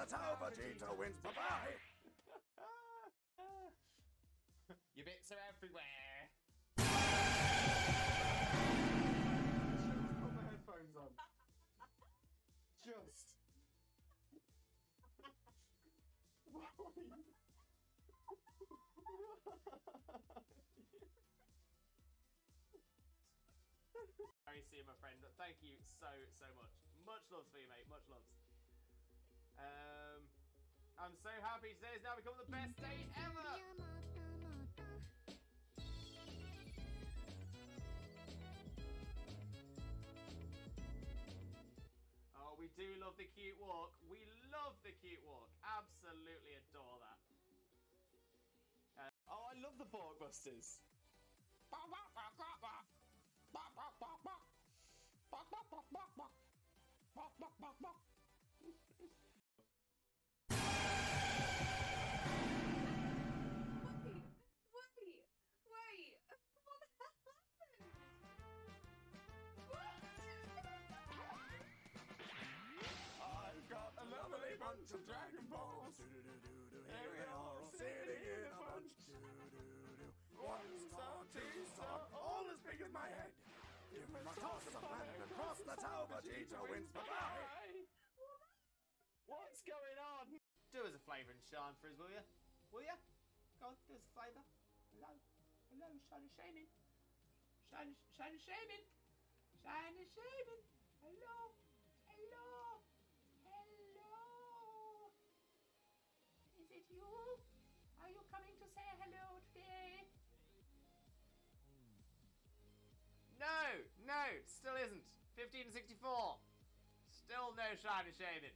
that's how Vegeta wins. Bye-bye. Your bits are everywhere. Just put my headphones on. Just. Very see you, my friend. Thank you so much. Much loves for you, mate. Much loves. I'm so happy today has now become the best day ever. Oh, we do love the cute walk. We love the cute walk. Absolutely adore that. Oh, I love the Borkbusters. Wait. What the hell happened? I've got a lovely bunch of Dragon Balls. Do-do-do-do-do. Here they are all sitting in a bunch. Do-do-do-do. 1 star, 2 star, all as big as my head. Give me my toss of planet and cross. That's how Vegeta wins. Bye-bye. What's going on? Do us a flavour and shine for us, will you? Will you? Go on, do us a flavour. Hello. Hello, shine shaming. Shine shaming. Shine shaming. Hello. Hello. Hello. Is it you? Are you coming to say hello today? No, still isn't. 15 to 64. Still no shine shaming.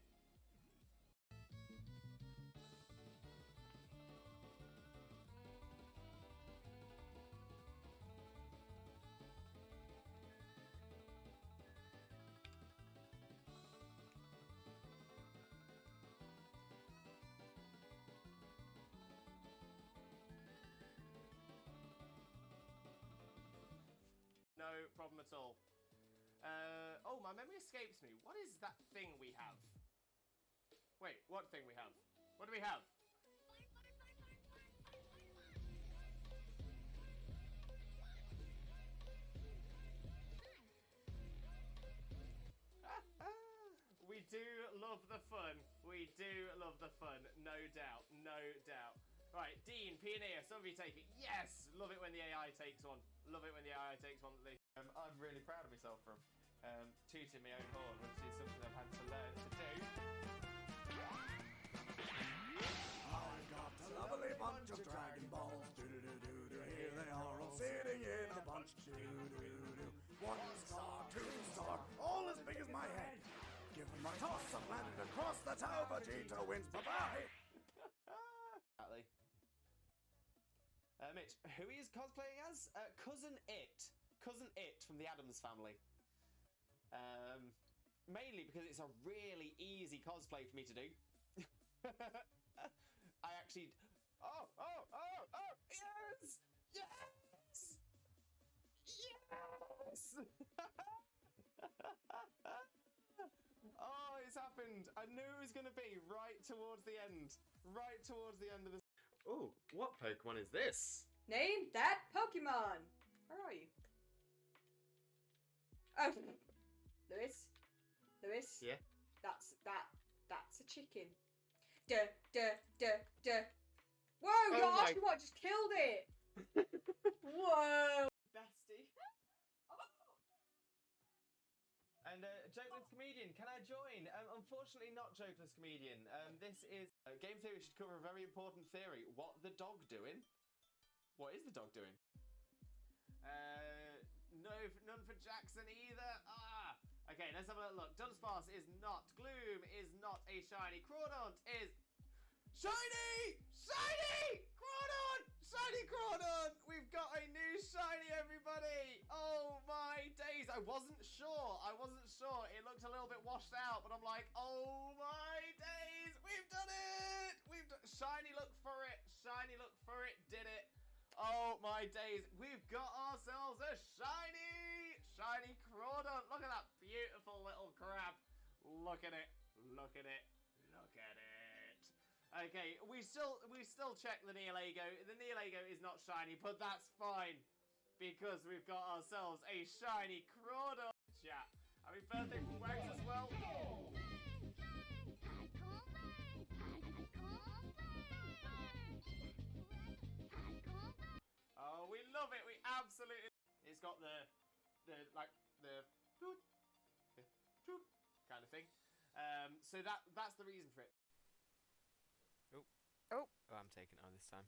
No problem at all. Oh, my memory escapes me. What is that thing we have? Wait, what thing we have? What do we have? We do love the fun. We do love the fun. No doubt. No doubt. Right, Dean, Pioneer, some of you take it. Yes! Love it when the AI takes one. Love it when the AI takes one. I'm really proud of myself for tooting my own horn, which is something I've had to learn to do. I've got a lovely bunch of Dragon Balls. Do-do-do-do-do. Here they are all sitting in a bunch. Do-do-do-do. 1 star, 2 star, all as big as my head. Give them a toss, a planet and cross. That's how Vegeta wins. Bye-bye. Exactly. Mitch, who he is cosplaying as? Cousin It. Cousin It from the Addams Family. Mainly because it's a really easy cosplay for me to do. I actually... Oh! Yes! Yes! Yes! Oh, it's happened. I knew it was going to be right towards the end. Right towards the end of the... Oh, what Pokemon is this? Name that Pokemon. Where are you? Oh, Lewis. Yeah. That's a chicken. Duh. Whoa, Oh you're my- asking what just killed it. Whoa. Bestie. And Jokeless Comedian, can I join? Unfortunately not Jokeless Comedian. This is... Game Theory should cover a very important theory. What the dog doing? What is the dog doing? No, none for Jackson either. Okay, let's have a look. Dunsparce is not. Gloom is not a shiny. Crawdaunt is... Shiny! Shiny! Crawdaunt! Shiny Crawdaunt! We've got a new shiny, everybody! Oh my days! I wasn't sure. It looked a little bit washed out, but I'm like, oh my days! We've done it! We've done... Shiny look for it. Shiny look for it. Did it. Oh my days. We've got ourselves a shiny Crawdaunt. Look at that beautiful little crab. Look at it. Look at it. Look at it. Okay, we still check the Neolago. The Neolago is not shiny, but that's fine because we've got ourselves a shiny Crawdon. Chat. Happy birthday from Wags as well. Oh, we love it. We absolutely. It's got the toot kind of thing. So that's the reason for it. Oh, I'm taking it on this time.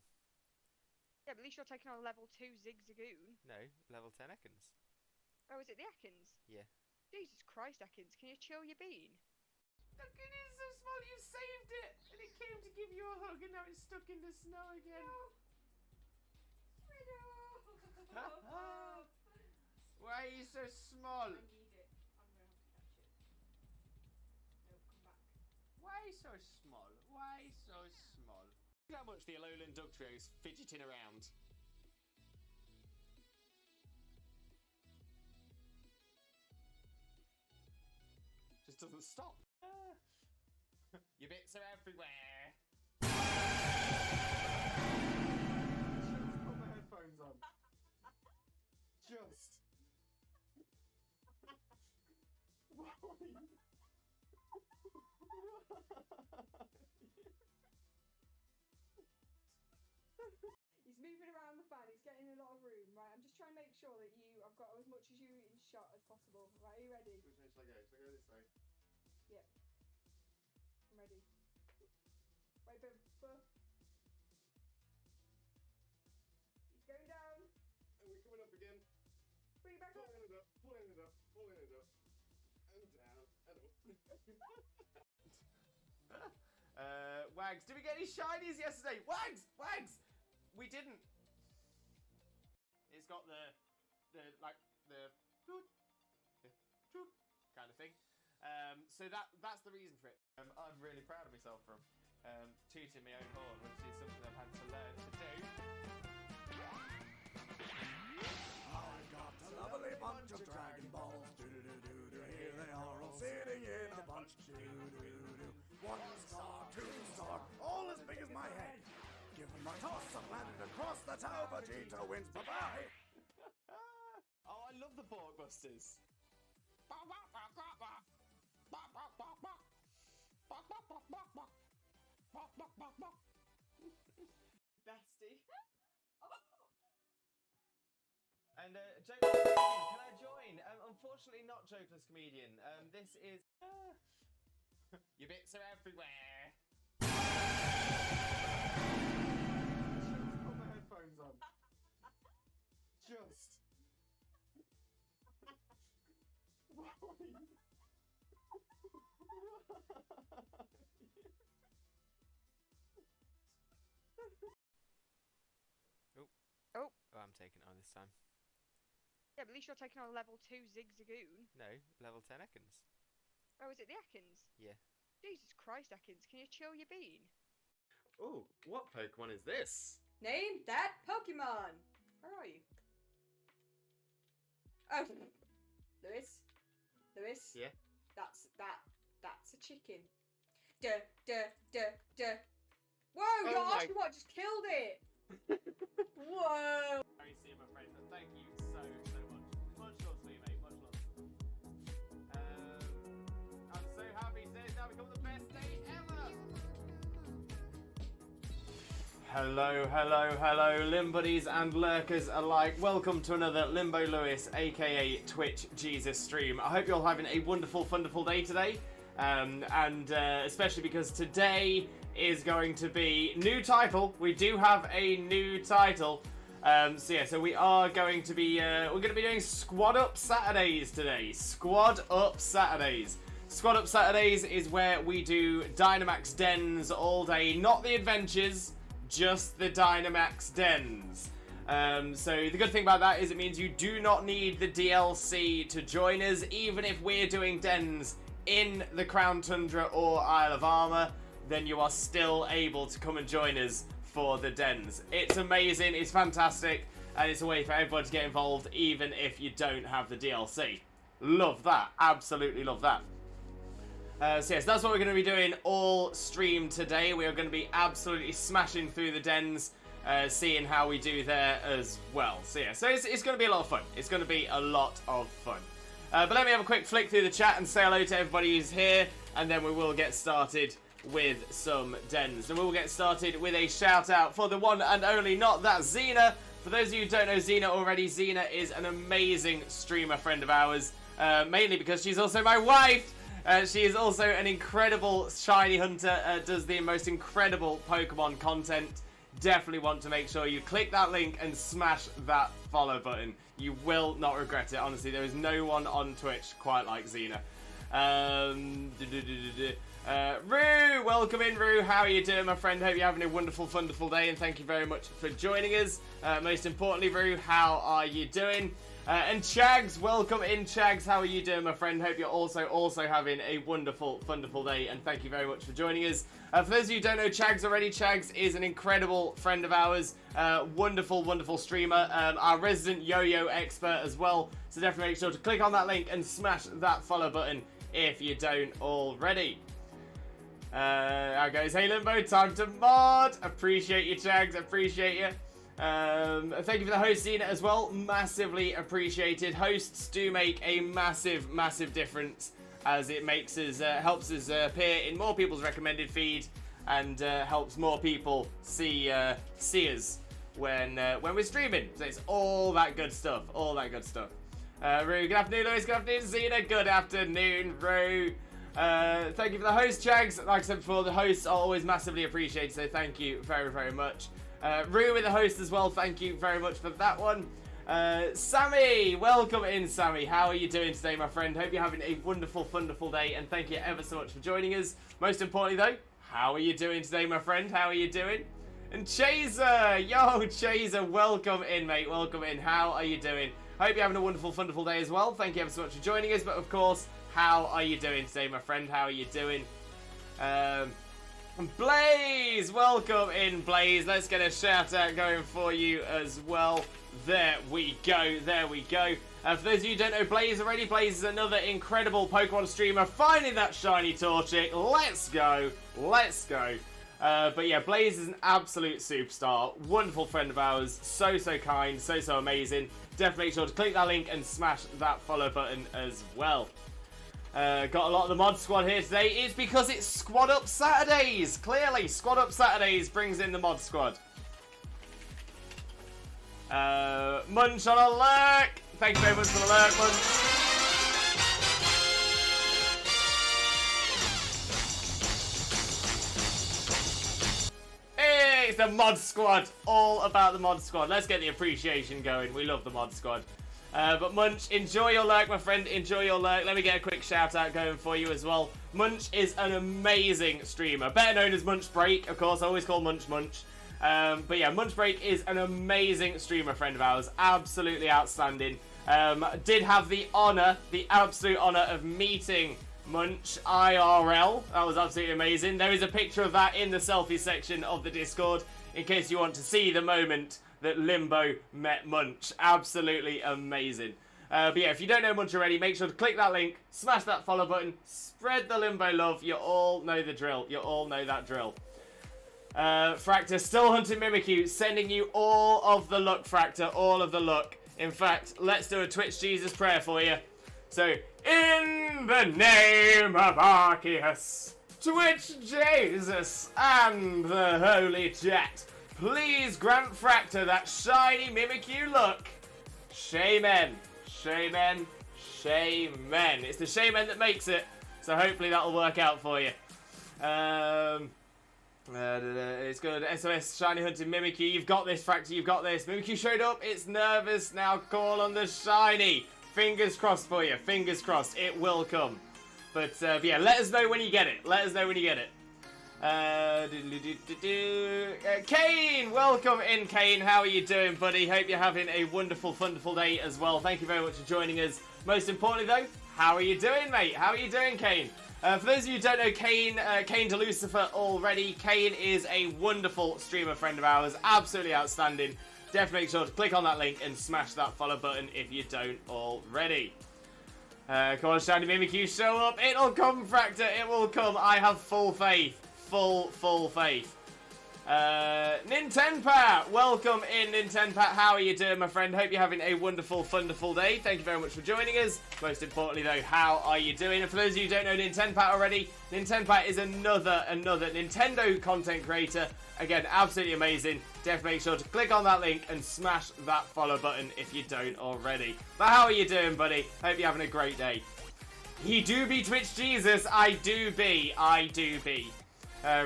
yeah, but at least you're taking on level 2 Zigzagoon. No, level 10 Ekans. Oh, is it the Ekans? Yeah. Jesus Christ, Ekans, can you chill your bean? Look, it is so small. You saved it, and it came to give you a hug, and now it's stuck in the snow again. Why are you so small? I need it. I'm gonna have to catch it. No, come back. Why so small? Why so small? Look how much the Alolan Dugtrio is fidgeting around. Just doesn't stop. Your bits are everywhere. Just put my headphones on. Just. He's moving around the fan. He's getting a lot of room. Right, I'm just trying to make sure that I've got as much as you in shot as possible. Right, are you ready? Which way shall I go? Shall I go this way? Yep. I'm ready. Wait, but. He's going down. And we're coming up again. Bring it back up. Pulling it up, pulling it up, pulling it up. And down, and up. Wags, did we get any shinies yesterday? Wags! Wags! We didn't. It's got the toot kind of thing. So that's the reason for it. I'm really proud of myself from tooting my own horn, which is something I've had to learn to do. I got a lovely bunch of Dragon Balls. Do-do-do-do-do. Here they are all sitting in a bunch. Do-do-do-do. 1 star, 2 star, all as big as my head. Give them a toss and landed across the tower. Vegeta wins. Bye-bye. Oh, I love the Borkbusters. Bestie. And Jokeless Comedian, can I join? Unfortunately not Jokeless Comedian. This is... Your bits are everywhere. Just put my headphones on. Just. Oh. I'm taking it on this time. Yeah, but at least you're taking on level 2 Zigzagoon. No, level 10 Ekans. Oh, is it the Ekans? Yeah. Jesus Christ, Ekans, can you chill your bean? Oh, what Pokemon is this? Name that Pokemon. Where are you? Oh, Lewis. Lewis. Yeah. That's a chicken. Duh. Whoa! You're my- asking what just killed it. Whoa! Very see my friend, and thank you so much. Much love to you, mate. Much love. I'm so happy today's now become the best day ever. Hello, Limbuddies and lurkers alike. Welcome to another Limbo Lewis, aka Twitch Jesus stream. I hope you're all having a wonderful, wonderful day today, and especially because today is going to be new title. We do have a new title. So we are going to be doing Squad Up Saturdays today. Squad Up Saturdays. Squad Up Saturdays is where we do Dynamax dens all day, not the adventures, just the Dynamax dens. So the good thing about that is it means you do not need the DLC to join us, even if we're doing dens in the Crown Tundra or Isle of Armor, then you are still able to come and join us for the dens. It's amazing, it's fantastic, and it's a way for everyone to get involved, even if you don't have the DLC. Love that, absolutely love that. So yes, that's what we're going to be doing all stream today. We are going to be absolutely smashing through the dens, seeing how we do there as well. So yeah, so it's going to be a lot of fun. It's going to be a lot of fun. But let me have a quick flick through the chat and say hello to everybody who's here, and then we will get started with some dens. And we will get started with a shout out for the one and only, not that, Xena. For those of you who don't know Xena already, Xena is an amazing streamer friend of ours, mainly because she's also my wife. She is also an incredible shiny hunter, does the most incredible Pokemon content. Definitely want to make sure you click that link and smash that follow button. You will not regret it, honestly. There is no one on Twitch quite like Xena. Rue, welcome in, Rue. How are you doing, my friend? Hope you're having a wonderful, wonderful day, and thank you very much for joining us. Most importantly, Rue, how are you doing? And Chags, welcome in, Chags. How are you doing, my friend? Hope you're also having a wonderful, wonderful day, and thank you very much for joining us. For those of you who don't know Chags already, Chags is an incredible friend of ours. Wonderful, wonderful streamer. Our resident yo-yo expert as well. So definitely make sure to click on that link and smash that follow button if you don't already. How goes? Hey Limbo, time to mod. Appreciate you, Chags. Appreciate you. Thank you for the host, Xena, as well. Massively appreciated. Hosts do make a massive, massive difference, as it makes us, helps us appear in more people's recommended feed, and helps more people see us when we're streaming. So it's all that good stuff. All that good stuff. Rue, good afternoon, Lewis. Good afternoon, Xena. Good afternoon, Rue. Thank you for the host, Chags. Like I said before, the hosts are always massively appreciated, so thank you very, very much. Rue with the host as well, thank you very much for that one. Sammy, welcome in, Sammy. How are you doing today, my friend? Hope you're having a wonderful, wonderful day, and thank you ever so much for joining us. Most importantly, though, how are you doing today, my friend? How are you doing? And Chaser, yo, Chaser, welcome in, mate. Welcome in. How are you doing? Hope you're having a wonderful, wonderful day as well. Thank you ever so much for joining us. But of course, how are you doing today, my friend? How are you doing? Blaze, welcome in, Blaze. Let's get a shout out going for you as well. There we go, there we go. For those of you who don't know Blaze already, Blaze is another incredible Pokemon streamer. Finding that shiny Torchic. Let's go, let's go. But yeah, Blaze is an absolute superstar. Wonderful friend of ours. So, so kind, so, so amazing. Definitely make sure to click that link and smash that follow button as well. Got a lot of the mod squad here today. It's because it's Squad Up Saturdays. Clearly, Squad Up Saturdays brings in the mod squad. Munch on a lurk. Thank you very much for the lurk, Munch. Hey, it's the mod squad. All about the mod squad. Let's get the appreciation going. We love the mod squad. But Munch, enjoy your lurk, my friend. Enjoy your lurk. Let me get a quick shout out going for you as well. Munch is an amazing streamer, better known as Munch Break, of course. I always call Munch Munch. But yeah, Munch Break is an amazing streamer friend of ours. Absolutely outstanding. Did have the honor, the absolute honor of meeting Munch IRL. That was absolutely amazing. There is a picture of that in the selfie section of the Discord, in case you want to see the moment that Limbo met Munch. Absolutely amazing. But yeah, if you don't know Munch already, make sure to click that link, smash that follow button, spread the Limbo love. You all know the drill. You all know that drill. Fractor, still hunting Mimikyu, sending you all of the luck, Fractor, all of the luck. In fact, let's do a Twitch Jesus prayer for you. So, in the name of Arceus, Twitch Jesus, and the Holy Chat, please grant Fractor that shiny Mimikyu look. Shaman, shaman, shaman. It's the shaman that makes it, so hopefully that'll work out for you. It's good. SOS, shiny hunting Mimikyu. You've got this, Fractor, you've got this. Mimikyu showed up, it's nervous, now call on the shiny. Fingers crossed for you, fingers crossed, it will come. But yeah, let us know when you get it. Let us know when you get it. Kane, welcome in, Kane. How are you doing, buddy? Hope you're having a wonderful, wonderful day as well. Thank you very much for joining us. Most importantly, though, how are you doing, mate? How are you doing, Kane? For those of you who don't know Kane, Kane to Lucifer already, Kane is a wonderful streamer friend of ours. Absolutely outstanding. Definitely make sure to click on that link and smash that follow button if you don't already. Come on, Shiny Mimikyu, show up. It'll come, Fractor. It will come. I have full faith. Full faith. Nintenpat, welcome in, Nintenpat. How are you doing, my friend? Hope you're having a wonderful, wonderful day. Thank you very much for joining us. Most importantly, though, how are you doing? And for those of you who don't know Nintenpat already, Nintenpat is another Nintendo content creator. Again, absolutely amazing. Definitely make sure to click on that link and smash that follow button if you don't already. But how are you doing, buddy? Hope you're having a great day. He do be Twitch Jesus. I do be.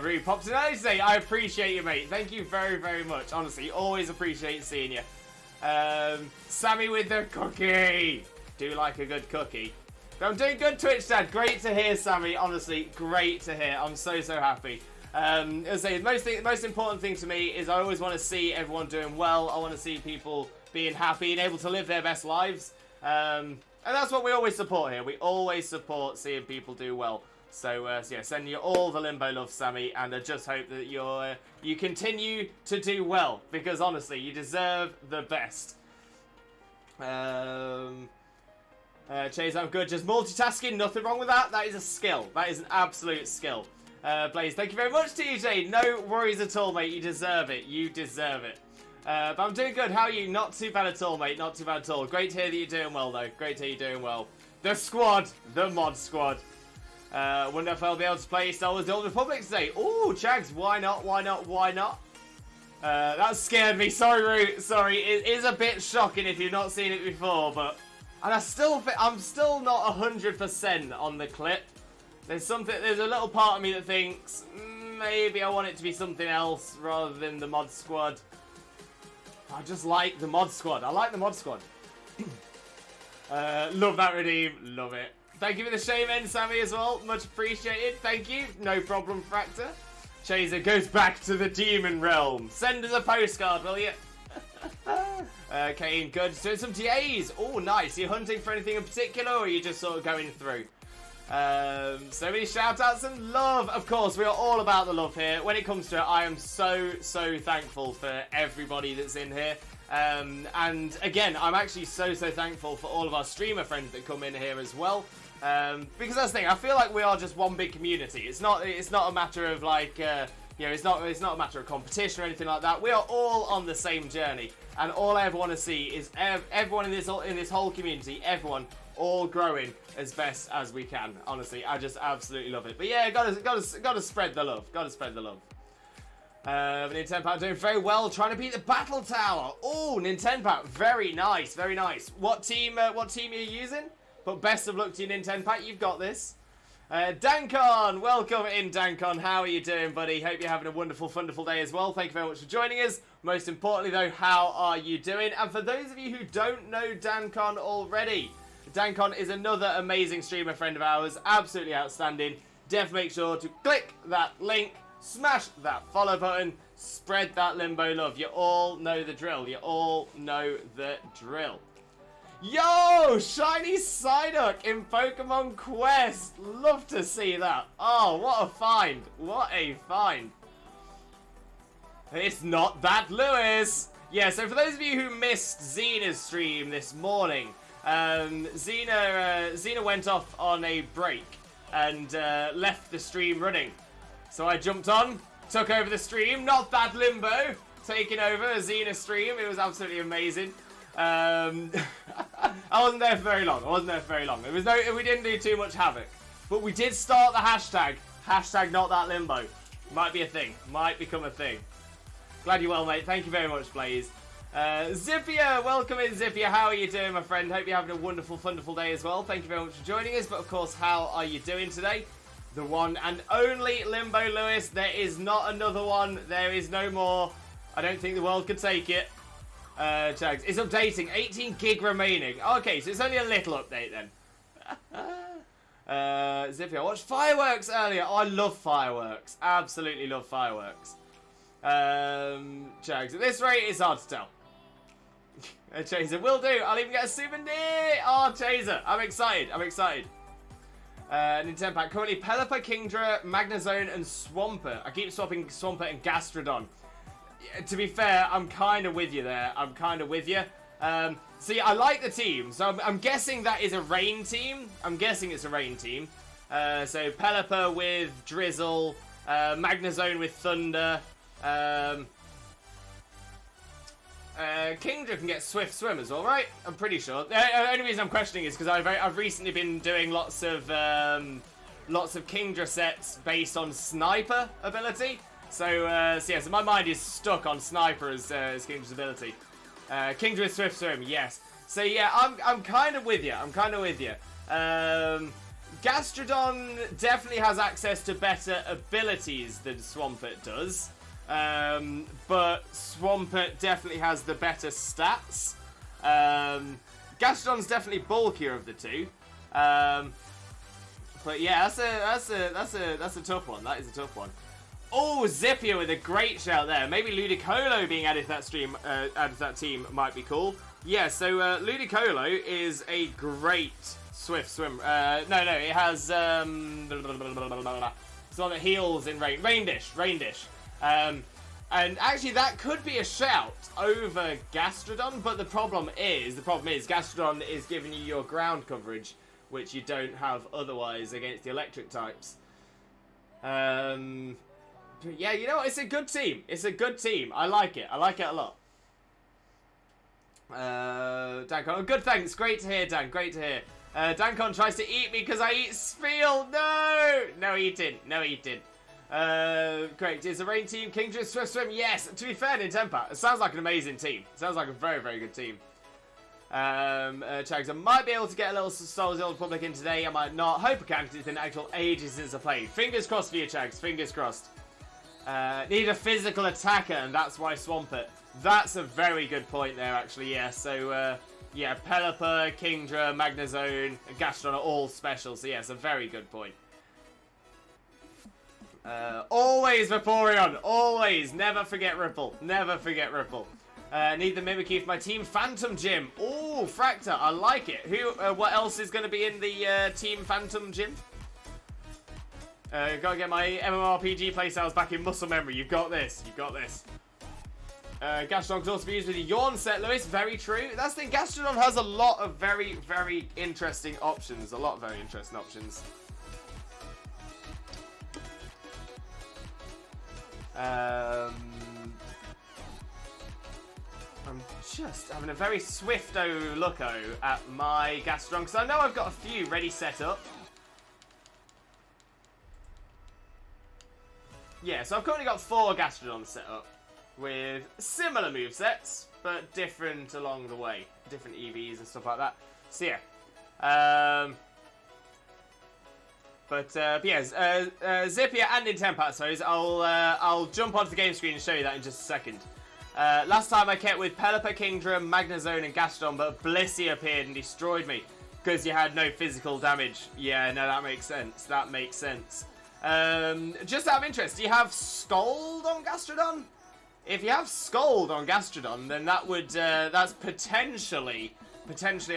Rue pops in early today. I appreciate you, mate. Thank you very, very much. Honestly, always appreciate seeing you. Sammy with the cookie. Do like a good cookie. But I'm doing good, Twitch Dad. Great to hear, Sammy. Honestly, great to hear. I'm so happy. As I say, the most important thing to me is I always want to see everyone doing well. I want to see people being happy and able to live their best lives. And that's what we always support here. We always support seeing people do well. So yeah, sending you all the Limbo love, Sammy, and I just hope that you continue to do well, because honestly, you deserve the best. Chase, I'm good. Just multitasking, nothing wrong with that. That is a skill. That is an absolute skill. Blaze, thank you very much, TJ. No worries at all, mate. You deserve it. You deserve it. But I'm doing good. How are you? Not too bad at all, mate. Not too bad at all. Great to hear that you're doing well, though. Great to hear you're doing well. The squad. The mod squad. Wonder if I'll be able to play Star Wars The Old Republic today. Ooh, Chags, why not? That scared me. Sorry, Root. Sorry, it is a bit shocking if you've not seen it before, but... And I'm still not 100% on the clip. There's a little part of me that thinks, maybe I want it to be something else rather than the mod squad. I just like the mod squad. I like the mod squad. Love that redeem. Love it. Thank you for the shame end, Sammy, as well. Much appreciated. Thank you. No problem, Fractor. Chaser goes back to the demon realm. Send us a postcard, will you? Kane, good. Doing some TAs. Oh, nice. Are you hunting for anything in particular, or are you just sort of going through? So many shout-outs and love. Of course, we are all about the love here. When it comes to it, I am so thankful for everybody that's in here. And again, I'm actually so thankful for all of our streamer friends that come in here as well. Because that's the thing, I feel like we are just one big community. It's not a matter of like, it's not a matter of competition or anything like that. We are all on the same journey, and all I ever want to see is everyone in this whole community, everyone all growing as best as we can. Honestly, I just absolutely love it. But yeah, gotta spread the love. Gotta spread the love. Nintenpat doing very well, trying to beat the battle tower. Oh, Nintenpat, very nice, very nice. What team are you using? But best of luck to you, Nintenpat. You've got this. Dankon, welcome in, Dankon. How are you doing, buddy? Hope you're having a wonderful, wonderful day as well. Thank you very much for joining us. Most importantly, though, how are you doing? And for those of you who don't know Dankon already, Dankon is another amazing streamer friend of ours. Absolutely outstanding. Definitely make sure to click that link, smash that follow button, spread that Limbo love. You all know the drill. You all know the drill. Yo, shiny Psyduck in Pokemon Quest. Love to see that. Oh, what a find. What a find. It's not that Lewis. Yeah, so for those of you who missed Xena's stream this morning, Xena went off on a break and left the stream running. So I jumped on, took over the stream. Not that Limbo, taking over a Xena stream. It was absolutely amazing. I wasn't there for very long. We didn't do too much havoc, but we did start the hashtag. Hashtag not that Limbo. Might be a thing. Might become a thing. Glad you're well, mate. Thank you very much, Blaze. Zippia, welcome in, Zippia. How are you doing, my friend? Hope you're having a wonderful, wonderful day as well. Thank you very much for joining us. But of course, how are you doing today? The one and only Limbo Lewis. There is not another one. There is no more. I don't think the world could take it. Chags, it's updating. 18 gig remaining. Okay, so it's only a little update then. Zippy, I watched fireworks earlier. Oh, I love fireworks. Absolutely love fireworks. Chags, at this rate, it's hard to tell. Chaser, will do. I'll even get a souvenir. Oh, Chaser, I'm excited. Nintenpat, currently Pelipper, Kingdra, Magnezone, and Swampert. I keep swapping Swampert and Gastrodon. To be fair, I'm kind of with you there. See, I like the team. So I'm guessing that is a rain team. I'm guessing it's a rain team. So Pelipper with Drizzle, Magnezone with Thunder. Kingdra can get Swift Swim as well, right? I'm pretty sure. The only reason I'm questioning is because I've recently been doing lots of Kingdra sets based on Sniper ability. So so my mind is stuck on Sniper as Kingdra's ability. Kingdra with Swift Swim, yes. So yeah, I'm kind of with you. Gastrodon definitely has access to better abilities than Swampert does. But Swampert definitely has the better stats. Gastrodon's definitely bulkier of the two. But yeah, that's a tough one. That is a tough one. Oh, Zippia with a great shout there. Maybe Ludicolo being added to that team might be cool. Yeah, so Ludicolo is a great Swift Swim. No, it has it's the one that heals in rain. Rain Dish. And actually that could be a shout over Gastrodon, but the problem is Gastrodon is giving you your ground coverage, which you don't have otherwise against the electric types. But yeah, you know what? It's a good team. I like it a lot. Dancon, good, thanks. Great to hear, Dan. Great to hear. Dancon tries to eat me because I eat Spiel. No, he didn't. Great. Is the rain team Kingdra Swift Swim? Yes. To be fair, Nintempa, it sounds like an amazing team. It sounds like a very, very good team. Chags, I might be able to get a little Star Wars: The Old Republic in today. I might not. Hope I can, because it's been actual ages since I played. Fingers crossed for you, Chags. Fingers crossed. Need a physical attacker, and that's why Swampert. That's a very good point there, actually. Yeah. So yeah, Pelipper, Kingdra, Magnezone, and Gastrodon are all special. So yes, a very good point. Always Vaporeon, always. Never forget Ripple. Need the Mimikyu for my Team Phantom Gym. Oh, Fractor, I like it. What else is going to be in the Team Phantom Gym? Gotta get my MMORPG playstyles back in muscle memory. You've got this. Gastrodon could also be used with a Yawn set, Lewis. Very true. That's the thing. Gastrodon has a lot of very, very interesting options. I'm just having a very swifto looko at my Gastrodon, because I know I've got a few ready set up. Yeah, so I've currently got 4 Gastrodons set up with similar movesets, but different along the way. Different EVs and stuff like that. So yeah. But yes, Zippia and Nintempa, I suppose. I'll jump onto the game screen and show you that in just a second. Last time I kept with Pelipper, Kingdra, Magnezone, and Gastrodon, but Blissey appeared and destroyed me because you had no physical damage. Yeah, no, that makes sense. Just out of interest, do you have Scold on Gastrodon? If you have Scold on Gastrodon, then that would that's potentially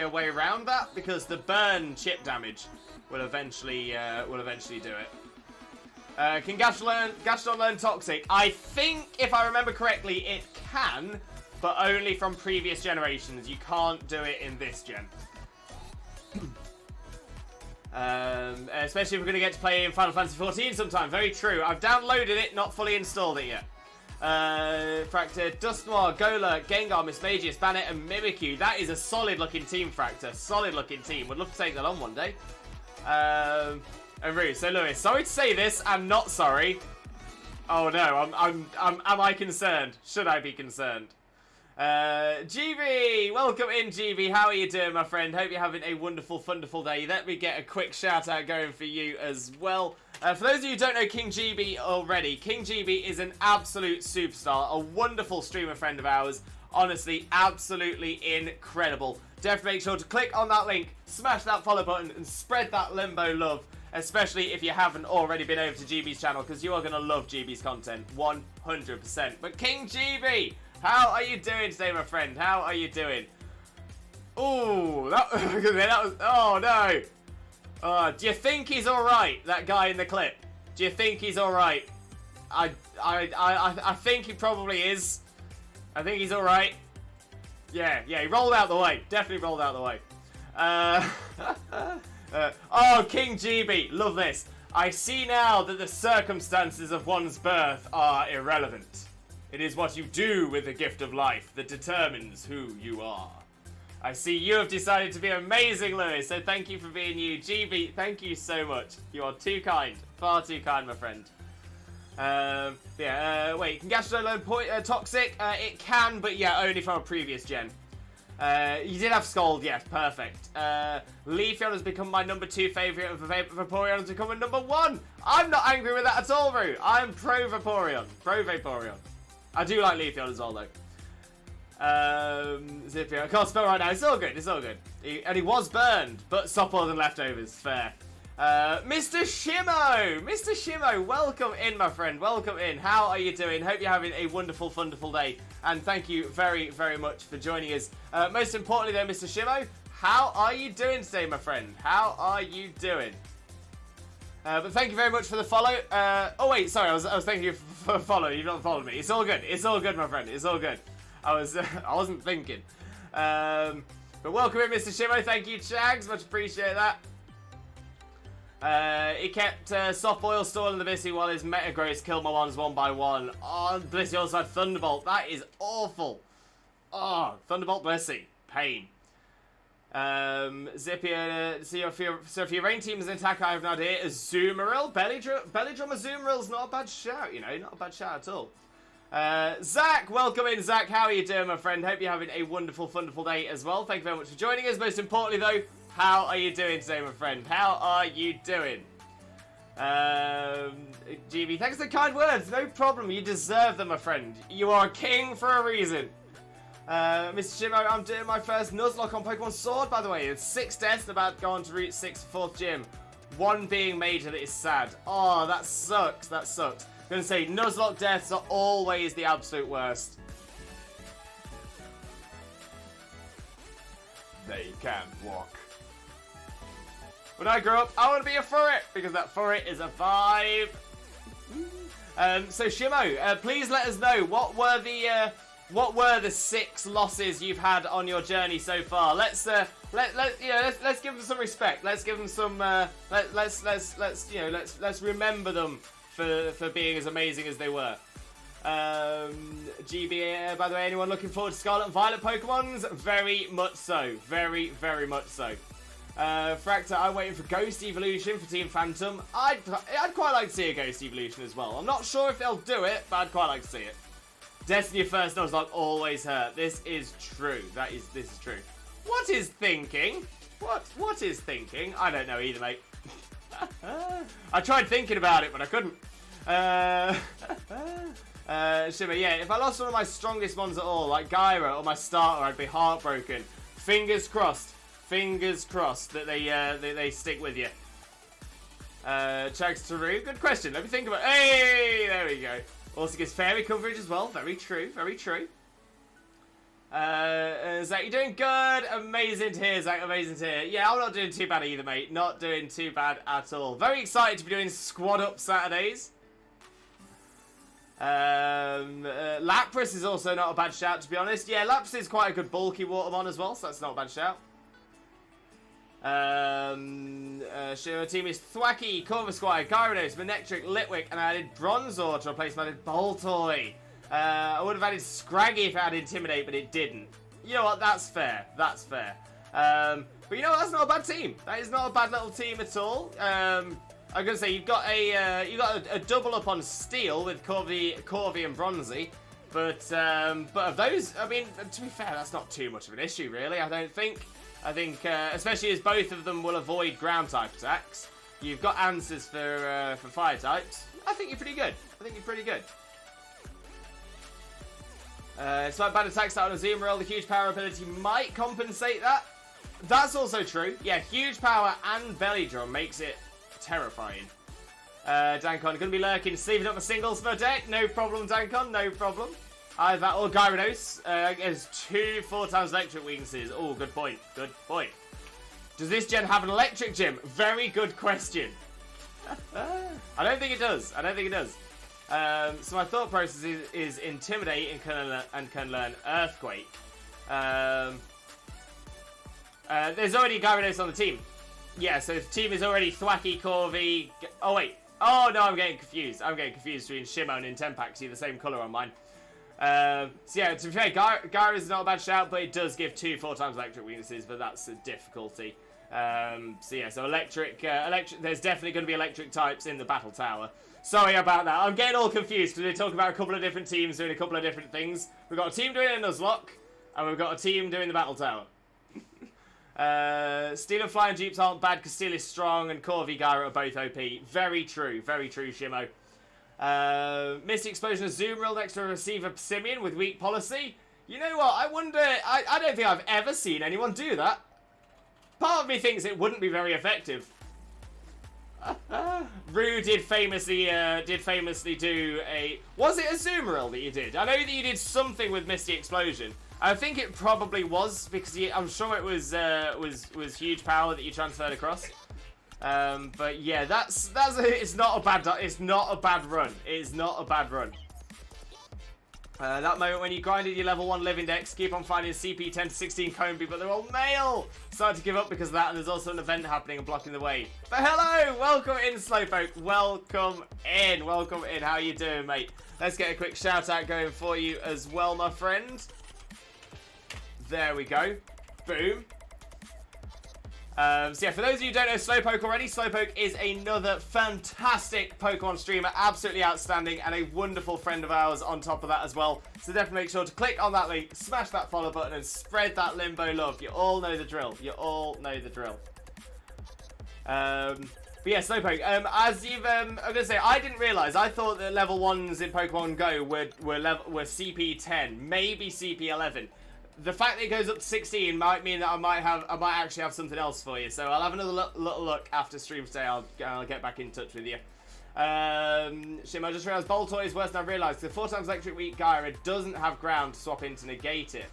a way around that, because the burn chip damage will eventually do it. Can Gastrodon learn Toxic? I think, if I remember correctly, it can, but only from previous generations. You can't do it in this gen. Especially if we're going to get to play in Final Fantasy XIV sometime. Very true. I've downloaded it, not fully installed it yet. Fractor, Dusknoir, Gola, Gengar, Mismagius, Bannet, and Mimikyu. That is a solid looking team, Fractor. Solid looking team. Would love to take that on one day. And Rue. So Lewis, sorry to say this, I'm not sorry. Oh no, am I concerned? Should I be concerned? GB, welcome in, GB. How are you doing, my friend? Hope you're having a wonderful, wonderful day. Let me get a quick shout out going for you as well. For those of you who don't know King GB already, King GB is an absolute superstar, a wonderful streamer friend of ours. Honestly, absolutely incredible. Definitely make sure to click on that link, smash that follow button, and spread that Limbo love, especially if you haven't already been over to GB's channel, because you are going to love GB's content, 100%. But King GB, how are you doing today, my friend? How are you doing? Ooh, that was, oh no. Do you think he's alright, that guy in the clip? Do you think he's alright? I think he probably is. I think he's alright. Yeah, he rolled out the way. Definitely rolled out the way. Oh, King GB, love this. I see now that the circumstances of one's birth are irrelevant. It is what you do with the gift of life that determines who you are. I see you have decided to be amazing, Lewis, so thank you for being you. GB, thank you so much. You are too kind. Far too kind, my friend. Wait, can Gastro load Toxic? It can, but yeah, only from a previous gen. You did have Scold, yes, perfect. Leafeon has become my number 2 favourite, and Vaporeon has become a number 1. I'm not angry with that at all, Roo. I'm pro Vaporeon. Pro Vaporeon. I do like Leafeon as well, though. Zippio, I can't spell right now. It's all good. It's all good. He was burned, but supple than leftovers. Fair. Mr. Shimo, welcome in, my friend. Welcome in. How are you doing? Hope you're having a wonderful, wonderful day. And thank you very, very much for joining us. Most importantly, though, Mr. Shimo, how are you doing today, my friend? How are you doing? But thank you very much for the follow. Oh wait, sorry, I was thanking you for follow. You've not followed me. It's all good. It's all good, my friend. It's all good. I wasn't thinking. But welcome in, Mr. Shimo. Thank you, Chags. Much appreciate that. He kept Soft Boil stalling the Blissey while his Metagross killed my ones one by one. Oh, Blissey also had Thunderbolt. That is awful. Oh, Thunderbolt Blissey. Pain. Zippia, so if your rain team is an attack, I have no idea. Azumarill? Bellydrum Azumarill's not a bad shout, you know. Not a bad shout at all. Zach, welcome in, Zach. How are you doing, my friend? Hope you're having a wonderful, wonderful day as well. Thank you very much for joining us. Most importantly, though, how are you doing today, my friend? How are you doing? GB, thanks for the kind words. No problem. You deserve them, my friend. You are a king for a reason. Mr. Shimo, I'm doing my first Nuzlocke on Pokemon Sword, by the way. It's 6 deaths, about going to Route 6 4th gym. 1 being major, that is sad. Oh, that sucks. That sucks. I'm gonna say, Nuzlocke deaths are always the absolute worst. They can walk. When I grow up, I want to be a furret, because that furret is a vibe. So Shimo, please let us know, what were the 6 losses you've had on your journey so far? Let's give them some respect. Let's give them some. Let's remember them for being as amazing as they were. GB, by the way, anyone looking forward to Scarlet and Violet Pokemons? Very much so. Very, very much so. Fractor, I'm waiting for Ghost Evolution for Team Phantom. I'd quite like to see a Ghost Evolution as well. I'm not sure if they'll do it, but I'd quite like to see it. Destiny first Nuzlocke always hurt. This is true. This is true. What is thinking? What is thinking? I don't know either, mate. I tried thinking about it, but I couldn't. Shimmer, yeah, if I lost one of my strongest ones at all, like Gyro or my starter, I'd be heartbroken. Fingers crossed that they stick with you. Chags Taru, good question. Let me think about it. Hey, there we go. Also gives fairy coverage as well. Very true, very true. Zach, you're doing good. Amazing to hear, Zach. Amazing to hear. Yeah, I'm not doing too bad either, mate. Not doing too bad at all. Very excited to be doing Squad Up Saturdays. Lapras is also not a bad shout, to be honest. Yeah, Lapras is quite a good bulky Watermon as well, so that's not a bad shout. Shiro team is Thwacky, Corvisquire, Gyarados, Manectric, Litwick, and I added Bronzor to replace my Boltoy. I would have added Scraggy if I had Intimidate, but it didn't. You know what? That's fair. That's fair. But you know what? That's not a bad team. That is not a bad little team at all. I'm gonna say you've got a double up on Steel with Corvi and Bronzy, but of those, I mean, to be fair, that's not too much of an issue, really. I don't think. I think, especially as both of them will avoid ground type attacks, you've got answers for fire types. I think you're pretty good. It's like bad attacks out on Azumarill. The huge power ability might compensate that. That's also true. Yeah, huge power and belly drum makes it terrifying. Dankon, gonna be lurking, sleeving up the singles for deck. No problem, Dankon, no problem. Either that or Gyarados has 2 4x electric weaknesses. Oh, good point. Good point. Does this gen have an electric gym? Very good question. I don't think it does. So my thought process is Intimidate and can learn Earthquake. There's already Gyarados on the team. Yeah, so the team is already Thwacky, Corvi. Oh, wait. Oh, no, I'm getting confused. I'm getting confused between Shimon and Tenpak. See, the same colour on mine. So, yeah, to be fair, Gyara is not a bad shout, but it does give 2 4 times electric weaknesses, but that's a difficulty. So, yeah, so electric. There's definitely going to be electric types in the Battle Tower. Sorry about that. I'm getting all confused because we're talking about a couple of different teams doing a couple of different things. We've got a team doing a Nuzlocke, and we've got a team doing the Battle Tower. Steel and Flying Jeeps aren't bad because Steel is strong and Corvi Gyara are both OP. Very true, Shimo. Misty Explosion of Zoomeril next to a Receiver Simeon with weak policy. You know what, I wonder, I don't think I've ever seen anyone do that. Part of me thinks it wouldn't be very effective. Rue did famously do a... Was it a Zoomeril that you did? I know that you did something with Misty Explosion. I think it probably was because I'm sure it was huge power that you transferred across. But yeah, it's not a bad run. It's not a bad run. That moment when you grinded your level 1 living decks, keep on finding CP 10 to 16 Combi, but they're all male. Started to give up because of that, and there's also an event happening and blocking the way. But hello, welcome in, Slowpoke. Welcome in. How you doing, mate? Let's get a quick shout out going for you as well, my friend. There we go. Boom. So yeah, for those of you who don't know Slowpoke already, Slowpoke is another fantastic Pokemon streamer, absolutely outstanding, and a wonderful friend of ours on top of that as well. So definitely make sure to click on that link, smash that follow button, and spread that Limbo love. You all know the drill. But yeah, Slowpoke, as you've, I'm gonna say, I didn't realise, I thought that level 1s in Pokemon Go were CP 10, maybe CP 11. The fact that it goes up to 16 might mean that I might actually have something else for you. So I'll have another little look after stream today. I'll get back in touch with you. Shim, I just realised Boltoy is worse than I realised. The 4 times electric weak Gyara doesn't have ground to swap in to negate it.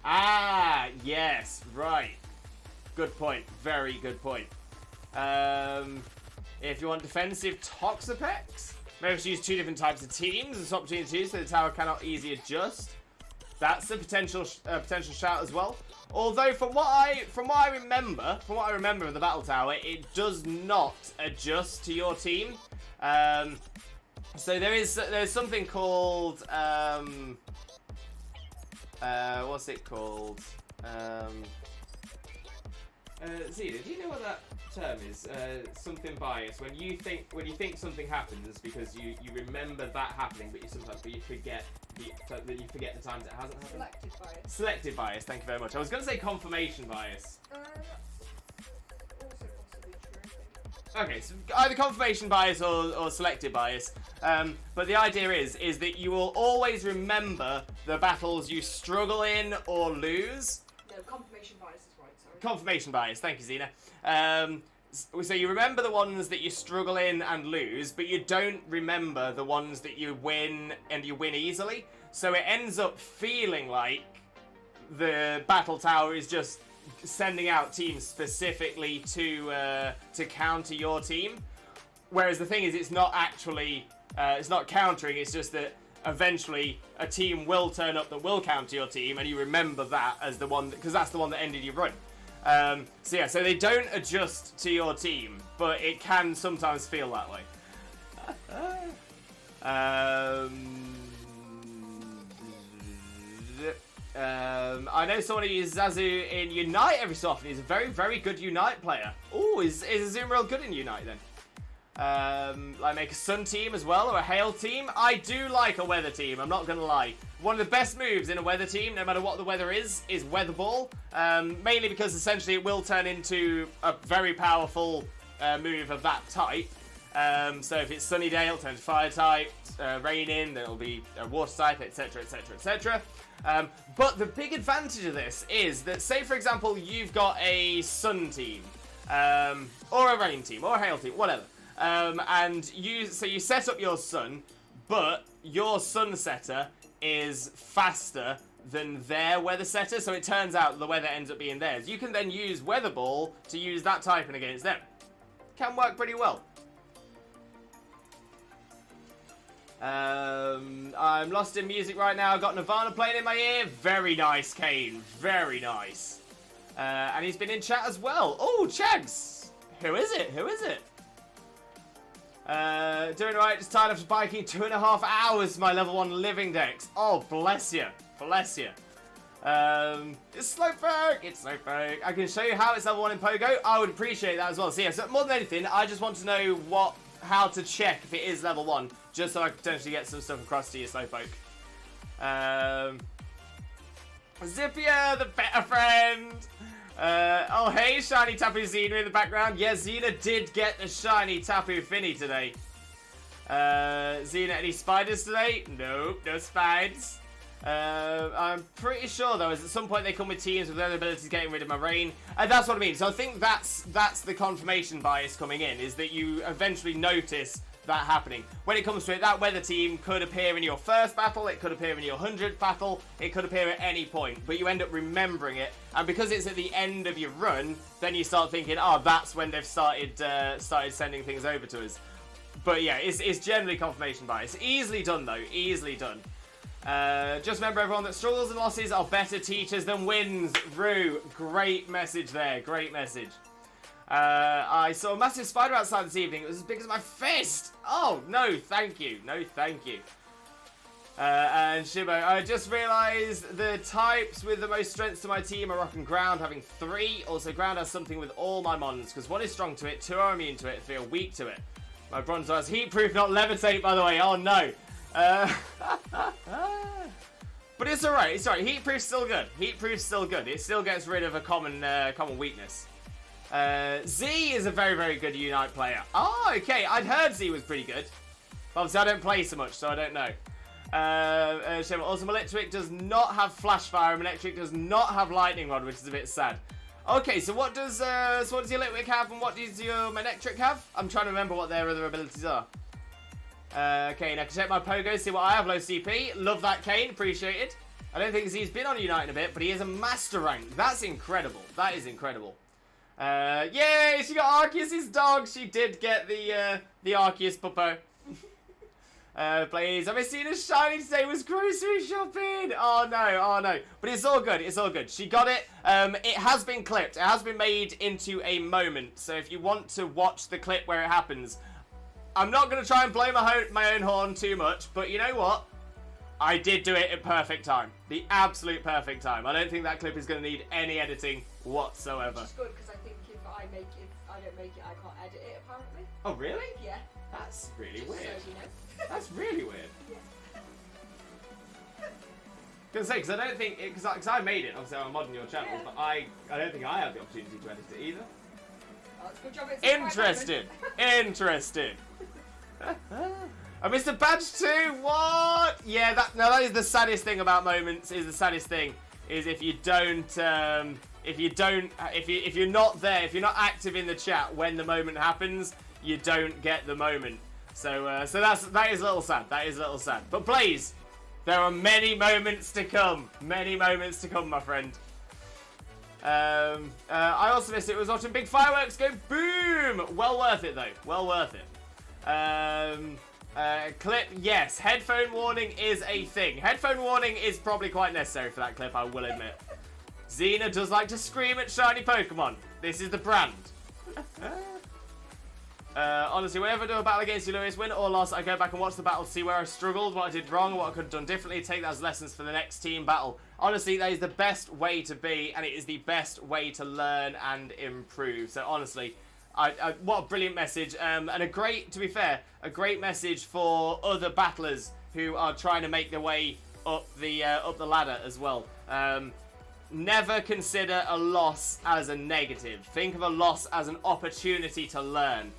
Ah, yes, right. Good point. Very good point. If you want defensive Toxapex, maybe use 2 different types of teams and swap between the 2 so the tower cannot easily adjust. That's a potential shout as well. Although from what I remember of the Battle Tower, it does not adjust to your team. So there's something called what's it called? Zena, do you know what that term is? Something bias. When you think something happens because you remember that happening, but you forget the times it hasn't happened. Selective bias. Selective bias. Thank you very much. I was going to say confirmation bias. Also possibly true. Okay, so either confirmation bias or selective bias. But the idea is that you will always remember the battles you struggle in or lose. No, confirmation bias is right, sorry. Confirmation bias, thank you, Zena. So you remember the ones that you struggle in and lose, but you don't remember the ones that you win and you win easily. So it ends up feeling like the Battle Tower is just sending out teams specifically to counter your team. Whereas the thing is, it's not actually, it's not countering, it's just that eventually a team will turn up that will counter your team, and you remember that as the one, because that's the one that ended your run. So yeah, so they don't adjust to your team, but it can sometimes feel that way. I know someone who uses Zazu in Unite every so often. He's a very, very good Unite player. Oh, is Azumarill good in Unite then? Like make a Sun team as well, or a Hail team. I do like a Weather team, I'm not gonna lie. One of the best moves in a Weather team, no matter what the weather is Weather Ball. Mainly because essentially it will turn into a very powerful move of that type. So if it's Sunny Day, it'll turn to Fire type, raining, then it'll be a Water type, etc, etc, etc. But the big advantage of this is that, say for example, you've got a Sun team, or a Rain team, or a Hail team, whatever. And you set up your Sun, but your Sun setter is faster than their Weather setter, so it turns out the weather ends up being theirs. You can then use Weather Ball to use that typing against them. Can work pretty well. I'm lost in music right now. I've got Nirvana playing in my ear. Very nice, Kane. Very nice. And he's been in chat as well. Oh, Chags. Who is it? Who is it? Doing alright. Just tired after biking 2.5 hours for my level 1 living dex. Oh, bless you. Bless you. It's Slowpoke. It's Slowpoke. I can show you how it's level 1 in Pogo. I would appreciate that as well. So yeah, so more than anything, I just want to know how to check if it is level 1, just so I can potentially get some stuff across to you, Slowpoke. Zippia, the better friend. Oh hey, shiny Tapu Xena in the background. Yeah, Xena did get the shiny Tapu Fini today. Xena, any spiders today? Nope, no spiders. I'm pretty sure though, is at some point they come with teams with their abilities getting rid of my rain. And that's what I mean. So I think that's the confirmation bias coming in, is that you eventually notice that happening. When it comes to it, that weather team could appear in your first battle, it could appear in your 100th battle, it could appear at any point, but you end up remembering it, and because it's at the end of your run, then you start thinking, oh, that's when they've started sending things over to us. But yeah, it's generally confirmation bias. Easily done though, easily done. Just remember, everyone, that struggles and losses are better teachers than wins. Rue, great message there, great message. I saw a massive spider outside this evening. It was as big as my fist. Oh, no, thank you. No, thank you. And Shibo, I just realised the types with the most strengths to my team are rock and ground, having 3. Also, ground has something with all my mons, because 1 is strong to it, 2 are immune to it, 3 are weak to it. My bronzer has heat proof, not levitate, by the way. Oh, no. But it's alright, it's alright. Heat proof's still good. Heat proof's still good. It still gets rid of a common weakness. Z is a very, very good Unite player. Oh, okay. I'd heard Z was pretty good. Obviously, I don't play so much, so I don't know. Also, Electric does not have Flash Fire, and Electric does not have Lightning Rod, which is a bit sad. Okay, so what does your Electric have, and what does your Electric have? I'm trying to remember what their other abilities are. Kane, I can check my Pogo, see what I have. Low CP. Love that, Kane. Appreciate it. I don't think Z's been on Unite in a bit, but he is a master rank. That's incredible. That is incredible. Yay! She got Arceus' dog. She did get the Arceus puppo. Please. I've seen a shiny today. Was grocery shopping. Oh no, oh no. But it's all good. It's all good. She got it. It has been clipped. It has been made into a moment. So if you want to watch the clip where it happens, I'm not going to try and blow my own horn too much, but you know what? I did do it at perfect time. The absolute perfect time. I don't think that clip is going to need any editing whatsoever. Which is good, because I think if I don't make it, I can't edit it, apparently. Oh, really? Yeah. That's really Just weird. so you know. That's really weird. Yeah. Gonna say, because I don't think, because I made it, obviously I'm modding your channel, Yeah. but I don't think I have the opportunity to edit it either. Oh, it's a good job it's Interesting. Interesting. I missed a badge too. What? Yeah, that is the saddest thing about moments. Is the saddest thing is if you're not there, if you're not active in the chat when the moment happens, you don't get the moment. So that is a little sad. That is a little sad. But please, there are many moments to come. Many moments to come, my friend. I also missed it. Was watching big fireworks go boom. Well worth it though. Well worth it. Clip, yes. Headphone warning is a thing. Headphone warning is probably quite necessary for that clip, I will admit. Xena does like to scream at shiny Pokemon. This is the brand. Honestly, whenever I do a battle against you, Lewis, win or loss, I go back and watch the battle to see where I struggled, what I did wrong, what I could have done differently, take that as lessons for the next team battle. Honestly, that is the best way to be, and it is the best way to learn and improve. So honestly, what a brilliant message, and to be fair, a great message for other battlers who are trying to make their way up the ladder as well. Never consider a loss as a negative. Think of a loss as an opportunity to learn.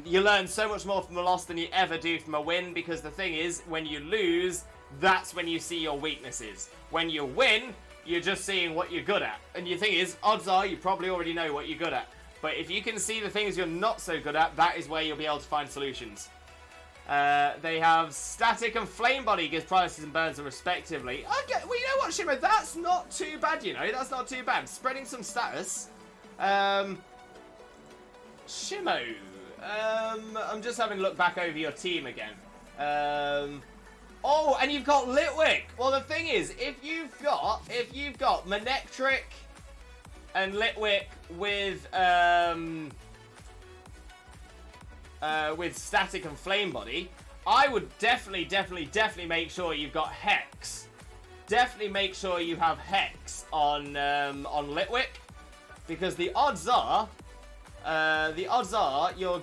You learn so much more from a loss than you ever do from a win, because the thing is, when you lose, that's when you see your weaknesses. When you win, you're just seeing what you're good at. And the thing is, odds are you probably already know what you're good at. But if you can see the things you're not so good at, that is where you'll be able to find solutions. They have static and flame body, gives paralysis and burns them respectively. Okay, well, you know what, Shimmer? That's not too bad, you know. That's not too bad. Spreading some status. Shimo. I'm just having a look back over your team again. Oh, and you've got Litwick. Well, the thing is, if you've got Manectric and Litwick with Static and Flame Body, I would definitely make sure you've got Hex. Definitely make sure you have Hex on Litwick, because the odds are you're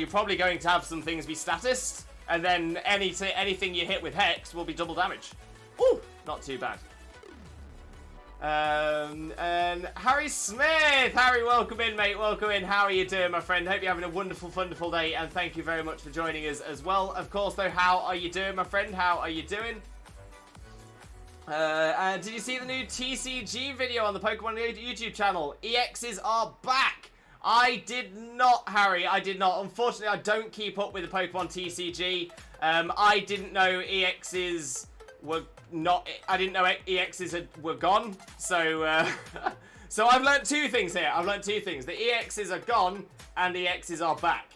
probably going to have some things be statist, and then anything you hit with Hex will be double damage. Ooh, not too bad. And Harry Smith! Harry, welcome in, mate. Welcome in. How are you doing, my friend? Hope you're having a wonderful, wonderful day, and thank you very much for joining us as well. Of course, though, how are you doing, my friend? How are you doing? And did you see the new TCG video on the Pokemon YouTube channel? EXs are back! I did not, Harry. I did not. Unfortunately, I don't keep up with the Pokemon TCG. I didn't know EXs were not. I didn't know EXs were gone. So, so I've learnt two things here. I've learnt two things. The EXs are gone and the EXs are back.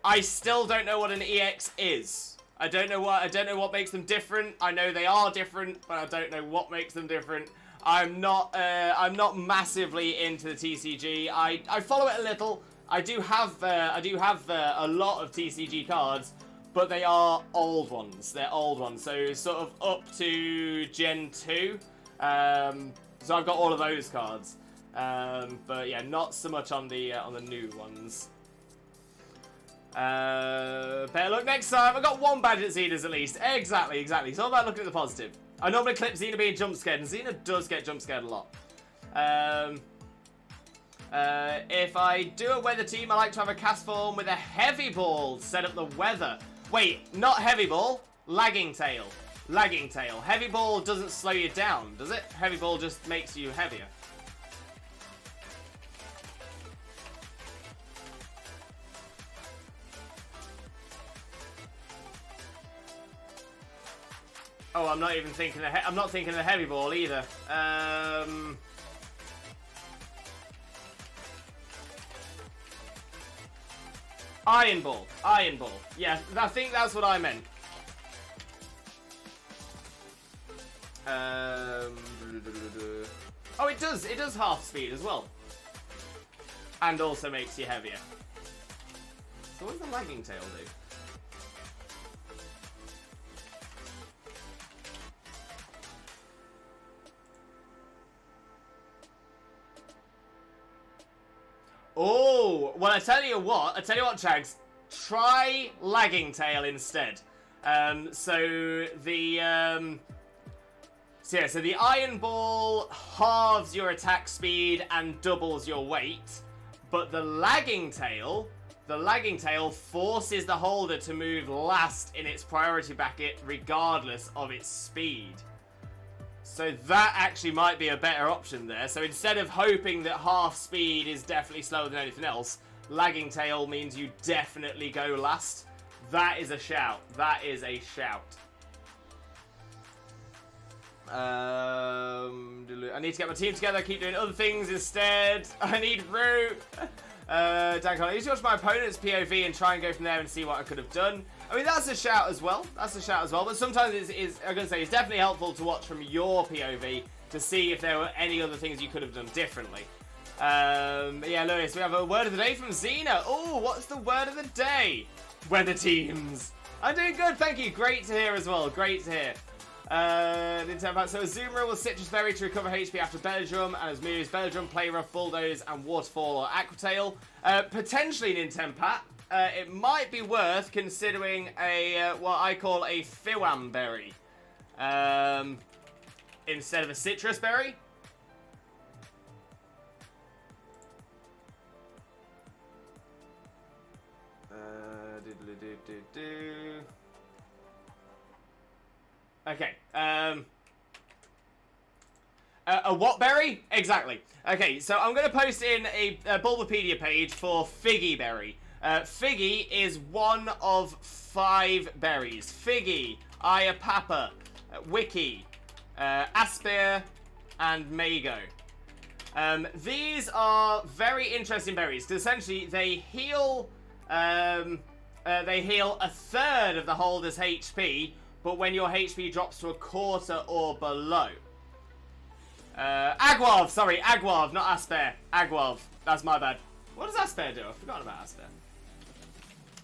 I still don't know what an EX is. I don't know what makes them different. I know they are different, but I don't know what makes them different. I'm not massively into the TCG. I follow it a little. I do have a lot of TCG cards, but they are old ones. They're old ones, so sort of up to Gen 2. So I've got all of those cards. But yeah, not so much on the new ones. Better luck next time. I got one badge at Xena's at least. Exactly. It's all about looking at the positive. I normally clip Xena being jump scared, and Xena does get jump scared a lot. If I do a weather team, I like to have a cast form with a heavy ball to set up the weather. Wait, not heavy ball, lagging tail. Lagging tail. Heavy ball doesn't slow you down, does it? Heavy ball just makes you heavier. Oh, I'm not even thinking. I'm not thinking of the heavy ball either. Iron ball. Iron ball. Yeah, I think that's what I meant. Oh, it does. It does half speed as well, and also makes you heavier. So what does the lagging tail do? Oh, well, I tell you what, Chags, try lagging tail instead. So the iron ball halves your attack speed and doubles your weight, but the lagging tail forces the holder to move last in its priority bracket regardless of its speed. So that actually might be a better option there. So instead of hoping that half speed is definitely slower than anything else, lagging tail means you definitely go last. That is a shout. That is a shout. I need to get my team together, keep doing other things instead. I need root. Dan Connor, I used to watch my opponent's POV and try and go from there and see what I could have done. I mean, that's a shout as well. But sometimes I'm going to say it's definitely helpful to watch from your POV to see if there were any other things you could have done differently. Yeah, Lewis, we have a word of the day from Xena. Oh, what's the word of the day? Weather teams. I'm doing good, thank you. Great to hear as well. Great to hear. So Azumarill will Citrus Berry to recover HP after Belladrum, and as moves Belladrum, Play Rough, Bulldoze, and Waterfall or Aqua Tail. Potentially an Intempat. It might be worth considering a what I call a Fiwam Berry instead of a Citrus Berry. Okay. A what berry? Exactly. Okay, so I'm going to post in a Bulbapedia page for Figgy Berry. Figgy is one of 5 berries. Figgy, Iapapa, Wiki, Aspir, and Mago. These are very interesting berries because essentially they heal they heal a third of the holder's HP, but when your HP drops to a quarter or below. Agwarv, sorry, Agwarv, not Asper. Agwarv, that's my bad. What does Asper do? I've forgotten about Asper.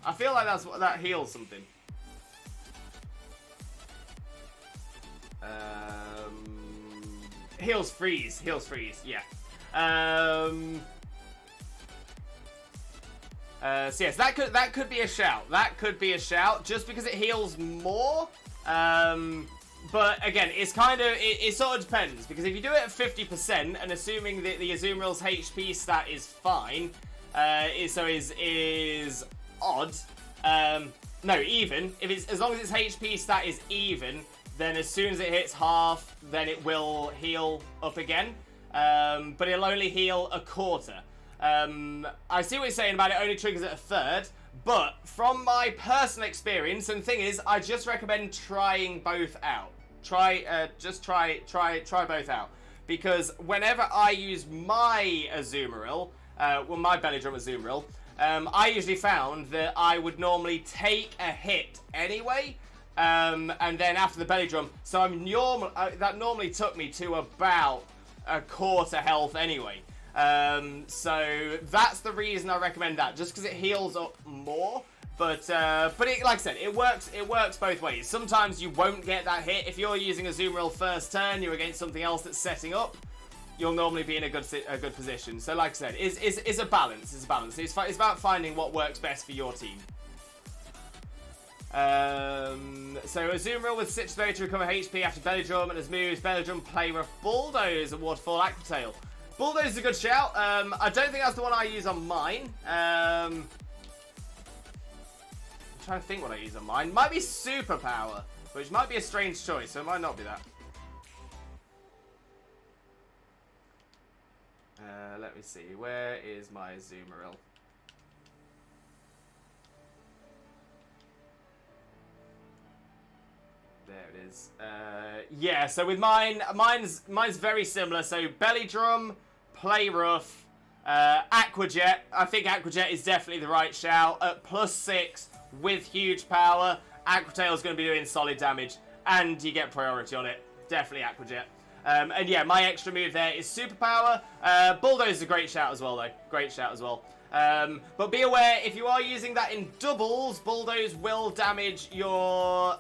I feel like that heals something. Heals freeze, yeah. So yes, that could be a shout. That could be a shout, just because it heals more. But again, it's kind of it sort of depends, because if you do it at 50% and assuming that the Azumarill's HP stat is fine, is odd. No, even if it's as long as its HP stat is even, then as soon as it hits half, then it will heal up again. But it'll only heal a quarter. I see what you're saying about it only triggers at a third, but from my personal experience, and the thing is, I just recommend trying both out. Try both out, because whenever I use my Azumarill, my Belly Drum Azumarill, I usually found that I would normally take a hit anyway, and then after the Belly Drum, so that normally took me to about a quarter health anyway. So that's the reason I recommend that, just because it heals up more. But it, like I said, it works both ways. Sometimes you won't get that hit. If you're using a Azumarill first turn, you're against something else that's setting up, you'll normally be in a good position. So like I said, it's a balance. It's a balance. It's about finding what works best for your team. So Azumarill with Citrus Berry to recover HP after Belly Drum, and as moves Belly Drum, Play Rough, Bulldoze, and Waterfall, Aqua Tail. Bulldoze is a good shout. I don't think that's the one I use on mine. I'm trying to think what I use on mine. Might be Superpower, which might be a strange choice, so it might not be that. Let me see. Where is my Azumarill? There it is. Yeah, so with mine's very similar. So Belly Drum, Play Rough, Aqua Jet. I think Aqua Jet is definitely the right shout. At +6 with huge power, Aqua Tail is going to be doing solid damage, and you get priority on it. Definitely Aqua Jet. And yeah, my extra move there is Superpower. Bulldoze is a great shout as well, though. Great shout as well. But be aware, if you are using that in doubles, Bulldoze will damage your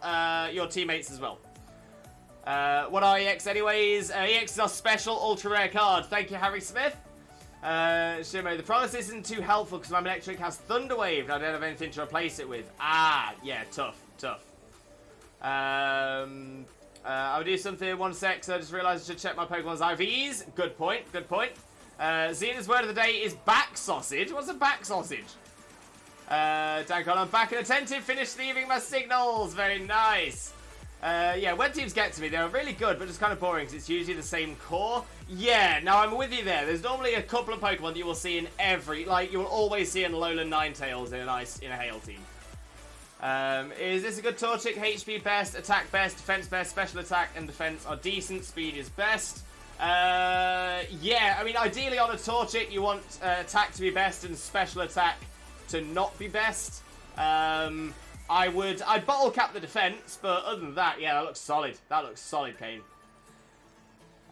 teammates as well. What are EX anyways? EX is our special ultra rare card. Thank you, Harry Smith. Shimo, the Promise isn't too helpful because my Electric has Thunder Wave and I don't have anything to replace it with. Ah, yeah, tough. I'll do something in 1 sec, so I just realised I should check my Pokemon's IVs. Good point. Xena's word of the day is back sausage. What's a back sausage? Dankon, I'm back and attentive. Finished leaving my signals. Very nice. Yeah, when teams get to me, they're really good, but just kind of boring because it's usually the same core. Yeah, now I'm with you there. There's normally a couple of Pokemon that you will see in you will always see in Alolan Ninetales in a Hail team. Is this a good Torchic? HP best, attack best, defense best, special attack and defense are decent, speed is best. Yeah, I mean, ideally on a Torchic, you want attack to be best and special attack to not be best. I'd bottle cap the defense, but other than that, yeah, that looks solid. That looks solid, Kane.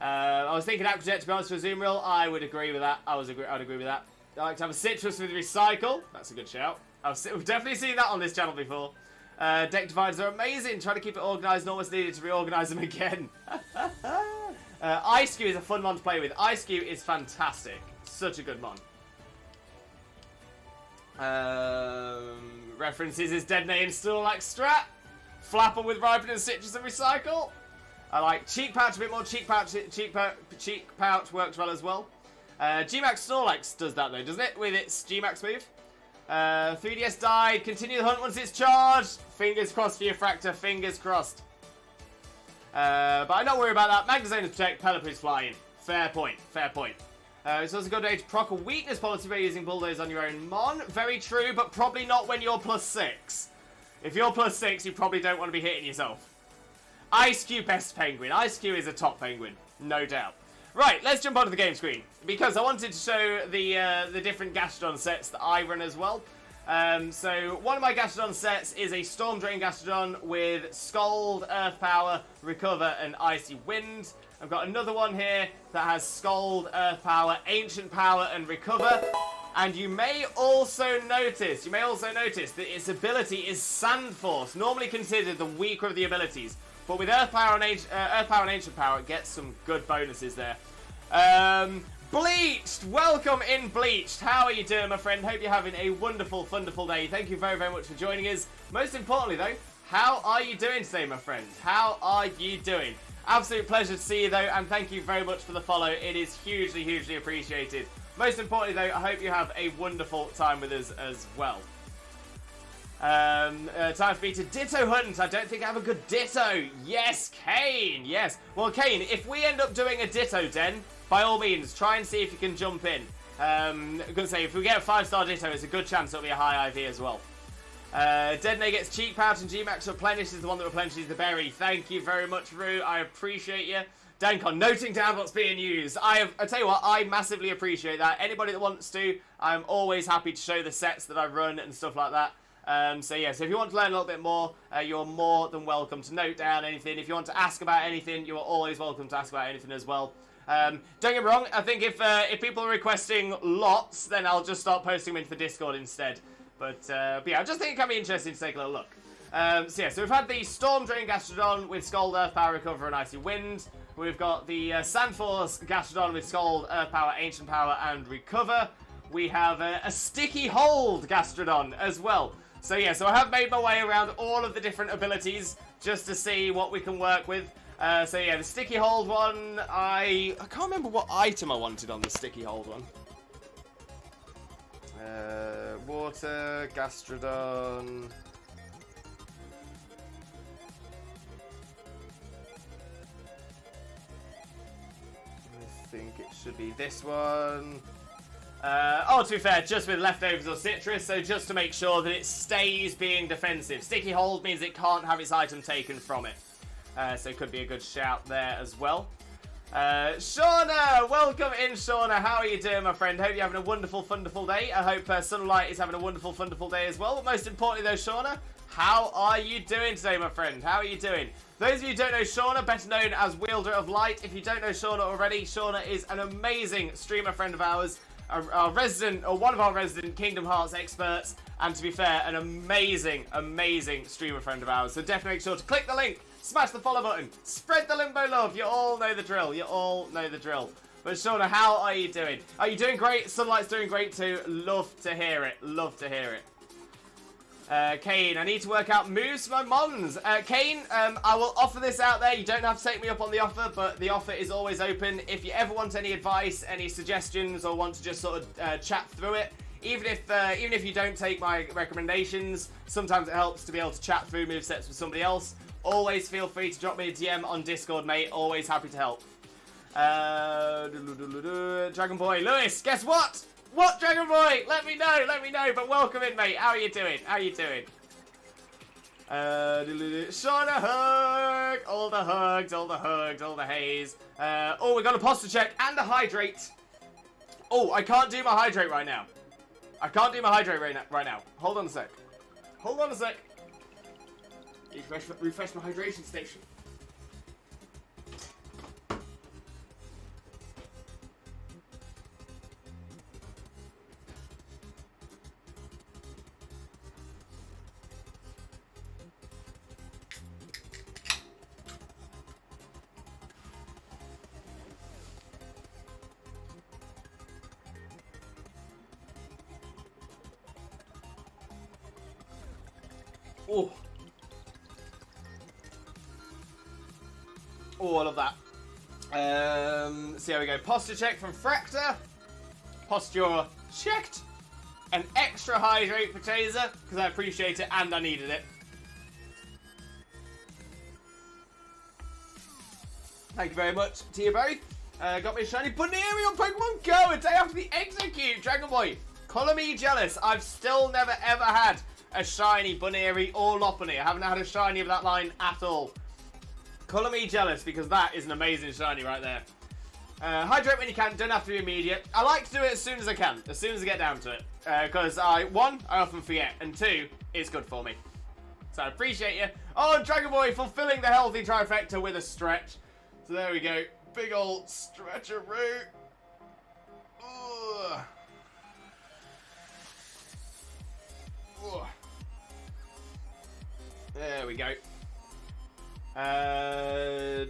I was thinking Aqua Jet, to be honest, for Azumarill. I would agree with that. I'd agree with that. I like to have a Citrus with Recycle. That's a good shout. We've definitely seen that on this channel before. Deck dividers are amazing. Try to keep it organised and almost needed to reorganise them again. Ice Cube is a fun mon to play with. Ice Cube is fantastic. Such a good mon. References his Detonate and Snorlax strat. Flapple with Ripen and Citrus and Recycle. I like Cheek Pouch a bit more. Cheek Pouch works well as well. G-Max Snorlax does that though, doesn't it? With its G-Max move. 3DS died. Continue the hunt once it's charged. Fingers crossed for your Fractor. Fingers crossed. But I'm not worried about that. Magnezone is protect. Pelipper's flying. Fair point. It's also a good day to proc a weakness policy by using Bulldoze on your own mon. Very true, but probably not when you're +6. If you're +6, you probably don't want to be hitting yourself. Ice Cube best penguin. Ice Cube is a top penguin. No doubt. Right, let's jump onto the game screen, because I wanted to show the different Gastrodon sets that I run as well. So one of my Gastrodon sets is a Storm Drain Gastrodon with Scald, Earth Power, Recover, and Icy Wind. I've got another one here that has Scald, Earth Power, Ancient Power, and Recover. And you may also notice that its ability is Sand Force, normally considered the weaker of the abilities. But with Earth Power and Ancient Power, it gets some good bonuses there. Bleached! Welcome in, Bleached. How are you doing, my friend? Hope you're having a wonderful, wonderful day. Thank you very, very much for joining us. Most importantly, though, how are you doing today, my friend? How are you doing? Absolute pleasure to see you, though, and thank you very much for the follow. It is hugely, hugely appreciated. Most importantly, though, I hope you have a wonderful time with us as well. Time for me to Ditto Hunt. I don't think I have a good Ditto. Yes, Kane. Yes. Well, Kane, if we end up doing a Ditto Den, by all means, try and see if you can jump in. I'm going to say, if we get a 5-star Ditto, it's a good chance it'll be a high IV as well. Deadney gets Cheek Pouch and Gmax Replenish is the one that replenishes the berry. Thank you very much, Rue. I appreciate you. Dankon, noting down what's being used. I tell you what, I massively appreciate that. Anybody that wants to, I'm always happy to show the sets that I run and stuff like that. So yeah, so if you want to learn a little bit more, you're more than welcome to note down anything. If you want to ask about anything, you are always welcome to ask about anything as well. Don't get me wrong, I think if people are requesting lots, then I'll just start posting them into the Discord instead. But yeah, I just think it can be interesting to take a little look. So yeah, so we've had the Storm Drain Gastrodon with Scald, Earth Power, Recover, and Icy Wind. We've got the Sandforce Gastrodon with Scald, Earth Power, Ancient Power, and Recover. We have a Sticky Hold Gastrodon as well. So yeah, so I have made my way around all of the different abilities just to see what we can work with. So yeah, the Sticky Hold one, I can't remember what item I wanted on the Sticky Hold one. Water, Gastrodon. I think it should be this one. Oh, to be fair, just with leftovers or citrus, so just to make sure that it stays being defensive. Sticky Hold means it can't have its item taken from it. So it could be a good shout there as well. Shauna! Welcome in, Shauna. How are you doing, my friend? Hope you're having a wonderful, wonderful day. I hope Sunlight is having a wonderful, wonderful day as well. But most importantly, though, Shauna, how are you doing today, my friend? How are you doing? Those of you who don't know Shauna, better known as Wielder of Light. If you don't know Shauna already, Shauna is an amazing streamer friend of ours. One of our resident Kingdom Hearts experts, and to be fair, an amazing, amazing streamer friend of ours. So definitely make sure to click the link, smash the follow button, spread the limbo love. You all know the drill. You all know the drill. But Shauna, how are you doing? Are you doing great? Sunlight's doing great too. Love to hear it. Love to hear it. Kane, I need to work out moves for my mons. Kane, I will offer this out there. You don't have to take me up on the offer, but the offer is always open. If you ever want any advice, any suggestions, or want to just sort of chat through it, even if you don't take my recommendations, sometimes it helps to be able to chat through movesets with somebody else. Always feel free to drop me a DM on Discord, mate. Always happy to help. Dragon Boy, Lewis, guess what? What, Dragon Boy? Let me know. But welcome in, mate. How are you doing? Shauna hug! All the hugs, all the haze. Oh, we got a posture check and a hydrate. Oh, I can't do my hydrate right now. Right now. Hold on a sec. Refresh my hydration station. Oh, I love that. So here we go. Posture check from Fractor. Posture checked. An extra hydrate for Taser, because I appreciate it and I needed it. Thank you very much to you both. Got me a shiny Buneary on Pokemon Go a day after the Execute. Dragon Boy, colour me jealous. I've still never ever had a shiny Buneary or Lopunny. I haven't had a shiny of that line at all. Colour me jealous, because that is an amazing shiny right there. Hydrate when you can, don't have to be immediate. I like to do it as soon as I can, as soon as I get down to it. Because one, I often forget, and two, it's good for me. So I appreciate you. Oh, Dragon Boy fulfilling the healthy trifecta with a stretch. So there we go. Big old stretcheroo. Ugh. Ugh. There we go. I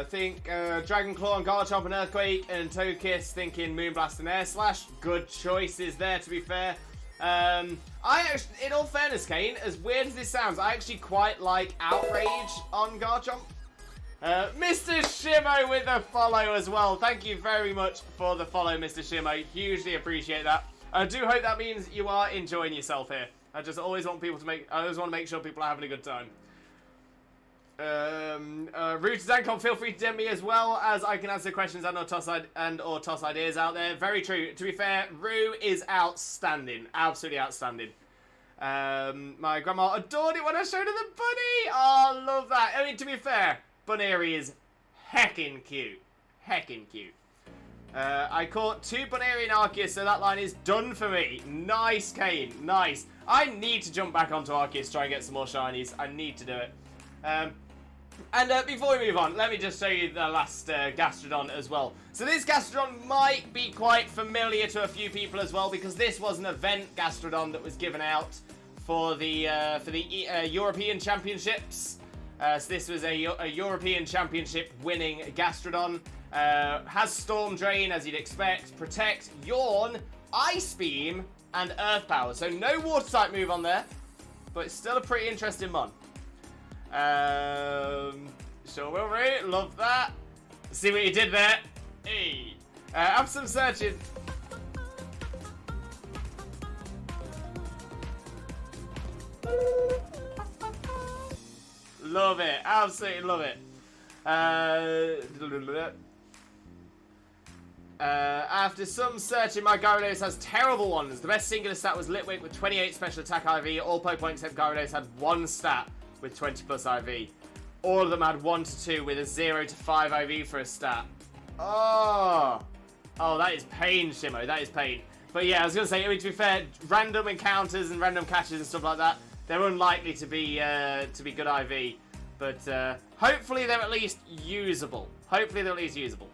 think Dragon Claw and Garchomp and Earthquake and Togekiss thinking Moonblast and Air Slash. Good choices there, to be fair. I actually, in all fairness, Kane, as weird as this sounds, I actually quite like Outrage on Garchomp. Mr. Shimo with a follow as well. Thank you very much for the follow, Mr. Shimo. Hugely appreciate that. I do hope that means you are enjoying yourself here. I just always want people to I always want to make sure people are having a good time. Root to Dancon, feel free to DM me as well, as I can answer questions and or toss ideas out there. Very true. To be fair, Rue is outstanding. Absolutely outstanding. My grandma adored it when I showed her the bunny. Oh, love that. I mean, to be fair, Bunnery is heckin' cute. Heckin' cute. I caught 2 Bunnery and Arceus, so that line is done for me. Nice, Kane. Nice. I need to jump back onto Arceus to try and get some more shinies. I need to do it. And before we move on, let me just show you the last Gastrodon as well. So this Gastrodon might be quite familiar to a few people as well, because this was an event Gastrodon that was given out for the European Championships. So this was a European Championship winning Gastrodon. Has Storm Drain, as you'd expect, Protect, Yawn, Ice Beam, and Earth Power. So no Water type move on there, but it's still a pretty interesting one. Sure will, Ray. Love that. See what you did there. Hey. Have some searching. Love it. Absolutely love it. After some searching, my Gyarados has terrible ones. The best singular stat was Litwick with 28 special attack IV. All Pokemon except Gyarados had 1 stat with 20 plus IV. All of them had 1 to 2 with a 0 to 5 IV for a stat. Oh, that is pain, Shimo. That is pain. But yeah, I was gonna say, I mean, to be fair, random encounters and random catches and stuff like that, they're unlikely to be good IV. But hopefully they're at least usable. Hopefully they're at least usable.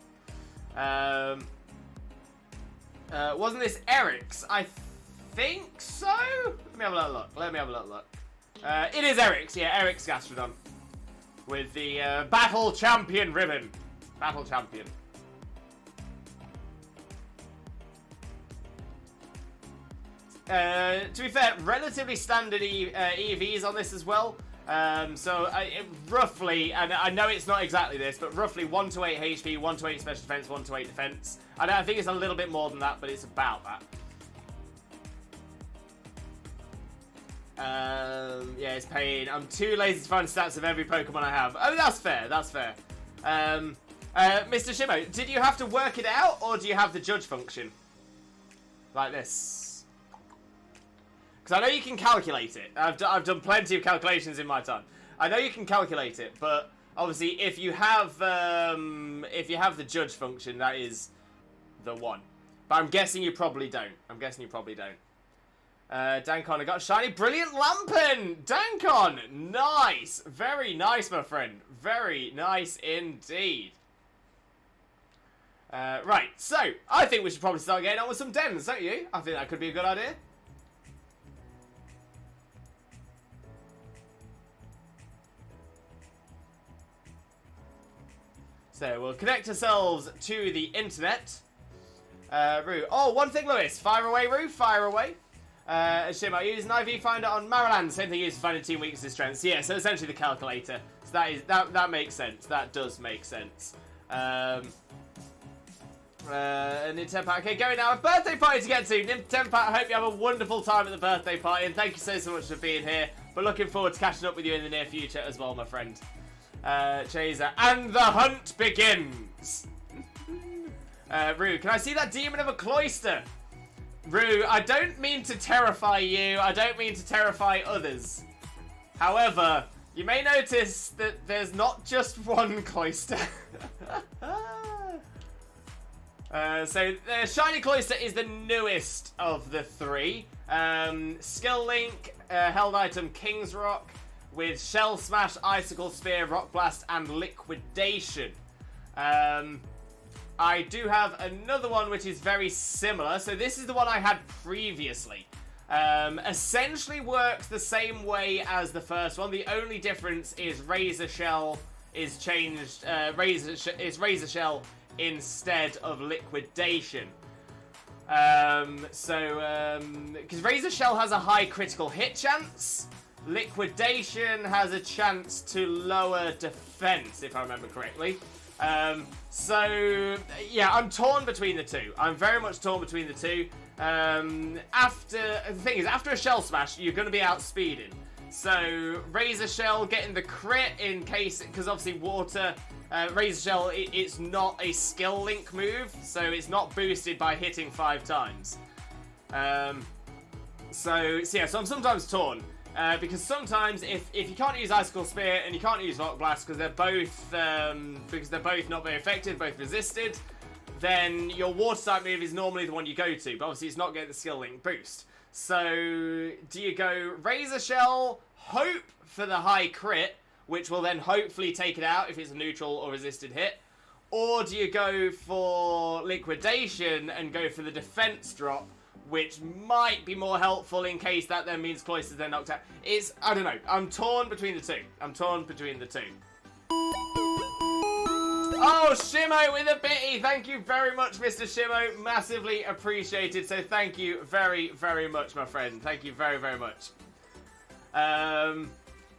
Wasn't this Eric's? I think so. Let me have a little look. It is Eric's. Yeah, Eric's Gastrodon with the Battle Champion ribbon. Battle Champion. To be fair, relatively standard EVs on this as well. So roughly, and I know it's not exactly this, but roughly 1 to 8 HP, 1 to 8 special defense, 1 to 8 defense. I think it's a little bit more than that, but it's about that. Yeah, it's pain. I'm too lazy to find stats of every Pokemon I have. Oh, that's fair. That's fair. Mr. Shimo, did you have to work it out, or do you have the judge function? Like this. Because I know you can calculate it. I've done plenty of calculations in my time. I know you can calculate it, but obviously if you have the judge function, that is the one. But I'm guessing you probably don't. Dancon, I got shiny. Brilliant Lampin! Dancon! Nice! Very nice, my friend. Very nice indeed. Right, so, I think we should probably start getting on with some dens, don't you? I think that could be a good idea. So, we'll connect ourselves to the internet. Rue. Oh, one thing, Lewis. Fire away, Rue. Fire away. Shim, I use an IV finder on Mariland. Same thing you use for finding team weaknesses strengths. Yeah, so essentially the calculator. So that makes sense. That does make sense. Nintenpat. Okay, going now. A birthday party to get to. Nintenpat, I hope you have a wonderful time at the birthday party, and thank you so much for being here. But looking forward to catching up with you in the near future as well, my friend. Chaser. And the hunt begins. Rue, can I see that demon of a cloister? Rue, I don't mean to terrify you. I don't mean to terrify others. However, you may notice that there's not just one cloister. So the Shiny Cloister is the newest of the three. Skill Link, held item King's Rock with Shell Smash, Icicle Spear, Rock Blast, and Liquidation. I do have another one which is very similar. So this is the one I had previously. Essentially works the same way as the first one. The only difference is Razor Shell is changed. Razor Shell instead of Liquidation. Because Razor Shell has a high critical hit chance. Liquidation has a chance to lower defense, if I remember correctly. So yeah, I'm torn between the two. I'm very much torn between the two. The thing is, after a Shell Smash, you're going to be outspeeding. So Razor Shell getting the crit in case, because obviously water, Razor Shell, it's not a skill link move, so it's not boosted by hitting 5 times. So I'm sometimes torn. Because sometimes if you can't use Icicle Spear and you can't use Rock Blast because they're both not very effective, both resisted, then your water type move is normally the one you go to, but obviously it's not getting the skill link boost. So do you go Razor Shell, hope for the high crit, which will then hopefully take it out if it's a neutral or resisted hit, or do you go for Liquidation and go for the defense drop, which might be more helpful in case that then means Cloister's then knocked out. I don't know. I'm torn between the two. Oh, Shimo with a bitty. Thank you very much, Mr. Shimo. Massively appreciated. So thank you very, very much, my friend. Thank you very, very much.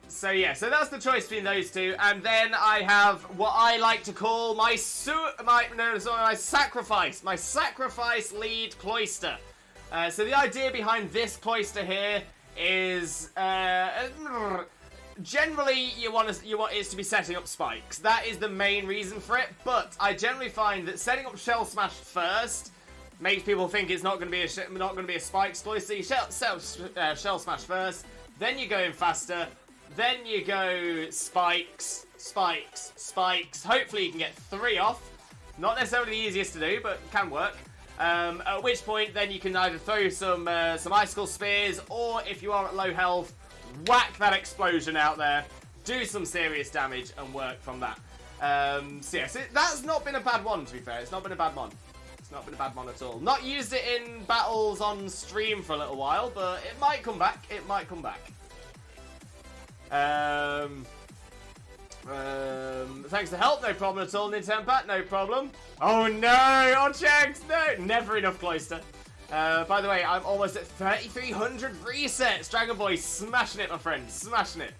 So yeah, so that's the choice between those two. And then I have what I like to call my sacrifice. My sacrifice lead Cloister. So the idea behind this Cloister here is generally you want it to be setting up spikes. That is the main reason for it. But I generally find that setting up Shell Smash first makes people think it's not going to be a spikes Cloister. You Shell Smash first, then you go in faster, then you go spikes. Hopefully you can get 3 off. Not necessarily the easiest to do, but can work. At which point, then you can either throw some Icicle Spears, or if you are at low health, whack that explosion out there, do some serious damage, and work from that. So that's not been a bad one, to be fair. It's not been a bad one. It's not been a bad one at all. Not used it in battles on stream for a little while, but it might come back. It might come back. Thanks for help, no problem at all, Nintempat, no problem. Oh no, Ochags, no! Never enough Cloister. By the way, I'm almost at 3,300 resets. Dragon Boy smashing it, my friend, smashing it.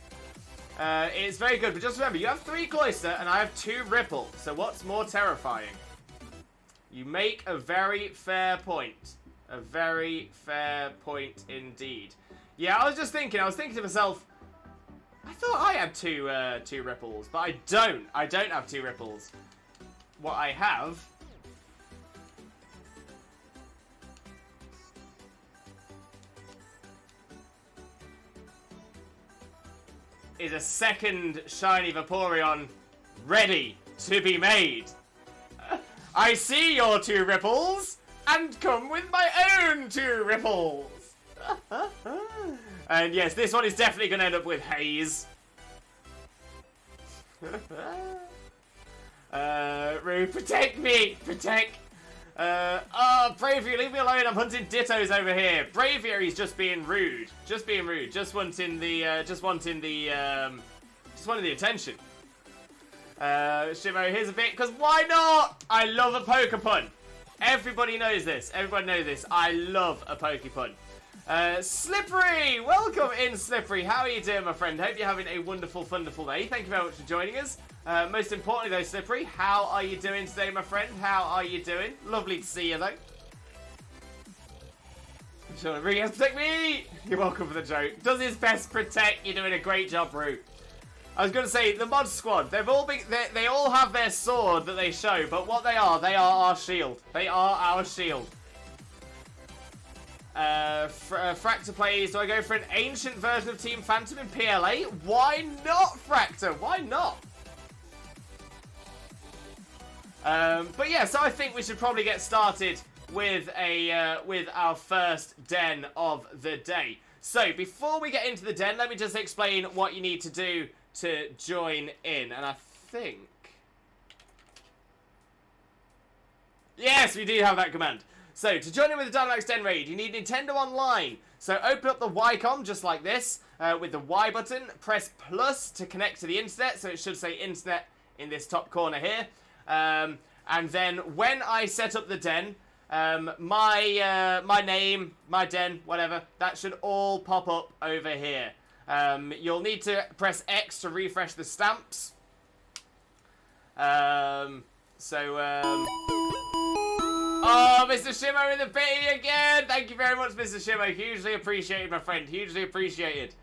It's very good, but just remember, you have 3 Cloister and I have 2 Ripple, so what's more terrifying? You make a very fair point. A very fair point indeed. Yeah, I was thinking to myself, I thought I had two ripples, but I don't. I don't have 2 ripples. What I have is a second shiny Vaporeon ready to be made. I see your 2 ripples and come with my own 2 ripples. And yes, this one is definitely going to end up with Haze. Rue, protect me! Protect! Oh, Braviary, leave me alone, I'm hunting Dittos over here. Braviary's just being rude. Just being rude. Just wanting the attention. Shimo, here's a bit, because why not? I love a Pokepun. Everybody knows this. Everybody knows this. I love a Pokepun. Slippery! Welcome in, Slippery. How are you doing, my friend? Hope you're having a wonderful, wonderful day. Thank you very much for joining us. Most importantly, though, Slippery, how are you doing today, my friend? How are you doing? Lovely to see you, though. Sure, Rue has to protect me! You're welcome for the joke. Does his best protect. You're doing a great job, Rue. I was going to say, the mod squad, they all have their sword that they show, but what they are our shield. They are our shield. Fractor plays, do I go for an ancient version of Team Phantom in PLA? Why not, Fractor? Why not? But yeah, so I think we should probably get started with our first den of the day. So before we get into the den, let me just explain what you need to do to join in. And I think, yes, we do have that command. So to join in with the Dynamax Den Raid, you need Nintendo Online. So open up the Y-com just like this with the Y button. Press plus to connect to the internet. So it should say internet in this top corner here. And then when I set up the den, my name, my den, whatever, that should all pop up over here. You'll need to press X to refresh the stamps. Oh, Mr. Shimo in the pity again! Thank you very much, Mr. Shimo. Hugely appreciated, my friend. Hugely appreciated.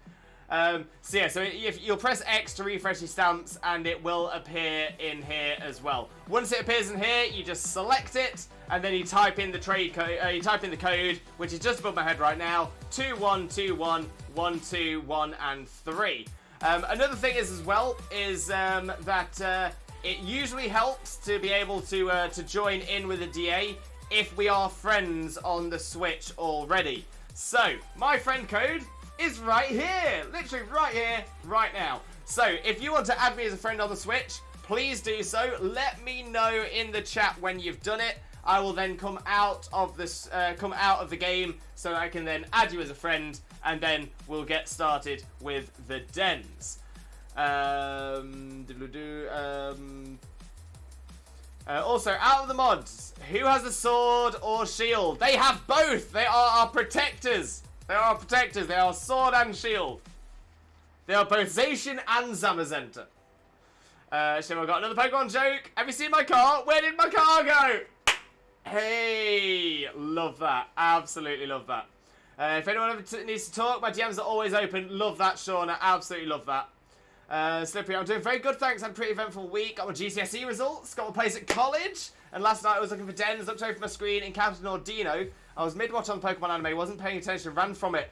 So you'll press X to refresh your stamps, and it will appear in here as well. Once it appears in here, you just select it, and then you type in the trade code. You type in the code, which is just above my head right now: 2121121 and 3. Another thing is that it usually helps to be able to join in with a DA if we are friends on the Switch already. So my friend code is right here, literally right here, right now. So if you want to add me as a friend on the Switch, please do so. Let me know in the chat when you've done it. I will then come out of the game so that I can then add you as a friend, and then we'll get started with the dens. Also, out of the mods, who has a sword or shield? They have both. They are our protectors. They are protectors. They are sword and shield. They are both Zacian and Zamazenta. So I've got another Pokemon joke. Have you seen my car? Where did my car go? Hey, love that. Absolutely love that. If anyone ever needs to talk, my DMs are always open. Love that, Shauna. Absolutely love that. Slippery, I'm doing very good, thanks. Had a pretty eventful week. Got my GCSE results. Got my place at college. And last night I was looking for dens. Looked over my screen. Encountered an Ordino. I was mid-watch on Pokemon anime. Wasn't paying attention. Ran from it.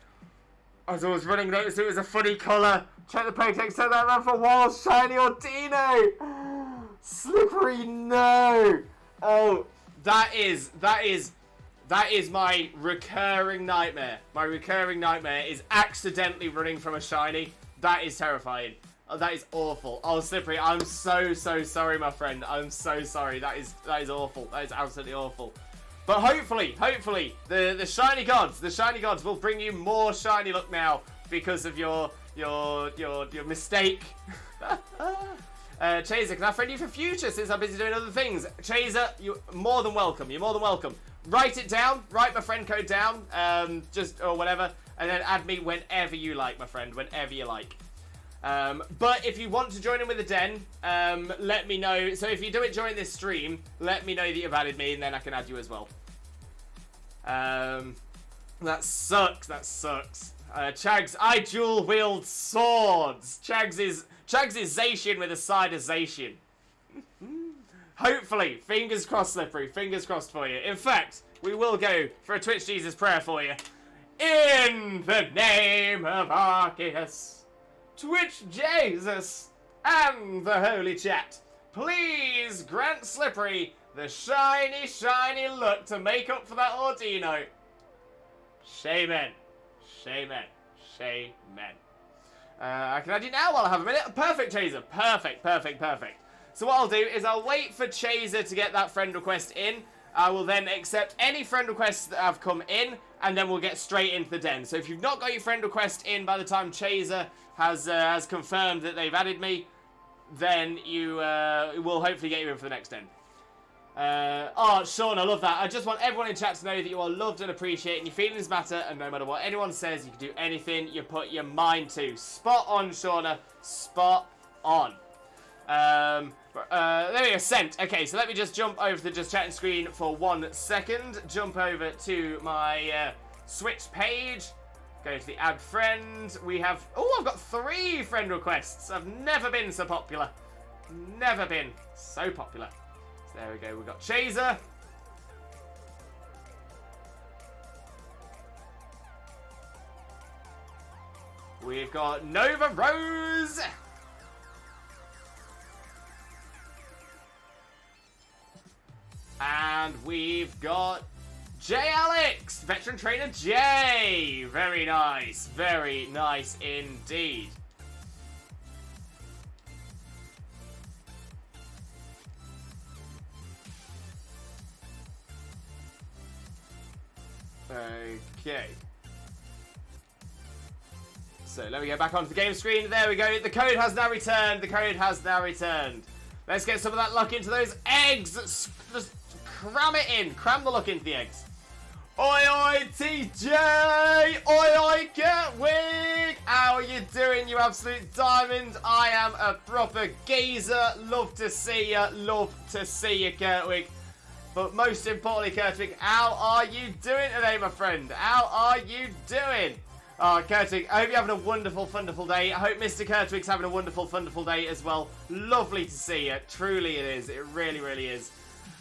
As I was running, noticed it was a funny colour. Check the Pokedex. Said that ran for a while. Shiny Ordino. Slippery, no. Oh, that is my recurring nightmare. My recurring nightmare is accidentally running from a shiny. That is terrifying. Oh, that is awful. Oh, Slippery, I'm so sorry, my friend. I'm so sorry. That is awful. That is absolutely awful. But hopefully, the shiny gods will bring you more shiny luck now because of your mistake. Chaser, can I friend you for future since I'm busy doing other things? Chaser, you're more than welcome. You're more than welcome. Write it down. Write my friend code down. Or whatever. And then add me whenever you like, my friend. Whenever you like. But if you want to join in with the den, let me know. So if you do it during this stream, let me know that you've added me, and then I can add you as well. That sucks. Chags, I dual wield swords. Chags is Zacian with a side of Zacian. Hopefully, fingers crossed, Slippery. Fingers crossed for you. In fact, we will go for a Twitch Jesus prayer for you. In the name of Arceus, Twitch Jesus, and the Holy Chat, please grant Slippery the shiny luck to make up for that Ordino. Shaman. I can add you now while I have a minute. Perfect, Chaser. Perfect. So what I'll do is I'll wait for Chaser to get that friend request in. I will then accept any friend requests that have come in, and then we'll get straight into the den. So if you've not got your friend request in by the time Chaser has confirmed that they've added me, then you will hopefully get you in for the next den. Oh, Sean, I love that. I just want everyone in chat to know that you are loved and appreciated, and your feelings matter, and no matter what anyone says, you can do anything you put your mind to. Spot on, Shauna. Spot on. There we go, sent. Okay, so let me just jump over to the just chatting screen for 1 second. Jump over to my Switch page. Go to the add friend. We have... Oh, I've got 3 friend requests. I've never been so popular. Never been so popular. So there we go. We've got Chaser. We've got Nova Rose. And we've got J Alex, veteran trainer J. Very nice indeed. Okay. So let me get back onto the game screen. There we go. The code has now returned. Let's get some of that luck into those eggs. Just cram it in. Cram the luck into the eggs. Oi, oi, TJ! Oi, oi, Gertwig! How are you doing, you absolute diamond? I am a proper geezer. Love to see you, Gertwig. But most importantly, Gertwig, how are you doing today, my friend? How are you doing? Oh, Gertwig, I hope you're having a wonderful, wonderful day. I hope Mr. Gertwig's having a wonderful, wonderful day as well. Lovely to see you. Truly it is. It really, really is.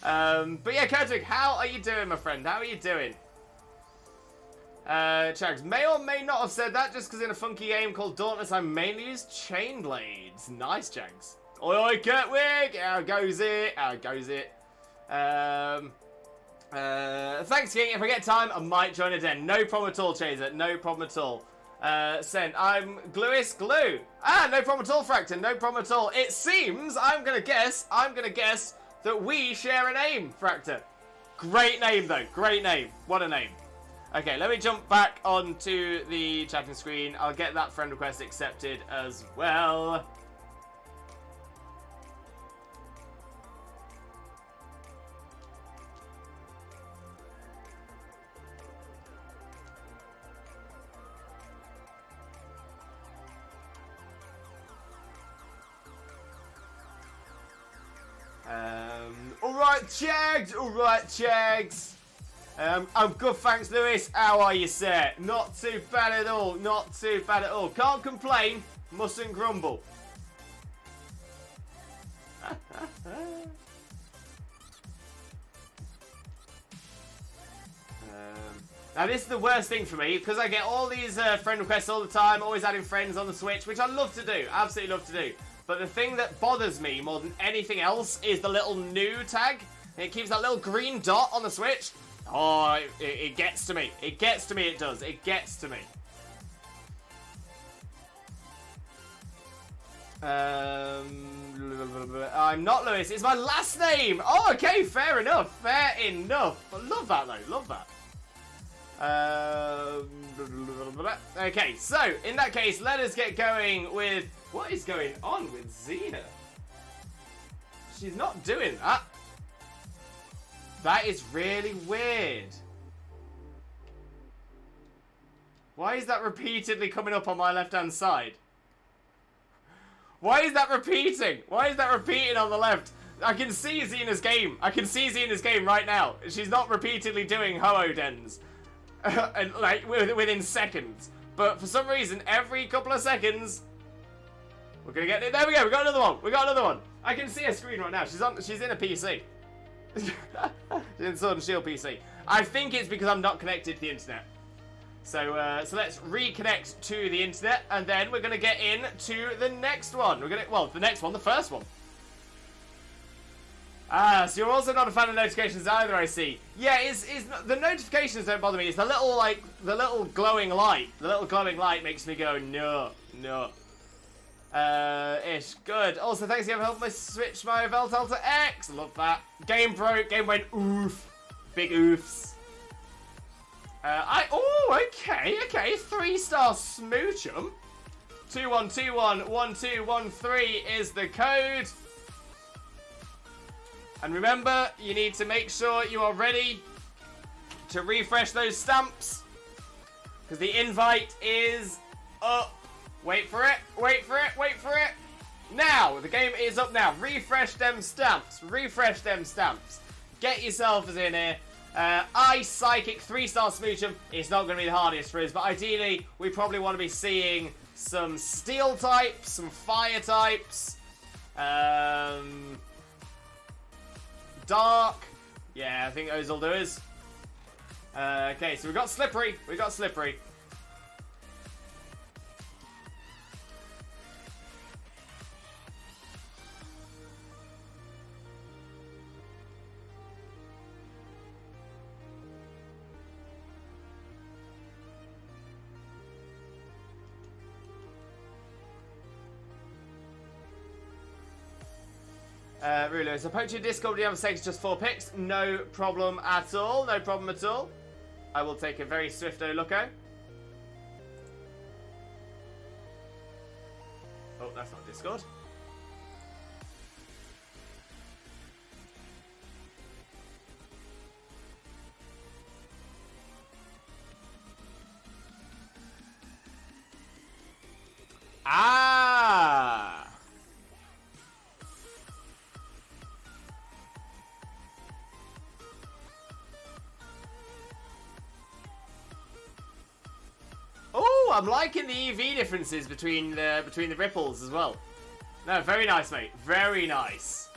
But yeah, Gertwig, how are you doing, my friend? How are you doing? Chags may or may not have said that just because in a funky game called Dauntless, I mainly use chain blades. Nice, Chags. Oi, oi, Gertwig! How goes it? Thanks, King. If I get time, I might join a den. No problem at all, Chaser. No problem at all. Send. I'm Gluis Glue. Ah, no problem at all, Fracton. No problem at all. It seems, I'm gonna guess that we share a name, Fractor. Great name, though. Great name. What a name. Okay, let me jump back onto the chatting screen. I'll get that friend request accepted as well. Alright, Chags. I'm good, thanks, Lewis. How are you, sir? Not too bad at all. Can't complain, mustn't grumble. Now, this is the worst thing for me, because I get all these friend requests all the time, always adding friends on the Switch, which I love to do, absolutely love to do. But the thing that bothers me more than anything else is the little new tag. It keeps that little green dot on the Switch. Oh, it gets to me. It gets to me, it does. It gets to me. I'm not Lewis. It's my last name. Oh, okay. Fair enough. I love that, though. Love that. Okay, so, in that case, let us get going with... What is going on with Xena? She's not doing that. That is really weird. Why is that repeatedly coming up on my left-hand side? Why is that repeating? Why is that repeating on the left? I can see Xena's game. Right now. She's not repeatedly doing ho-oh dens. And, like, within seconds. But for some reason, every couple of seconds... We're gonna get it. There we go. We got another one. I can see her screen right now. She's in a PC. She's in Sword and Shield PC. I think it's because I'm not connected to the internet. So let's reconnect to the internet, and then we're gonna get into the next one. The first one. Ah, so you're also not a fan of notifications either, I see. Yeah, the notifications don't bother me. It's the little glowing light. The little glowing light makes me go, no. Ish, good. Also, thanks again for helping me switch my Veltal to X. Love that. Game broke. Game went oof. Big oofs. Okay. 3-star smoochum. 21211213 is the code. And remember, you need to make sure you are ready to refresh those stamps. Because the invite is up. Wait for it. Now, the game is up now. Refresh them stamps. Get yourselves in here. Ice Psychic 3-star smoochum. It's not going to be the hardest for us, but ideally, we probably want to be seeing some steel types, some fire types. Dark. Yeah, I think those will do us. Okay, so we got Slippery. Rulo, so poach your Discord, do you have a sex just 4 picks? No problem at all. No problem at all. I will take a very swifto looko. Oh, that's not Discord. Ah! Oh, I'm liking the EV differences between the ripples as well. No, very nice, mate. Very nice.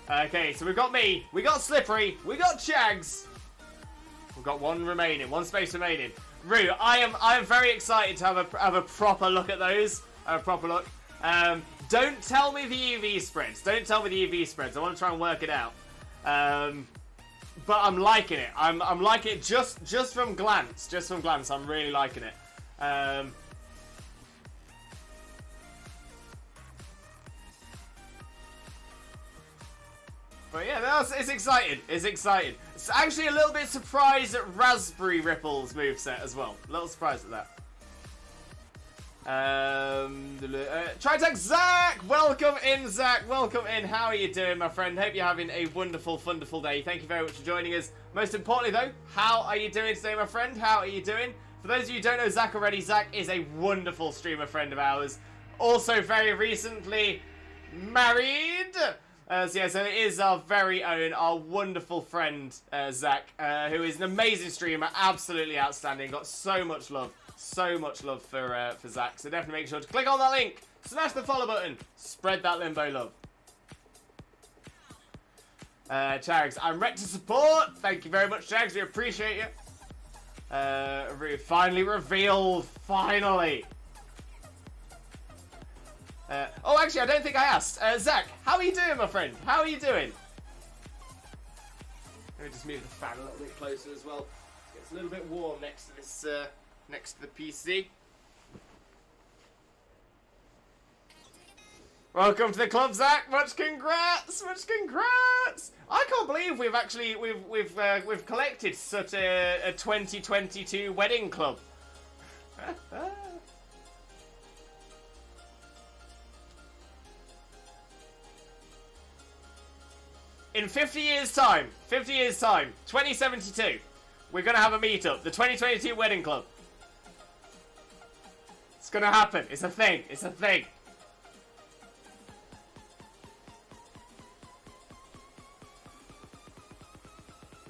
Okay, so we've got me, we got Slippery, we got Chags. We've got one space remaining. Rue, I am very excited to have a proper look at those. A proper look. Don't tell me the EV spreads. Don't tell me the EV spreads. I want to try and work it out. But I'm liking it. I'm liking it just from glance. Just from glance, I'm really liking it. But yeah, it's exciting. It's exciting. It's actually a little bit surprised at Raspberry Ripple's moveset as well. A little surprised at that. Tritech Zach! Welcome in, Zach. Welcome in. How are you doing, my friend? Hope you're having a wonderful, wonderful day. Thank you very much for joining us. Most importantly, though, how are you doing today, my friend? How are you doing? For those of you who don't know Zach already, Zach is a wonderful streamer friend of ours. Also, very recently married. So it is our very own, our wonderful friend, Zach, who is an amazing streamer, absolutely outstanding, got so much love for Zach. So definitely make sure to click on that link, smash the follow button, spread that limbo love. Chags, I'm ready to support. Thank you very much, Chags, we appreciate you. Finally revealed, finally. Oh, actually, I don't think I asked. Zach, how are you doing, my friend? How are you doing? Let me just move the fan a little bit closer as well. It gets a little bit warm next to this, next to the PC. Welcome to the club, Zach. Much congrats. Much congrats. I can't believe we've actually we've collected such a 2022 wedding club. In 50 years' time, 2072, we're going to have a meetup. The 2022 Wedding Club. It's going to happen. It's a thing. It's a thing.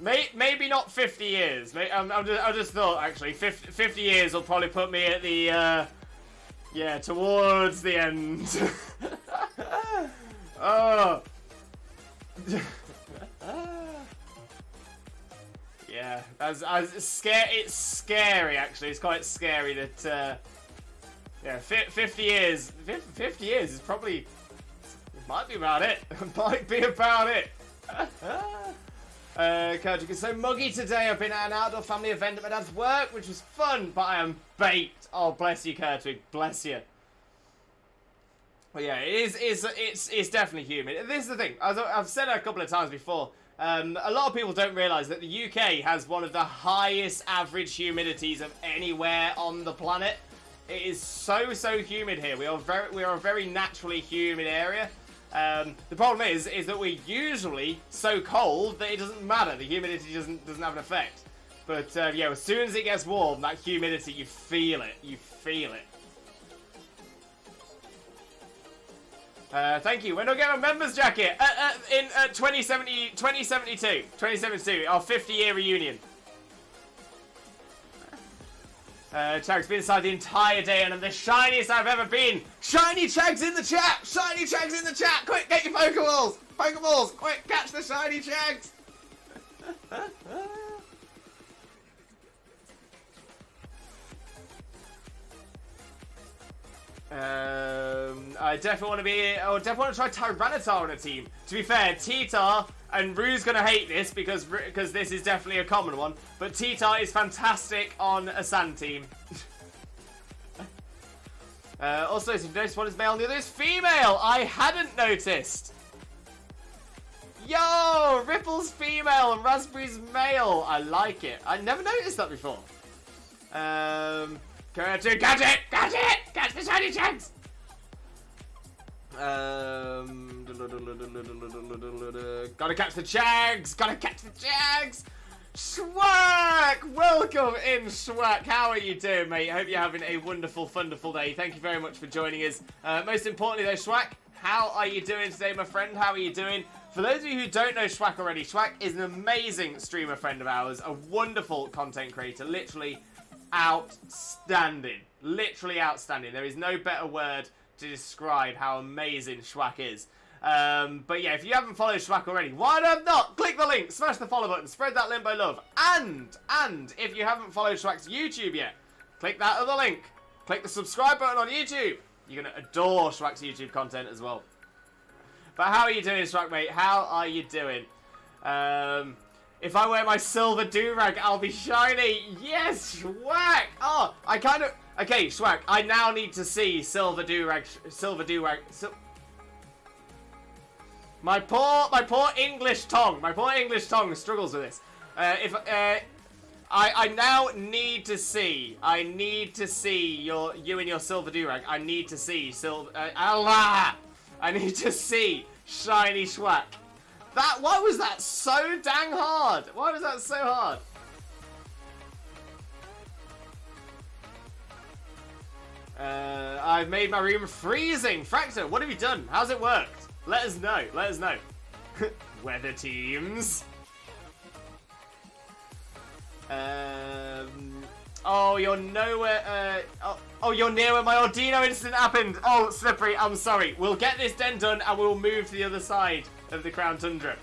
Maybe not 50 years. I just thought, actually, 50 years will probably put me at the, yeah, towards the end. Oh. Yeah, it's scary actually. It's quite scary that yeah, 50 years. 50 years is probably, it might be about it. It might be about it. Kurtwick is so muggy today. I've been at an outdoor family event at my dad's work, which was fun, but I am baked. Oh, bless you, Kurtwick. Bless you. Well, yeah, it's definitely humid. This is the thing. I've said it a couple of times before. A lot of people don't realise that the UK has one of the highest average humidities of anywhere on the planet. It is so humid here. We are a very naturally humid area. The problem is that we're usually so cold that it doesn't matter. The humidity doesn't have an effect. But yeah, as soon as it gets warm, that humidity, you feel it. You feel it. Thank you. When do I get my members jacket? In 2072, our 50-year reunion. Chag's been inside the entire day and I'm the shiniest I've ever been. Shiny Chag's in the chat! Shiny Chag's in the chat! Quick, get your Pokeballs! Pokeballs! Quick, catch the shiny Chags! I definitely want to try Tyranitar on a team. To be fair, T-Tar, and Rue's gonna hate this because this is definitely a common one, but T-Tar is fantastic on a sand team. Also, if you notice one is male and the other is female, I hadn't noticed. Yo, Ripple's female and Raspberry's male. I like it. I never noticed that before. Catch it! Catch it! Catch it! Catch the shiny chunks! Gotta catch the Chags! Gotta catch the Chags! Schwack! Welcome in, Schwack. How are you doing, mate? Hope you're having a wonderful, wonderful day. Thank you very much for joining us. Most importantly, though, Schwack, how are you doing today, my friend? How are you doing? For those of you who don't know Schwack already, Schwack is an amazing streamer friend of ours, a wonderful content creator, literally outstanding. Literally outstanding. There is no better word to describe how amazing Schwack is. But yeah, if you haven't followed Schwack already, why not? Click the link, smash the follow button, spread that limbo love. And if you haven't followed Schwack's YouTube yet, click that other link. Click the subscribe button on YouTube. You're going to adore Schwack's YouTube content as well. But how are you doing, Schwack, mate? How are you doing? If I wear my silver do-rag, I'll be shiny. Yes, Schwack. Oh, I kind of... Okay, Schwack, I now need to see silver do-rag... My poor English tongue. My poor English tongue struggles with this. I now need to see. I need to see you and your silver do-rag. I need to see Allah! I need to see shiny Schwack. Why was that so dang hard? Why was that so hard? I've made my room freezing. Fractor, what have you done? How's it worked? Let us know. Let us know. Weather teams. Oh, you're nowhere. Oh, you're near where my Ordino incident happened. Oh, Slippery, I'm sorry. We'll get this den done and we'll move to the other side of the Crown Tundra.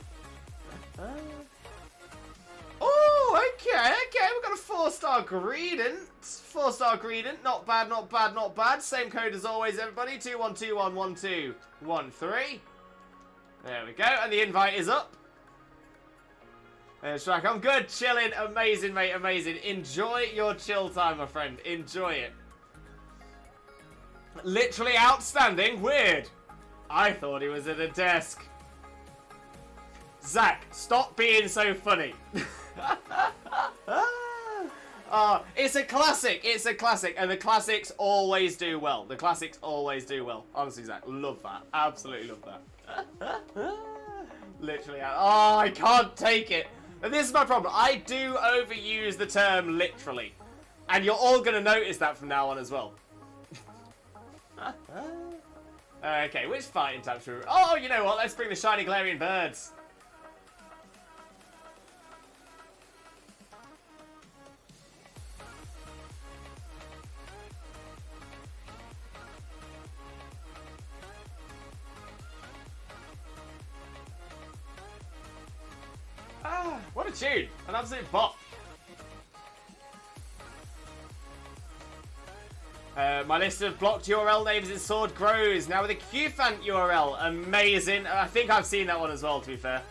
Oh, okay. We've got a 4-star Greedent. 4-star Greedent. Not bad, not bad, not bad. Same code as always, everybody. 21211213. There we go. And the invite is up. Shrek, I'm good, chilling, amazing, mate, amazing. Enjoy your chill time, my friend. Enjoy it. Literally outstanding. Weird. I thought he was at a desk. Zach, stop being so funny. It's a classic. It's a classic, and the classics always do well. The classics always do well. Honestly, Zach, love that. Absolutely love that. Literally. Oh, I can't take it. And this is my problem. I do overuse the term literally. And you're all going to notice that from now on as well. Okay, which fighting type should we... Oh, you know what? Let's bring the shiny Galarian birds. What a tune! An absolute bop. My list of blocked URL names in Sword grows, now with a QFant URL. Amazing. I think I've seen that one as well, to be fair.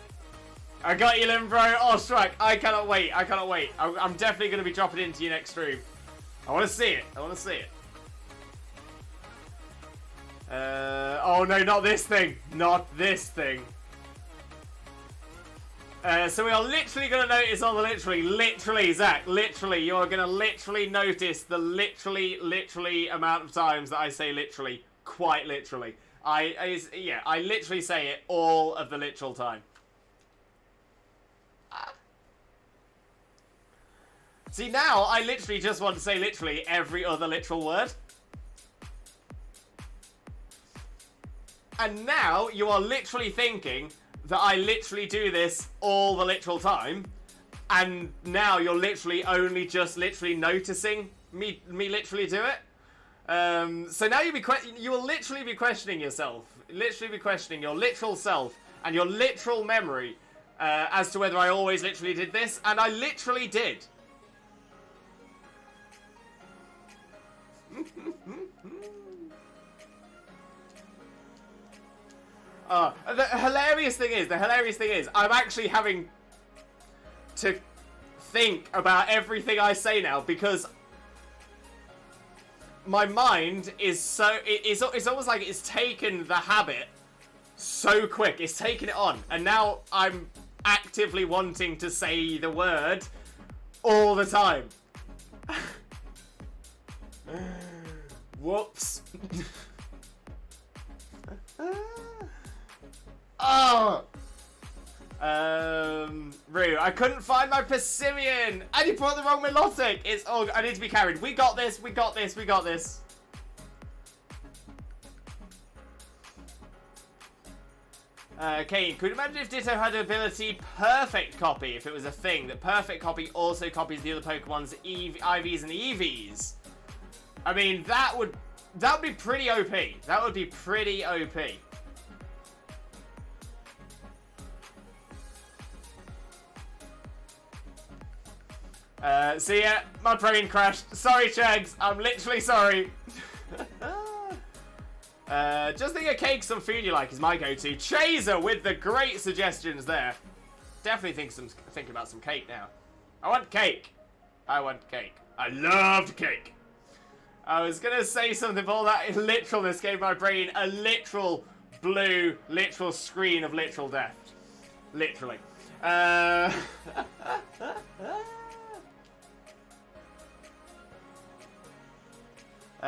I got you, Limbro. Oh, Strike. I cannot wait. I cannot wait. I'm definitely going to be dropping into your next stream. I want to see it. I want to see it. Oh, no, not this thing. Not this thing. So we are literally going to notice on the literally, Zach, literally, you are going to literally notice the literally amount of times that I say literally, quite literally. I literally say it all of the literal time. See, now I literally just want to say literally every other literal word. And now you are literally thinking that I literally do this all the literal time, and now you're literally only just literally noticing me literally do it. So now you will literally be questioning yourself, literally be questioning your literal self and your literal memory as to whether I always literally did this, and I literally did. The hilarious thing is, I'm actually having to think about everything I say now because my mind is so... It's almost like it's taken the habit so quick. It's taken it on. And now I'm actively wanting to say the word all the time. Whoops. Oh. Rue, I couldn't find my Persimmon. And you brought the wrong melodic. It's all. I need to be carried. We got this. We got this. We got this. Kane, could you imagine if Ditto had the ability Perfect Copy, if it was a thing, that Perfect Copy also copies the other Pokemon's IVs and EVs? I mean, that would be pretty OP. That would be pretty OP. See ya, my brain crashed. Sorry, Shags, I'm literally sorry. Just think of cake, some food you like is my go-to. Chaser with the great suggestions there. Definitely think about some cake now. I want cake. I want cake. I loved cake. I was gonna say something, but all that literalness gave my brain a literal blue, literal screen of literal death. Literally.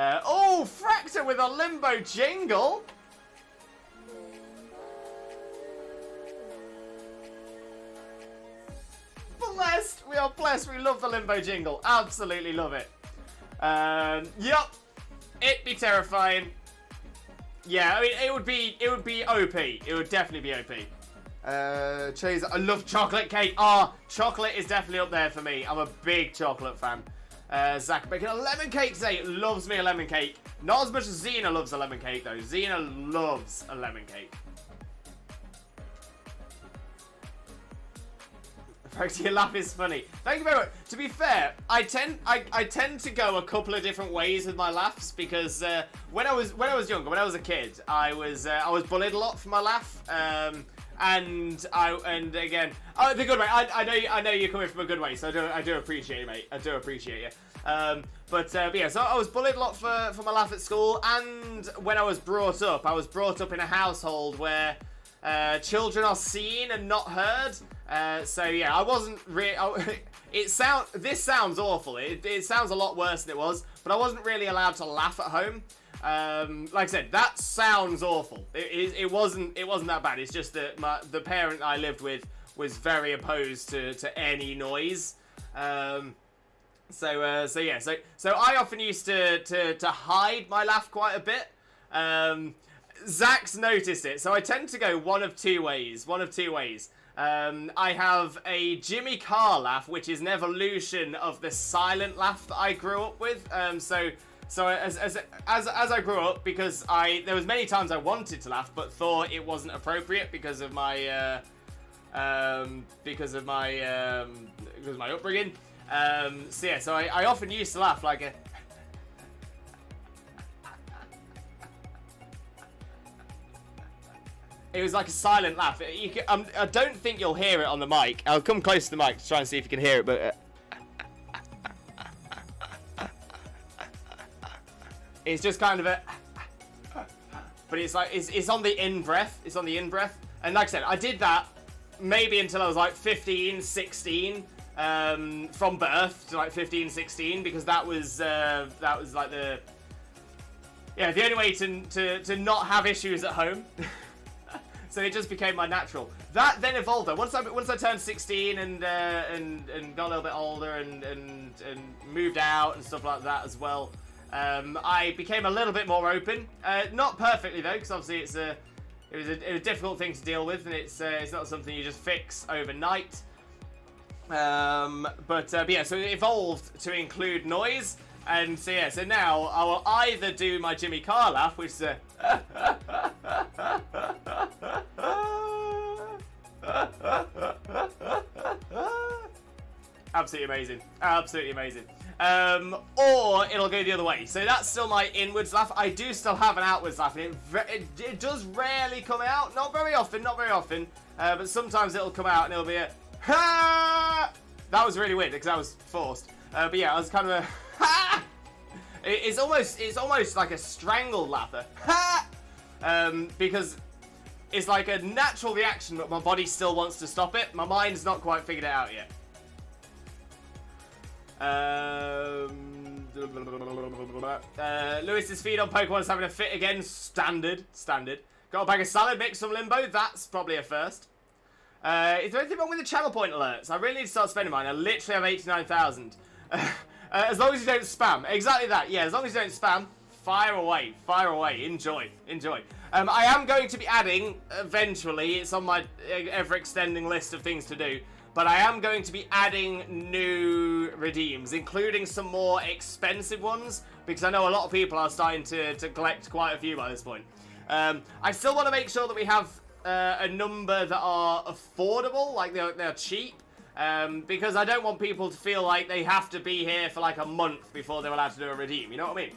Oh, Fractor with a limbo jingle. Blessed. We are blessed. We love the limbo jingle. Absolutely love it. Yup. It'd be terrifying. Yeah, I mean, it would be OP. It would definitely be OP. Chase, I love chocolate cake. Ah, chocolate is definitely up there for me. I'm a big chocolate fan. Zach making a lemon cake today. Loves me a lemon cake. Not as much as Xena loves a lemon cake, though. Xena loves a lemon cake. Your laugh is funny. Thank you very much. To be fair, I tend to go a couple of different ways with my laughs because when I was younger, when I was a kid, I was bullied a lot for my laugh. And again, oh, the good way. I know you're coming from a good way, so I do appreciate you, mate. I do appreciate you. But yeah, so I was bullied a lot for my laugh at school, and when I was brought up in a household where children are seen and not heard. So yeah, I wasn't really. This sounds awful. It sounds a lot worse than it was, but I wasn't really allowed to laugh at home. Like I said, that sounds awful. It wasn't that bad. It's just that the parent I lived with was very opposed to any noise. So I often used to hide my laugh quite a bit. Zach's noticed it, so I tend to go one of two ways. I have a Jimmy Carr laugh, which is an evolution of the silent laugh that I grew up with. So as I grew up, because there was many times I wanted to laugh, but thought it wasn't appropriate because of my upbringing. So I often used to laugh like a. It was like a silent laugh. I don't think you'll hear it on the mic. I'll come close to the mic to try and see if you can hear it, but. It's just kind of a, but it's like it's on the in breath. It's on the in breath, and like I said, I did that maybe until I was like 15, 16, from birth to like 15, 16, because that was like the only way to not have issues at home. So it just became my natural. That then evolved though. Once I turned 16 and got a little bit older and moved out and stuff like that as well. I became a little bit more open. Not perfectly though, because obviously it was a difficult thing to deal with, and it's not something you just fix overnight. But yeah, so it evolved to include noise, and so yeah, so now I will either do my Jimmy Carr laugh, which is absolutely amazing, absolutely amazing. Or it'll go the other way. So that's still my inwards laugh. I do still have an outwards laugh, and it does rarely come out. Not very often. But sometimes it'll come out and it'll be a ha. That was really weird because that was forced. But yeah, I was kind of a ha. It's almost like a strangled laugh. Ha. Because is like a natural reaction, but my body still wants to stop it. My mind's not quite figured it out yet. Lewis's feed on Pokemon is having a fit again. Standard. Got a bag of salad mix from Limbo. That's probably a first. Is there anything wrong with the channel point alerts? I really need to start spending mine. I literally have 89,000. As long as you don't spam. Exactly that. Yeah, as long as you don't spam. Fire away. Enjoy. I am going to be adding, eventually, it's on my ever-extending list of things to do, but I am going to be adding new redeems, including some more expensive ones, because I know a lot of people are starting to collect quite a few by this point. I still want to make sure that we have a number that are affordable, like they're cheap, because I don't want people to feel like they have to be here for like a month before they're allowed to do a redeem, you know what I mean?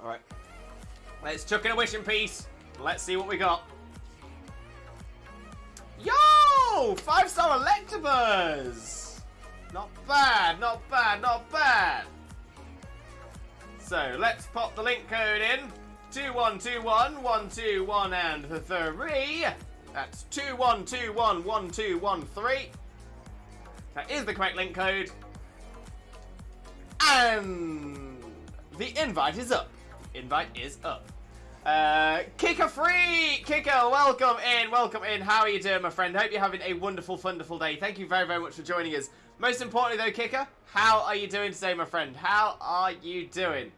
Alright. Let's chuck in a wishing piece. Let's see what we got. Yo! 5-star Electabuzz! Not bad. So, let's pop the link code in. 2121-121 and 3. That's 2121-1213. That is the correct link code. And the invite is up. Kicker free! Kicker, welcome in. How are you doing, my friend? Hope you're having a wonderful day. Thank you very, very much for joining us. Most importantly, though, Kicker, how are you doing today, my friend? How are you doing?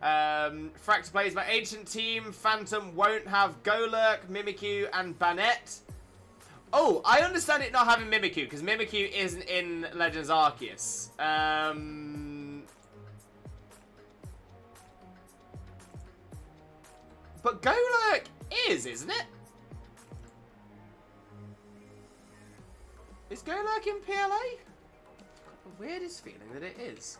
Fractor plays my ancient team. Phantom won't have Golurk, Mimikyu, and Banette. Oh, I understand it not having Mimikyu, because Mimikyu isn't in Legends Arceus. But Golurk isn't it? Is Golurk in PLA? Got the weirdest feeling that it is.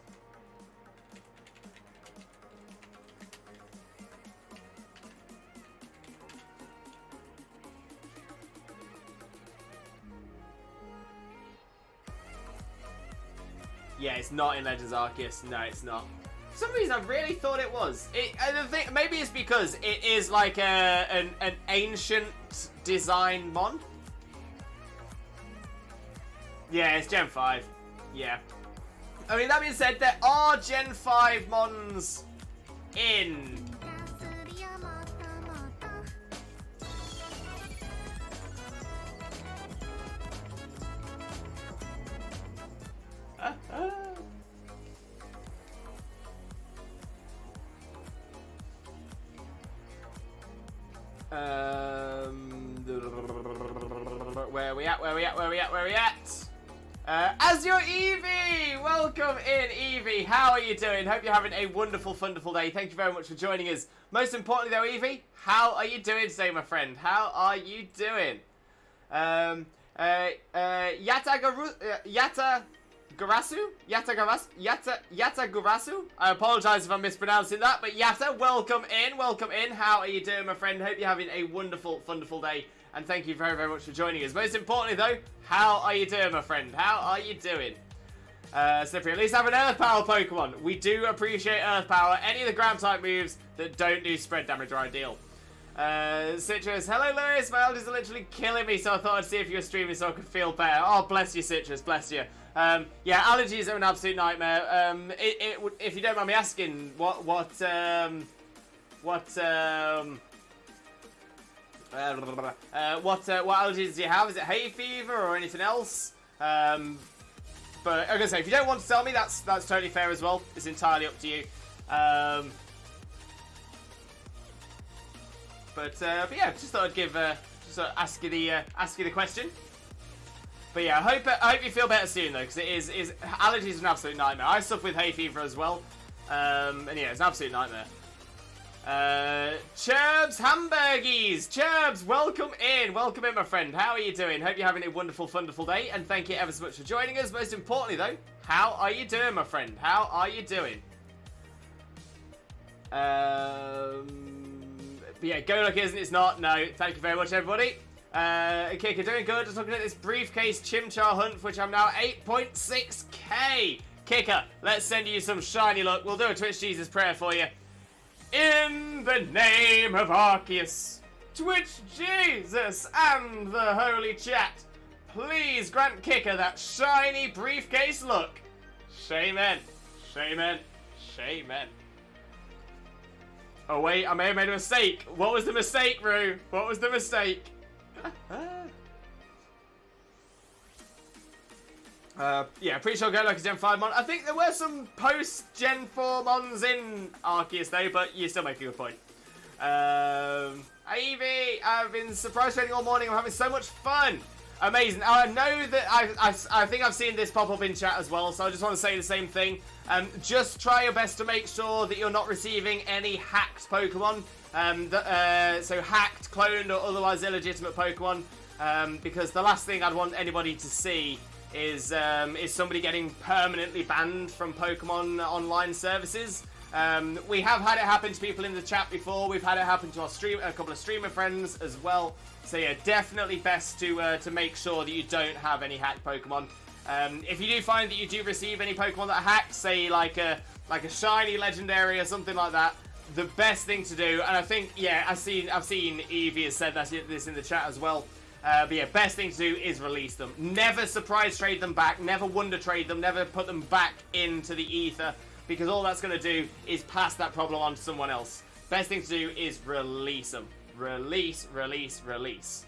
Yeah, it's not in Legends Arceus. No, it's not. For some reason, I really thought it was. Maybe it's because it is like an ancient design mon. Yeah, it's Gen 5. Yeah. I mean, that being said, there are Gen 5 mons in. Where we at? Azure Eevee! Welcome in, Eevee. How are you doing? Hope you're having a wonderful day. Thank you very much for joining us. Most importantly, though, Eevee, how are you doing today, my friend? How are you doing? Yatta Gurasu? I apologise if I'm mispronouncing that, but Yatta, welcome in. How are you doing, my friend? Hope you're having a wonderful day, and thank you very, very much for joining us. Most importantly, though, how are you doing, my friend? How are you doing? Slippery, at least have an Earth Power Pokemon. We do appreciate Earth Power. Any of the ground type moves that don't do spread damage are ideal. Citrus, hello Lewis, my elders are literally killing me, so I thought I'd see if you were streaming so I could feel better. Oh, bless you, Citrus, bless you. Yeah, allergies are an absolute nightmare. If you don't mind me asking, what allergies do you have? Is it hay fever or anything else? But I'm gonna say, if you don't want to tell me, that's totally fair as well. It's entirely up to you. But yeah, just thought I'd give ask you the question. But yeah, I hope you feel better soon though, because allergies is an absolute nightmare. I suffer with hay fever as well, and yeah, it's an absolute nightmare. Churbs Hamburgies, Churbs, welcome in, my friend. How are you doing? Hope you're having a wonderful day, and thank you ever so much for joining us. Most importantly though, how are you doing, my friend? How are you doing? But yeah, Golurk isn't, it's not. No, thank you very much, everybody. Kicker, doing good. Just looking at this briefcase Chimchar hunt, which I'm now 8.6k. Kicker, let's send you some shiny luck. We'll do a Twitch Jesus prayer for you. In the name of Arceus, Twitch Jesus, and the holy chat, please grant Kicker that shiny briefcase look. Shaman, shaman, shaman. Oh wait, I may have made a mistake. What was the mistake, Rue? What was the mistake? Yeah, pretty sure Go Lucky Gen 5 mon. I think there were some post-Gen 4 mons in Arceus though, but you still make a good point. Evie, I've been surprise training all morning. I'm having so much fun. Amazing. I know that I think I've seen this pop up in chat as well, so I just want to say the same thing. Just try your best to make sure that you're not receiving any hacked Pokemon. So hacked, cloned, or otherwise illegitimate Pokemon. Because the last thing I'd want anybody to see is somebody getting permanently banned from Pokemon online services. We have had it happen to people in the chat before. We've had it happen to a couple of streamer friends as well. So yeah, definitely best to make sure that you don't have any hacked Pokemon. If you do find that you do receive any Pokemon that are hacked, say like a shiny legendary or something like that, the best thing to do, and I think I've seen Evie has said this in the chat as well. But yeah, best thing to do is release them. Never surprise trade them back. Never wonder trade them. Never put them back into the ether, because all that's going to do is pass that problem on to someone else. Best thing to do is release them. Release, release, release.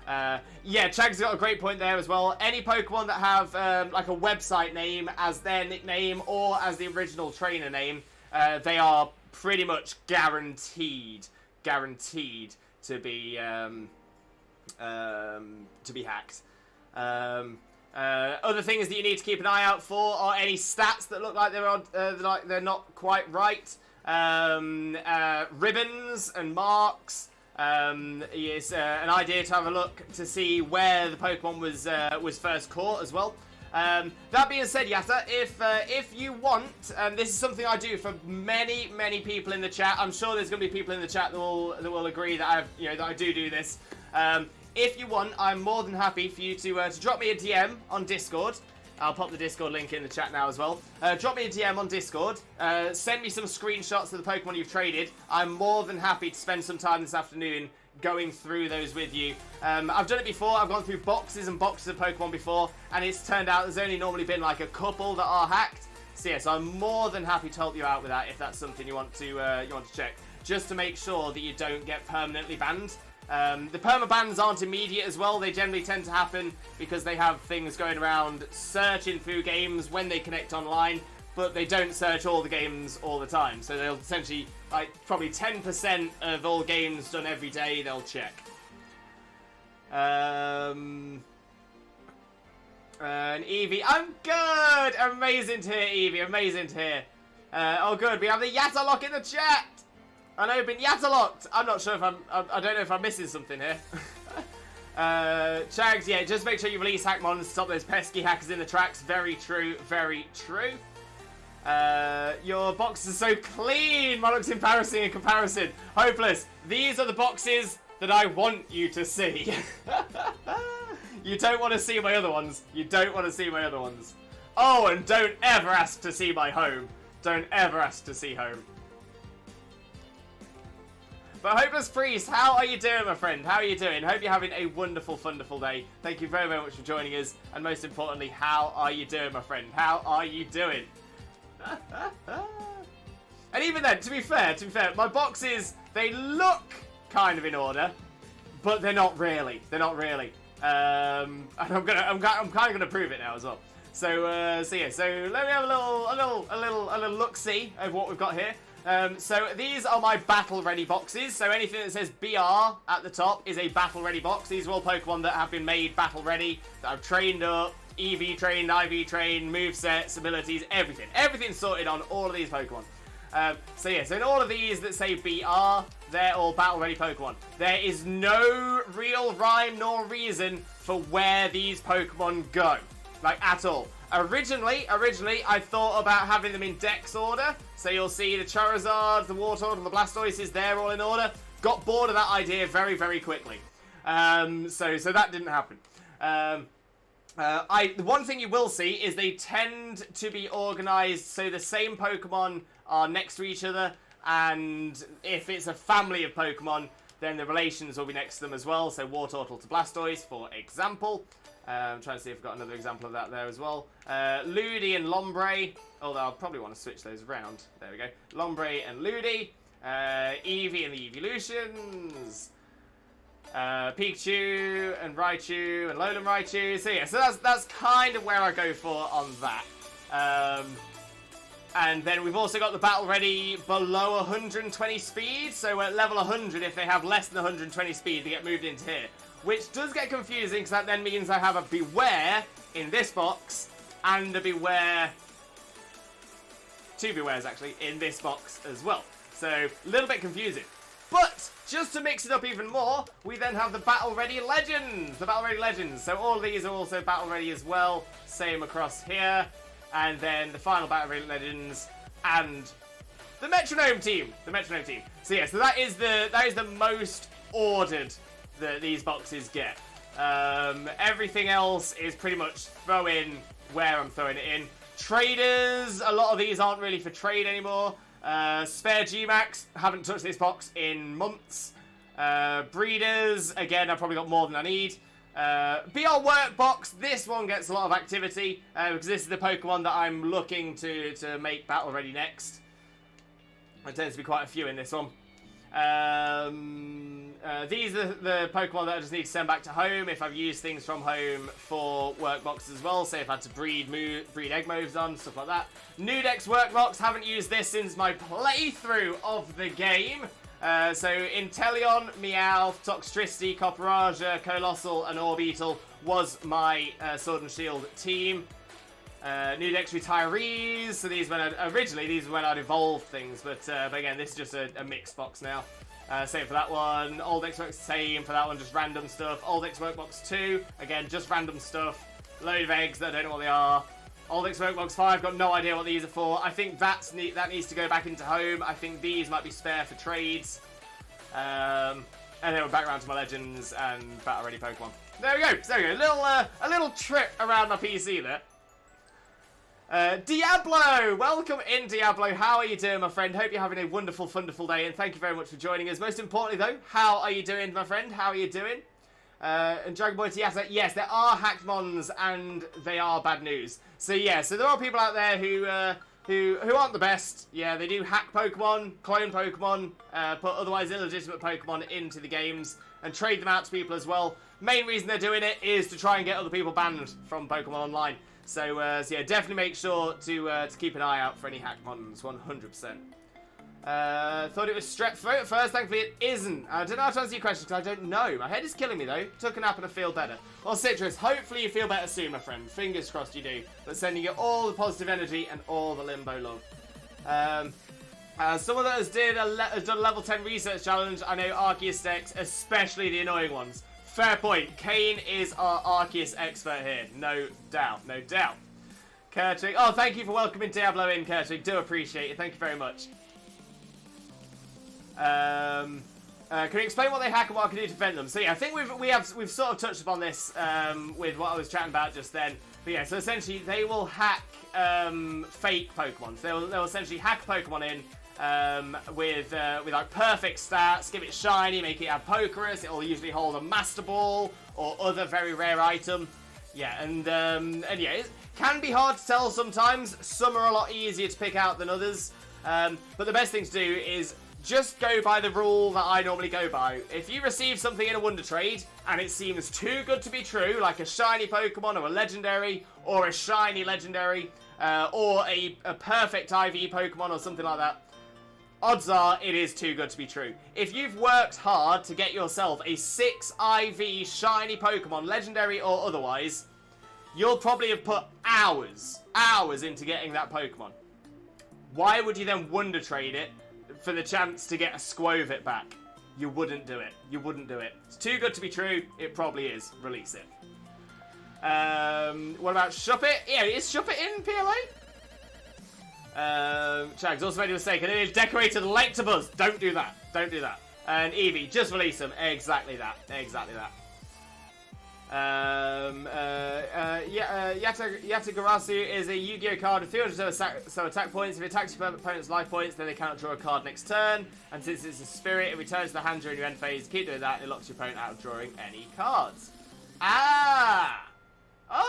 Yeah, Chag's got a great point there as well. Any Pokemon that have like a website name as their nickname or as the original trainer name, they are pretty much guaranteed to be hacked. Other things that you need to keep an eye out for are any stats that look like they're not quite right. Ribbons and marks. Is an idea to have a look to see where the Pokemon was first caught as well. That being said, Yatta, if you want, and this is something I do for many people in the chat. I'm sure there's going to be people in the chat that will agree that I do this. If you want, I'm more than happy for you to drop me a DM on Discord. I'll pop the Discord link in the chat now as well. Drop me a DM on Discord. Send me some screenshots of the Pokemon you've traded. I'm more than happy to spend some time this afternoon going through those with you. I've done it before. I've gone through boxes and boxes of Pokemon before, and it's turned out there's only normally been like a couple that are hacked. So yeah, so I'm more than happy to help you out with that if that's something you want to check, just to make sure that you don't get permanently banned. The permabans aren't immediate as well. They generally tend to happen because they have things going around searching through games when they connect online, but they don't search all the games all the time. So they'll essentially, like, probably 10% of all games done every day, they'll check. And Evie, I'm good! Amazing to hear, Evie, amazing to hear. Oh good, we have the Yatta lock in the chat! I know, been Yatta locked. I'm not sure if I don't know if I'm missing something here. Chags, yeah, just make sure you release Hackmon to stop those pesky hackers in the tracks. Very true, very true. Your boxes are so clean. Mine looks embarrassing in comparison. Hopeless. These are the boxes that I want you to see. You don't want to see my other ones. You don't want to see my other ones. Oh, and don't ever ask to see my home. Don't ever ask to see home. But Hopeless Priest, how are you doing, my friend? How are you doing? Hope you're having a wonderful, wonderful day. Thank you very, very much for joining us. And most importantly, how are you doing, my friend? How are you doing? And even then, to be fair, my boxes, they look kind of in order, but they're not really. They're not really. And I'm kind of gonna prove it now as well. So yeah. So let me have a little look-see of what we've got here. So these are my battle ready boxes. So anything that says BR at the top is a battle ready box. These are all Pokemon that have been made battle ready, that I've trained up, EV trained, IV trained, movesets, abilities, everything. Everything's sorted on all of these Pokemon. So yeah, so in all of these that say BR, they're all battle ready Pokemon. There is no real rhyme nor reason for where these Pokemon go. Like, at all. Originally, I thought about having them in Dex order. So you'll see the Charizard, the Wartortle, and the Blastoises, they're all in order. Got bored of that idea very, very quickly. So that didn't happen. The one thing you will see is they tend to be organized so the same Pokemon are next to each other, and if it's a family of Pokemon, then the relations will be next to them as well. So Wartortle to Blastoise, for example. I'm trying to see if I've got another example of that there as well. Ludi and Lombre, although I'll probably want to switch those around. There we go. Lombre and Ludi. Eevee and the Evolutions. Pikachu and Raichu and Alolan Raichu. So yeah, so that's kind of where I go for on that. And then we've also got the battle ready below 120 speed. So at level 100, if they have less than 120 speed, they get moved into here. Which does get confusing, because that then means I have a Beware in this box, and a Beware, 2 Bewares actually, in this box as well. So, a little bit confusing. But, just to mix it up even more, we then have the Battle Ready Legends. The Battle Ready Legends. So all of these are also Battle Ready as well. Same across here. And then the final Battle Ready Legends and the Metronome team. The Metronome team. So yeah, so that is the most ordered that these boxes get. Everything else is pretty much throw in where I'm throwing it in. Traders, a lot of these aren't really for trade anymore. Spare G-Max, haven't touched this box in months. Breeders, again, I've probably got more than I need. BR Workbox, this one gets a lot of activity, because this is the Pokemon that I'm looking to make battle ready next. There tends to be quite a few in this one. These are the Pokemon that I just need to send back to home if I've used things from home for Workbox as well. Say if I had to breed egg moves on, stuff like that. Nudex Workbox, haven't used this since my playthrough of the game. So Inteleon, Meowth, Toxtricity, Copperaja, Colossal and Orbeetle was my Sword and Shield team. Nudex Retirees, so these when originally these were when I'd evolved things, but again this is just a mixed box now. Same for that one. Old X Workbox, same for that one, just random stuff. Old X Workbox 2, again just random stuff. Load of eggs that I don't know what they are. Old X Workbox 5, got no idea what these are for. I think that needs to go back into home. I think these might be spare for trades. And then we're back around to my Legends and Battle Ready Pokemon. There we go. There we go. A little trip around my PC there. Diablo! Welcome in, Diablo. How are you doing, my friend? Hope you're having a wonderful, wonderful day, and thank you very much for joining us. Most importantly, though, how are you doing, my friend? How are you doing? And Dragon Boy TS, yes, there are hacked mons, and they are bad news. So yeah, so there are people out there who aren't the best. Yeah, they do hack Pokemon, clone Pokemon, put otherwise illegitimate Pokemon into the games, and trade them out to people as well. Main reason they're doing it is to try and get other people banned from Pokemon Online. So yeah, definitely make sure to keep an eye out for any hack mons, 100%. Thought it was strep throat at first, thankfully it isn't. I don't know how to answer your question because I don't know. My head is killing me though. Took a nap and I feel better. Well, Citrus, hopefully you feel better soon, my friend. Fingers crossed you do. But sending you all the positive energy and all the limbo love. Someone that has done a level 10 research challenge, I know Arceus decks, especially the annoying ones. Fair point. Kane is our Arceus expert here. No doubt. No doubt. Kertrig. Oh, thank you for welcoming Diablo in, Kertrig. Do appreciate it. Thank you very much. Can you explain what they hack and what I can do to prevent them? So yeah, I think we've sort of touched upon this with what I was chatting about just then. But yeah, so essentially they will hack fake Pokemon. So they'll essentially hack Pokemon in with like perfect stats, give it shiny, make it have Pokerus. It'll usually hold a Master Ball or other very rare item. Yeah, and yeah, it can be hard to tell sometimes. Some are a lot easier to pick out than others. But the best thing to do is just go by the rule that I normally go by. If you receive something in a Wonder Trade and it seems too good to be true, like a shiny Pokemon or a legendary or a shiny legendary or a perfect IV Pokemon or something like that, odds are it is too good to be true. If you've worked hard to get yourself a 6 IV shiny Pokemon, legendary or otherwise, you'll probably have put hours into getting that Pokemon. Why would you then Wonder Trade it for the chance to get a Squovit back? You wouldn't do it. You wouldn't do it. It's too good to be true. It probably is. Release it. What about Shuppet? Yeah, is Shuppet in PLA? Chags also made a mistake, and it is decorated Electabuzz. Don't do that. Don't do that. And Eevee, just release them. Exactly that. Exactly that. Yatagarasu is a Yu-Gi-Oh card with 300 so attack points. If it attacks your opponent's life points, then they cannot draw a card next turn. And since it's a spirit, it returns to the hand during your end phase. Keep doing that, and it locks your opponent out of drawing any cards. Ah!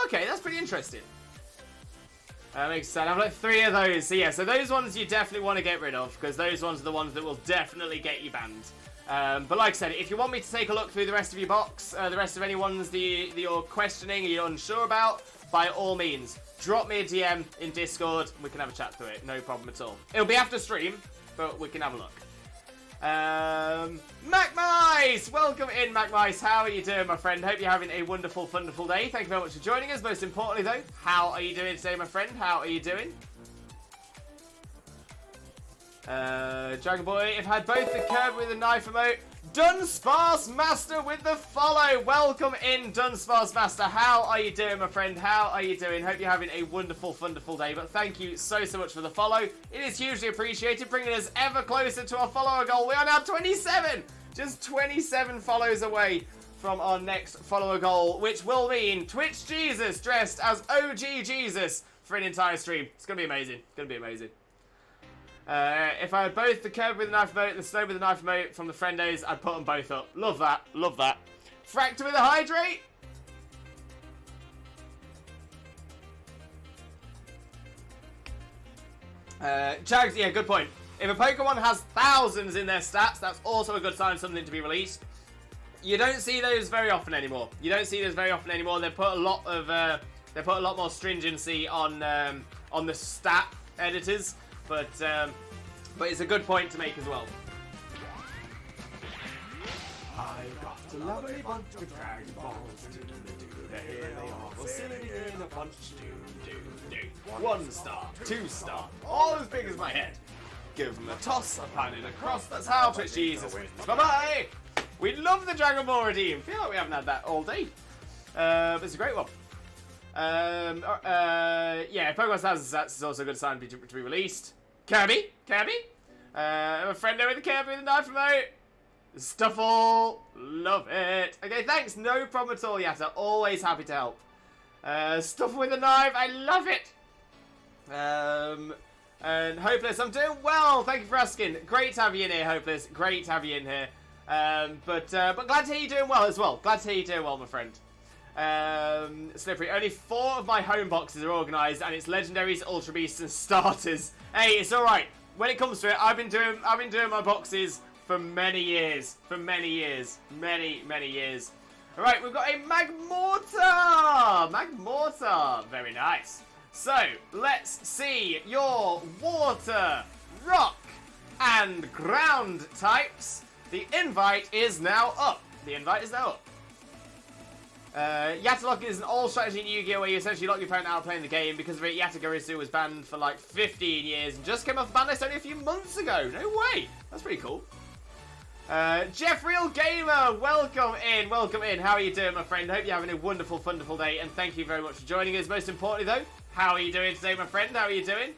Okay, that's pretty interesting. Makes sense. I have like 3 of those. So yeah, so those ones you definitely want to get rid of, because those ones are the ones that will definitely get you banned. But like I said, if you want me to take a look through the rest of your box, the rest of any ones that you're questioning or you're unsure about, by all means, drop me a DM in Discord and we can have a chat through it. No problem at all. It'll be after stream, but we can have a look. MacMice! Welcome in, MacMice. How are you doing, my friend? Hope you're having a wonderful, wonderful day. Thank you very much for joining us. Most importantly, though, how are you doing today, my friend? How are you doing? Dragon Boy, if I had both the curve with a knife emote. Dunsparce Master with the follow. Welcome in, Dunsparce Master. How are you doing, my friend? How are you doing? Hope you're having a wonderful, wonderful day. But thank you so much for the follow. It is hugely appreciated, bringing us ever closer to our follower goal. We are now 27. Just 27 follows away from our next follower goal, which will mean Twitch Jesus dressed as OG Jesus for an entire stream. It's going to be amazing. It's going to be amazing. If I had both the curve with the knife emote and the snow with the knife emote from the friendos, I'd put them both up. Love that. Love that. Fractor with a hydrate. Jags, yeah, good point. If a Pokemon has thousands in their stats, that's also a good sign of something to be released. You don't see those very often anymore. You don't see those very often anymore. They put a lot more stringency on the stat editors. But it's a good point to make as well. I got a lovely bunch of Dragon Balls. Here they are, sitting in a bunch. 1 star, 2 star, all as big as my head. Give them a toss, a pan and a cross. That's how Twitch Jesus wins. Bye bye. We love the Dragon Ball Redeem. Feel like we haven't had that all day. But it's a great one. Yeah, Pokemon Stars is also a good sign to be released. Kirby. A friend over the Kirby with a knife emote. Stuffle. Love it. Okay, thanks. No problem at all, Yatta. Always happy to help. Stuffle with a knife. I love it. And Hopeless. I'm doing well. Thank you for asking. Great to have you in here, Hopeless. Great to have you in here. But glad to hear you're doing well as well. Glad to hear you're doing well, my friend. Slippery. Only 4 of my home boxes are organised, and it's legendaries, ultra beasts, and starters. Hey, it's all right. When it comes to it, I've been doing my boxes for many years. Many years. All right, we've got a Magmortar. Very nice. So let's see your water, rock, and ground types. The invite is now up. Yatalock is an old strategy in Yu-Gi-Oh! Where you essentially lock your opponent out of playing the game. Because of it, Yatagarasu was banned for like 15 years and just came off the ban list only a few months ago. No way! That's pretty cool. Jeffreal Gamer, welcome in. How are you doing, my friend? Hope you're having a wonderful, wonderful day, and thank you very much for joining us. Most importantly, though, how are you doing today, my friend? How are you doing?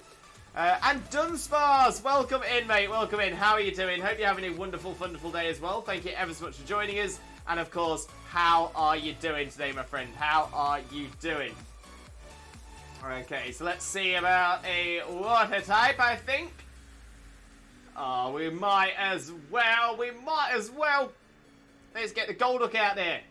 And Dunsparce, welcome in, mate. Welcome in. How are you doing? Hope you're having a wonderful, wonderful day as well. Thank you ever so much for joining us. And of course, how are you doing today, my friend? How are you doing? Okay, so let's see about a water type, I think. Oh, we might as well. Let's get the Golduck out there.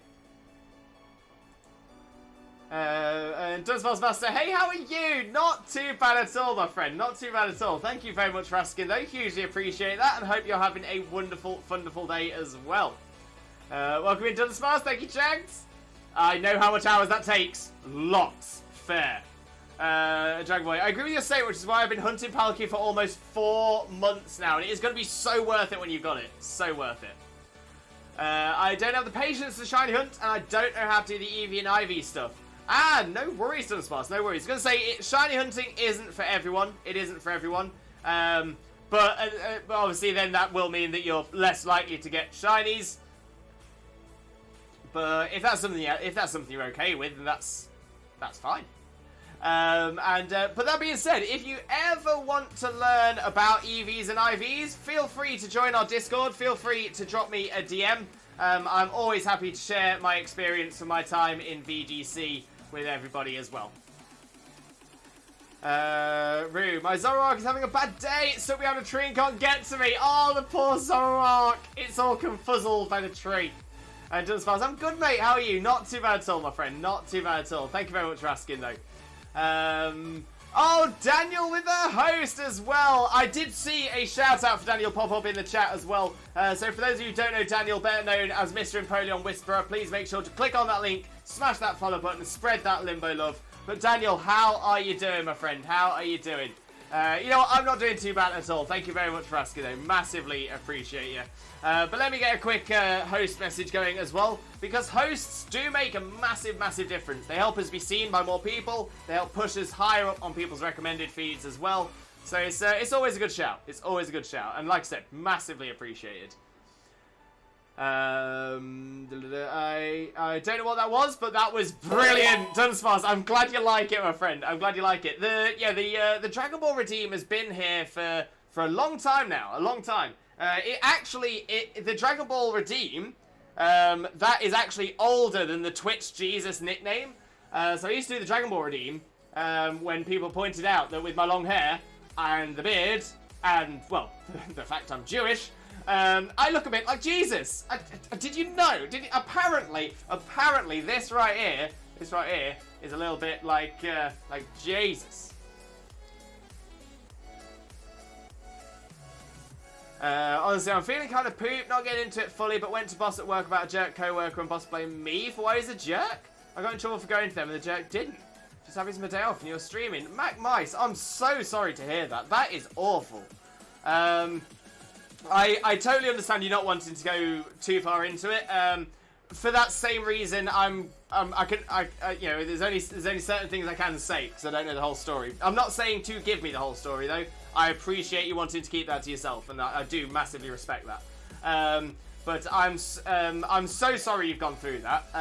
And Dunsparce Master, hey, how are you? Not too bad at all, my friend. Not too bad at all. Thank you very much for asking, though. Hugely appreciate that, and hope you're having a wonderful, wonderful day as well. Welcome in, Dunsparce. Thank you, Jags. I know how much hours that takes. Lots. Fair. Dragon Boy, I agree with your statement, which is why I've been hunting Palkia for almost 4 months now, and it is going to be so worth it when you've got it. So worth it. I don't have the patience to shiny hunt, and I don't know how to do the Eevee and IV stuff. Ah, no worries, Dunsparce, no worries. I was going to say, shiny hunting isn't for everyone. It isn't for everyone. But obviously then that will mean that you're less likely to get shinies. But if that's something you're okay with, then that's fine. But that being said, if you ever want to learn about EVs and IVs, feel free to join our Discord. Feel free to drop me a DM. I'm always happy to share my experience from my time in VGC with everybody as well. Rue, my Zoroark is having a bad day. It's stuck behind a tree and can't get to me. Oh, the poor Zoroark. It's all confuzzled by the tree. And just fast. I'm good, mate. How are you? Not too bad at all, my friend. Not too bad at all. Thank you very much for asking, though. Oh, Daniel with a host as well. I did see a shout out for Daniel pop up in the chat as well. So for those of you who don't know Daniel, better known as Mr. Empoleon Whisperer, please make sure to click on that link, smash that follow button, and spread that limbo love. But Daniel, how are you doing, my friend? How are you doing? You know what? I'm not doing too bad at all. Thank you very much for asking, though. Massively appreciate you. But let me get a quick host message going as well, because hosts do make a massive, massive difference. They help us be seen by more people. They help push us higher up on people's recommended feeds as well. So it's always a good shout. It's always a good shout. And like I said, massively appreciated. I don't know what that was, but that was brilliant, Dunsparce. I'm glad you like it, my friend. I'm glad you like it. The Dragon Ball Redeem has been here for a long time now. A long time. The Dragon Ball Redeem, that is actually older than the Twitch Jesus nickname. So I used to do the Dragon Ball Redeem when people pointed out that with my long hair and the beard and, well, the fact I'm Jewish, I look a bit like Jesus. Did you know? Apparently, this right here is a little bit like Jesus. Honestly, I'm feeling kind of poop, not getting into it fully, but went to boss at work about a jerk co-worker and boss blamed me for why he's a jerk. I got in trouble for going to them and the jerk didn't. Just having some day off and you're streaming. Mac Mice, I'm so sorry to hear that. That is awful. I totally understand you not wanting to go too far into it. For that same reason, there's only certain things I can say because I don't know the whole story. I'm not saying to give me the whole story though. I appreciate you wanting to keep that to yourself, and I do massively respect that. But I'm so sorry you've gone through that.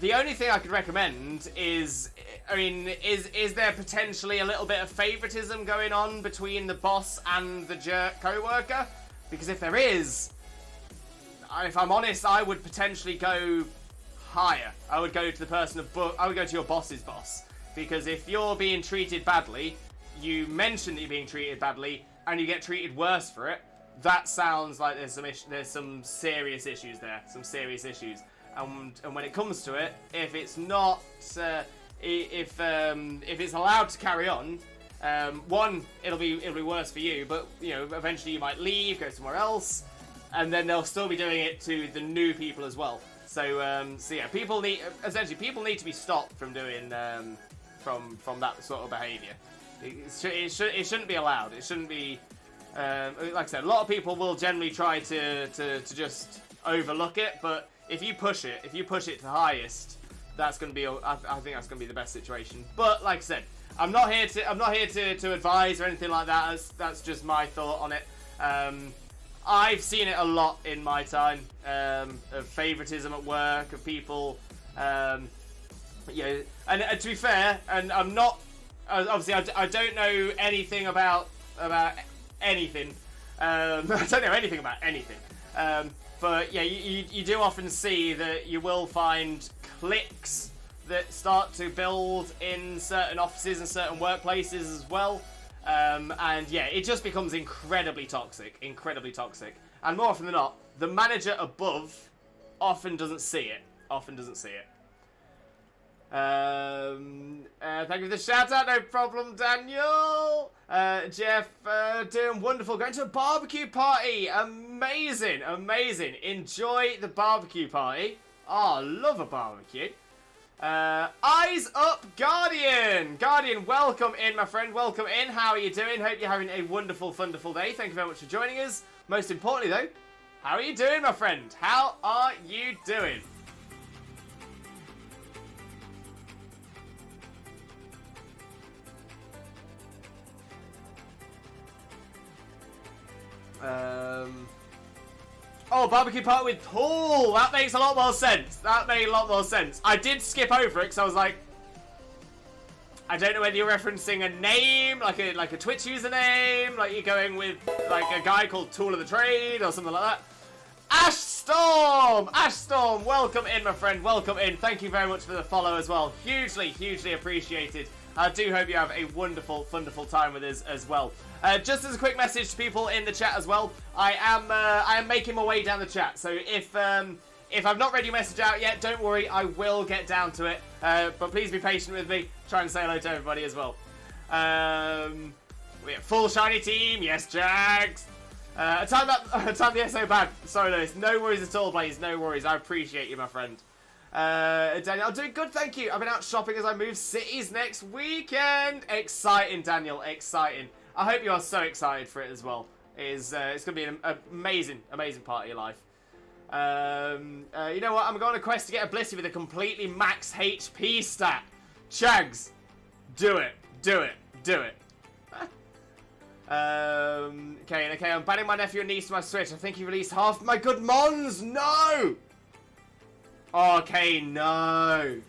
The only thing I could recommend is there potentially a little bit of favoritism going on between the boss and the jerk co-worker? Because if there is, if I'm honest, I would potentially go higher. I would go to the person I would go to your boss's boss. Because if you're being treated badly, you mention that you're being treated badly, and you get treated worse for it, that sounds like there's some serious issues there. Some serious issues. And when it comes to it, if it's not, if it's allowed to carry on, one, it'll be worse for you, but you know, eventually you might leave, go somewhere else, and then they'll still be doing it to the new people as well. So yeah, people need to be stopped from doing from that sort of behaviour. It shouldn't be allowed. It shouldn't be. Like I said, a lot of people will generally try to just overlook it, but if you push it to the highest, that's going to be. I think that's going to be the best situation. But like I said, I'm not here to advise or anything like that. That's just my thought on it. I've seen it a lot in my time of favoritism at work, of people. Yeah, and to be fair, and I'm not. Obviously, I don't know anything about anything. I don't know anything about anything. But yeah, you do often see that you will find cliques that start to build in certain offices and certain workplaces as well. And yeah, it just becomes incredibly toxic. And more often than not, the manager above often doesn't see it. Thank you for the shout out, no problem, Daniel. Jeff, doing wonderful. Going to a barbecue party. Amazing. Enjoy the barbecue party. Oh, love a barbecue. Eyes up, Guardian. Welcome in, my friend. Welcome in. How are you doing? Hope you're having a wonderful, wonderful day. Thank you very much for joining us. Most importantly, though, how are you doing, my friend? How are you doing? Oh, barbecue party with pool. That makes a lot more sense. I did skip over it because I was like, I don't know whether you're referencing a name, like a Twitch username, like you're going with like a guy called Tool of the Trade or something like that. Ash Storm! Ash Storm, welcome in, my friend. Welcome in. Thank you very much for the follow as well. Hugely, hugely appreciated. I do hope you have a wonderful, wonderful time with us as well. Just as a quick message to people in the chat as well, I am making my way down the chat. So if I've not read your message out yet, don't worry, I will get down to it. But please be patient with me. Try and say hello to everybody as well. We have full shiny team, yes, Jags. Time the SO bad. Sorry, Lewis. No worries at all, Blaze. No worries. I appreciate you, my friend. Daniel, I'm doing good, thank you. I've been out shopping as I move cities next weekend. Exciting, Daniel. Exciting. I hope you are so excited for it as well. It's going to be an amazing, amazing part of your life. You know what? I'm going on a quest to get a Blissey with a completely max HP stat. Chags, do it. Do it. Do it. Okay, I'm banning my nephew and niece to my Switch. I think he released half my good mons. No! Okay, no.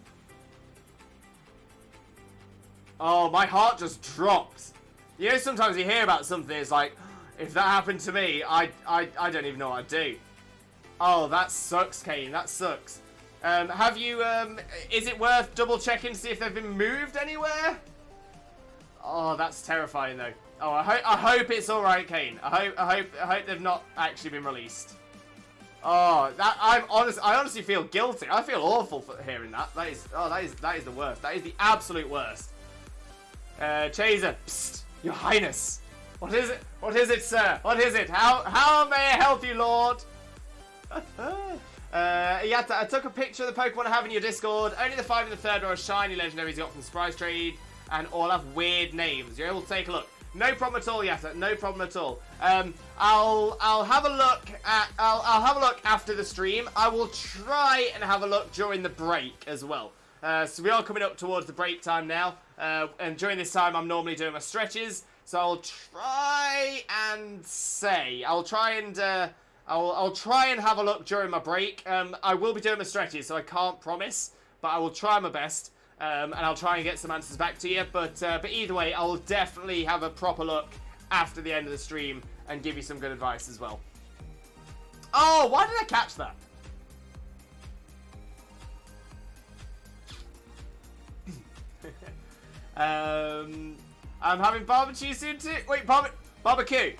Oh, my heart just drops. You know, sometimes you hear about something, it's like, if that happened to me, I don't even know what I'd do. Oh, that sucks, Kane. That sucks. Have you, is it worth double checking to see if they've been moved anywhere? Oh, that's terrifying, though. Oh, I hope it's all right, Kane. I hope they've not actually been released. Oh, I honestly feel guilty. I feel awful for hearing that. That is the worst. That is the absolute worst. Chaser, psst, Your Highness. What is it? What is it, sir? What is it? How may I help you, Lord? Yeah, I took a picture of the Pokemon I have in your Discord. Only the 5 and the 3rd are shiny legendaries got from Surprise Trade, and all have weird names. You're able to take a look. No problem at all, Yatta. No problem at all. I'll have a look at. I'll have a look after the stream. I will try and have a look during the break as well. So we are coming up towards the break time now, and during this time I'm normally doing my stretches. So I'll try and I'll try and have a look during my break. I will be doing my stretches, so I can't promise, but I will try my best. And I'll try and get some answers back to you. But either way, I'll definitely have a proper look after the end of the stream and give you some good advice as well. Oh, why did I catch that? I'm having barbecue soon too. Wait, barbecue.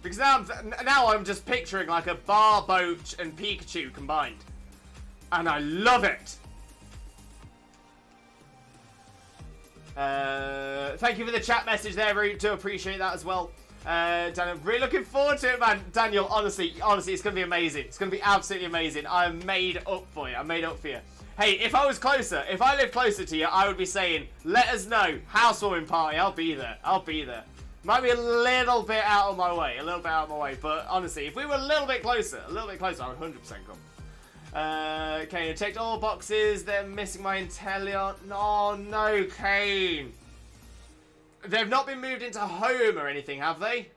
Because now I'm just picturing like a Barboach and Pikachu combined, and I love it. Thank you for the chat message there, Root. Do appreciate that as well. Daniel, really looking forward to it, man. Daniel, honestly, it's going to be amazing. It's going to be absolutely amazing. I'm made up for you. I'm made up for you. Hey, if I was closer, if I lived closer to you, I would be saying, let us know. Housewarming party. I'll be there. I'll be there. Might be a little bit out of my way. But honestly, if we were a little bit closer, I would 100% come. Kane, I checked all boxes. They're missing my Inteleon. No, Kane. They've not been moved into home or anything, have they?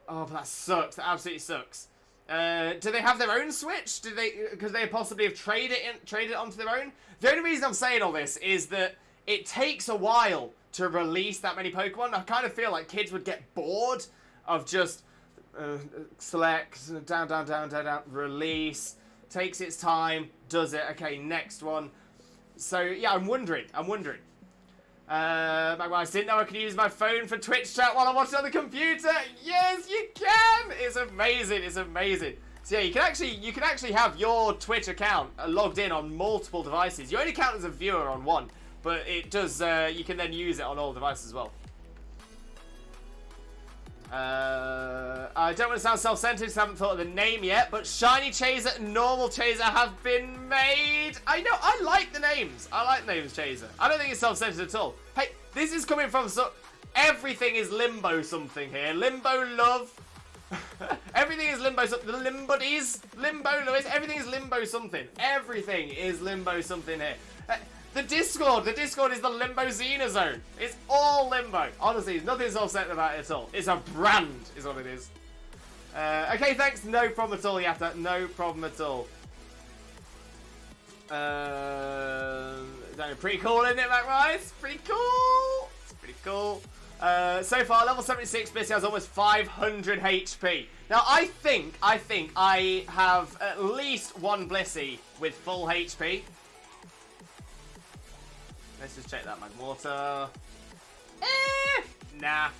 Oh, but that sucks. That absolutely sucks. Do they have their own Switch? Because they possibly have traded it onto their own? The only reason I'm saying all this is that it takes a while to release that many Pokemon. I kind of feel like kids would get bored of just select, down, release. Takes its time, does it. Okay, next one. So, yeah, I'm wondering. I didn't know I could use my phone for Twitch chat while I'm watching on the computer. Yes, you can. It's amazing. So, yeah, you can actually have your Twitch account logged in on multiple devices. You only count as a viewer on one, but it does. You can then use it on all devices as well. I don't want to sound self-centered because I haven't thought of the name yet, but Shiny Chaser and Normal Chaser have been made. I know, I like the names. I like the names Chaser. I don't think it's self-centered at all. Hey, this is coming from everything is limbo something here. Limbo love. Everything is limbo something. The Limbodies. Limbo Lewis. Everything is limbo something. Everything is limbo something here. The Discord is the Limbo Xena Zone. It's all limbo. Honestly, nothing's offset about it at all. It's a brand, is what it is. Okay, thanks. No problem at all, Yatta. No problem at all. Pretty cool, isn't it, Mac Rice? Pretty cool. It's pretty cool. So far, level 76, Blissey has almost 500 HP. Now, I think I have at least one Blissey with full HP. Let's just check that Magmortar. Nah.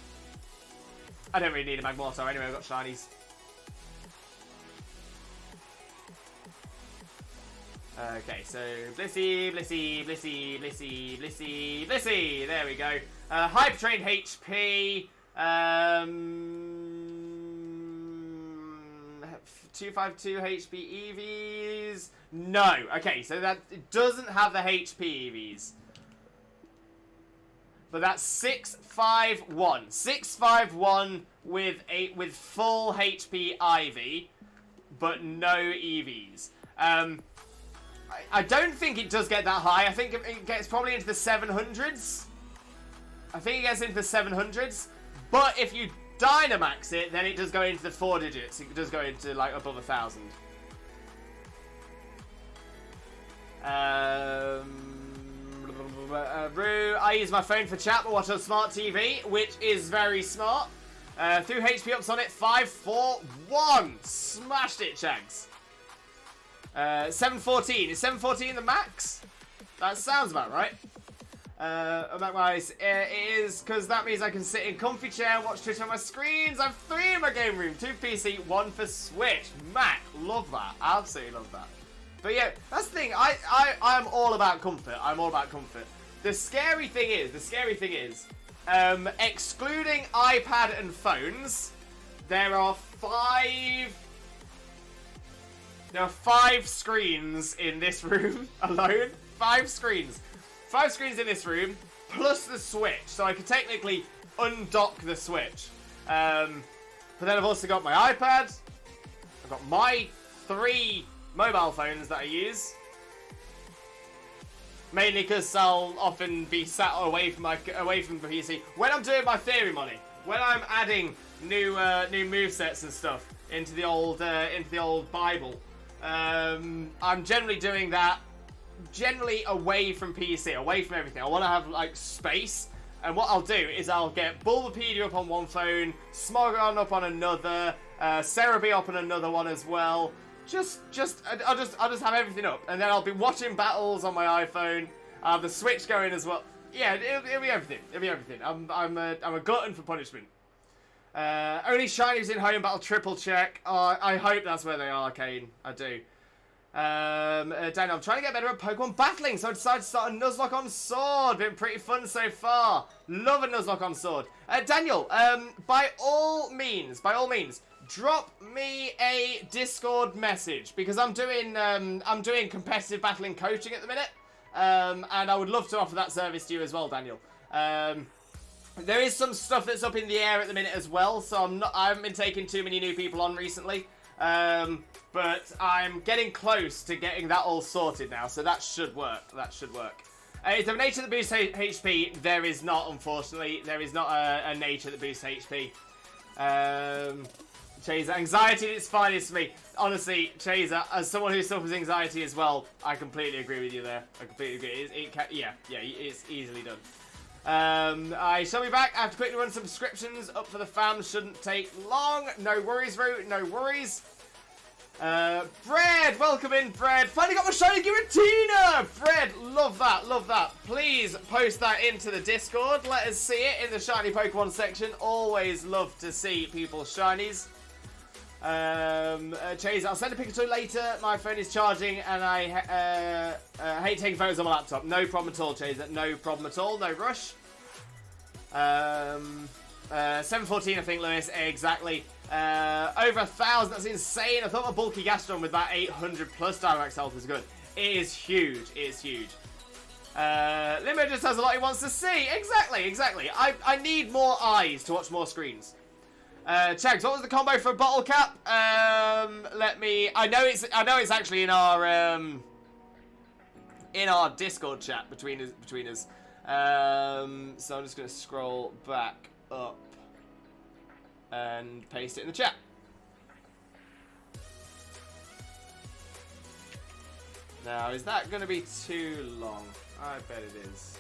I don't really need a Magmortar anyway, I've got shinies. Okay, so Blissey. There we go. Hyper trained HP. 252 HP EVs. No. Okay, so that it doesn't have the HP EVs. But that's 651. 651 with full HP Ivy, but no EVs. I don't think it does get that high. I think it gets probably into the 700s. I think it gets into the 700s. But if you Dynamax it, then it does go into the 4 digits. It does go into like above 1,000. Rue, I use my phone for chat but watch on smart TV, which is very smart. Threw HP ups on it, 541. Smashed it, Chags. 714. Is 714 the max? That sounds about right. Mac-wise, it is, because that means I can sit in comfy chair and watch Twitch on my screens. I have 3 in my game room, 2 PC, 1 for Switch. Mac, love that. Absolutely love that. But yeah, that's the thing. I'm all about comfort. I'm all about comfort. The scary thing is, excluding iPad and phones, there are 5 screens in this room alone. 5 screens. 5 screens in this room, plus the Switch. So I could technically undock the Switch. But then I've also got my iPad. I've got my 3 mobile phones that I use. Mainly because I'll often be sat away from the PC when I'm doing my theory money. When I'm adding new movesets and stuff into the old Bible. I'm generally doing that away from PC, away from everything. I want to have like space, and what I'll do is I'll get Bulbapedia up on one phone, Smogon up on another, Cerebi up on another one as well. I'll just have everything up, and then I'll be watching battles on my iPhone. I'll have the Switch going as well. Yeah, it'll be everything. It'll be everything. I'm a glutton for punishment. Only shinies in home battle, triple check. I hope that's where they are, Kane. I do. Daniel, I'm trying to get better at Pokemon battling, so I decided to start a Nuzlocke on Sword. Been pretty fun so far. Love a Nuzlocke on Sword. Daniel, by all means, drop me a Discord message, because I'm doing competitive battling coaching at the minute, and I would love to offer that service to you as well, Daniel. There is some stuff that's up in the air at the minute as well, so I haven't been taking too many new people on recently. But I'm getting close to getting that all sorted now, so that should work. Is there a nature that boosts HP? There is not, unfortunately. There is not a nature that boosts HP. Chaser, anxiety at its finest for me. Honestly, Chaser, as someone who suffers anxiety as well, I completely agree with you there. I completely agree. It's easily done. I shall be back. I have to quickly run some subscriptions up for the fam. Shouldn't take long. No worries, Roo. No worries. Fred, welcome in, Fred. Finally got my shiny Giratina. Fred, love that. Please post that into the Discord. Let us see it in the shiny Pokemon section. Always love to see people's shinies. Chase, I'll send a picture later. My phone is charging, and I hate taking photos on my laptop. No problem at all, Chase. No problem at all. No rush. 714, I think, Lewis. Exactly. Over 1,000. That's insane. I thought my bulky Gastron with that 800 plus Dynamax health was good. It is huge. Limo just has a lot he wants to see. Exactly. I need more eyes to watch more screens. Chags, what was the combo for bottle cap? I know it's actually in our Discord chat between us. So I'm just gonna scroll back up and paste it in the chat. Now, is that gonna be too long? I bet it is.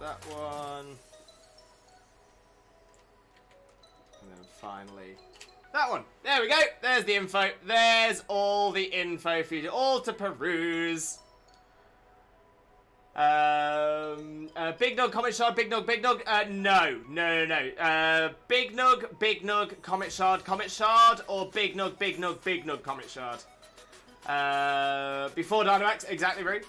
that one. And then finally, that one. There we go. There's the info. There's all the info for you all to peruse. Big Nug, Comet Shard, Big Nug, Big Nug. No. Big Nug, Comet Shard, or Big Nug, Comet Shard. Before Dynamax, exactly right.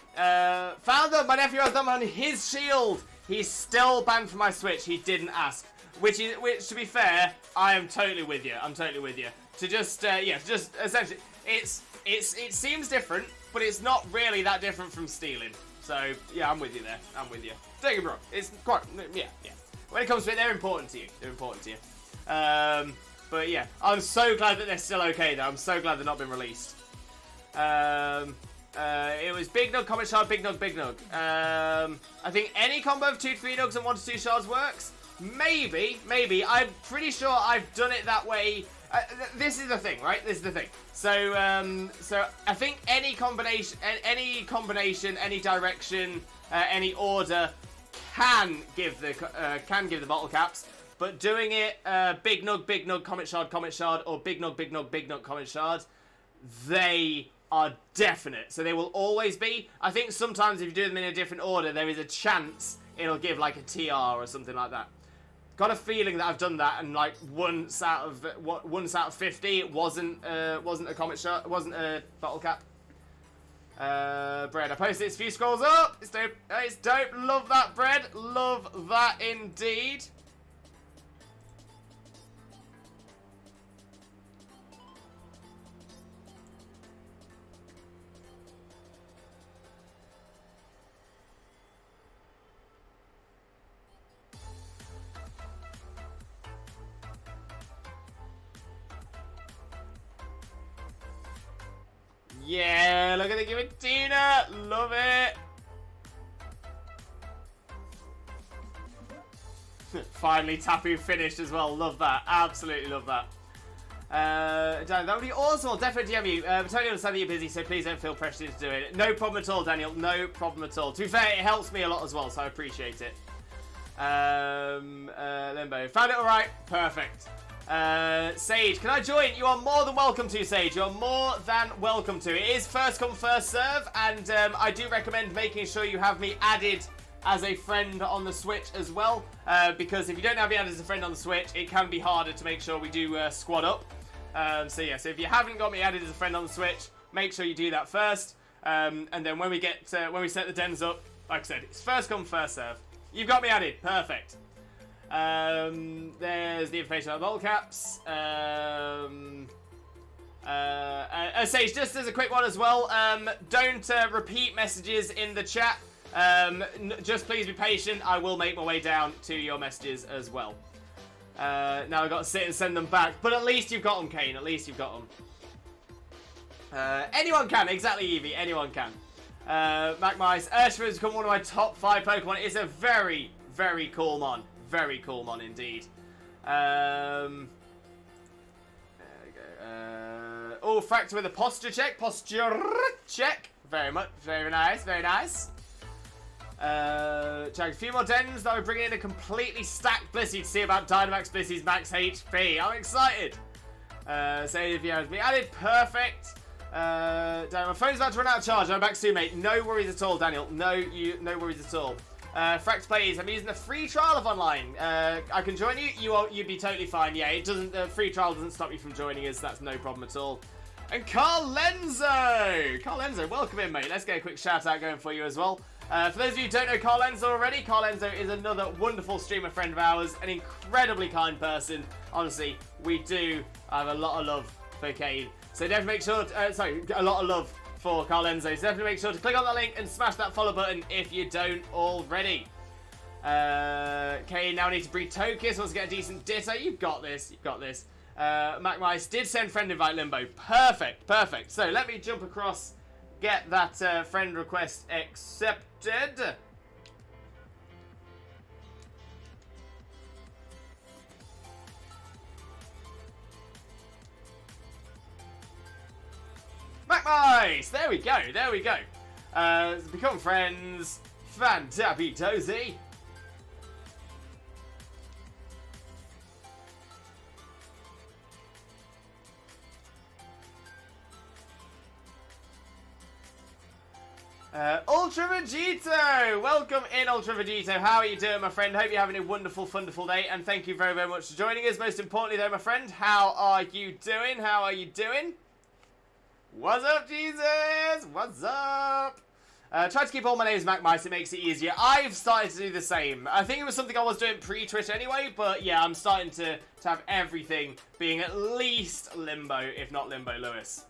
Found them. My nephew has them on his shield. He's still banned from my Switch. He didn't ask. Which, to be fair, I am totally with you. To just, just essentially, it seems different, but it's not really that different from stealing. So yeah, I'm with you there. Don't get me wrong. It's quite, yeah. When it comes to it, they're important to you. But yeah, I'm so glad that they're still okay though. I'm so glad they're not been released. It was Big Nug, Comet Shard, Big Nug. I think any combo of 2 to 3 Nugs and 1 to 2 Shards works. Maybe. I'm pretty sure I've done it that way. This is the thing, right? So I think any combination, any direction, any order can give the bottle caps. But doing it Big Nug, Comet Shard, or Big Nug, Comet Shard, they are definite. So they will always be. I think sometimes if you do them in a different order, there is a chance it'll give like a TR or something like that. Got a feeling that I've done that, and like once out of 50, it wasn't a Comet Shard, wasn't a bottle cap. Bread. I posted it a few scrolls up. It's dope. It's dope. Love that, Bread. Love that indeed. Yeah, look at the Giratina. Love it. Finally, Tapu finished as well. Love that. Absolutely love that. Dan, that would be awesome. I'll definitely DM you. I totally understand that you're busy, so please don't feel pressured to do it. No problem at all, Daniel. No problem at all. To be fair, it helps me a lot as well, so I appreciate it. Limbo. Found it all right. Perfect. Sage, can I join? You are more than welcome to, Sage. You are more than welcome to. It is first come, first serve, and I do recommend making sure you have me added as a friend on the Switch as well, because if you don't have me added as a friend on the Switch, it can be harder to make sure we do squad up. So yeah, so if you haven't got me added as a friend on the Switch, make sure you do that first, and then when we set the dens up, like I said, it's first come, first serve. You've got me added. Perfect. There's the information on the bottle caps. Sage, just as a quick one as well, don't repeat messages in the chat. Just please be patient. I will make my way down to your messages as well. Now I've got to sit and send them back, but at least you've got them, Kane. At least you've got them. Anyone can, exactly, Evie. Anyone can. MacMice, Urshifu has become one of my top 5 Pokemon. It's a very, very cool mon. Very cool mon indeed. There we go. Oh, Fracture with a posture check. Very much. Very nice. Very nice. Check a few more dens. That we're bringing in a completely stacked Blissey to see about Dynamax Blissey's max HP. I'm excited. Say if you have me added. Perfect. Daniel, my phone's about to run out of charge. I'm back soon, mate. No worries at all, Daniel. No worries at all. Frax plays. I'm using the free trial of online. I can join you. You'd be totally fine. Yeah, it doesn't. The free trial doesn't stop you from joining us. That's no problem at all. And Carl Lenzo, welcome in, mate. Let's get a quick shout out going for you as well. For those of you who don't know Carl Lenzo already, Carl Lenzo is another wonderful streamer friend of ours, an incredibly kind person. Honestly, we do have a lot of love for Kane. So definitely make sure. A lot of love for Carl Lenzo. So definitely make sure to click on that link and smash that follow button if you don't already. Kane now needs to breed Tokus. Wants to get a decent Ditto. You've got this. MacMice did send friend invite Limbo. Perfect. So let me jump across, get that friend request accepted. MacMice! There we go. Become friends. Fantabitozy. Ultra Vegito! Welcome in, Ultra Vegito. How are you doing, my friend? Hope you're having a wonderful, wonderful day, and thank you very, very much for joining us. Most importantly, though, my friend, how are you doing? How are you doing? What's up, Jesus? What's up? Try to keep all my names Mac Mice, it makes it easier. I've started to do the same. I think it was something I was doing pre-Twitch anyway, but yeah, I'm starting to have everything being at least Limbo, if not Limbo Lewis.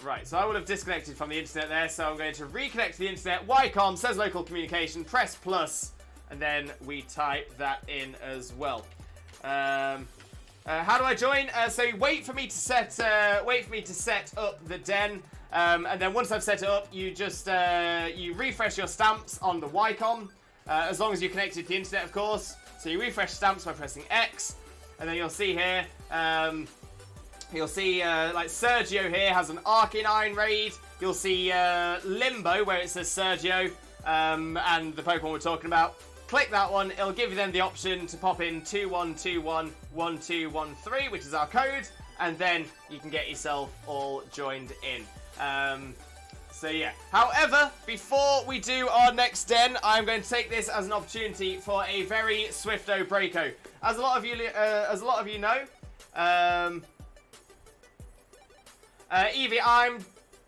Right, so I would have disconnected from the internet there, so I'm going to reconnect to the internet. Ycom says local communication, press plus, and then we type that in as well. How do I join? So wait for me to set up the den. And then once I've set it up, you just you refresh your stamps on the Ycom, as long as you're connected to the internet, of course. So you refresh stamps by pressing X, and then you'll see here, like Sergio here has an Arcanine raid. You'll see Limbo where it says Sergio, and the Pokemon we're talking about. Click that one. It'll give you then the option to pop in 21211213, which is our code, and then you can get yourself all joined in. So yeah. However, before we do our next den, I'm going to take this as an opportunity for a very swifto breako. As a lot of you know, Evie, I'm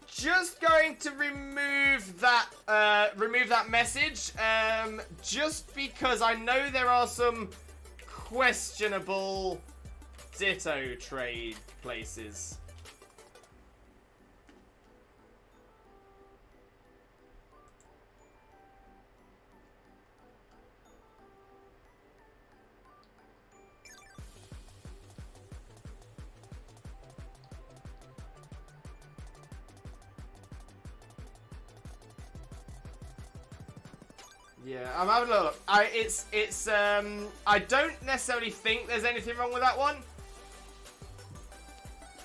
just going to remove that message, just because I know there are some questionable Ditto trade places. Yeah, I'm having a look. I don't necessarily think there's anything wrong with that one,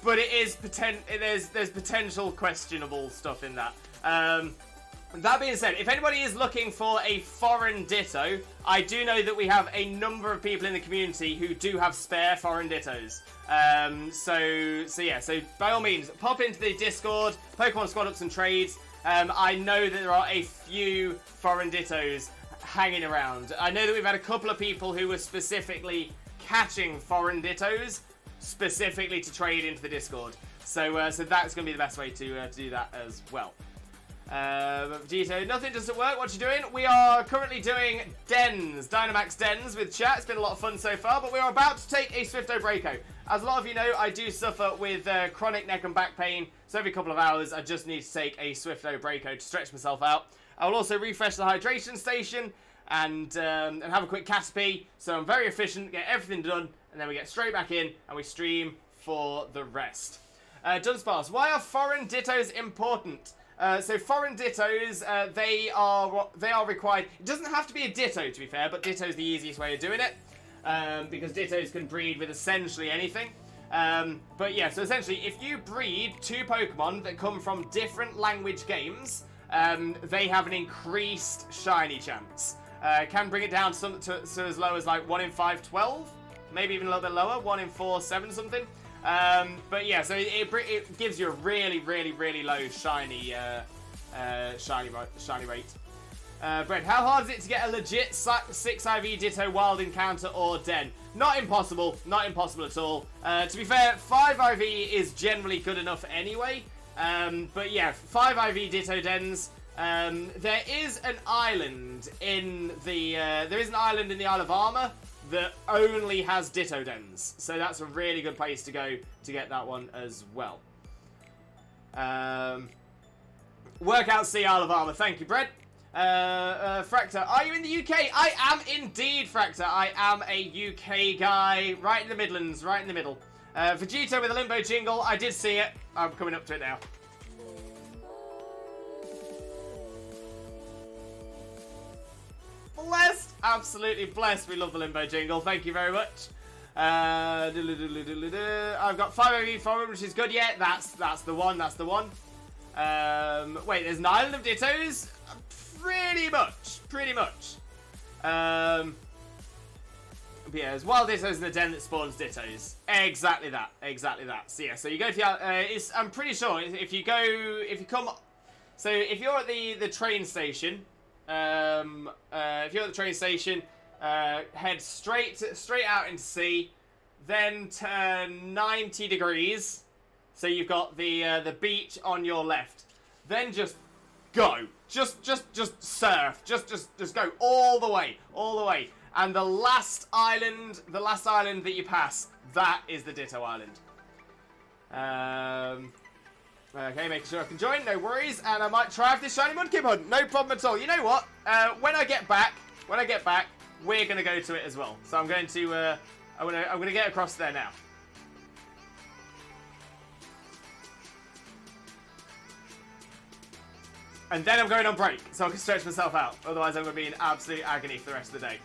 but it is there's potential questionable stuff in that. That being said, if anybody is looking for a foreign Ditto, I do know that we have a number of people in the community who do have spare foreign Dittos. So by all means, pop into the Discord, Pokemon Squad Ups and Trades. I know that there are a few foreign Dittos hanging around. I know that we've had a couple of people who were specifically catching foreign Dittos specifically to trade into the Discord. So that's going to be the best way to do that as well. Ditto, nothing doesn't work. What you doing? We are currently doing dens, Dynamax dens with chat. It's been a lot of fun so far, but we are about to take a swifto breako. As a lot of you know, I do suffer with chronic neck and back pain, so every couple of hours I just need to take a swifto breako to stretch myself out. I will also refresh the hydration station and have a quick Caterpie, so I'm very efficient, get everything done, and then we get straight back in and we stream for the rest. Dunsparce, why are foreign Dittos important? So foreign Dittos, they are required. It doesn't have to be a Ditto, to be fair, but Ditto's the easiest way of doing it, because Dittos can breed with essentially anything. But yeah, so essentially, if you breed two Pokemon that come from different language games, they have an increased shiny chance. Can bring it down to as low as like 1 in 5, 12, maybe even a little bit lower, 1 in 4, 7 something. But yeah, so it gives you a really, really, really low shiny rate. Brett, how hard is it to get a legit 6 IV Ditto Wild Encounter or Den? Not impossible, not impossible at all. To be fair, 5 IV is generally good enough anyway. But yeah, 5 IV Ditto Dens. There is an island in the Isle of Armor that only has Ditto Dens, so that's a really good place to go to get that one as well. Workout C Isle of Armor, thank you, Brett. Fractor, are you in the UK? I am indeed, Fractor. I am a UK guy, right in the Midlands, right in the middle. Vegito with a Limbo jingle, I did see it. I'm coming up to it now. Blessed, absolutely blessed. We love the Limbo jingle. Thank you very much. I've got 5 IV forward, which is good. Yeah, that's the one. That's the one. Wait, there's an island of Dittos. Pretty much. But yeah, there's wild Dittos in the den that spawns Dittos. Exactly that. So yeah, so you go to the. I'm pretty sure if you come So if you're at the train station, head straight out into sea, then turn 90 degrees. So you've got the beach on your left. Then just go. Just surf. Just go all the way. And the last island that you pass, that is the Ditto Island. Okay, making sure I can join, no worries. And I might try out this shiny mudkip hunt, no problem at all. You know what? When I get back, we're gonna go to it as well. So I'm going to I'm gonna get across there now. And then I'm going on break, so I can stretch myself out. Otherwise, I'm going to be in absolute agony for the rest of the day.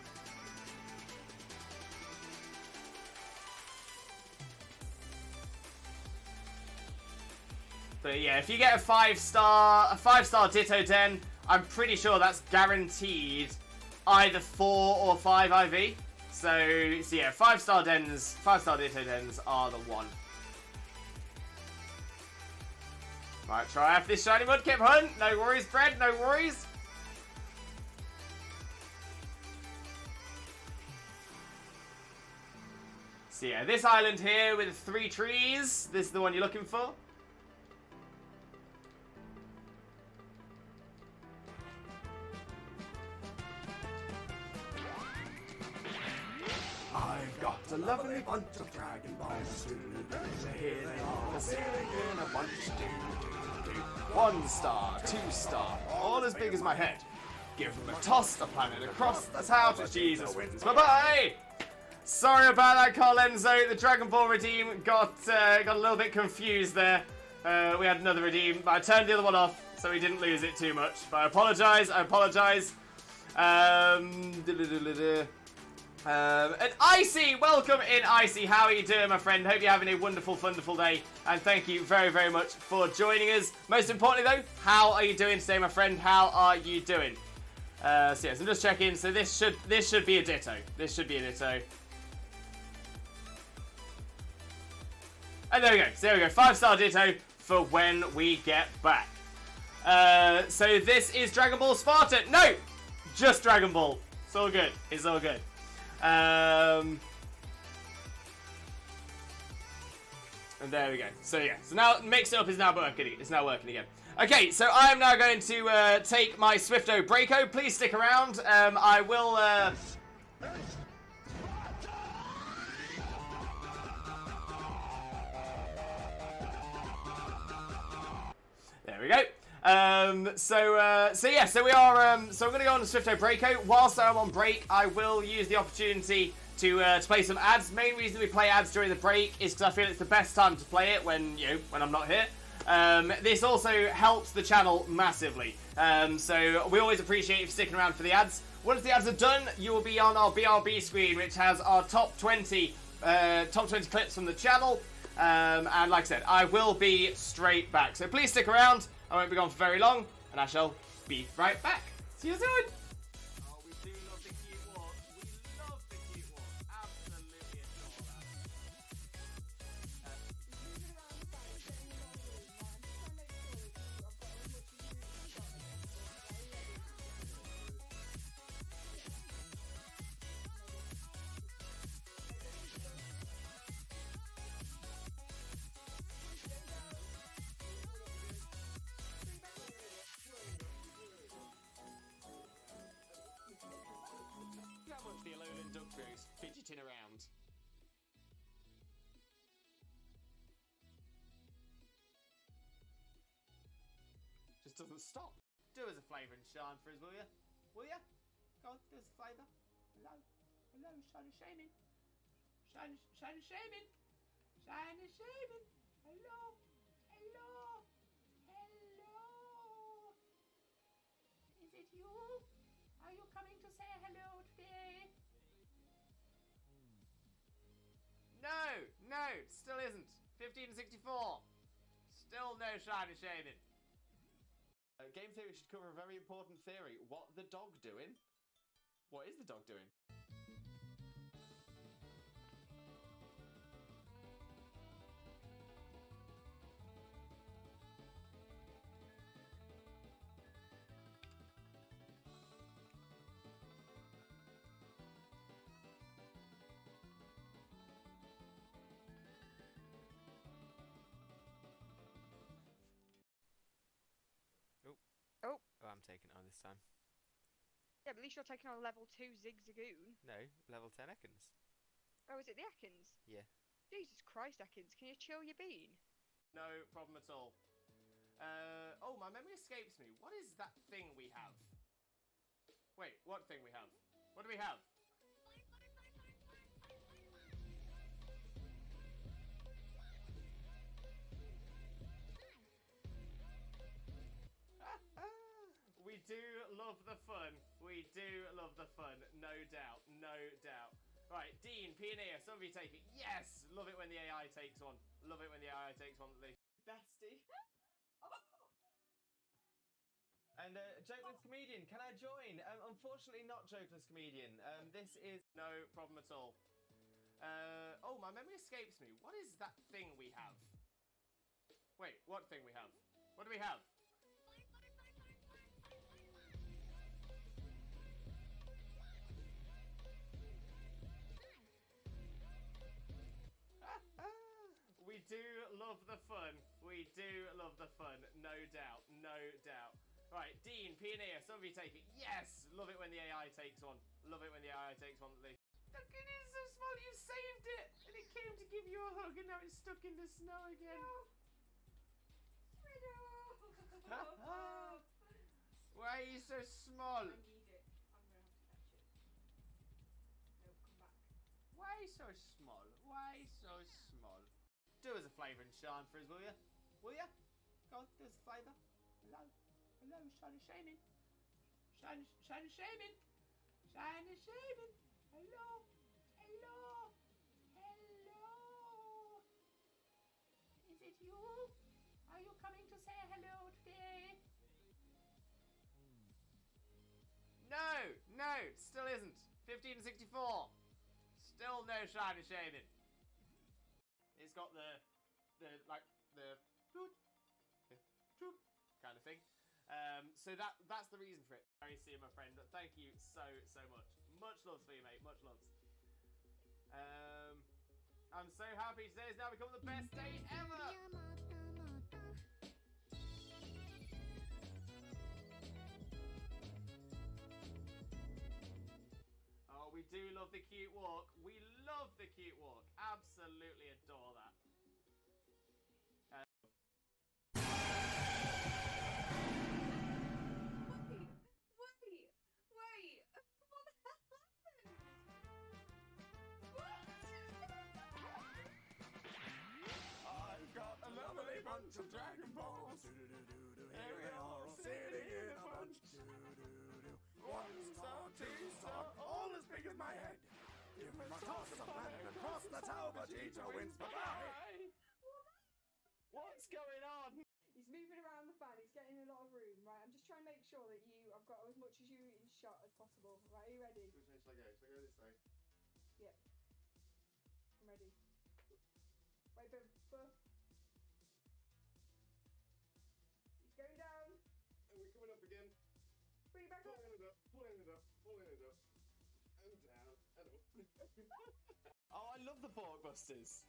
But yeah, if you get a 5-star Ditto Den, I'm pretty sure that's guaranteed either 4 or 5 IV. So yeah, 5-star Ditto Dens are the one. Right, try out this shiny mudkip hunt. No worries, Fred, no worries. So yeah, this island here with 3 trees, this is the one you're looking for. I've got a lovely bunch of Dragon Balls. Here they are, sailing in a bunch. 1 star, 2 star, all as big as my head. Give them a toss, the planet across, that's how to Jesus wins. Bye-bye! Sorry about that, Carlenzo. The Dragon Ball redeem got a little bit confused there. We had another redeem, but I turned the other one off, so we didn't lose it too much. But I apologise. And Icy, welcome in, Icy. How are you doing, my friend? Hope you're having a wonderful, wonderful day. And thank you very, very much for joining us. Most importantly, though, how are you doing today, my friend? How are you doing? So yes, I'm just checking. So this should be a Ditto. This should be a Ditto. And there we go. So there we go. 5-star Ditto for when we get back. So this is Dragon Ball Sparta. No, just Dragon Ball. It's all good. It's all good. And there we go. So yeah. So now Mix It Up is now working. It's now working again. Okay. So I am now going to take my Swifto Breako. Please stick around. I will. There we go. So we are. So we're going to go on to Swifto Breako. Whilst I'm on break, I will use the opportunity to play some ads. Main reason we play ads during the break is because I feel it's the best time to play it when I'm not here. This also helps the channel massively. So we always appreciate you sticking around for the ads. Once the ads are done, you will be on our BRB screen, which has our top 20 clips from the channel. And like I said, I will be straight back. So please stick around. I won't be gone for very long, and I shall be right back. See you soon. Oh, we do love the cute walk. We love the cute walk. Absolutely adore the Alolan Duckbies fidgeting around. Just doesn't stop. Do us a flavour and shine for us, will ya? Will ya? Go on, do us a flavour. Hello, hello, shine and shaming. Shine and shaming. Shine and shaming. Hello, hello, hello. Is it you? Are you coming to say hello today? No, still isn't. 15 to 64. Still no shiny shaming. Game theory should cover a very important theory. What the dog doing? What is the dog doing? I'm taking it on this time. Yeah, but at least you're taking on level 2 Zigzagoon. No, level 10 Ekans. Oh, is it the Ekans? Yeah. Jesus Christ, Ekans, can you chill your bean? No problem at all. Oh, my memory escapes me. What is that thing we have? Wait, what thing we have? What do we have? We do love the fun. We do love the fun. No doubt. No doubt. Right, Dean, Pioneer, some of you take it. Yes! Love it when the AI takes one. Love it when the AI takes one. Bestie. And Jokeless Comedian, can I join? Unfortunately not Jokeless Comedian. This is... No problem at all. Oh, my memory escapes me. What is that thing we have? Wait, what thing we have? What do we have? We do love the fun. We do love the fun. No doubt. No doubt. Right, Dean, Pioneer, some of you take it. Yes! Love it when the AI takes one. Love it when the AI takes one. Look, it is so small. You saved it! And it came to give you a hug, and now it's stuck in the snow again. Why are you so small? I need it. I'm gonna have to catch it. No, come back. Why so small? Why so small? Do us a flavour and shine for us, will ya? Will ya? Go on, do us a flavour. Hello. Hello, shine and shaming. Shine and shaming. Shine and shaming. Hello. Hello. Hello. Is it you? Are you coming to say hello today? No, no, still isn't. 1564. Still no shine and shaming. It's got the toot kind of thing. So that's the reason for it. Very see you, my friend. Thank you so much. Much loves for you, mate. Much loves. I'm so happy today has now become the best day ever. Oh, we do love the cute walk. We love the cute walk. Absolutely adore that. Wait. What the hell happened? What? I've got a lovely bunch of Dragon Balls. Do-do-do-do-do. Here they are all sitting in a bunch. Do-do-do-do. 1 star, 2 star, all as big as my head. Give me my toss of planet across the tower, but Vegeta wins. Bye-bye. What's going on? He's moving around the fan. He's getting a lot of room, right? I'm just trying to make sure that I've got as much as you in shot as possible. Right, are you ready? Which way shall I go? Shall I go this way? Yep. I'm ready. Wait, but he's going down. And we're coming up again. Bring it back up. Pulling it up, pulling it up, pulling it up. And down, and up. Oh, I love the Borkbusters.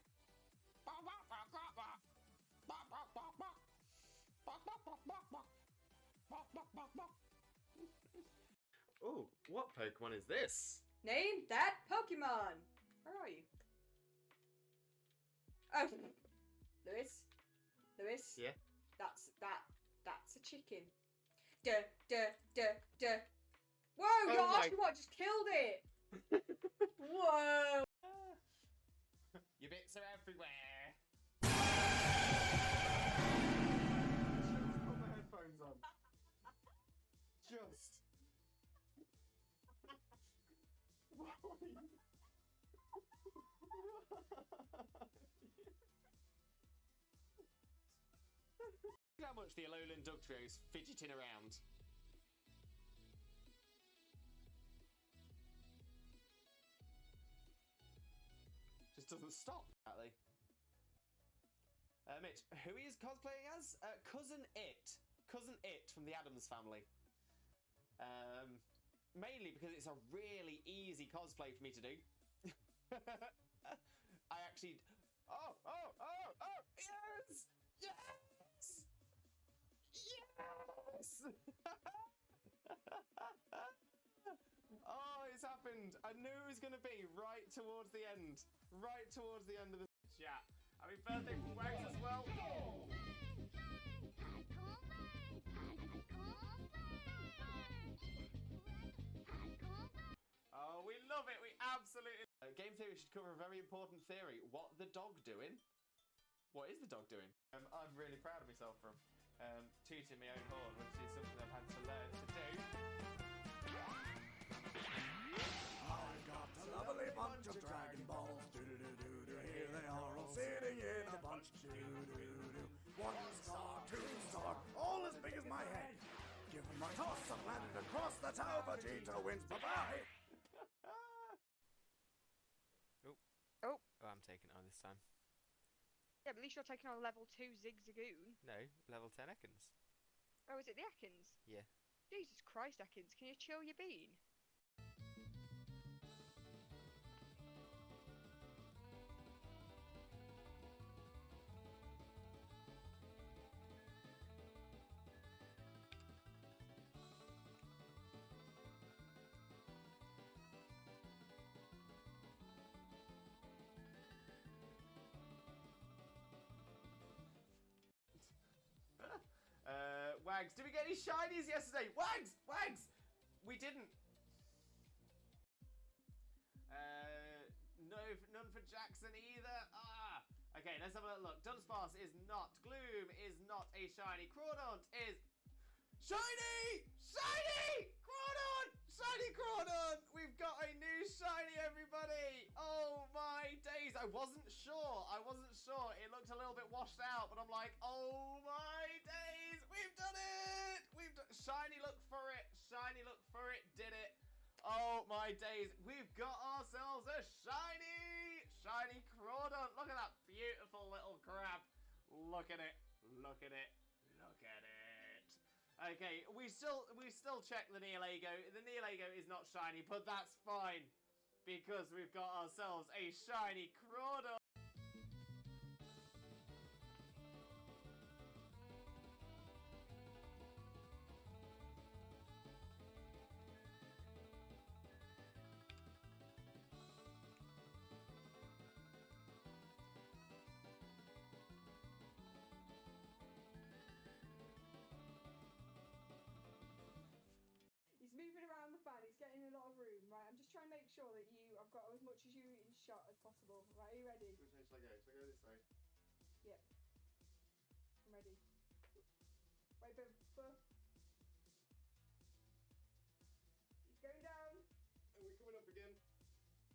Oh, what Pokemon is this? Name that Pokemon. Where are you? Oh, Lewis. Yeah. That's a chicken. Whoa, Oh your my- Oshawott just killed it. Whoa. Your bits are everywhere. Just put my headphones on. Just. Look how much the Alolan Dugtrio's fidgeting around. Just doesn't stop, actually. Mitch, who he is cosplaying as? Cousin It. Cousin It from the Addams Family. Mainly because it's a really easy cosplay for me to do. I actually... Oh! Yes! Yes! Yes! happened. I knew it was going to be right towards the end. Right towards the end of the chat. Happy birthday from Wags as well. Oh, we love it. We absolutely... Game theory should cover a very important theory. What the dog doing? What is the dog doing? I'm really proud of myself from tooting my own horn, which is something I've had to learn to do. I've got a lovely bunch of Dragon Balls. Do-do-do-do-do. Here they are all sitting in a bunch. Do-do-do-do. 1 star, 2 star, all as big as my head. Give them my toss and landed across the tower. Vegeta wins. Bye-bye. Oh. Oh, I'm taking it on this time. Yeah, but at least you're taking on level 2 Zigzagoon. No, level 10 Ekans. Oh, is it the Ekans? Yeah. Jesus Christ, Ekans, can you chill your bean? Wags, did we get any shinies yesterday? Wags! Wags! We didn't. No, none for Jackson either. Ah! Okay, let's have a look. Dunsparce is not. Gloom is not a shiny. Crawdaunt is... Shiny! Shiny! Crawdaunt! Shiny Crawdaunt! We've got a new shiny, everybody! Oh my days! I wasn't sure. It looked a little bit washed out, but I'm like, oh my days! We've done it! Shiny look for it. Did it. Oh my days. We've got ourselves a shiny Crawdaunt. Look at that beautiful little crab. Look at it. Okay, we still check the Neolago. The Neolago is not shiny, but that's fine because we've got ourselves a shiny Crawdaunt. He's moving around the fan. He's getting a lot of room, right? I'm just trying to make sure that I've got as much as you in shot as possible. Right, are you ready? Which way shall I go? Shall I go this way? Yeah. I'm ready. Wait, but... He's going down. And we're coming up again.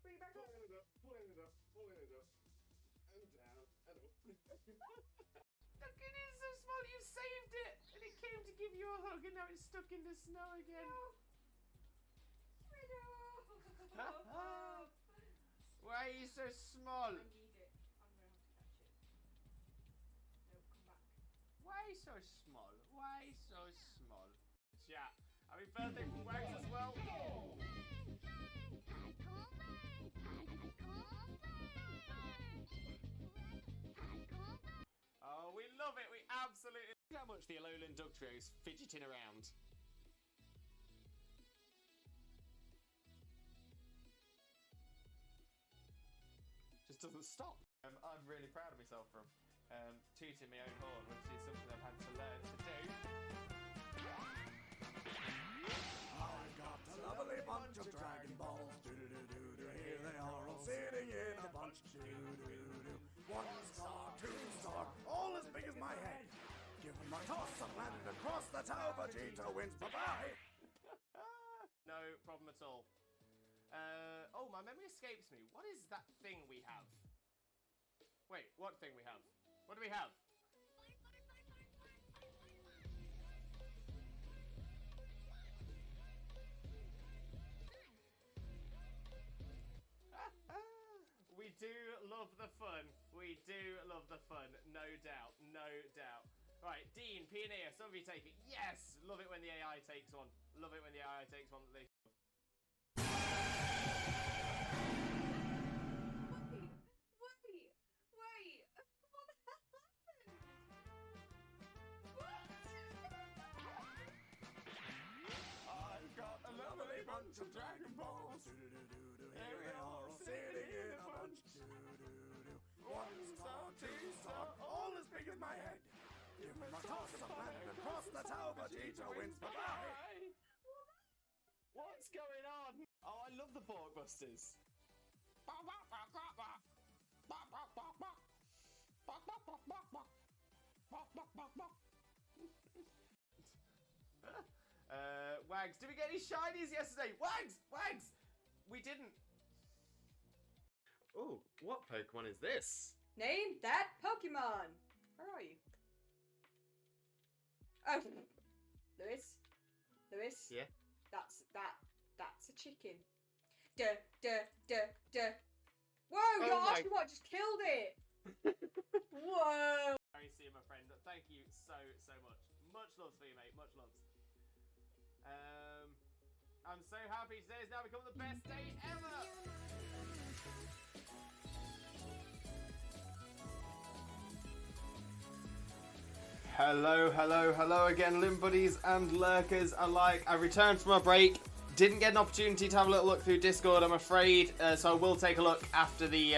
Bring it back up. Pulling it up. And down. And up. Look, it is so small. You saved it. And it came to give you a hug and now it's stuck in the snow again. Why are you so small? I need it. I'm going to have to catch it. No, come back. Why so small? Chat. Happy birthday from Wags as well. Oh, we love it. We absolutely... Look how much the Alolan Dug Trio is fidgeting around. Just doesn't stop. I'm really proud of myself from tooting my own horn, which is something I've had to learn to do. I've got a lovely bunch of Dragon Balls. Do-do-do-do-do. Here they are all sitting in a bunch. Do-do-do-do. 1 star, 2 star, all as big as my head. Give them my toss and landed across the tower. Vegeta wins. Bye-bye. No problem at all. Oh, my memory escapes me. What is that thing we have? Wait, what thing we have? What do we have? We do love the fun. No doubt. Right, Dean, Pioneer, some of you take it. Yes! Love it when the AI takes one. That they... Wait! What the hell happened? What? I've got a lovely bunch of Dragon Balls. Do-do-do-do. that's how Vegeta wins. Bye-bye. What's going on? Oh, I love the Borkbusters. Wags, did we get any shinies yesterday? Wags! We didn't. Oh, what Pokemon is this? Name that Pokemon. Where are you? Oh, Lewis. Yeah. That's a chicken. Whoa, you're my- asking what just killed it. Whoa. Very see you, my friend. Thank you so much. Much love for you, mate. Much love. I'm so happy today has now become the best day ever. Hello again, Limb Buddies and Lurkers alike. I returned from a break. Didn't get an opportunity to have a little look through Discord, I'm afraid. So I will take a look after the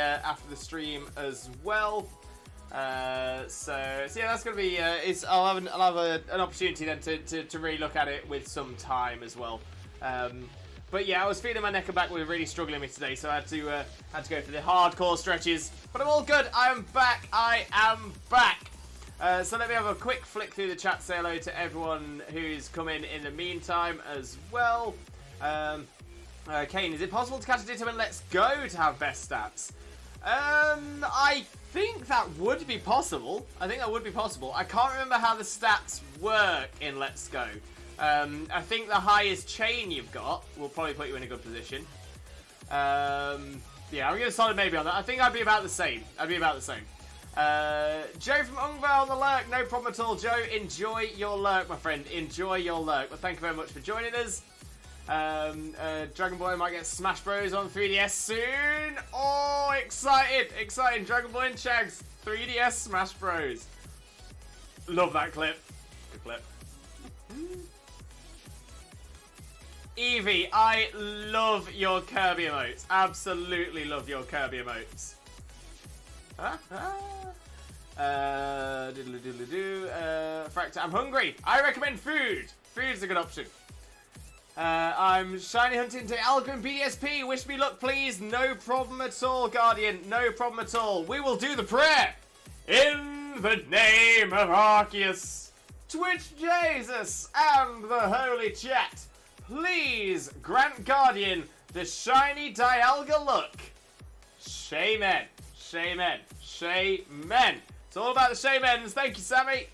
stream as well. So yeah, that's gonna be. I'll have an opportunity then to really look at it with some time as well. But yeah, I was feeling my neck and back were really struggling with me today, so I had to go for the hardcore stretches. But I'm all good. I am back. So let me have a quick flick through the chat, say hello to everyone who's come in the meantime as well. Kane, is it possible to catch a Ditto in Let's Go to have best stats? I think that would be possible. I can't remember how the stats work in Let's Go. I think the highest chain you've got will probably put you in a good position. Yeah, I'm going to solid maybe on that. I think I'd be about the same. Joe from Ungval on the lurk, no problem at all. Joe, enjoy your lurk, my friend. Enjoy your lurk. Well, thank you very much for joining us. Dragon Boy might get Smash Bros on 3DS soon. Oh, exciting. Dragon Boy and Chags, 3DS Smash Bros. Love that clip. Good clip. Evie, I love your Kirby emotes. Absolutely love your Kirby emotes. Fractor, I'm hungry. I recommend food. Food's a good option. I'm shiny hunting to Alcon BDSP. Wish me luck, please. No problem at all, Guardian. No problem at all. We will do the prayer. In the name of Arceus, Twitch Jesus, and the Holy Chat, please grant Guardian the shiny Dialga look. Shaman. It's all about the shamans. Thank you, Sammy.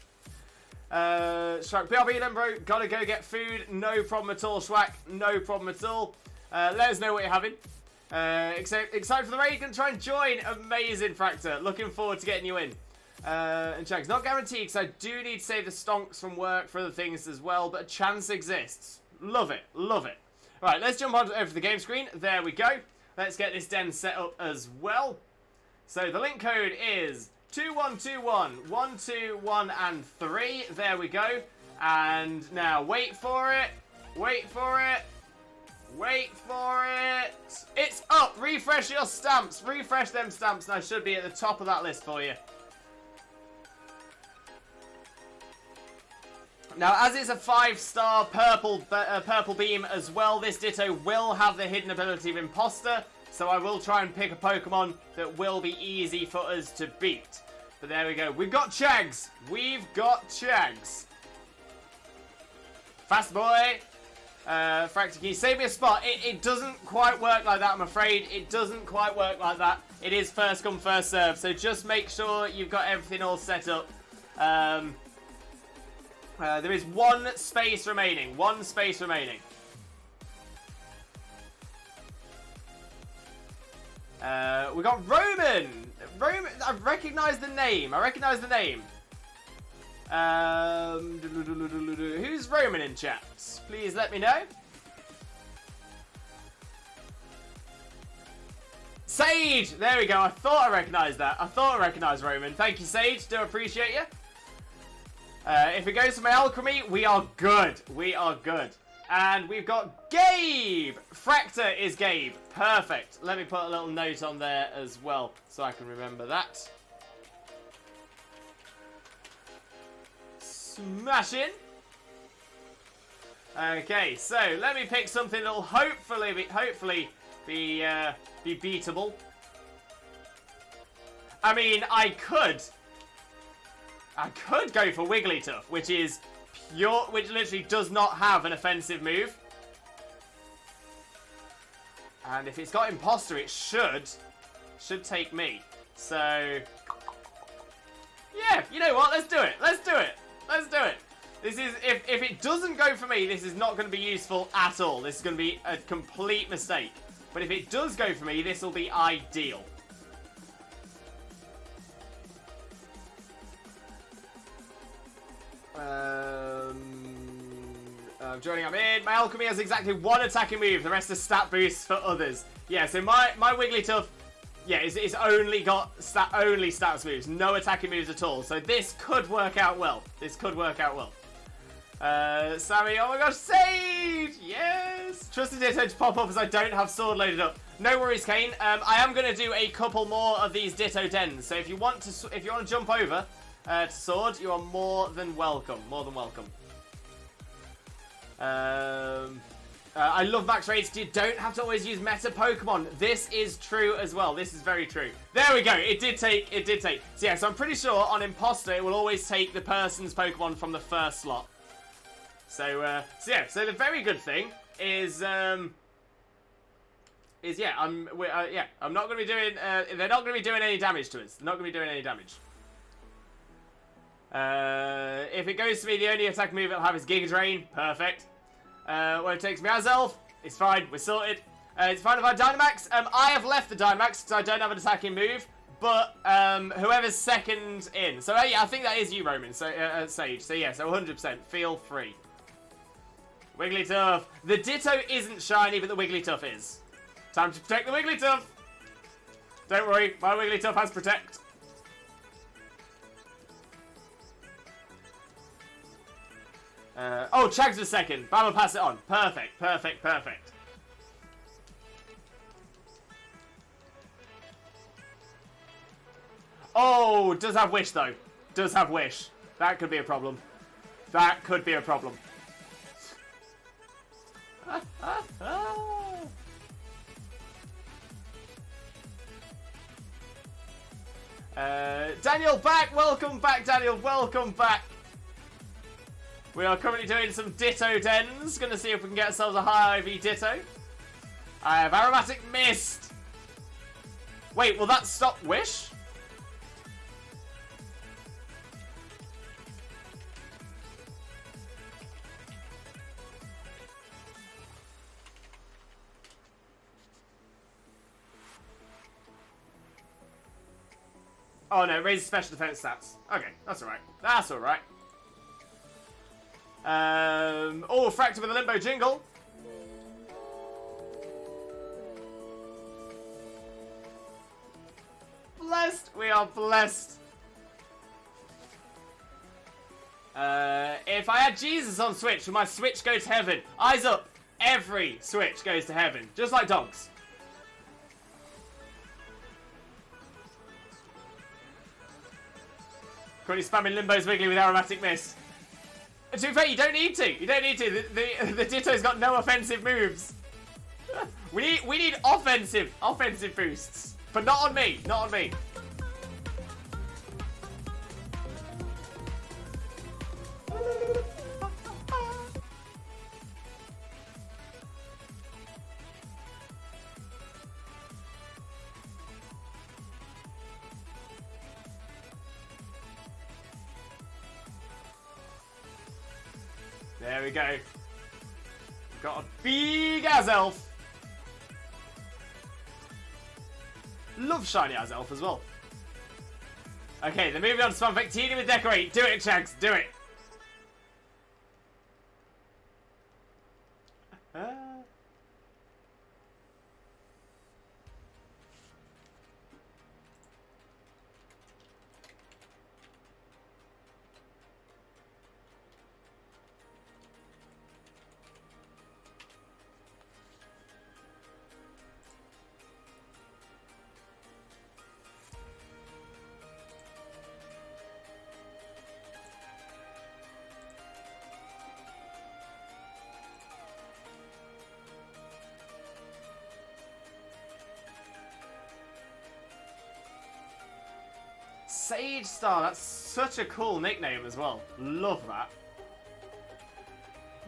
Schwack, BRB then, bro. Gotta go get food. No problem at all, Schwack. No problem at all. Let us know what you're having. Excited for the raid. Gonna try and join. Amazing, Fractor. Looking forward to getting you in. And Shag's not guaranteed because I do need to save the stonks from work for other things as well, but a chance exists. Love it. Alright, let's jump on over to the game screen. There we go. Let's get this den set up as well. So the link code is 2121 121 and 3. There we go. And now wait for it. It's up. Refresh your stamps. Refresh them stamps, and I should be at the top of that list for you. Now, as it's a 5-star purple beam as well, this Ditto will have the hidden ability of Imposter. So I will try and pick a Pokemon that will be easy for us to beat. But there we go. We've got Chags. Fast boy. Fractor, can you save me a spot? It doesn't quite work like that, I'm afraid. It doesn't quite work like that. It is first come, first serve. So just make sure you've got everything all set up. There is one space remaining. We got Roman. I recognise the name. Who's Roman in chat? Please let me know. Sage! There we go. I thought I recognised that. I thought I recognised Roman. Thank you, Sage. Do appreciate you. If it goes to my alchemy, we are good. And we've got Gabe. Fractor is Gabe. Perfect. Let me put a little note on there as well so I can remember that. Smashing. Okay, so let me pick something that'll hopefully be beatable. I mean, I could go for Wigglytuff, which literally does not have an offensive move. And if it's got Imposter, it should take me. So, yeah, you know what? Let's do it. Let's do it. Let's do it. This is, if it doesn't go for me, this is not going to be useful at all. This is going to be a complete mistake. But if it does go for me, this will be ideal. Joining up in. My Alchemy has exactly one attacking move. The rest are stat boosts for others. Yeah, so my Wigglytuff, yeah, it's only got only stats moves, no attacking moves at all. So this could work out well. This could work out well. Sammy, oh my gosh, Sage! Yes! Trusted Ditto to pop up as I don't have Sword loaded up. No worries, Kane. I am going to do a couple more of these Ditto dens. So if you want to jump over to Sword, you are more than welcome. More than welcome. I love max raids. You don't have to always use meta Pokemon. This is true as well. This is very true. There we go. It did take. So yeah, so I'm pretty sure on Imposter it will always take the person's Pokemon from the first slot. So yeah. So the very good thing is I'm not going to be doing. They're not going to be doing any damage to us. They're not going to be doing any damage. If it goes to me, the only attack move it'll have is Giga Drain. Perfect. When it takes me as Elf, it's fine. We're sorted. It's fine if I Dynamax. I have left the Dynamax because I don't have an attacking move. But whoever's second in. So yeah, I think that is you, Roman. So Sage. So yeah, so 100%. Feel free. Wigglytuff. The Ditto isn't shiny, but the Wigglytuff is. Time to protect the Wigglytuff. Don't worry, my Wigglytuff has Protect. Oh, Chags was second. Bama pass it on. Perfect, perfect, perfect. Oh, does have Wish, though. Does have Wish. That could be a problem. That could be a problem. Daniel back! Welcome back, Daniel. Welcome back. We are currently doing some Ditto dens. Gonna see if we can get ourselves a high IV Ditto. I have Aromatic Mist. Wait, will that stop Wish? Oh no, it raises special defense stats. Okay, that's alright. That's alright. Oh, Fracture with a Limbo Jingle. Blessed. We are blessed. If I had Jesus on Switch, would my Switch go to heaven? Eyes up. Every Switch goes to heaven. Just like dogs. Currently spamming Limbo's Wiggly with Aromatic Mist. To be fair, you don't need to. You don't need to. The Ditto's got no offensive moves. we need offensive boosts, but not on me. Not on me. There we go. Got a big Azelf. Love shiny Azelf as well. Okay, then moving on to Spamfectini with Decorate. Do it, Chags. Do it. Sage Star, that's such a cool nickname as well. Love that.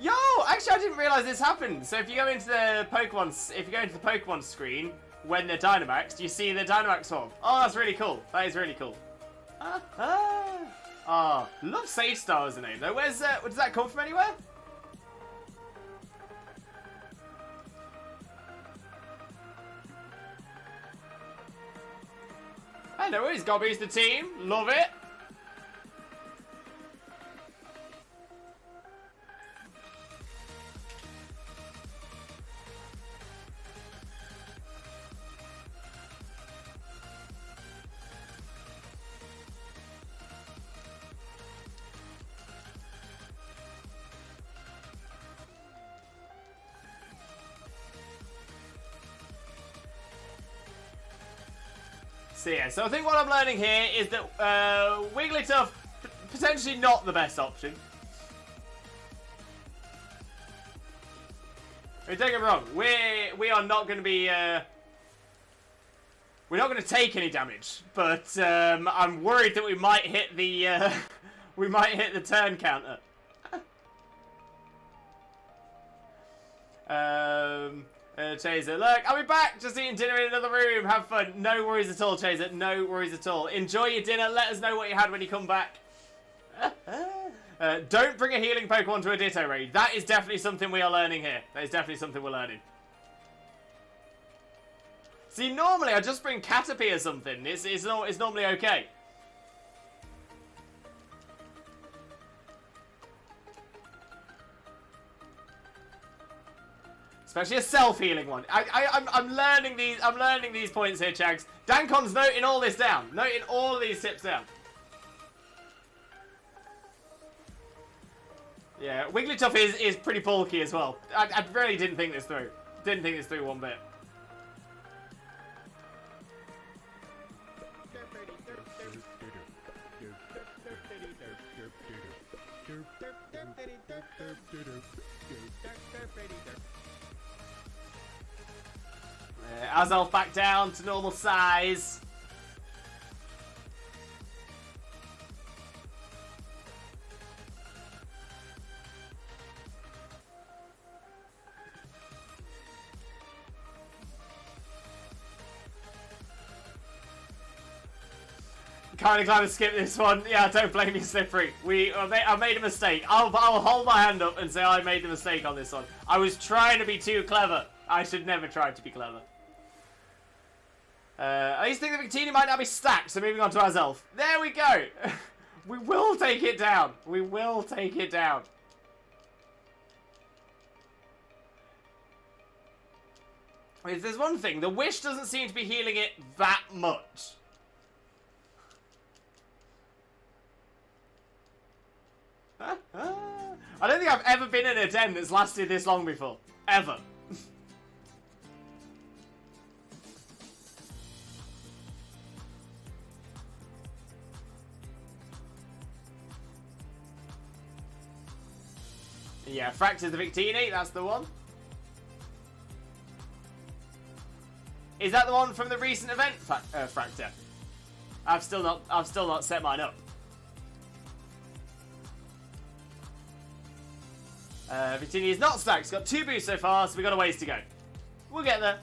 Yo, actually I didn't realize this happened. So if you go into the Pokemon screen when they're Dynamaxed, you see the Dynamax form. Oh, that's really cool. That is really cool. Love Sage Star as a name though. Does that come from anywhere? Hey, no worries, Gobby's the team. Love it. So I think what I'm learning here is that Wigglytuff, potentially not the best option. I mean, don't get me wrong, we are not going to be, we're not going to take any damage, but I'm worried that we might hit the, turn counter. Chaser, look, I'll be back. Just eating dinner in another room. Have fun. No worries at all, Chaser. No worries at all. Enjoy your dinner. Let us know what you had when you come back. Don't bring a healing Pokemon to a Ditto raid. That is definitely something we are learning here. That is definitely something we're learning. See, normally I just bring Caterpie or something. It's normally okay. Especially a self-healing one. I'm learning these. I'm learning these points here, Chags. Dancon's noting all this down. Noting all of these tips down. Yeah, Wigglytuff is pretty bulky as well. I really didn't think this through. Didn't think this through one bit. Azelf back down to normal size. Kind of glad to skip this one. Yeah, don't blame me, Slippery. I made a mistake. I'll hold my hand up and say I made the mistake on this one. I was trying to be too clever. I should never try to be clever. I used to think the Victini might not be stacked, so moving on to Azelf. There we go! We will take it down. We will take it down. If there's one thing, the Wish doesn't seem to be healing it that much. I don't think I've ever been in a den that's lasted this long before. Ever. Yeah, Fracture's the Victini, that's the one. Is that the one from the recent event, Fracture? I've still not set mine up. Victini is not stacked. It's got 2 boosts so far, so we've got a ways to go. We'll get there.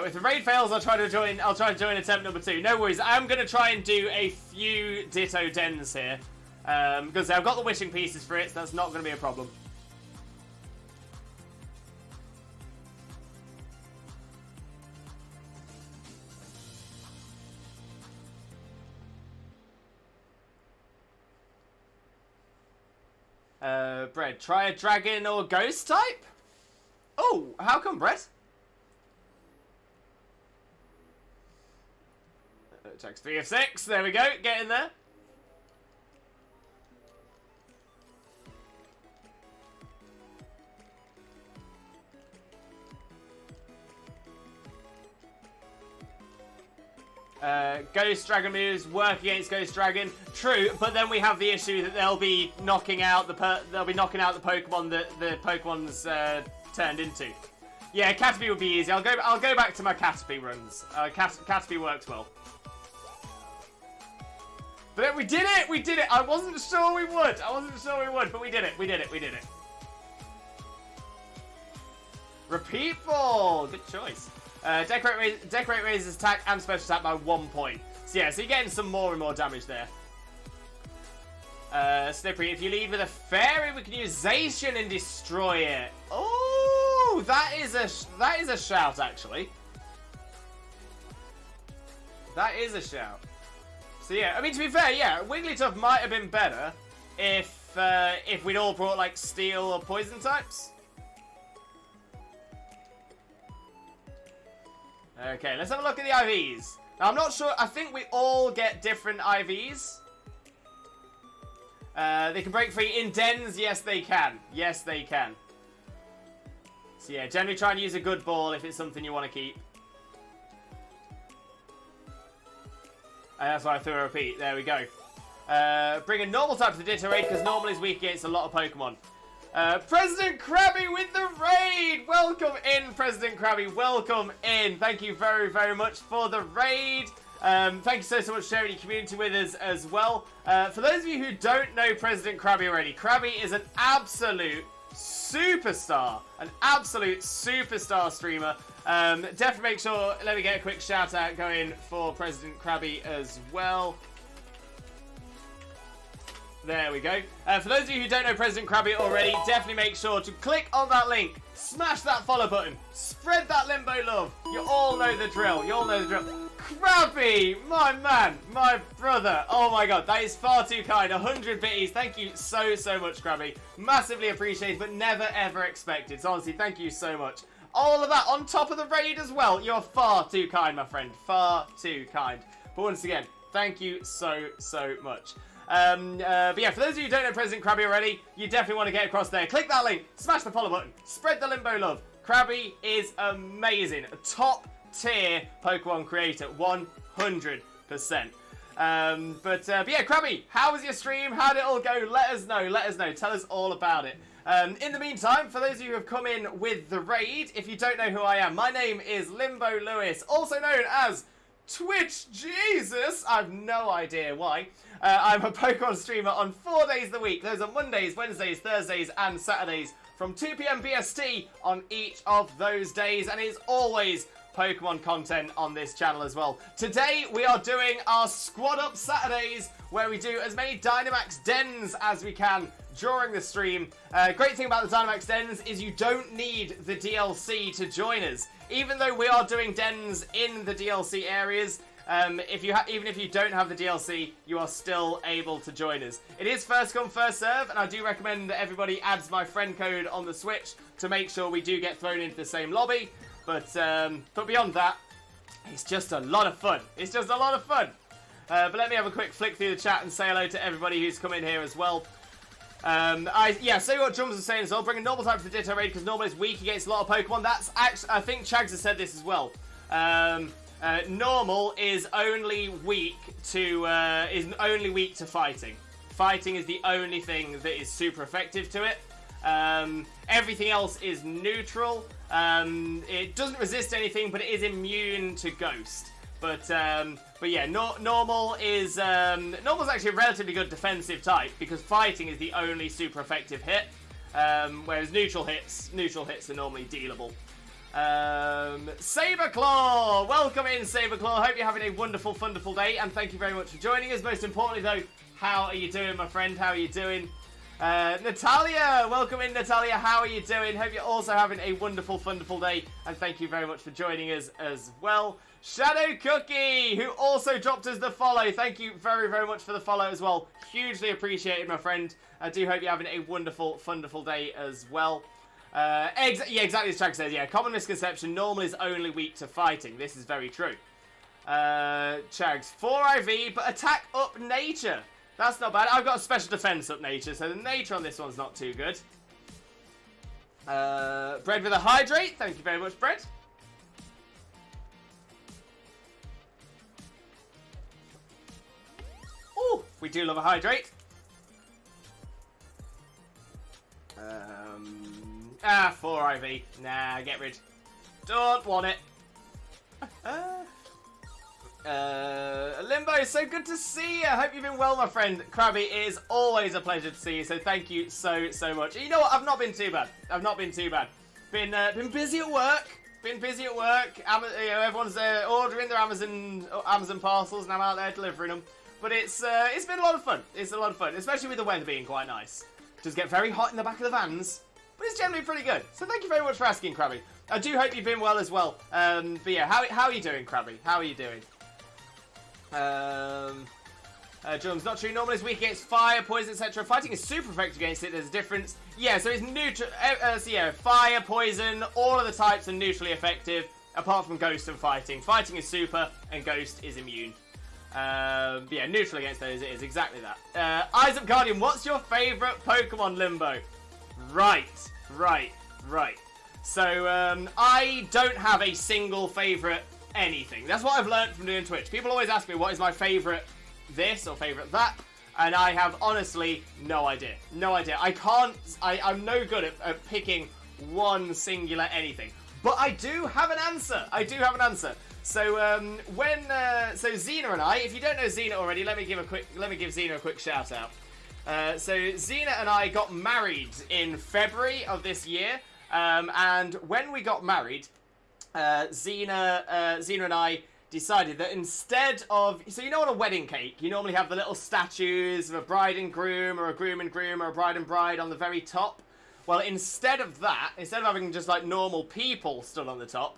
If the raid fails, I'll try to join attempt number 2. No worries. I'm gonna try and do a few Ditto dens here. Because I've got the wishing pieces for it, so that's not gonna be a problem. Bread, try a dragon or ghost type? Oh, how come, Bread? Checks 3 of 6, there we go, get in there. Ghost Dragon moves work against Ghost Dragon. True, but then we have the issue that they'll be knocking out the Pokemon that the Pokemon's turned into. Yeah, Caterpie would be easy. I'll go back to my Caterpie runs. Caterpie works well. But we did it! We did it! I wasn't sure we would. But we did it. We did it. Repeat ball. Good choice. Decorate raises attack and special attack by 1 point. So yeah, so you're getting some more and more damage there. Slippery, if you lead with a fairy, we can use Zacian and destroy it. Oh, that is a shout, actually. That is a shout. So yeah, I mean, to be fair, yeah, Wigglytuff might have been better if we'd all brought like steel or poison types. Okay, let's have a look at the IVs. Now, I'm not sure. I think we all get different IVs. They can break free in dens. Yes, they can. Yes, they can. So yeah, generally try and use a good ball if it's something you want to keep. And that's why I threw a repeat. There we go. Bring a normal type to the Ditto raid because normal is weak against a lot of Pokemon. President Krabby with the raid! Welcome in, President Krabby. Welcome in. Thank you very, very much for the raid. Thank you so much for sharing your community with us as well. For those of you who don't know President Krabby already, Krabby is an absolute superstar. An absolute superstar streamer. Definitely make sure, let me get a quick shout out going for President Krabby as well. There we go. For those of you who don't know President Krabby already, definitely make sure to click on that link, smash that follow button, spread that limbo love. You all know the drill. You all know the drill. Krabby, my man, my brother. Oh my god, that is far too kind. 100 bitties. Thank you so much, Krabby. Massively appreciated, but never ever expected. So honestly, thank you so much. All of that on top of the raid as well. You're far too kind, my friend. Far too kind. But once again, thank you so much. But yeah, for those of you who don't know President Krabby already, you definitely want to get across there. Click that link, smash the follow button, spread the limbo love. Krabby is amazing. A top tier Pokemon creator, 100%. But yeah, Krabby, how was your stream? How did it all go? Let us know. Tell us all about it. In the meantime, for those of you who have come in with the raid, if you don't know who I am, my name is Limbo Lewis, also known as Twitch Jesus. I have no idea why. I'm a Pokemon streamer on 4 days of the week. Those are Mondays, Wednesdays, Thursdays, and Saturdays from 2 PM BST on each of those days. And it's always Pokemon content on this channel as well. Today, we are doing our Squad Up Saturdays, where we do as many Dynamax dens as we can during the stream. Great thing about the Dynamax dens is you don't need the DLC to join us. Even though we are doing dens in the DLC areas, even if you don't have the DLC, you are still able to join us. It is first come, first serve, and I do recommend that everybody adds my friend code on the Switch to make sure we do get thrown into the same lobby. But beyond that, it's just a lot of fun. It's just a lot of fun. But let me have a quick flick through the chat and say hello to everybody who's come in here as well. See what Drums is saying as well. Bring a normal type to the Ditto raid because normal is weak against a lot of Pokemon. That's actually, I think Chags has said this as well. Normal is only weak to fighting. Fighting is the only thing that is super effective to it. Everything else is neutral. It doesn't resist anything, but it is immune to Ghost. But yeah, normal is normal's actually a relatively good defensive type because fighting is the only super effective hit. Whereas neutral hits are normally dealable. Saberclaw! Welcome in, Saberclaw. Hope you're having a wonderful, wonderful day, and thank you very much for joining us. Most importantly, though, how are you doing, my friend? How are you doing? Natalia! Welcome in, Natalia. How are you doing? Hope you're also having a wonderful, wonderful day, and thank you very much for joining us as well. Shadow Cookie, who also dropped us the follow. Thank you very, very much for the follow as well. Hugely appreciated, my friend. I do hope you're having a wonderful, wonderful day as well. Yeah, exactly as Chag says. Yeah, common misconception, normal is only weak to fighting. This is very true. Chags, 4 IV, but attack up nature. That's not bad. I've got a special defense up nature, so the nature on this one's not too good. Bread with a hydrate. Thank you very much, Bread. Ooh, we do love a hydrate. 4 IV. Nah, get rid. Don't want it. Limbo, so good to see you. I hope you've been well, my friend. Krabby, it is always a pleasure to see you, so thank you so much. You know what? I've not been too bad. Been busy at work. Everyone's ordering their Amazon parcels, and I'm out there delivering them. But it's been a lot of fun. It's a lot of fun, especially with the weather being quite nice. It does get very hot in the back of the vans, but it's generally pretty good. So thank you very much for asking, Krabby. I do hope you've been well as well. But yeah, how are you doing, Krabby? How are you doing? Drums, not true. Normal is weak against fire, poison, etc. Fighting is super effective against it. There's a difference. Yeah, so it's neutral. So yeah, fire, poison, all of the types are neutrally effective, apart from ghost and fighting. Fighting is super, and ghost is immune. Yeah, neutral against those, it is exactly that. Eyes Up Guardian, what's your favourite Pokemon, Limbo? Right. So, I don't have a single favourite anything. That's what I've learned from doing Twitch. People always ask me what is my favourite this or favourite that, and I have honestly no idea. I'm no good at picking one singular anything. But I do have an answer. So so Xena and I, if you don't know Xena already, let me give Xena a quick shout out. So Xena and I got married in February of this year, and when we got married, Xena and I decided that instead of, so you know on a wedding cake you normally have the little statues of a bride and groom, or a groom and groom, or a bride and bride on the very top. Well, instead of having just like normal people stood on the top,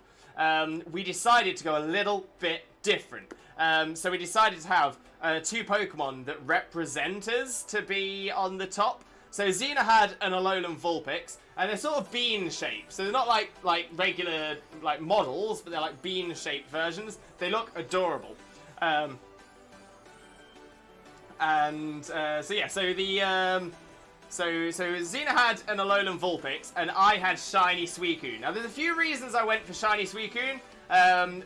we decided to go a little bit different. So we decided to have two Pokemon that represent us to be on the top. So Xena had an Alolan Vulpix, and they're sort of bean-shaped. So they're not like regular like models, but they're like bean-shaped versions. They look adorable. So yeah, so Xena had an Alolan Vulpix, and I had Shiny Suicune. Now, there's a few reasons I went for Shiny Suicune.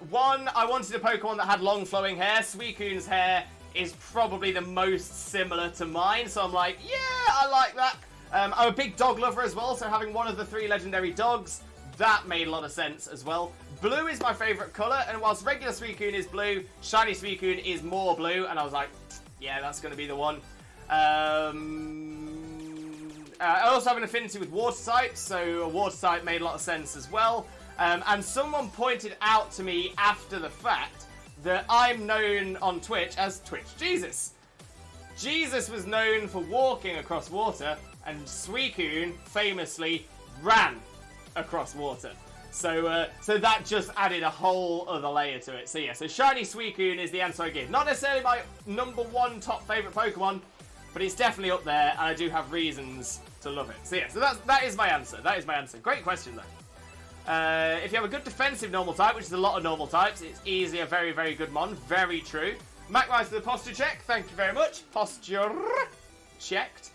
One, I wanted a Pokemon that had long flowing hair. Suicune's hair is probably the most similar to mine, so I'm like, yeah, I like that. I'm a big dog lover as well, so having one of the 3 legendary dogs, that made a lot of sense as well. Blue is my favourite colour, and whilst regular Suicune is blue, Shiny Suicune is more blue, and I was like, yeah, that's going to be the one. I also have an affinity with water types, so a water type made a lot of sense as well. And someone pointed out to me after the fact that I'm known on Twitch as Twitch Jesus. Jesus was known for walking across water, and Suicune famously ran across water. So that just added a whole other layer to it. So yeah, so Shiny Suicune is the answer I give. Not necessarily my number 1 top favourite Pokemon, but it's definitely up there, and I do have reasons to love it. So yeah, so that is my answer. Great question though. If you have a good defensive normal type, which is a lot of normal types, it's easily a very, very good mon. Very true. Mac Rice to the posture check. Thank you very much. Posture checked.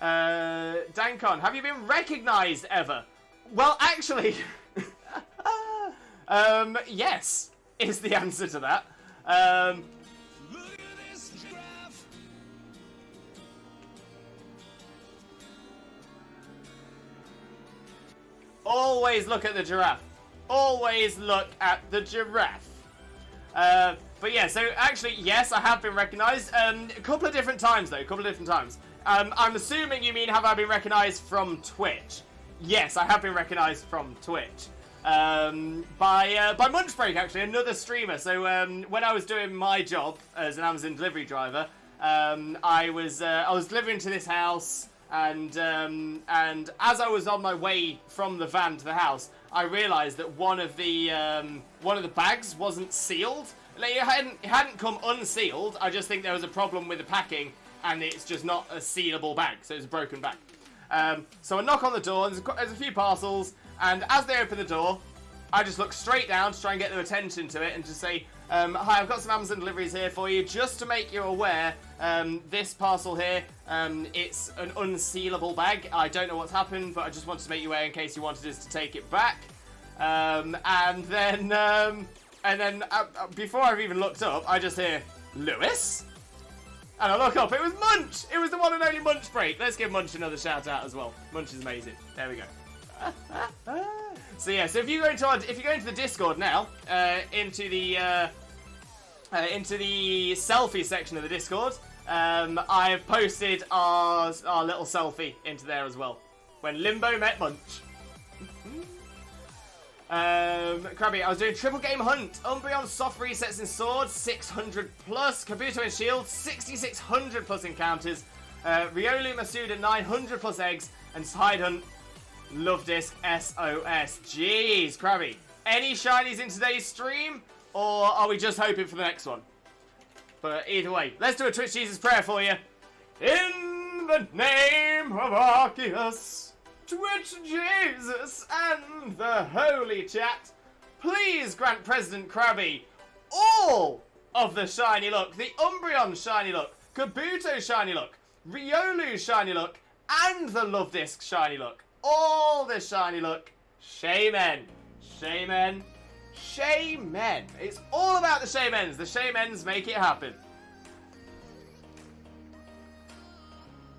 Dankon, have you been recognised ever? Well, actually, yes, is the answer to that. Look at this giraffe. Always look at the giraffe. Always look at the giraffe. But yeah, so actually, yes, I have been recognised. A couple of different times, though. I'm assuming you mean have I been recognised from Twitch? Yes, I have been recognised from Twitch. By Munch Break, actually, another streamer. So when I was doing my job as an Amazon delivery driver, I was delivering to this house, and as I was on my way from the van to the house, I realised that one of the bags wasn't sealed. Like, it hadn't come unsealed. I just think there was a problem with the packing, and it's just not a sealable bag, so it's a broken bag. So I knock on the door, there's a few parcels, and as they open the door, I just look straight down to try and get their attention to it and just say, hi, I've got some Amazon deliveries here for you, just to make you aware, this parcel here, it's an unsealable bag. I don't know what's happened, but I just wanted to make you aware in case you wanted us to take it back. And then before I've even looked up, I just hear, Lewis? And I look up, it was Munch! It was the one and only Munch Break. Let's give Munch another shout out as well. Munch is amazing. There we go. So yeah, so if you go into the Discord now, into the into the selfie section of the Discord. I've posted our little selfie into there as well. When Limbo met Munch. Krabby, I was doing triple game hunt. Umbreon soft resets in swords, 600 plus. Kabuto in shield, 6600 plus encounters. Riolu Masuda, 900 plus eggs. And Side Hunt, Love Disc, SOS. Jeez, Krabby. Any shinies in today's stream? Or are we just hoping for the next one? But either way, let's do a Twitch Jesus prayer for you. In the name of Arceus, Twitch Jesus, and the Holy Chat, please grant President Krabby all of the shiny look. The Umbreon shiny look, Kabuto shiny look, Riolu shiny look, and the Love Disc shiny look. All the shiny look. Shaman. Shaman. Shaymen. It's all about the Shaymens. The Shaymens make it happen.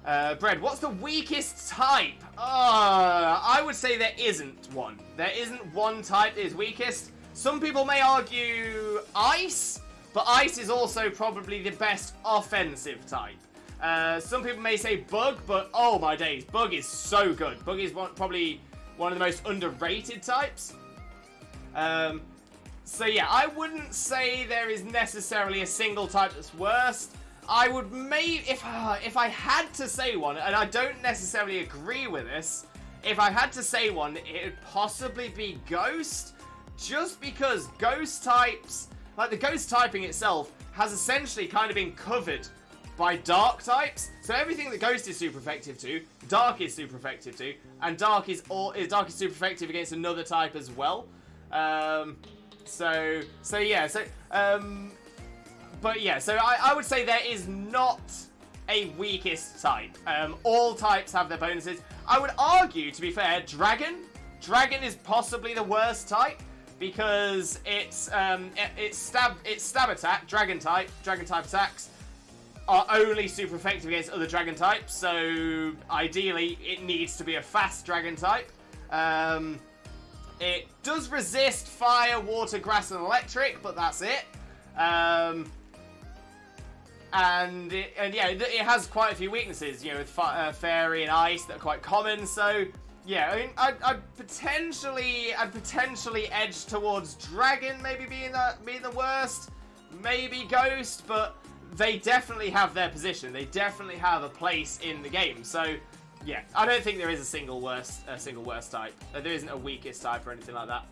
Bread, what's the weakest type? I would say there isn't one. There isn't one type that is weakest. Some people may argue ice, but ice is also probably the best offensive type. Some people may say bug, but oh my days, bug is so good. Bug is probably one of the most underrated types. So yeah, I wouldn't say there is necessarily a single type that's worst. I would if I had to say one, and I don't necessarily agree with this, if I had to say one, it would possibly be Ghost, just because Ghost types, like the Ghost typing itself, has essentially kind of been covered by Dark types. So everything that Ghost is super effective to, Dark is super effective to, and Dark is super effective against another type as well. But yeah, so I would say there is not a weakest type. All types have their bonuses. I would argue, to be fair, Dragon. Dragon is possibly the worst type because it's stab attack. Dragon type attacks are only super effective against other Dragon types. So ideally, it needs to be a fast Dragon type. It does resist fire, water, grass, and electric, but that's it. And it has quite a few weaknesses, you know, with fairy and ice that are quite common. So yeah, I mean, I'd potentially edge towards Dragon, maybe being the worst, maybe Ghost, but they definitely have their position. They definitely have a place in the game. So yeah, I don't think there is a single worst type. There isn't a weakest type or anything like that.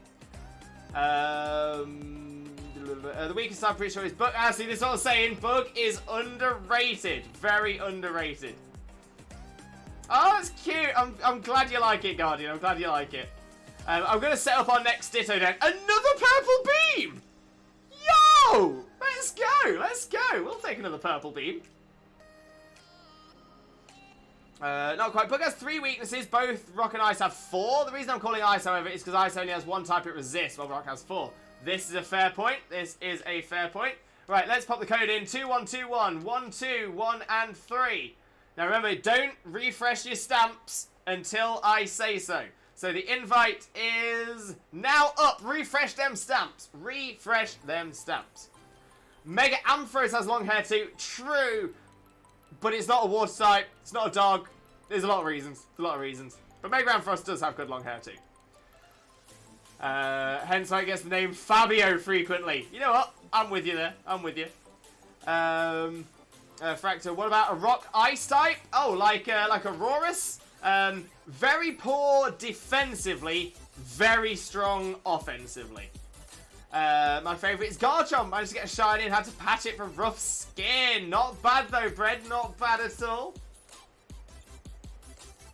The weakest type, I'm pretty sure, is Bug. Actually, this is what I was saying. Bug is underrated. Very underrated. Oh, it's cute. I'm glad you like it, Guardian. I'm glad you like it. I'm going to set up our next Ditto deck. Another Purple Beam! Yo! Let's go. Let's go. We'll take another Purple Beam. Not quite. Bug has 3 weaknesses. Both Rock and Ice have 4. The reason I'm calling Ice, however, is because Ice only has 1 type it resists, while Rock has 4. This is a fair point. This is a fair point. Right, let's pop the code in. 2121 121 and 3. Now remember, don't refresh your stamps until I say so. So the invite is now up. Refresh them stamps. Refresh them stamps. Mega Ampharos has long hair too. True. But it's not a water type. It's not a dog. There's a lot of reasons. But Mega Ampharos does have good long hair too. Hence why it gets the name Fabio frequently. You know what? I'm with you there. I'm with you. Fractal, what about a rock ice type? Oh, like Aurorus? Very poor defensively, very strong offensively. My favourite is Garchomp. Managed to get a shiny and had to patch it for rough skin. Not bad though, Bread. Not bad at all.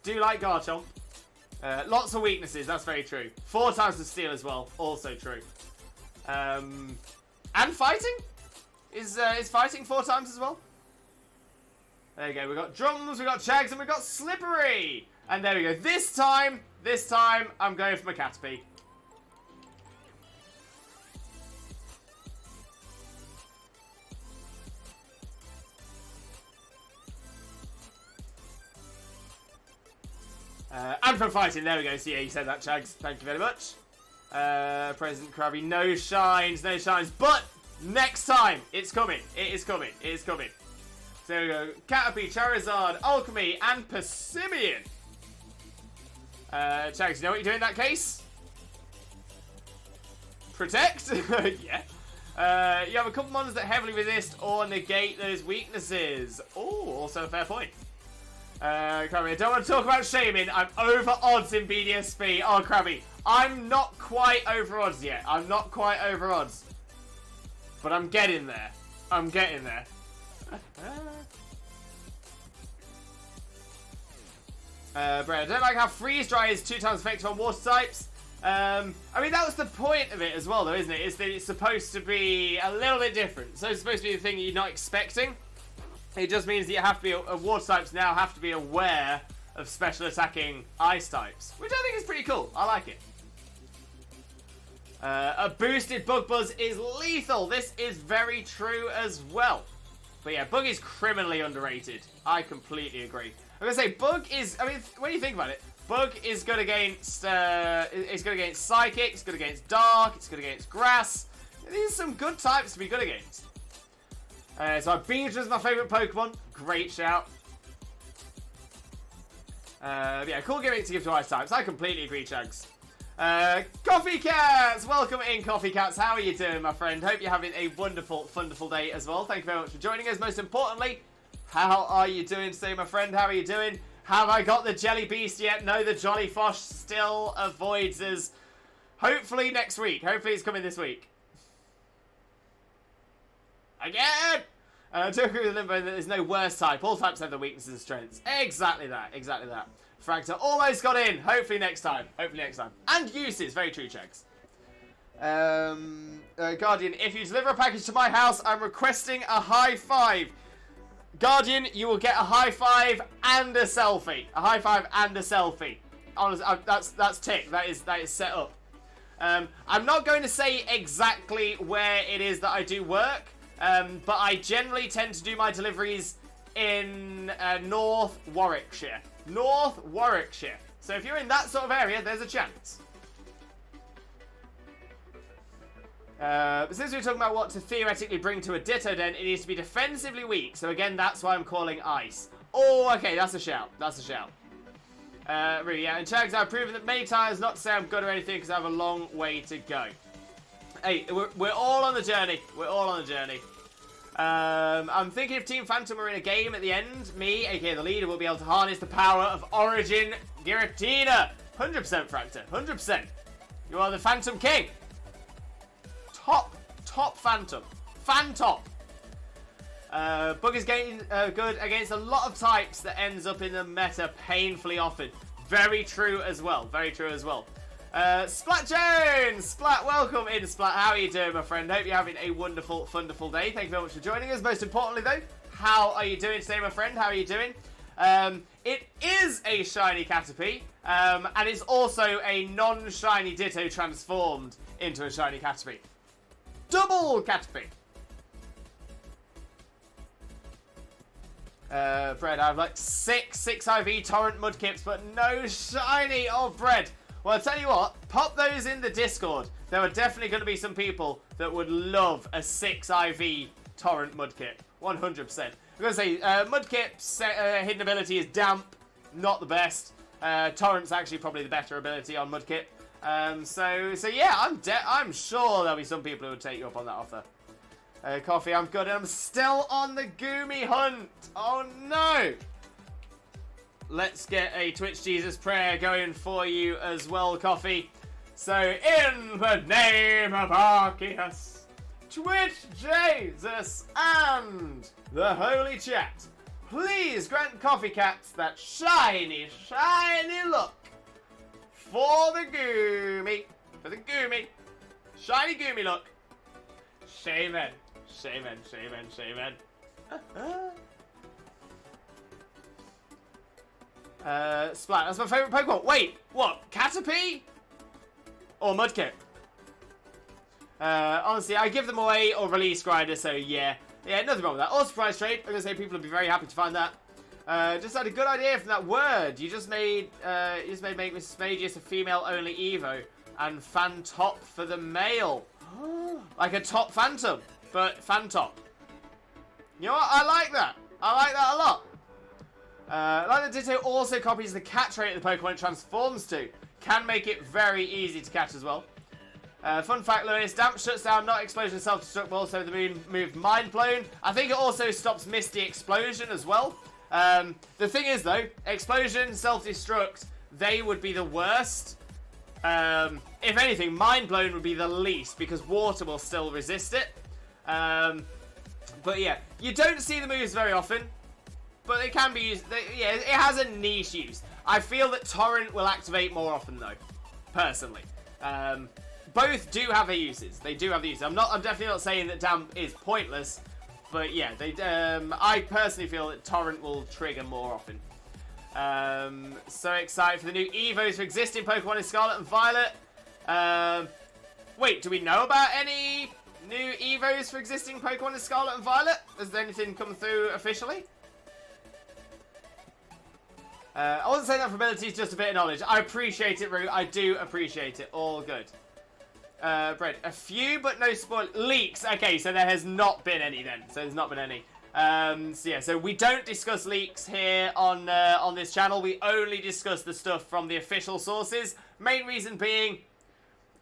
Do like Garchomp. Lots of weaknesses, that's very true. 4 times the steel as well, also true. And fighting? Is fighting 4 times as well? There you go, we got drums, we got Chags, and we got Slippery! And there we go. This time, I'm going for my Caterpie. And from fighting, there we go. So yeah, you said that, Chags. Thank you very much. President Krabby, no shines, but Next time, it's coming. It is coming. It is coming. So there we go. Caterpie, Charizard, Alchemy, and Persimmon. Chags, you know what you do in that case? Protect? Yeah. You have a couple monsters that heavily resist or negate those weaknesses. Oh, also a fair point. Krabby, I don't want to talk about shaming. I'm over odds in BDSP. Oh, Krabby, I'm not quite over odds yet. I'm not quite over odds. But I'm getting there. I'm getting there. Brett, I don't like how freeze dry is 2 times effective on water types. I mean, that was the point of it as well, though, isn't it? Is that it's supposed to be a little bit different. So it's supposed to be the thing you're not expecting. It just means that you have to be water types now have to be aware of special attacking ice types, which I think is pretty cool. I like it. A boosted bug buzz is lethal. This is very true as well. But yeah, bug is criminally underrated. I completely agree. I'm gonna say bug is. I mean, when you think about it, bug is good against. It's good against psychic. It's good against dark. It's good against grass. These are some good types to be good against. So Beedrill is my favourite Pokemon. Great shout. Yeah, cool gimmick to give to ice types. I completely agree, Chags. Coffee Cats! Welcome in, Coffee Cats. How are you doing, my friend? Hope you're having a wonderful, wonderful day as well. Thank you very much for joining us. Most importantly, how are you doing today, my friend? How are you doing? Have I got the Jelly Beast yet? No, the Jolly Fosh still avoids us. Hopefully next week. Hopefully it's coming this week. Again! To agree with Limbo, that there's no worse type. All types have their weaknesses and strengths. Exactly that. Exactly that. Fractor almost got in. Hopefully next time. Hopefully next time. And uses. Very true, Checks. Guardian, if you deliver a package to my house, I'm requesting a high five. Guardian, you will get a high five and a selfie. A high five and a selfie. Honestly, that's tick. That is set up. I'm not going to say exactly where it is that I do work, but I generally tend to do my deliveries in North Warwickshire. North Warwickshire. So if you're in that sort of area, there's a chance. But since we're talking about what to theoretically bring to a Ditto Den, it needs to be defensively weak. So again, that's why I'm calling Ice. Oh, okay, that's a shout. That's a shout. Really, yeah. And Chags, I've proven that many times, not to say I'm good or anything, because I have a long way to go. Hey, we're all on the journey. We're all on the journey. I'm thinking if Team Phantom are in a game at the end, me, aka the leader, will be able to harness the power of Origin Giratina. 100% Fractor. 100%. You are the Phantom King. Top Phantom. Fantop. Bug is getting good against a lot of types that ends up in the meta painfully often. Very true as well. Very true as well. Splat Jones! Splat, welcome in, Splat. How are you doing, my friend? Hope you're having a wonderful, wonderful day. Thank you very much for joining us. Most importantly, though, how are you doing today, my friend? How are you doing? It is a shiny Caterpie, and it's also a non-shiny Ditto transformed into a shiny Caterpie. Double Caterpie! Bread, I have like six IV Torrent Mudkips, but no shiny. Oh, Bread. Well, I'll tell you what, pop those in the Discord. There are definitely going to be some people that would love a 6 IV Torrent Mudkip. 100%. I'm going to say, Mudkip's hidden ability is Damp, not the best. Torrent's actually probably the better ability on Mudkip. So yeah, I'm sure there'll be some people who would take you up on that offer. Coffee, I'm good, and I'm still on the Goomy hunt. Oh no! Let's get a Twitch Jesus prayer going for you as well, Coffee. So, in the name of Arceus, Twitch Jesus, and the Holy Chat, please grant Coffee Cats that shiny, shiny look for the Goomy. For the Goomy. Shiny Goomy look. Shaman. Shaman, shaman, shaman. Splat, that's my favourite Pokemon. Wait, what? Caterpie? Or Mudkip? Honestly, I give them away or release Grinder, so yeah. Yeah, nothing wrong with that. Or surprise trade. I'm going to say people will be very happy to find that. Just had a good idea from that word. You just made make Mrs. Magius a female-only Evo and Fantop for the male. Like a top Phantom, for Fantop. You know what? I like that. I like that a lot. Like the Ditto also copies the catch rate of the Pokemon it transforms to. Can make it very easy to catch as well. Fun fact, Lewis, Damp shuts down, not Explosion, self-destruct ball, so the move Mind Blown. I think it also stops Misty Explosion as well. The thing is, though, Explosion, self-destruct, they would be the worst. If anything, Mind Blown would be the least, because water will still resist it. But yeah, you don't see the moves very often, but they can be used. Yeah, it has a niche use. I feel that Torrent will activate more often, though, personally. Both do have their uses. They do have the uses. I'm definitely not saying that Damp is pointless, but yeah, I personally feel that Torrent will trigger more often. So excited for the new Evos for existing Pokemon in Scarlet and Violet. Wait, do we know about any new Evos for existing Pokemon in Scarlet and Violet? Has anything come through officially? I wasn't saying that for abilities, just a bit of knowledge. I appreciate it, Rue. I do appreciate it. All good. Bread. A few, but no spoil leaks. Okay, so there has not been any then. So there's not been any. So yeah, so we don't discuss leaks here on this channel. We only discuss the stuff from the official sources. Main reason being,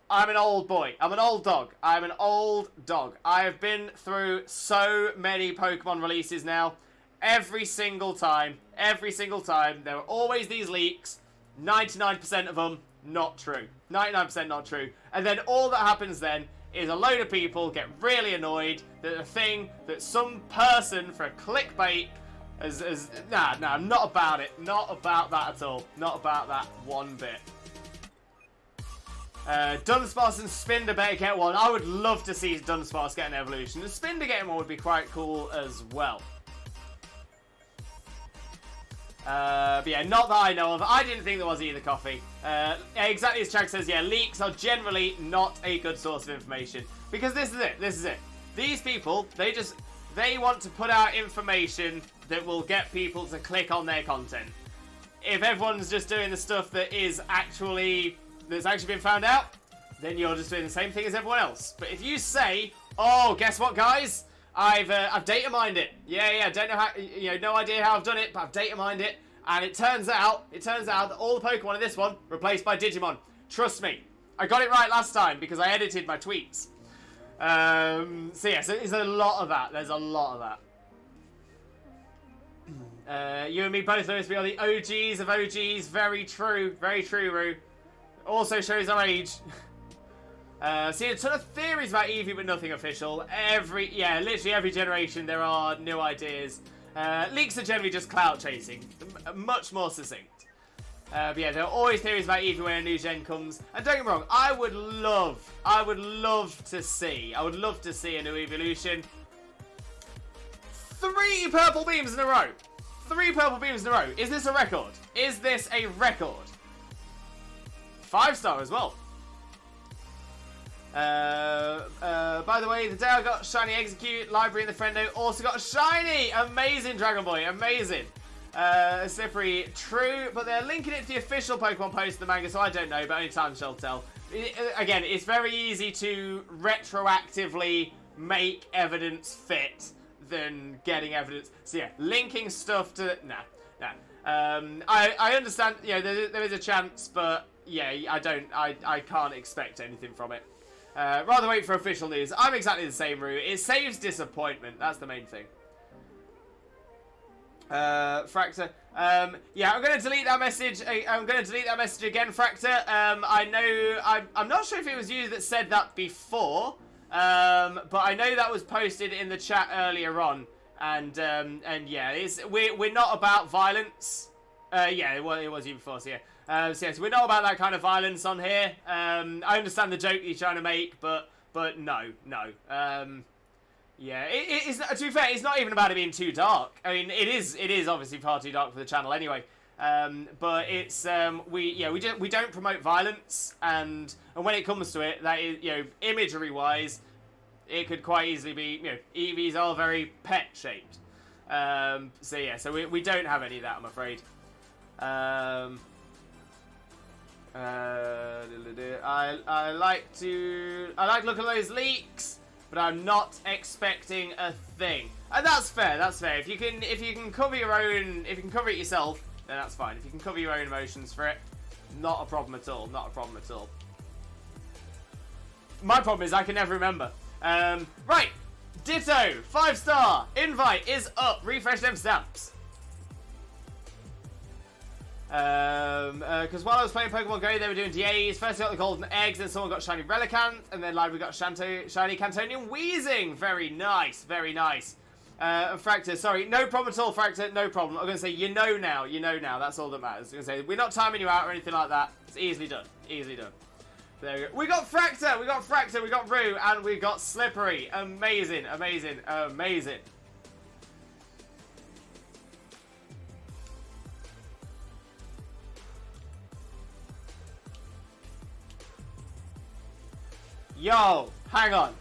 I'm an old boy. I'm an old dog. I'm an old dog. I have been through so many Pokemon releases now. Every single time, there are always these leaks. 99% of them not true. 99% not true. And then all that happens then is a load of people get really annoyed that a thing that some person for clickbait Nah, not about it. Not about that at all. Not about that one bit. Dunsparce and Spinder better get one. I would love to see Dunsparce get an evolution. And Spinder getting one would be quite cool as well. But yeah, not that I know of. I didn't think there was either, Coffee. Exactly as Chag says, yeah, leaks are generally not a good source of information. Because this is it. These people, they want to put out information that will get people to click on their content. If everyone's just doing the stuff that's actually been found out, then you're just doing the same thing as everyone else. But if you say, oh, guess what, guys? I've data mined it. Yeah, don't know how, no idea how I've done it, but I've data mined it. And it turns out that all the Pokemon in this one replaced by Digimon. Trust me, I got it right last time because I edited my tweets. So yeah, so there's a lot of that. There's a lot of that. You and me both, Lewis, we are the OGs of OGs. Very true, Rue. Also shows our age. See a ton of theories about Eevee, but nothing official. Literally every generation there are new ideas. Leaks are generally just clout chasing, much more succinct. But yeah, there are always theories about Eevee when a new gen comes. And don't get me wrong, I would love to see a new evolution. 3 purple beams in a row. 3 purple beams in a row. Is this a record? Is this a record? 5-star as well. By the way, the day I got Shiny Execute, Library and the Friendo also got a Shiny! Amazing, Dragon Boy, amazing. Slippery, true, but they're linking it to the official Pokemon post of the manga, so I don't know, but only time shall tell. Again, it's very easy to retroactively make evidence fit than getting evidence. So yeah, linking stuff to... Nah. I understand, there is a chance, but yeah, I can't expect anything from it. Rather wait for official news. I'm exactly the same, Rue. It saves disappointment. That's the main thing. Fractor. Yeah, I'm going to delete that message. I'm going to delete that message again, Fractor. I know... I'm not sure if it was you that said that before. But I know that was posted in the chat earlier on. And yeah, we're not about violence. Yeah, it was you before, so yeah. So we're not about that kind of violence on here. I understand the joke you're trying to make, but no. Yeah, it's to be fair, it's not even about it being too dark. I mean, it is obviously far too dark for the channel anyway. But it's we don't promote violence, and when it comes to it, that is, imagery wise, it could quite easily be, Eevees are very pet shaped. So yeah, so we don't have any of that, I'm afraid. I like looking at those leaks. but I'm not expecting a thing. And that's fair, that's fair. If you can cover your own, if you can cover it yourself, then that's fine. If you can cover your own emotions for it, not a problem at all, not a problem at all. My problem is I can never remember. Right, Ditto, 5-star, invite is up, refresh them stamps. Because while I was playing Pokemon Go, they were doing DAs. First I got the golden eggs, then someone got shiny Relicanth, and then live we got shiny Cantonian Weezing. Very nice, very nice. And Fractor, sorry, no problem at all, Fractor, no problem. I'm going to say, you know now, that's all that matters. I'm going to say, we're not timing you out or anything like that. It's easily done, easily done. There we go. We got Fractor, we got Roo, and we got Slippery. Amazing, amazing, amazing. Yo, hang on.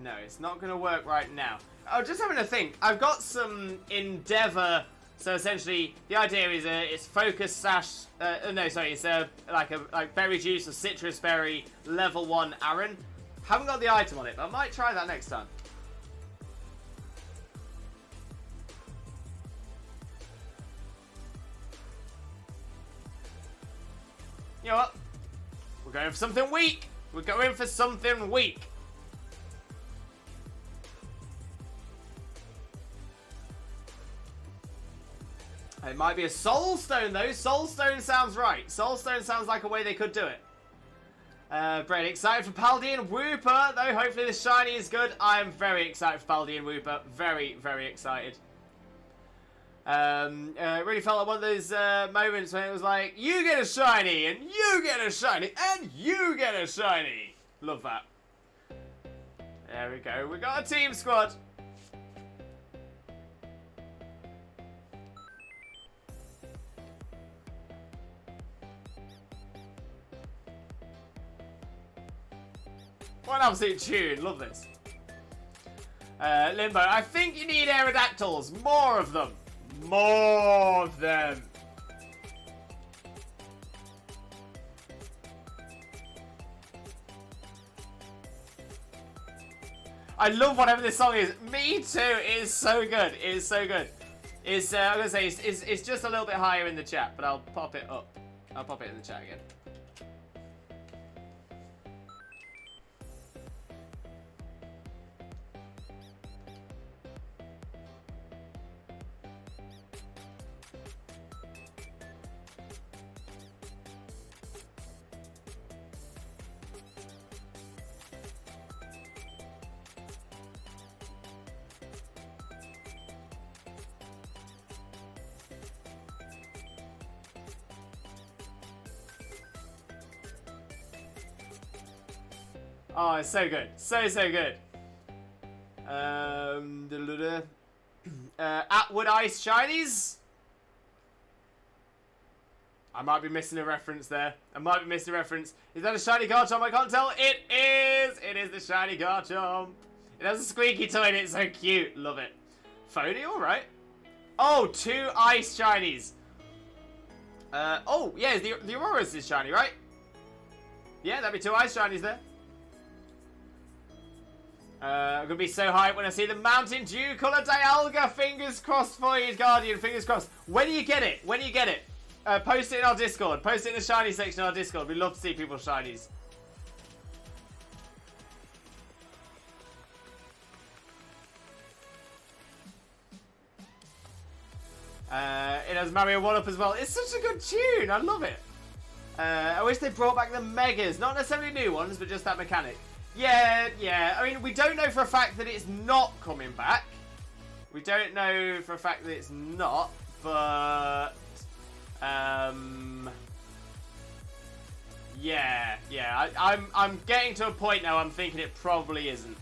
No, it's not going to work right now. Oh, just having a think. I've got some Endeavour. So essentially, the idea is it's focus slash. No, sorry, it's like berry juice or citrus berry level 1 Aaron. Haven't got the item on it, but I might try that next time. You know what? We're going for something weak. We're going for something weak. It might be a Soul Stone, though. Soul Stone sounds right. Soul Stone sounds like a way they could do it. Brad, excited for Paldean Wooper, though. Hopefully the shiny is good. I am very excited for Paldean Wooper. Very, very excited. Really felt like one of those moments when it was like, you get a shiny, and you get a shiny, and you get a shiny. Love that. There we go. We got a team squad. What an absolute tune. Love this. Limbo. I think you need Aerodactyls. More of them. More of them. I love whatever this song is. Me too. It is so good. It is so good. It's, I'm going to say, it's just a little bit higher in the chat, but I'll pop it up. I'll pop it in the chat again. Oh, it's so good. So good. Atwood Ice Shinies? I might be missing a reference there. I might be missing a reference. Is that a shiny Garchomp? I can't tell. It is! It is the shiny Garchomp. It has a squeaky toy and it's so cute. Love it. Phony, alright. Oh, 2 Ice Shinies. Oh, yeah, the Aurora's is shiny, right? Yeah, that'd be 2 Ice Shinies there. I'm going to be so hyped when I see the Mountain Dew colour Dialga. Fingers crossed for you, Guardian. Fingers crossed. When do you get it? When do you get it? Post it in our Discord. Post it in the shiny section of our Discord. We love to see people's shinies. It has Mario 1-Up as well. It's such a good tune. I love it. I wish they brought back the Megas. Not necessarily new ones, but just that mechanic. Yeah. I mean, we don't know for a fact that it's not coming back. We don't know for a fact that it's not, but Yeah. I'm getting to a point now. I'm thinking it probably isn't.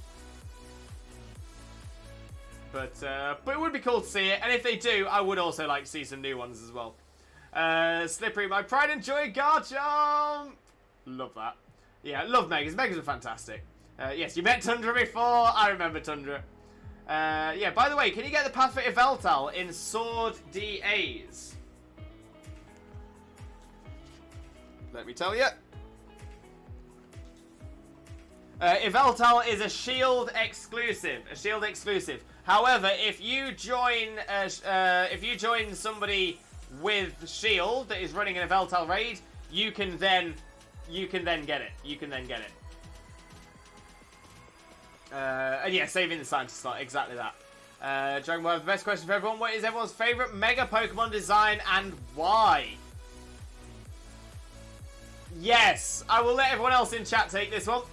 But it would be cool to see it, and if they do, I would also like to see some new ones as well. Slippery, my pride and joy, Garchomp! Love that. Yeah, love Megas. Megas are fantastic. Yes, you met Tundra before. I remember Tundra. Yeah, by the way, can you get the path for Yveltal in Sword DAs? Let me tell you. Yveltal is a Shield exclusive. However, if you join somebody with Shield that is running an Yveltal raid, you can then get it. And yeah, saving the scientist slot, exactly that. Dragon Ball, the best question for everyone: what is everyone's favorite Mega Pokemon design and why? Yes, I will let everyone else in chat take this one.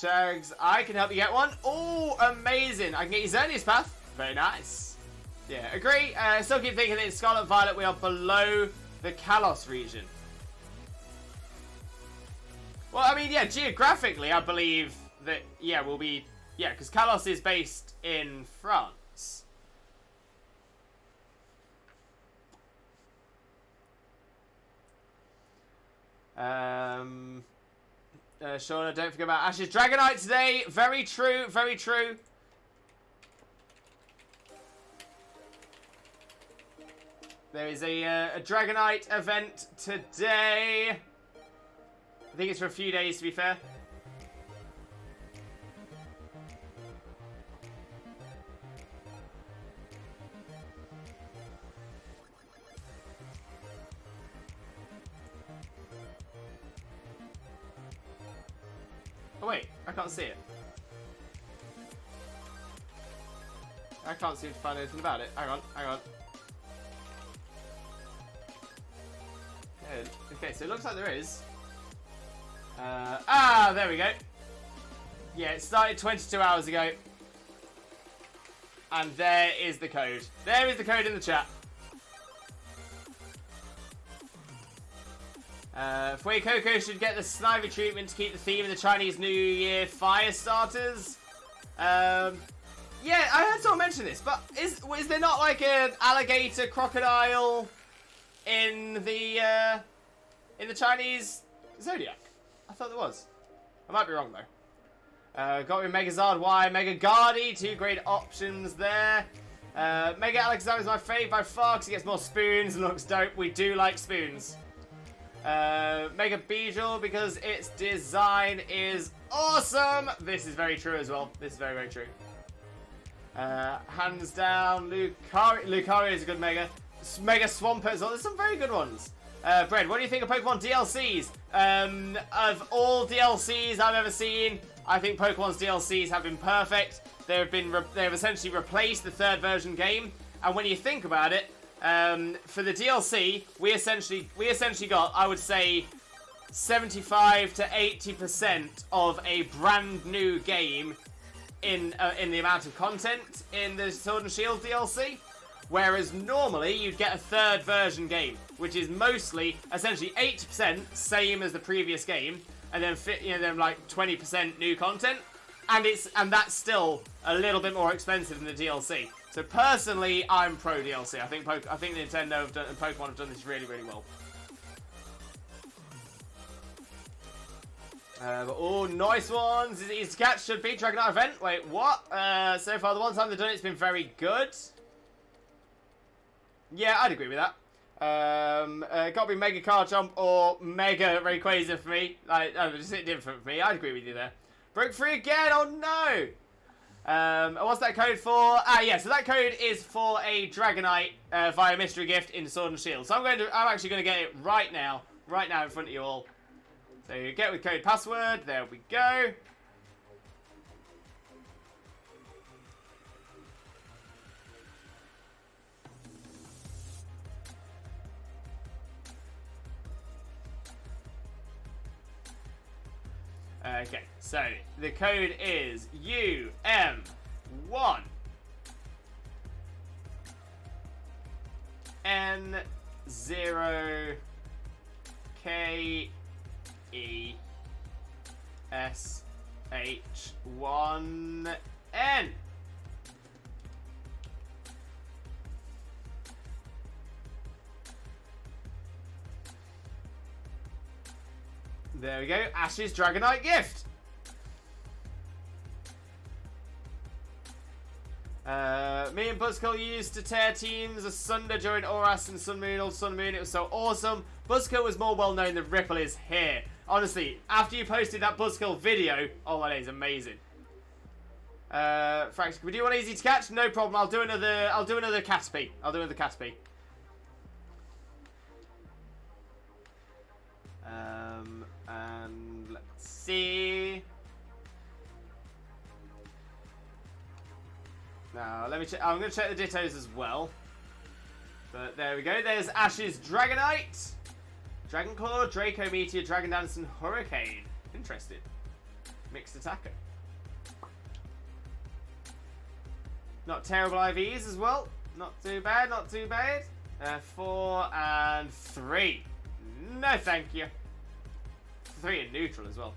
Jags, I can help you get one. Oh, amazing! I can get you Xerneas Path. Very nice. Yeah, agree. Still keep thinking that in Scarlet Violet we are below the Kalos region. Well, I mean, yeah, geographically, I believe that, yeah, we'll be... Yeah, because Kalos is based in France. Shauna, don't forget about Ash's Dragonite today. Very true, very true. There is a Dragonite event today. I think it's for a few days, to be fair. Oh wait, I can't see it. I can't seem to find anything about it. Hang on. Okay, so it looks like there is. There we go. Yeah, it started 22 hours ago. And there is the code. There is the code in the chat. Fuecoco should get the Snivy treatment to keep the theme of the Chinese New Year fire starters. Yeah, I heard someone mention this, but is there not like an alligator crocodile in the Chinese Zodiac? I thought there was. I might be wrong though. Got me Megazard Y, Mega Guardy, two great options there. Mega Alexander is my fave by far because he gets more spoons and looks dope. We do like spoons. Mega Beedrill because its design is awesome. This is very true as well. This is very, very true. Hands down, Lucario is a good Mega. Mega Swampert as well. There's some very good ones. Brad, what do you think of Pokemon DLCs? Of all DLCs I've ever seen, I think Pokemon's DLCs have been perfect. They've essentially replaced the third version game, and when you think about it, for the DLC, we essentially got, I would say, 75 to 80% of a brand new game in the amount of content in the Sword and Shield DLC. Whereas normally you'd get a third version game, which is mostly essentially 80% same as the previous game, and then then like 20% new content, and that's still a little bit more expensive than the DLC. So personally, I'm pro DLC. I think Nintendo and Pokemon have done this really, really well. Oh, nice ones. His catch should beat Dragonite event. Wait, what? So far, the one time they've done it's been very good. Yeah, I'd agree with that. Gotta be Mega Garchomp or Mega Rayquaza for me. Like, just hit different for me. I'd agree with you there. Broke free again. Oh no. What's that code for? Yeah. So that code is for a Dragonite via mystery gift in Sword and Shield. So I'm actually gonna get it right now in front of you all. So you get with code password. There we go. Okay, so the code is UM1. N0KESH1N. There we go. Ash's Dragonite gift. Me and Buzzkill used to tear teams asunder during Oras and Sun Moon or Sun Moon. It was so awesome. Buzzkill was more well known than Ripple is here. Honestly, after you posted that Buzzkill video, oh, that is amazing. Frax, can we do one easy to catch? No problem. I'll do another Caterpie. And let's see. Now, let me check. I'm going to check the Dittos as well. But there we go. There's Ash's Dragonite, Dragonclaw, Draco Meteor, Dragon Dance, and Hurricane. Interesting. Mixed attacker. Not terrible IVs as well. Not too bad, not too bad. 4 and 3. No, thank you. 3 in neutral as well.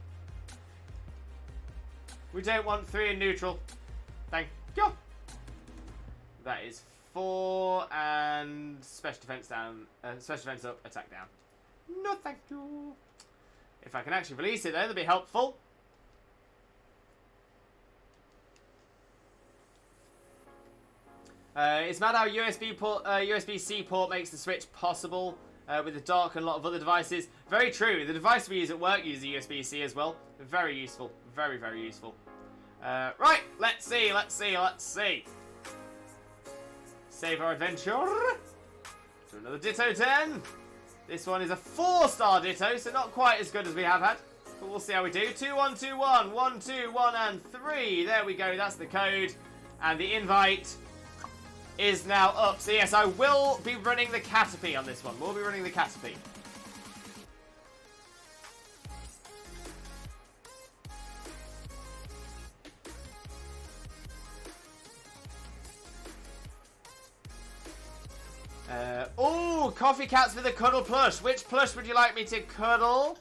We don't want 3 in neutral. Thank you. That is 4 and special defense down. Special defense up, attack down. No, thank you. If I can actually release it, though, that'd be helpful. It's mad how USB-C port makes the switch possible with the dock and a lot of other devices. Very true. The device we use at work uses USB-C as well. Very useful. Very, very useful. Right, let's see. Save our adventure. Do another Ditto 10. This one is a 4-star Ditto, so not quite as good as we have had. But we'll see how we do. 2, 1, 2, 1. 1, 2, 1, and 3. There we go. That's the code. And the invite is now up. So yes, I will be running the Caterpie on this one. We'll be running the Caterpie. Oh, Coffee Cats with a cuddle plush. Which plush would you like me to cuddle?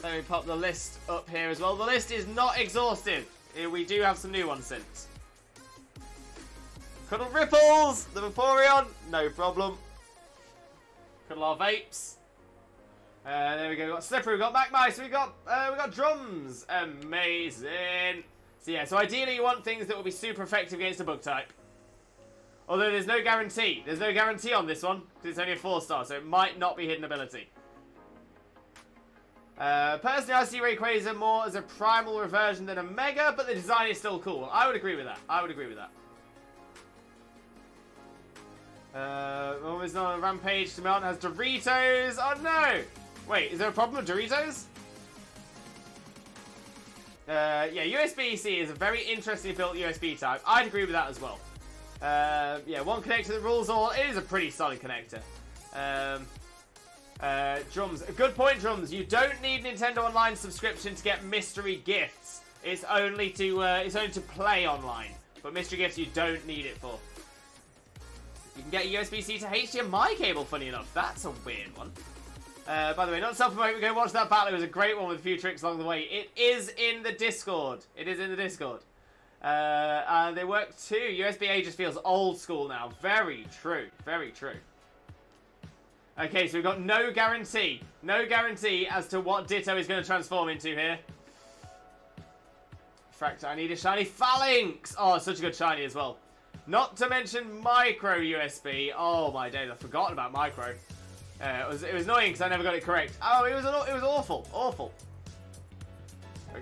Let me pop the list up here as well. The list is not exhaustive. We do have some new ones since. Cuddle Ripples, the Vaporeon, no problem. Cuddle our Vapes. There we go. We got Slippery, we got Magmice, we got Drums. Amazing. So yeah, so ideally you want things that will be super effective against a bug type. Although there's no guarantee. There's no guarantee on this one because it's only a 4-star, so it might not be hidden ability. Personally, I see Rayquaza more as a primal reversion than a Mega, but the design is still cool. I would agree with that. Always on a rampage. Simon has Doritos. Oh no! Wait, is there a problem with Doritos? Yeah, USB-C is a very interestingly built USB type. I'd agree with that as well. Yeah, one connector that rules all. It is a pretty solid connector. Drums. Good point, Drums. You don't need Nintendo Online subscription to get mystery gifts. It's only to play online. But mystery gifts you don't need it for. You can get a USB-C to HDMI cable, funny enough. That's a weird one. By the way, not self-promote, we're going to watch that battle. It was a great one with a few tricks along the way. It is in the Discord. And they work too. USB-A just feels old school now. Very true. Very true. Okay, so we've got no guarantee. No guarantee as to what Ditto is going to transform into here. Fractor, I need a shiny Phalanx. Oh, such a good shiny as well. Not to mention Micro USB. Oh my days, I've forgotten about Micro. It was annoying because I never got it correct. Oh, it was awful. Awful.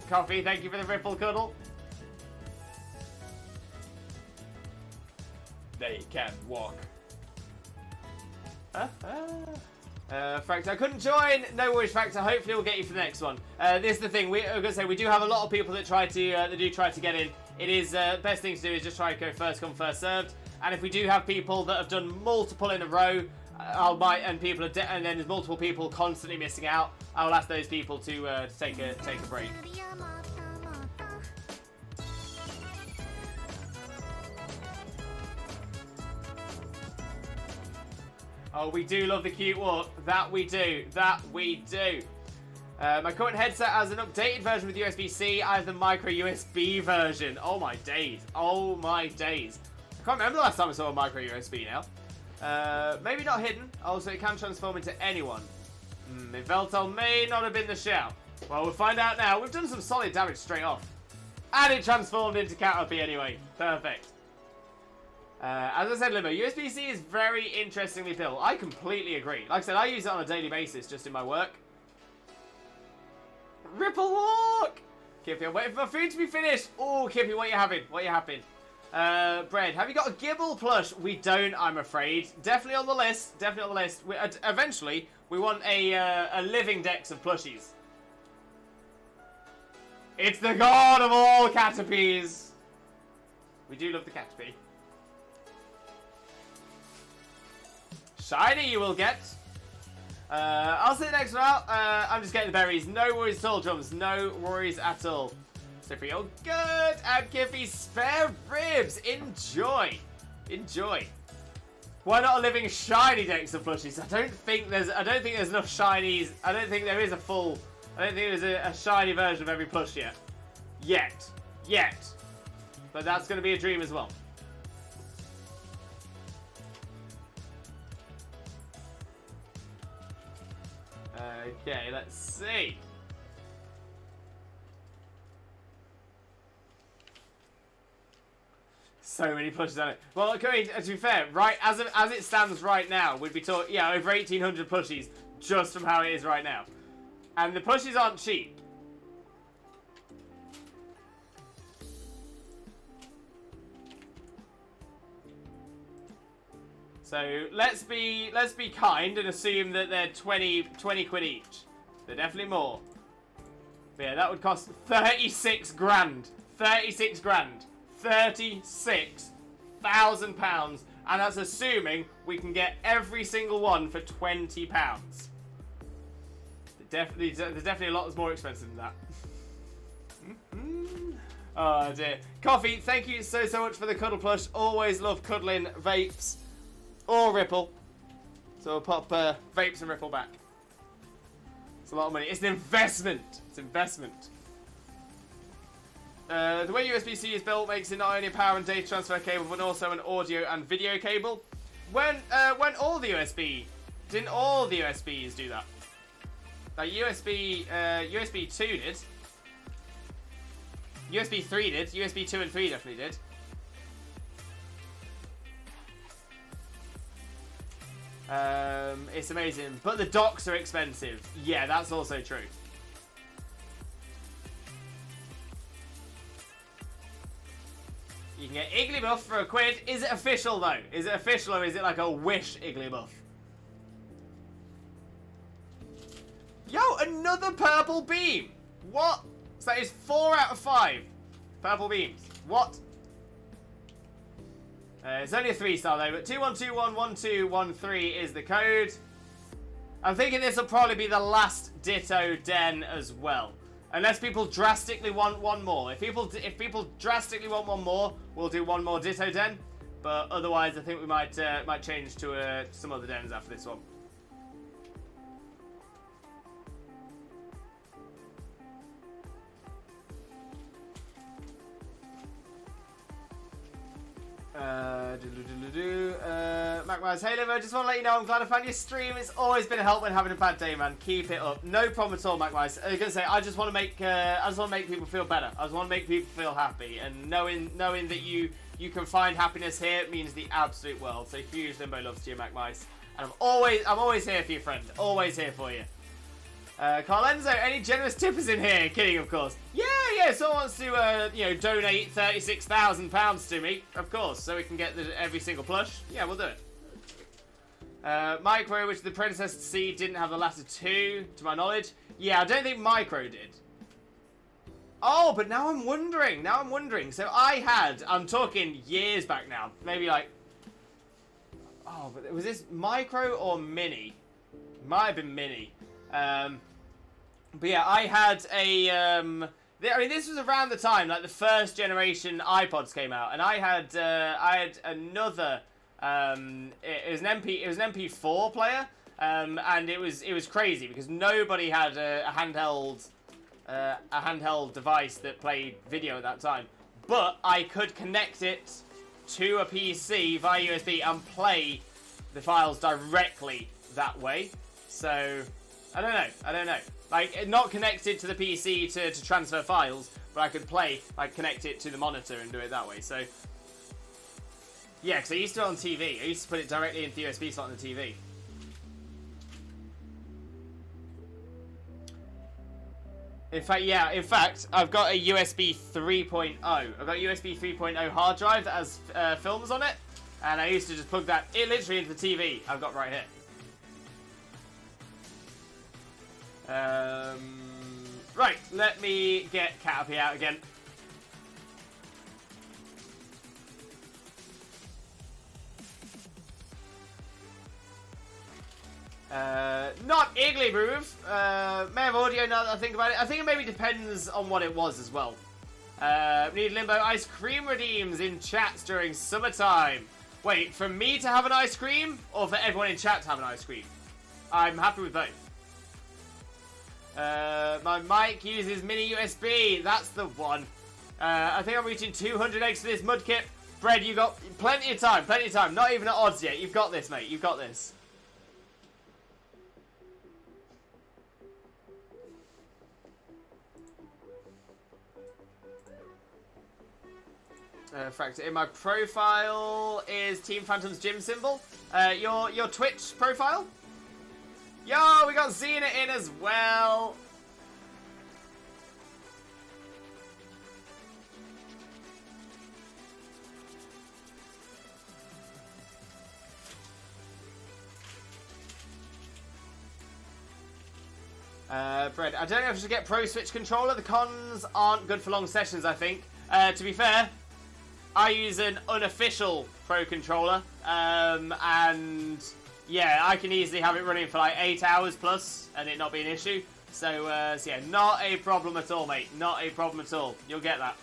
Coffee, thank you for the Ripple Cuddle. They can walk. Fractor, I couldn't join. No worries, Fractor. Hopefully, we'll get you for the next one. This is the thing. I'm gonna say we do have a lot of people that do try to get in. It is best thing to do is just try to go first come first served. And if we do have people that have done multiple in a row, and then there's multiple people constantly missing out, I'll ask those people to take a break. Oh, we do love the cute walk. That we do. That we do. My current headset has an updated version with USB-C. I have the micro USB version. Oh my days. Oh my days. I can't remember the last time I saw a micro USB now. Maybe not hidden. Also, it can transform into anyone. Veltel may not have been the shout. Well, we'll find out now. We've done some solid damage straight off. And it transformed into Caterpie anyway. Perfect. As I said, Limo, USB-C is very interestingly built. I completely agree. Like I said, I use it on a daily basis just in my work. Ripple walk! Kippy, I'm waiting for my food to be finished. Oh, Kippy, what are you having? What are you having? Bread, have you got a Gibble plush? We don't, I'm afraid. Definitely on the list. Definitely on the list. Eventually, we want a living dex of plushies. It's the god of all Caterpies. We do love the Caterpie. Shiny you will get. I'll sit next one out. I'm just getting the berries. No worries at all, Drums. No worries at all. Slippery, oh good. And Kippy, spare ribs. Enjoy. Enjoy. Why not a living shiny dex of plushies? I don't think there's enough shinies. I don't think there is a shiny version of every plush yet. Yet. But that's going to be a dream as well. Okay, let's see. So many plushes on it. Well, okay, to be fair, right as it stands right now, we'd be talking, yeah, over 1,800 plushies just from how it is right now. And the plushies aren't cheap. So let's be kind and assume that they're 20 quid each. They're definitely more. But yeah, that would cost 36 grand. 36 grand. 36,000 pounds. And that's assuming we can get every single one for 20 pounds. There's definitely a lot that's more expensive than that. Oh dear. Coffee, thank you so much for the cuddle plush. Always love cuddling vapes. Or Ripple. So we'll pop vapes and Ripple back. It's a lot of money. It's an investment. It's investment. The way USB-C is built makes it not only a power and data transfer cable, but also an audio and video cable. When all the USB, didn't all the USBs do that? Like USB 2 did. USB 3 did. USB 2 and 3 definitely did. It's amazing. But the docks are expensive. Yeah, that's also true. You can get Igglybuff for £1. Is it official, though? Is it official, or is it like a wish Igglybuff? Yo, another purple beam! What? So that is 4 out of 5 purple beams. What? It's only a 3-star though, but 21211213 is the code. I'm thinking this will probably be the last Ditto Den as well. Unless people drastically want one more. If people drastically want one more, we'll do one more Ditto Den. But otherwise, I think we might change to some other dens after this one. MacMaz, hey Liv, I just want to let you know I'm glad I found your stream. It's always been a help when having a bad day, man. Keep it up. No problem at all, MacMaz. I was gonna say I just want to make people feel better. I just want to make people feel happy, and knowing that you can find happiness here means the absolute world. So huge Limbo loves to you, MacMaz, and I'm always here for you, friend. Always here for you. Carlenzo, any generous tippers in here? Kidding, of course. Yeah, someone wants to, donate £36,000 to me, of course, so we can get every single plush. Yeah, we'll do it. Micro, which the predecessor to C didn't have the latter two, to my knowledge. Yeah, I don't think Micro did. Oh, but now I'm wondering. So I'm talking years back now, maybe like, oh, but was this Micro or Mini? Might have been Mini. But yeah, I had this was around the time like the first generation iPods came out, and I had another It was an MP4 player, and it was crazy because nobody had a handheld device that played video at that time. But I could connect it to a PC via USB and play the files directly that way. So I don't know. Like, not connected to the PC to transfer files, but I could connect it to the monitor and do it that way. So yeah, because I used to do it on TV. I used to put it directly into the USB slot on the TV. In fact, I've got a USB 3.0. I've got a USB 3.0 hard drive that has films on it, and I used to just plug that literally into the TV I've got right here. Right, let me get Caterpie out again. Not Iggly Groove. May have audio now that I think about it. I think it maybe depends on what it was as well. Need Limbo ice cream redeems in chats during summertime. Wait, for me to have an ice cream or for everyone in chat to have an ice cream? I'm happy with both. My mic uses mini USB. That's the one. I think I'm reaching 200 eggs for this mudkip. Bread, you got plenty of time. Plenty of time. Not even at odds yet. You've got this, mate. You've got this. Fractor. In my profile is Team Phantom's gym symbol. Your Twitch profile? Yo, we got Xena in as well. Bread. I don't know if I should get Pro Switch controller. The cons aren't good for long sessions, I think. To be fair, I use an unofficial Pro controller, and yeah, I can easily have it running for like 8 hours plus and it not be an issue. So yeah, not a problem at all, mate. Not a problem at all. You'll get that.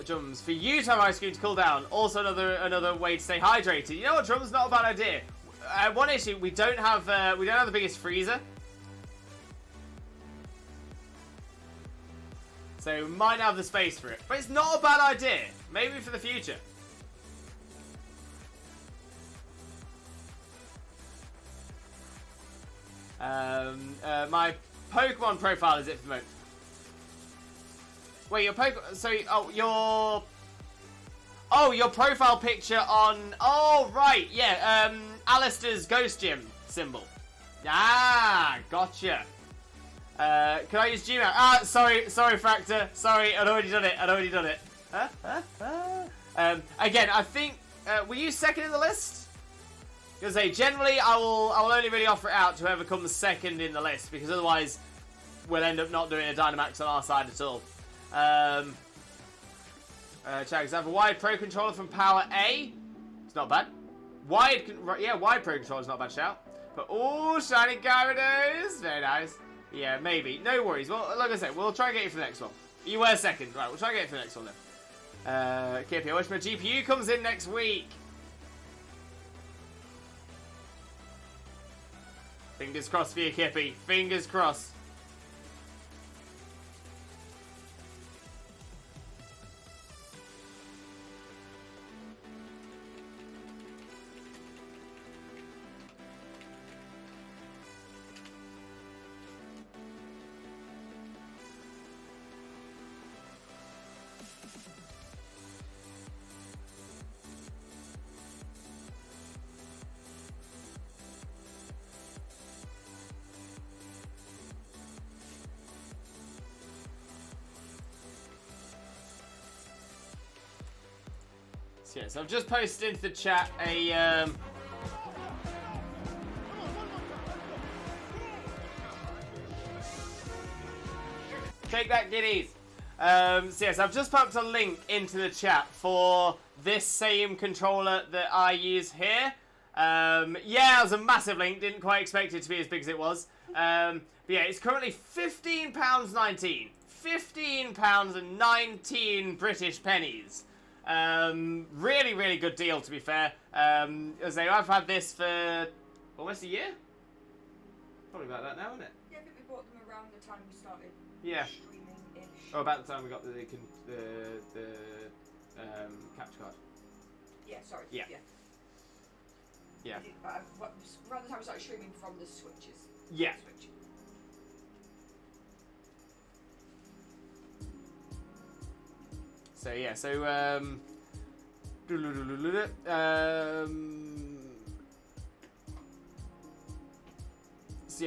Drums, for you to have ice cream to cool down. Also another way to stay hydrated. You know what, Drums? Not a bad idea. One issue, we don't have the biggest freezer. So we might have the space for it. But it's not a bad idea. Maybe for the future. My Pokemon profile is it for the moment. Wait, your Pokemon... So, your profile picture on... Oh, right, yeah. Alistair's Ghost Gym symbol. Ah, gotcha. Can I use Gmail? Ah, sorry, Fractor. Sorry, I'd already done it. Again, I think... were you second in the list? Because generally, I will only really offer it out to whoever comes second in the list, because otherwise, we'll end up not doing a Dynamax on our side at all. Chags, I have a wide Pro controller from Power A. It's not bad. Wide Pro controller is not a bad shout. But, oh, shiny Gyarados. Very nice. Yeah, maybe. No worries. Well, like I said, we'll try and get you for the next one. You were second. Right, we'll try and get you for the next one then. Kippy, I wish my GPU comes in next week. Fingers crossed for you, Kippy. Fingers crossed. So, yes, I've just posted into the chat a take that, kiddies. So yes, I've just popped a link into the chat for this same controller that I use here. Yeah, it was a massive link. Didn't quite expect it to be as big as it was. But yeah, it's currently £15.19. £15 and 19 British pennies. Really, really good deal, to be fair. As I've had this for almost a year. Probably about that now, isn't it? Yeah, I think we bought them around the time we started streaming-ish. Or about the time we got the capture card. Yeah, sorry. Yeah. Yeah. Around the time we started streaming from the Switches. Yeah. Switch. So yeah, so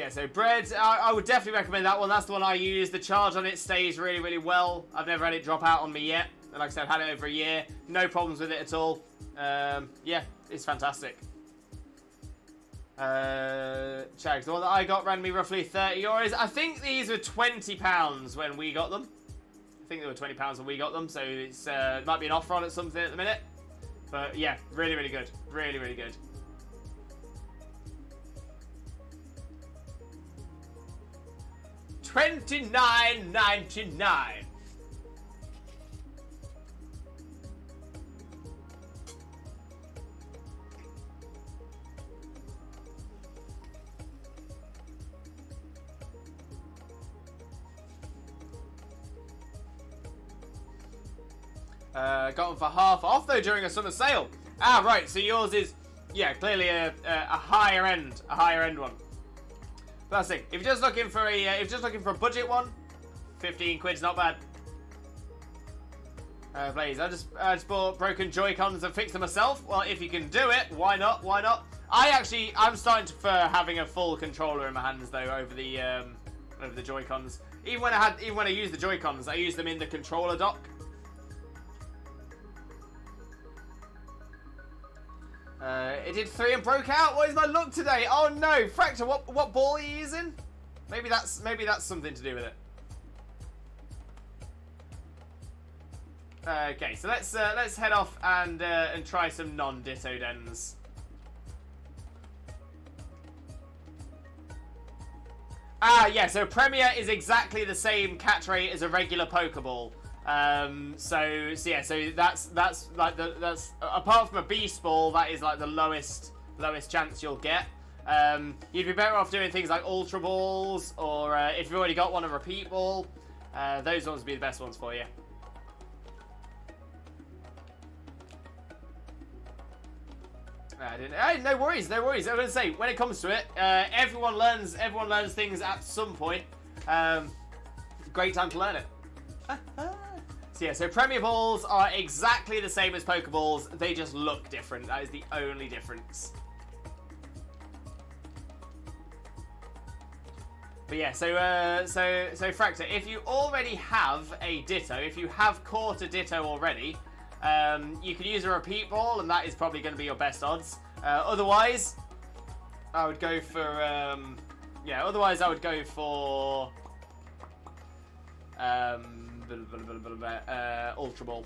so bread, I would definitely recommend that one. That's the one I use. The charge on it stays really, really well. I've never had it drop out on me yet. And like I said, I've had it over a year. No problems with it at all. Yeah, it's fantastic. Chags, the one that I got ran me roughly €30. I think these were £20 when we got them. I think they were £20 when we got them. So it's might be an offer on it something at the minute. But yeah, really, really good. Really, really good. $29.99. Got them for half off though during a summer sale. Ah, right. So yours is, yeah, clearly a higher end one. That's it. If you're just looking for a budget one, 15 quid's not bad. Please, I just bought broken Joy-Cons and fixed them myself. Well, if you can do it, why not? Why not? I'm starting to prefer having a full controller in my hands though over the Joy-Cons. Even when I use the Joy-Cons, I use them in the controller dock. It did 3 and broke out. What is my luck today? Oh no, Fracture. What ball are you using? Maybe that's something to do with it. Okay, so let's head off and try some non-Ditto dens. Ah, yeah. So Premier is exactly the same catch rate as a regular Pokeball. So that's like that's apart from a Beast Ball, that is like the lowest chance you'll get. You'd be better off doing things like Ultra Balls, or if you've already got one, a Repeat Ball. Those ones would be the best ones for you. No worries. I was gonna say, when it comes to it, everyone learns things at some point. Great time to learn it. So yeah, so Premier Balls are exactly the same as Pokeballs. They just look different. That is the only difference. But yeah, so Fractor, if you already have a Ditto, if you have caught a Ditto already, you can use a Repeat Ball, and that is probably going to be your best odds. Otherwise, I would go for Ultra Ball.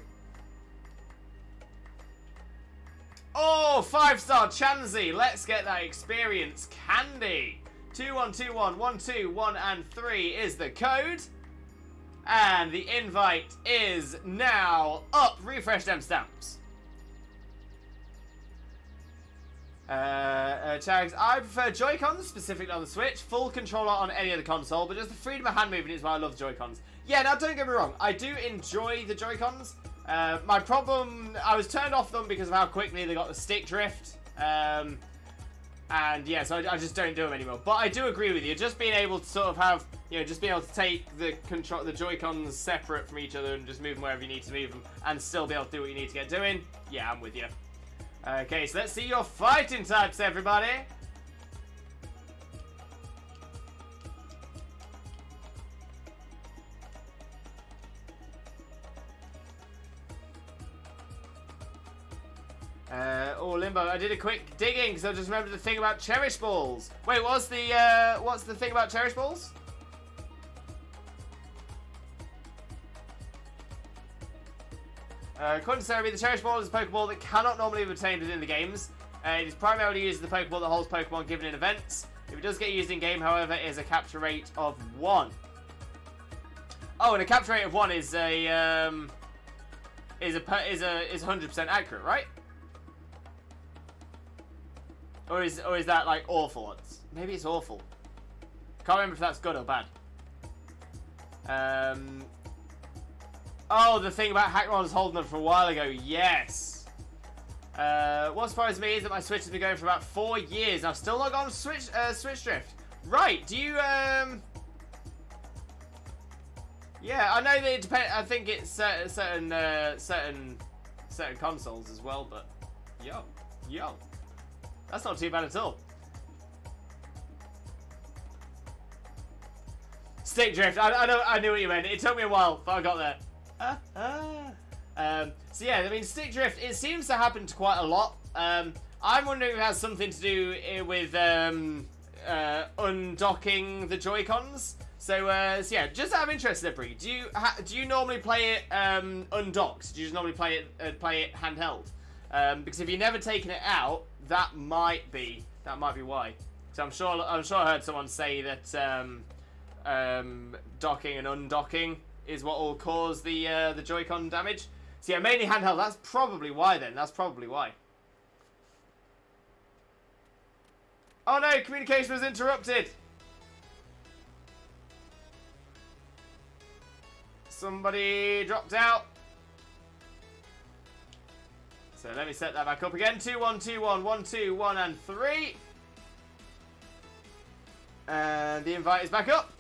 Oh, 5-star Chansey. Let's get that experience candy. 2121 121 and 3 is the code. And the invite is now up. Refresh them stamps. Chags, I prefer Joy-Cons, specifically on the Switch. Full controller on any other console, but just the freedom of hand movement is why I love Joy-Cons. Yeah, now don't get me wrong, I do enjoy the Joy-Cons. My problem, I was turned off them because of how quickly they got the stick drift. And yeah, so I just don't do them anymore. But I do agree with you, just being able to sort of have, just being able to take the Joy-Cons separate from each other and just move them wherever you need to move them and still be able to do what you need to get doing. Yeah, I'm with you. Okay, so let's see your fighting types, everybody. Oh, Limbo, I did a quick digging because I just remembered the thing about Cherish Balls. Wait, what's the thing about Cherish Balls? According to Cerebi, the Cherish Ball is a Pokeball that cannot normally be obtained within the games. It is primarily used as the Pokeball that holds Pokemon given in events. If it does get used in game, however, it has a capture rate of 1. Oh, and a capture rate of 1 is a 100% accurate, right? Or is that like awful? Maybe it's awful. Can't remember if that's good or bad. Oh, the thing about Hackron's holding them for a while ago. Yes. What surprised me is that my Switch has been going for about 4 years. And I've still not gone Switch Drift. Right? Do you Yeah, I know that it depends. I think it's certain consoles as well. But yo, that's not too bad at all. Stick drift. I knew what you meant. It took me a while, but I got there. So yeah, I mean, stick drift. It seems to happen to quite a lot. I'm wondering if it has something to do with undocking the Joy-Cons. So yeah, just out of interest, Slippery, do you normally play it undocked? Do you just normally play it handheld? Because if you've never taken it out, that might be why. So I'm sure I heard someone say that docking and undocking is what will cause the Joy-Con damage. So yeah, mainly handheld. That's probably why then. That's probably why. Oh no, communication was interrupted. Somebody dropped out. So let me set that back up again. 2 1 2 1 1 2 1 and 3. And the invite is back up.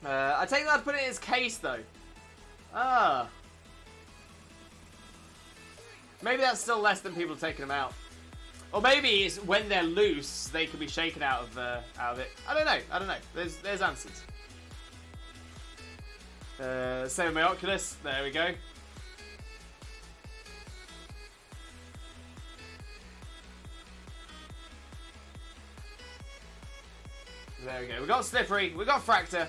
I take that to put it in its case though. Ah. Maybe that's still less than people taking them out. Or maybe it's when they're loose, they can be shaken out of it. I don't know. There's answers. Same with my Oculus. There we go. There we go. We got Slippery. We got Fractor.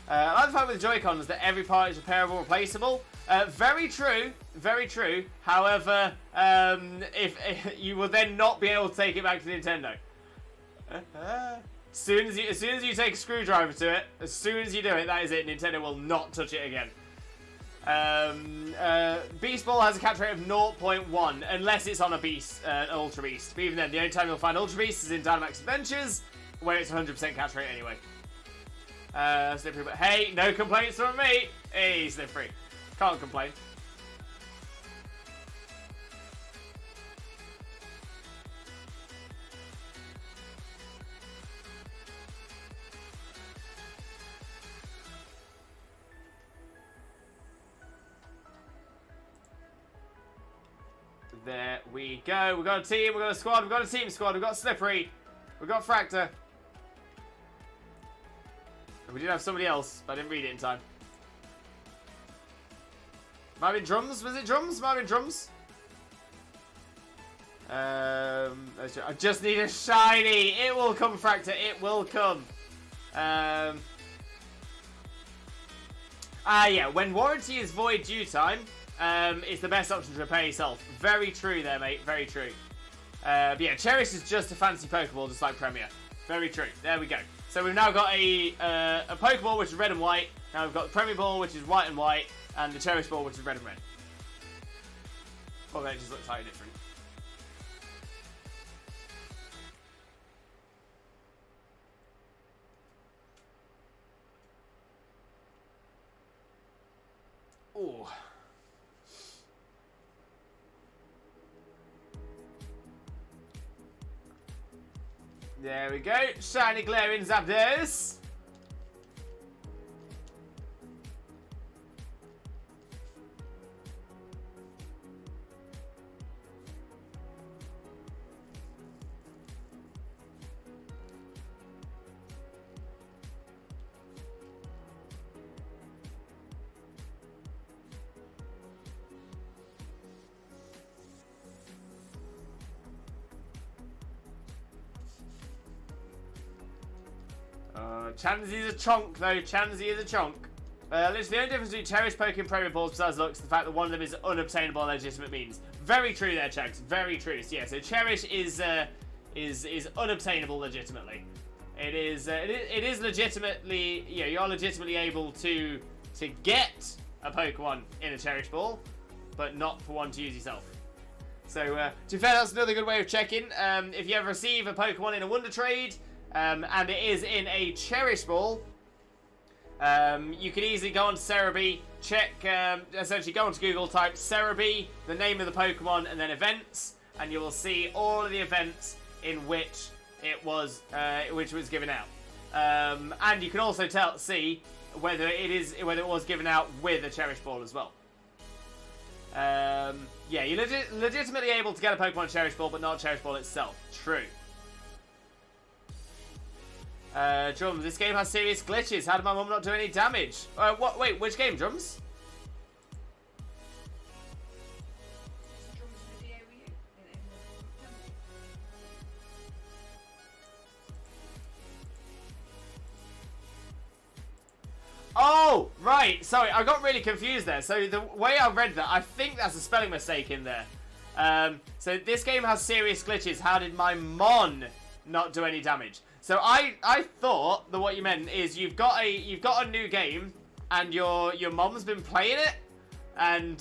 I like the fact with the Joy-Cons that every part is repairable, replaceable. Very true. Very true. However, if you will then not be able to take it back to Nintendo. As soon as you take a screwdriver to it, as soon as you do it, that is it. Nintendo will not touch it again. Beast Ball has a capture rate of 0.1, unless it's on a Beast, an Ultra Beast. But even then, the only time you'll find Ultra Beast is in Dynamax Adventures, where it's 100% catch rate anyway. Slippery, but hey, no complaints from me. Hey, Slippery, can't complain. There we go. We've got a team, we've got a squad, we've got a team squad, we've got Slippery, we've got Fractor. We did have somebody else, but I didn't read it in time. Might have been drums? Was it drums? Might have been drums. I just need a shiny. It will come, Fractor. It will come. Yeah. When warranty is void due time, it's the best option to repair yourself. Very true there, mate. Very true. But yeah, Cherish is just a fancy Pokeball, just like Premier. Very true. There we go. So we've now got a Pokeball which is red and white. Now we've got the Premier Ball which is white and white, and the Cherish Ball which is red and red. Well, that just looks slightly different. Ooh. There we go. Shiny glaring Zapdos. Chansey is a chonk, though. Chansey is a chonk. Literally, the only difference between Cherish, Poke, and Premier Balls besides looks is the fact that one of them is unobtainable on legitimate means. Very true there, Chags. Very true. So, yeah, so Cherish is unobtainable legitimately. It is legitimately, you're legitimately able to get a Pokemon in a Cherish Ball, but not for one to use yourself. So, to be fair, that's another good way of checking. If you ever receive a Pokemon in a Wonder Trade, and it is in a Cherish Ball, you can easily go onto Cerebi, check, essentially go onto Google, type Cerebi, the name of the Pokemon, and then events, and you will see all of the events in which it was, given out. And you can also see whether it was given out with a Cherish Ball as well. Yeah, you're legitimately able to get a Pokemon Cherish Ball, but not a Cherish Ball itself. True. Drums, this game has serious glitches. How did my mum not do any damage? Wait, which game, Drums? Oh, right. Sorry, I got really confused there. So the way I read that, I think that's a spelling mistake in there. So this game has serious glitches. How did my mon not do any damage? So I thought that what you meant is you've got a new game and your mom's been playing it, and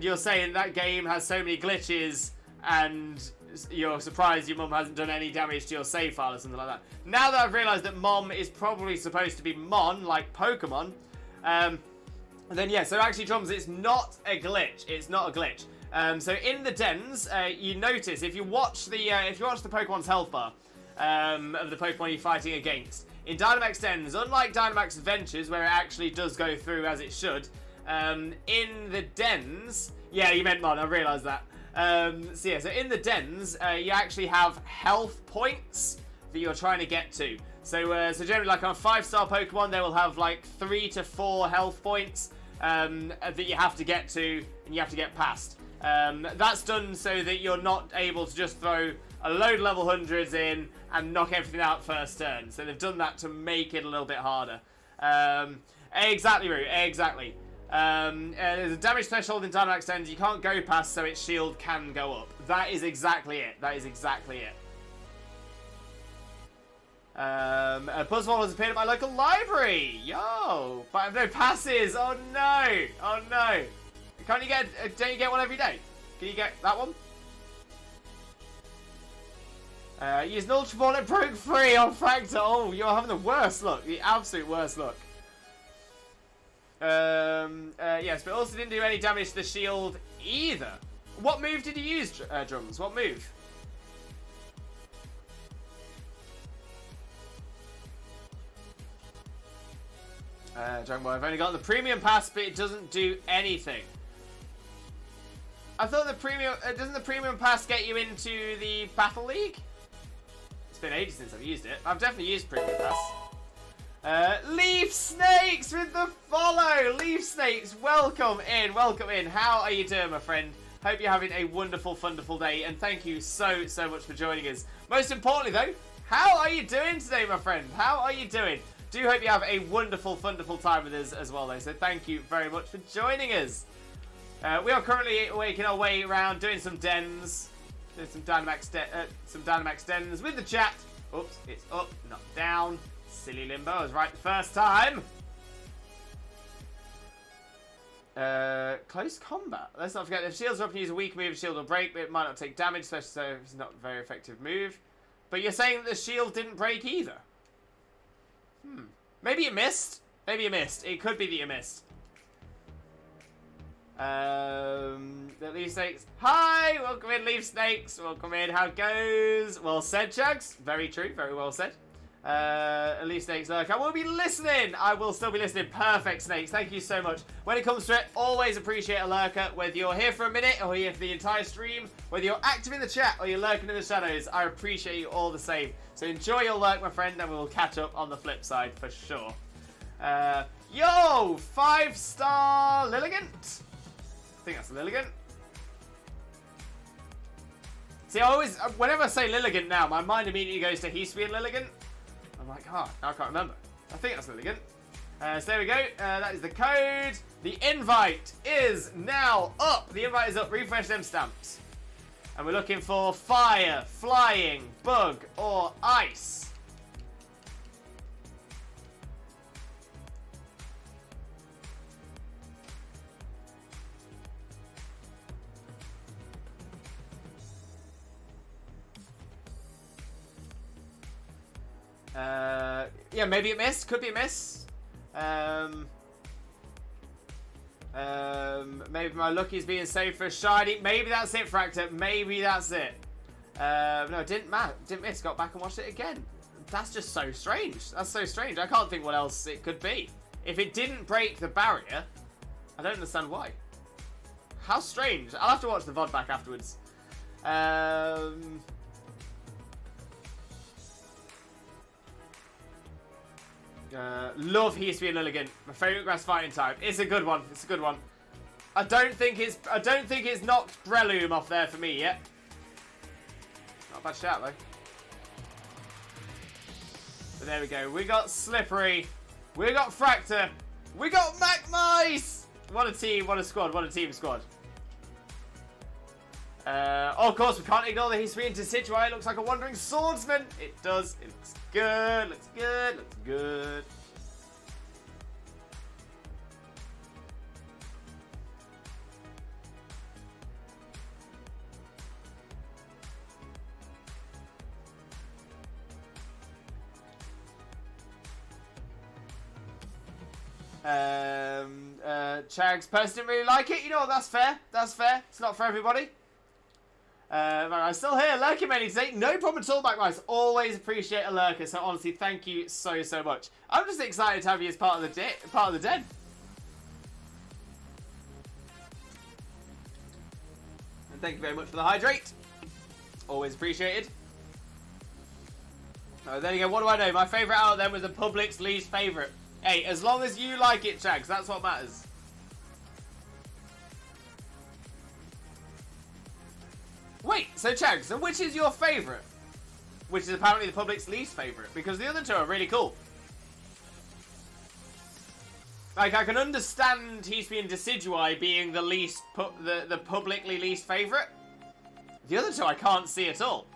you're saying that game has so many glitches and you're surprised your mum hasn't done any damage to your save file or something like that. Now that I've realised that mom is probably supposed to be mon, like Pokemon, then yeah, so actually, Drums, it's not a glitch. It's not a glitch. So in the dens, you notice if you watch the Pokemon's health bar of the Pokemon you're fighting against, in Dynamax dens, unlike Dynamax Adventures where it actually does go through as it should, in the dens, yeah, you meant mon. I realised that. So in the dens, you actually have health points that you're trying to get to. So generally, like on a 5-star Pokemon, they will have like 3 to 4 health points that you have to get to, and you have to get past. That's done so that you're not able to just throw a load of level 100s in and knock everything out first turn. So they've done that to make it a little bit harder. Exactly, Roo, exactly. There's a damage threshold in Dynamax Dens you can't go past, so its shield can go up. That is exactly it. That is exactly it. A Buzzwole has appeared at my local library. Yo, but I have no passes. Oh no! Oh no! Can't you get? Don't you get one every day? Can you get that one? Use an Ultra Ball and it broke free on Fractal. Oh, you're having the worst luck. The absolute worst luck. Yes, but also didn't do any damage to the shield either. What move did you use, Drums? What move? Dragon Ball, I've only got the premium pass, but it doesn't do anything. I thought the premium... doesn't the premium pass get you into the Battle League? It's been ages since I've used it. I've definitely used premium pass. Leaf Snakes with the follow! Leaf Snakes, welcome in, welcome in. How are you doing, my friend? Hope you're having a wonderful, wonderful day, and thank you so much for joining us. Most importantly, though, how are you doing today, my friend? How are you doing? Do hope you have a wonderful, wonderful time with us as well, though, so thank you very much for joining us. We are currently making our way around, doing some dens, doing some Dynamax dens with the chat. Oops, it's up, not down. Silly Limbo, I was right the first time. Close combat. Let's not forget, if shields are up and use a weak move, shield will break, but it might not take damage, especially so if it's not a very effective move. But you're saying that the shield didn't break either? Maybe you missed. Maybe you missed. It could be that you missed. Leaf Snakes. Hi! Welcome in, Leaf Snakes. Welcome in. How it goes? Well said, Chugs. Very true. Very well said. Leaf Snakes, look, I will be listening. I will still be listening. Perfect, Snakes. Thank you so much. When it comes to it, always appreciate a lurker. Whether you're here for a minute or here for the entire stream, whether you're active in the chat or you're lurking in the shadows, I appreciate you all the same. So enjoy your lurk, my friend, and we'll catch up on the flip side for sure. Yo! 5-star Lilligant? I think that's Lilligant. See, whenever I say Lilligant now, my mind immediately goes to he used to be a Lilligant. I'm like, oh, I can't remember. I think that's Lilligant. So there we go. That is the code. The invite is now up. The invite is up. Refresh them stamps. And we're looking for fire, flying, bug, or ice. Yeah, maybe it missed. Could be a miss. Maybe my lucky's being saved for a shiny. Maybe that's it, Fractor. Maybe that's it. No, it didn't matter. Didn't miss. Got back and watched it again. That's just so strange. That's so strange. I can't think what else it could be. If it didn't break the barrier, I don't understand why. How strange. I'll have to watch the VOD back afterwards. Love he used to be a Lilligan. My favourite grass fighting type. It's a good one. It's a good one. I don't think it's knocked Breloom off there for me yet. Not a bad shout though. But there we go. We got Slippery. We got Fractor. We got Magmice. What a team. What a squad. What a team squad. Oh, of course, we can't ignore the history into Situa. It looks like a wandering swordsman. It does. It looks good. Looks good. Looks good. Chags person didn't really like it. You know what? That's fair. That's fair. It's not for everybody. I'm still here, lurking many today. No problem at all, Backmice. Always appreciate a lurker. So honestly, thank you so much. I'm just excited to have you as part of the den. And thank you very much for the hydrate. Always appreciated. Oh, then again, what do I know? My favourite out of them was the public's least favourite. Hey, as long as you like it, Chags, that's what matters. Wait, so Chags, so which is your favourite? Which is apparently the public's least favourite, because the other two are really cool. Like, I can understand Hispi and Decidueye being the least, the publicly least favourite. The other two I can't see at all.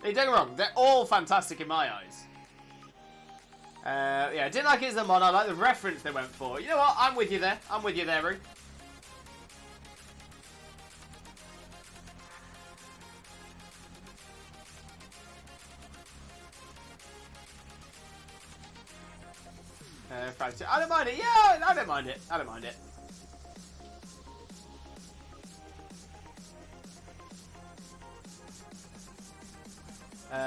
Hey, don't get me wrong, they're all fantastic in my eyes. Yeah, I didn't like it as a mon, I like the reference they went for. You know what, I'm with you there. I'm with you there, Roo. I don't mind it. Yeah, I don't mind it. I don't mind it.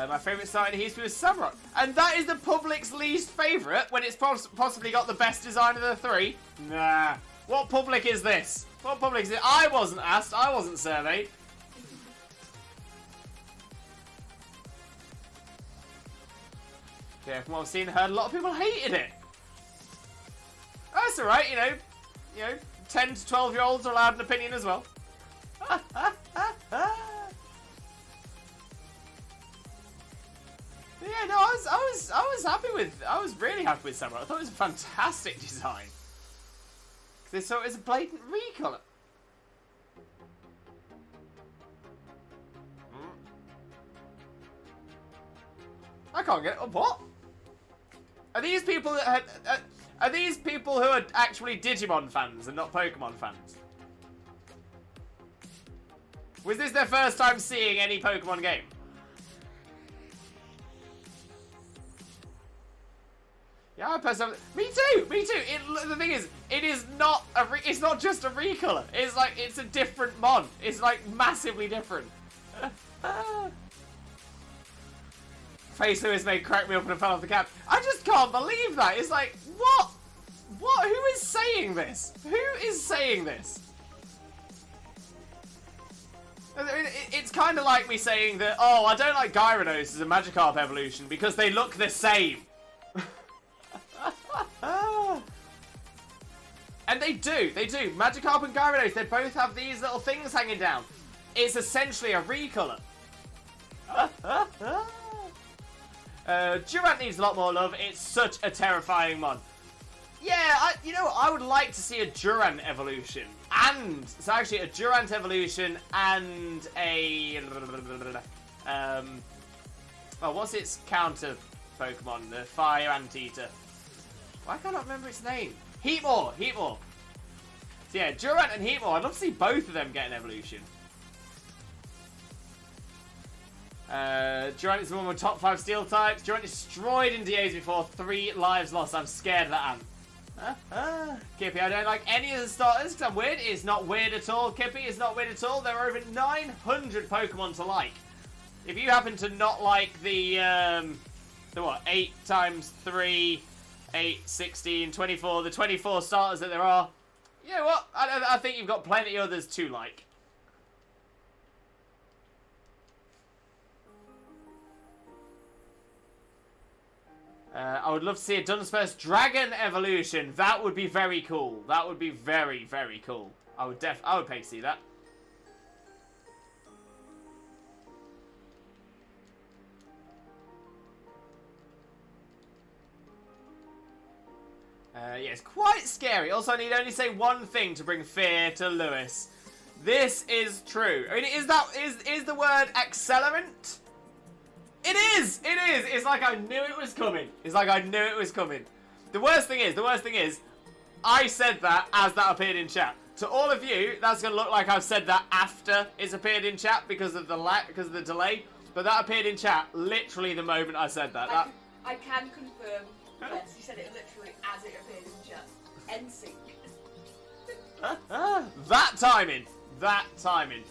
My favourite side of history was Samrock. And that is the public's least favourite when it's possibly got the best design of the three. Nah. What public is this? What public is it? I wasn't asked. I wasn't surveyed. Yeah, from what I've seen and heard, a lot of people hated it. That's alright, you know, 10 to 12-year-olds are allowed an opinion as well. Yeah, no, I was really happy with Samurai. I thought it was a fantastic design. They saw it as a blatant recolor. I can't get it. What? Are these people that are these people who are actually Digimon fans and not Pokemon fans? Was this their first time seeing any Pokemon game? Yeah, I personally, me too. The thing is, it is not it's not just a recolor. It's like, it's a different mon. It's like massively different. Face Lewis made crack me up and I fell off the cab. I just can't believe that. It's like, what? What? Who is saying this? Who is saying this? It's kind of like me saying that, oh, I don't like Gyarados as a Magikarp evolution because they look the same. And they do. Magikarp and Gyarados, they both have these little things hanging down. It's essentially a recolor. Durant needs a lot more love. It's such a terrifying mon. you know, I would like to see a Durant evolution. And, so actually a Durant evolution and a... well, what's its counter Pokemon? The Fire Anteater. Why can't I remember its name? Heatmore! Heatmore! So yeah, Durant and Heatmore, I'd love to see both of them get an evolution. Durant is the one with top 5 steel types. Durant destroyed in DAs before, 3 lives lost. I'm scared of that ant. Kippy, I don't like any of the starters because I'm weird. It's not weird at all, Kippy. It's not weird at all. There are over 900 Pokemon to like. If you happen to not like the what, 8 times 3, 8, 16, 24, the 24 starters that there are, you know what? I think you've got plenty others to like. I would love to see a Dunsparce Dragon evolution. That would be very cool. That would be very, very cool. I would pay to see that. Yeah, it's quite scary. Also, I need only say one thing to bring fear to Lewis. This is true. I mean, is the word accelerant? It is! It is! It's like I knew it was coming. It's like I knew it was coming. The worst thing is, I said that as that appeared in chat. To all of you, that's going to look like I've said that after it's appeared in chat because of the delay. But that appeared in chat literally the moment I said that. I can confirm, yes, you said it literally as it appeared in chat. NSYNC. That timing. That timing.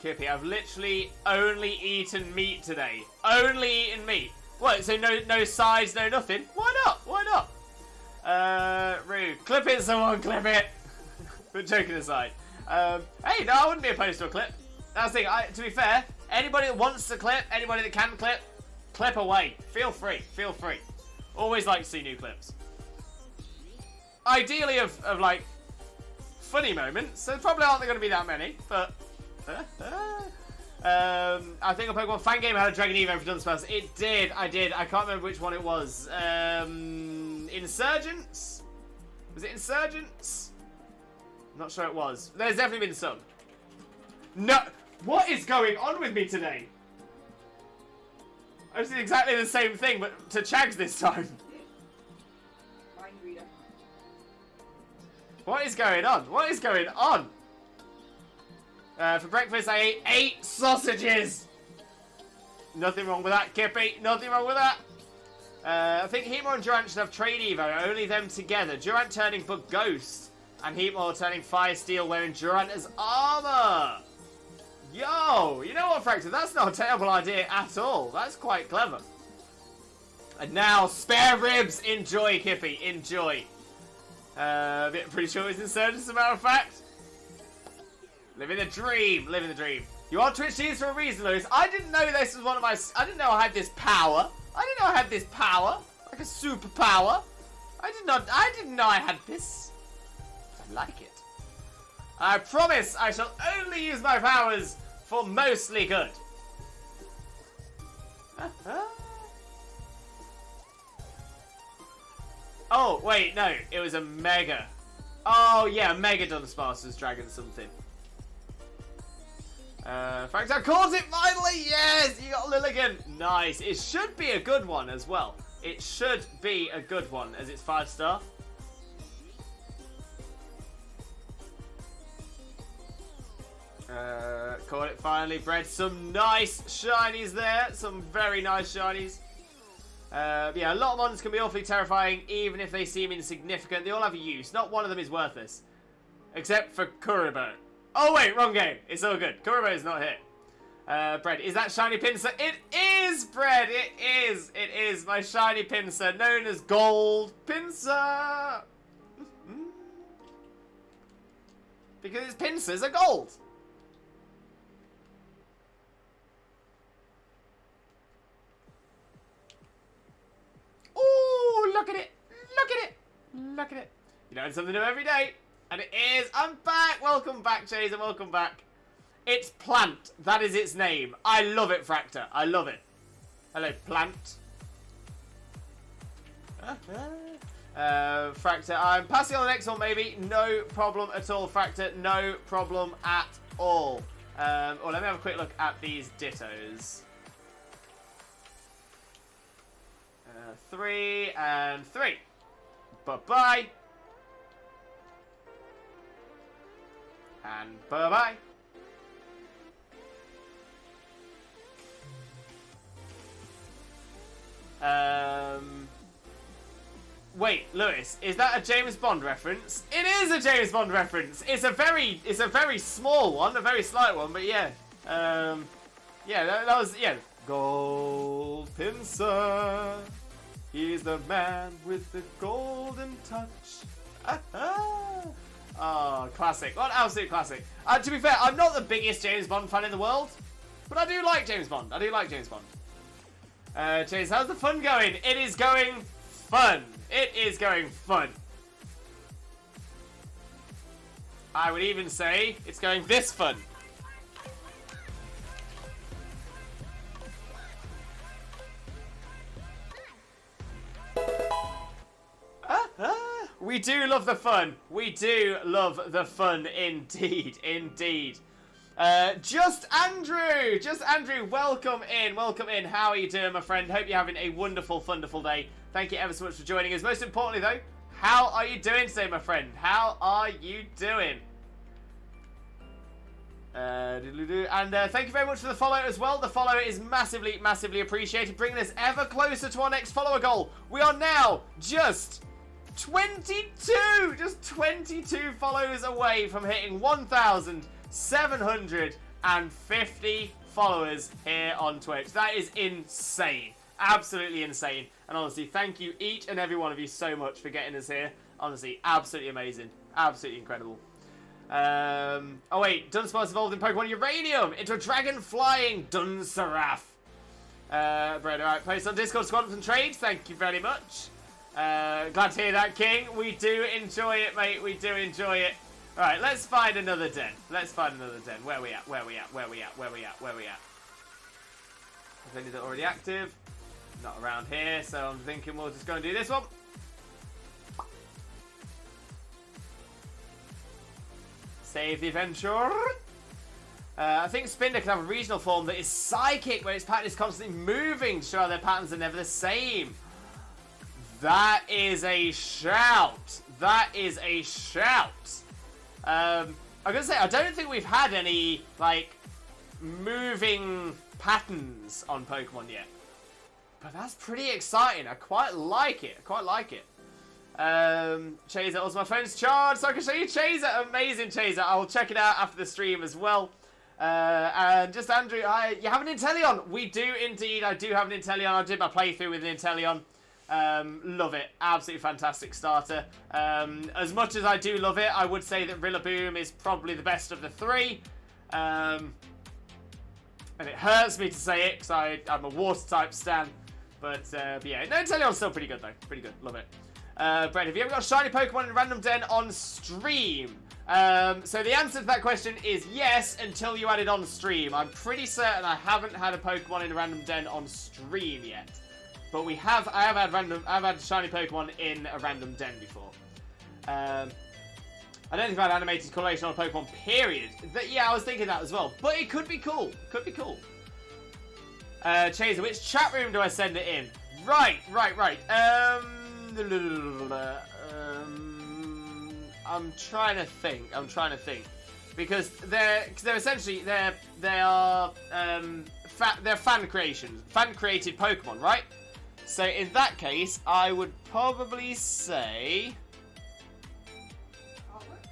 Kippy, I've literally only eaten meat today. Only eaten meat. What, so no sides, no nothing? Why not? Why not? Rude. Clip it, someone, clip it. But joking aside. Hey, no, I wouldn't be opposed to a clip. That's the thing, to be fair, anybody that wants to clip, anybody that can clip away. Feel free, feel free. Always like to see new clips. Ideally of like, funny moments. So probably aren't going to be that many, but... I think a Pokemon fan game had a Dragon Evo for Dunsparce. It did, I did. I can't remember which one it was. Insurgents? Was it Insurgents? I'm not sure it was. There's definitely been some. No! What is going on with me today? I just did exactly the same thing, but to Chags this time. Mind reader. What is going on? What is going on? For breakfast, I ate 8 sausages. Nothing wrong with that, Kippy. Nothing wrong with that. I think Heatmore and Durant should have trade Evo. Only them together. Durant turning Bug Ghost. And Heatmore turning Fire Steel, wearing Durant as armor. Yo, you know what, Fractor? That's not a terrible idea at all. That's quite clever. And now, spare ribs. Enjoy, Kippy. Enjoy. Pretty sure it's Insurgents, as a matter of fact. Living the dream, living the dream. You are Twitch teams for a reason, Lewis. I didn't know this was one of my... I didn't know I had this power. I didn't know I had this power. Like a superpower. I didn't know I had this. I like it. I promise I shall only use my powers for mostly good. Oh, wait, no. It was a Mega. Oh, yeah, Mega Dunsparce's Dragon something. Frank, I caught it finally! Yes! You got Lilligan! Nice. It should be a good one as well. It should be a good one as it's 5-star. Caught it finally. Bred some nice shinies there. Some very nice shinies. Yeah, a lot of mons can be awfully terrifying even if they seem insignificant. They all have a use. Not one of them is worthless. Except for Kuribo. Oh wait, wrong game. It's all good. Kuribo is not here. Bread, is that shiny pincer? It is, Bread. It is. It is. my shiny pincer, known as Gold Pincer. Because his pincers are gold. Ooh, look at it. Look at it. Look at it. You learn something new every day. And it is, I'm back. Welcome back, Chaser. Welcome back. It's Plant. That is its name. I love it, Fractor. I love it. Hello, Plant. Fractor, I'm passing on the next one, maybe. No problem at all, Fractor. No problem at all. Well, let me have a quick look at these dittos. 3 and 3. Bye-bye. And bye-bye. Wait, Lewis, is that a James Bond reference? It is a James Bond reference. It's a very small one, a very slight one, but yeah. Yeah, that was, yeah. Gold Pincer. He's the man with the golden touch. Oh, classic. What an absolute classic. To be fair, I'm not the biggest James Bond fan in the world, but I do like James Bond. I do like James Bond. Chase, how's the fun going? It is going fun. It is going fun. I would even say it's going this fun. We do love the fun. We do love the fun indeed. Indeed. Just Andrew, welcome in. Welcome in. How are you doing, my friend? Hope you're having a wonderful, wonderful day. Thank you ever so much for joining us. Most importantly, though, how are you doing today, my friend? How are you doing? And thank you very much for the follow as well. The follow is massively, massively appreciated, bringing us ever closer to our next follower goal. We are now just 22 followers away from hitting 1,750 followers here on Twitch. That is insane. Absolutely insane. And honestly, thank you each and every one of you so much for getting us here. Honestly, absolutely amazing. Absolutely incredible. Oh wait, Dunsparce evolved in Pokemon Uranium into a dragon flying Dunsaraf. Bread, alright, post on Discord, Squadrons and Trades, thank you very much. Glad to hear that, King. We do enjoy it, mate. We do enjoy it. Alright, let's find another den. Let's find another den. Where we at? Where we at? Where we at? Where we at? Where we at? Is any that already active? Not around here, so I'm thinking we'll just go and do this one. Save the adventure. I think Spinder can have a regional form that is psychic, where its pattern is constantly moving to show how their patterns are never the same. That is a shout. That is a shout. I'm gonna say, I don't think we've had any, like, moving patterns on Pokemon yet. But that's pretty exciting. I quite like it. I quite like it. Chaser, also my phone's charged, so I can show you Chaser. Amazing Chaser. I'll check it out after the stream as well. And just Andrew, you have an Inteleon. We do indeed. I do have an Inteleon. I did my playthrough with an Inteleon. Love it. Absolutely fantastic starter. As much as I do love it, I would say that Rillaboom is probably the best of the three. And it hurts me to say it, because I'm a water type stan. But yeah, no, Inteleon's still pretty good though. Pretty good. Love it. Brett, have you ever got a shiny Pokemon in a random den on stream? So the answer to that question is yes, until you add it on stream. I'm pretty certain I haven't had a Pokemon in a random den on stream yet. But I have had shiny Pokemon in a random den before. I don't think I've had animated coloration on a Pokemon, period. Yeah, I was thinking that as well. But it could be cool. Could be cool. Chaser, which chat room do I send it in? Right. I'm trying to think. Because they're essentially they're fan creations, fan created Pokemon, right? So in that case, I would probably say, Artwork?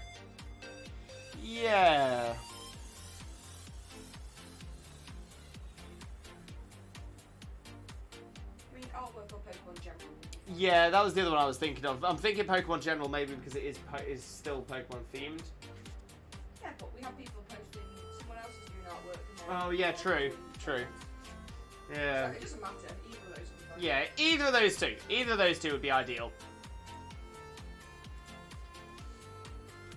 yeah. I mean, artwork thought Pokemon General would be fun. Yeah, that was the other one I was thinking of. I'm thinking Pokemon General maybe because it is still Pokemon themed. Yeah, but we have people posting someone else is doing artwork. And Oh yeah, true. Yeah. So it doesn't matter. Either of those would be fun. Yeah, either of those two. Either of those two would be ideal.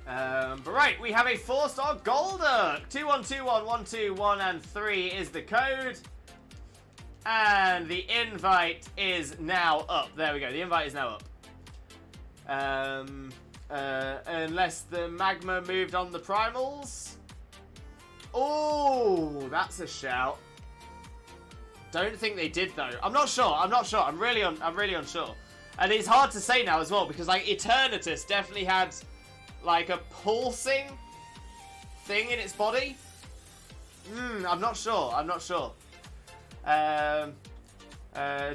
But right, we have a 4-star Golduck. 2121 and 3 is the code. And the invite is now up. There we go. The invite is now up. Unless the magma moved on the primals. Oh, that's a shout. Don't think they did though. I'm not sure. I'm really unsure. And it's hard to say now as well because like Eternatus definitely had like a pulsing thing in its body. I'm not sure.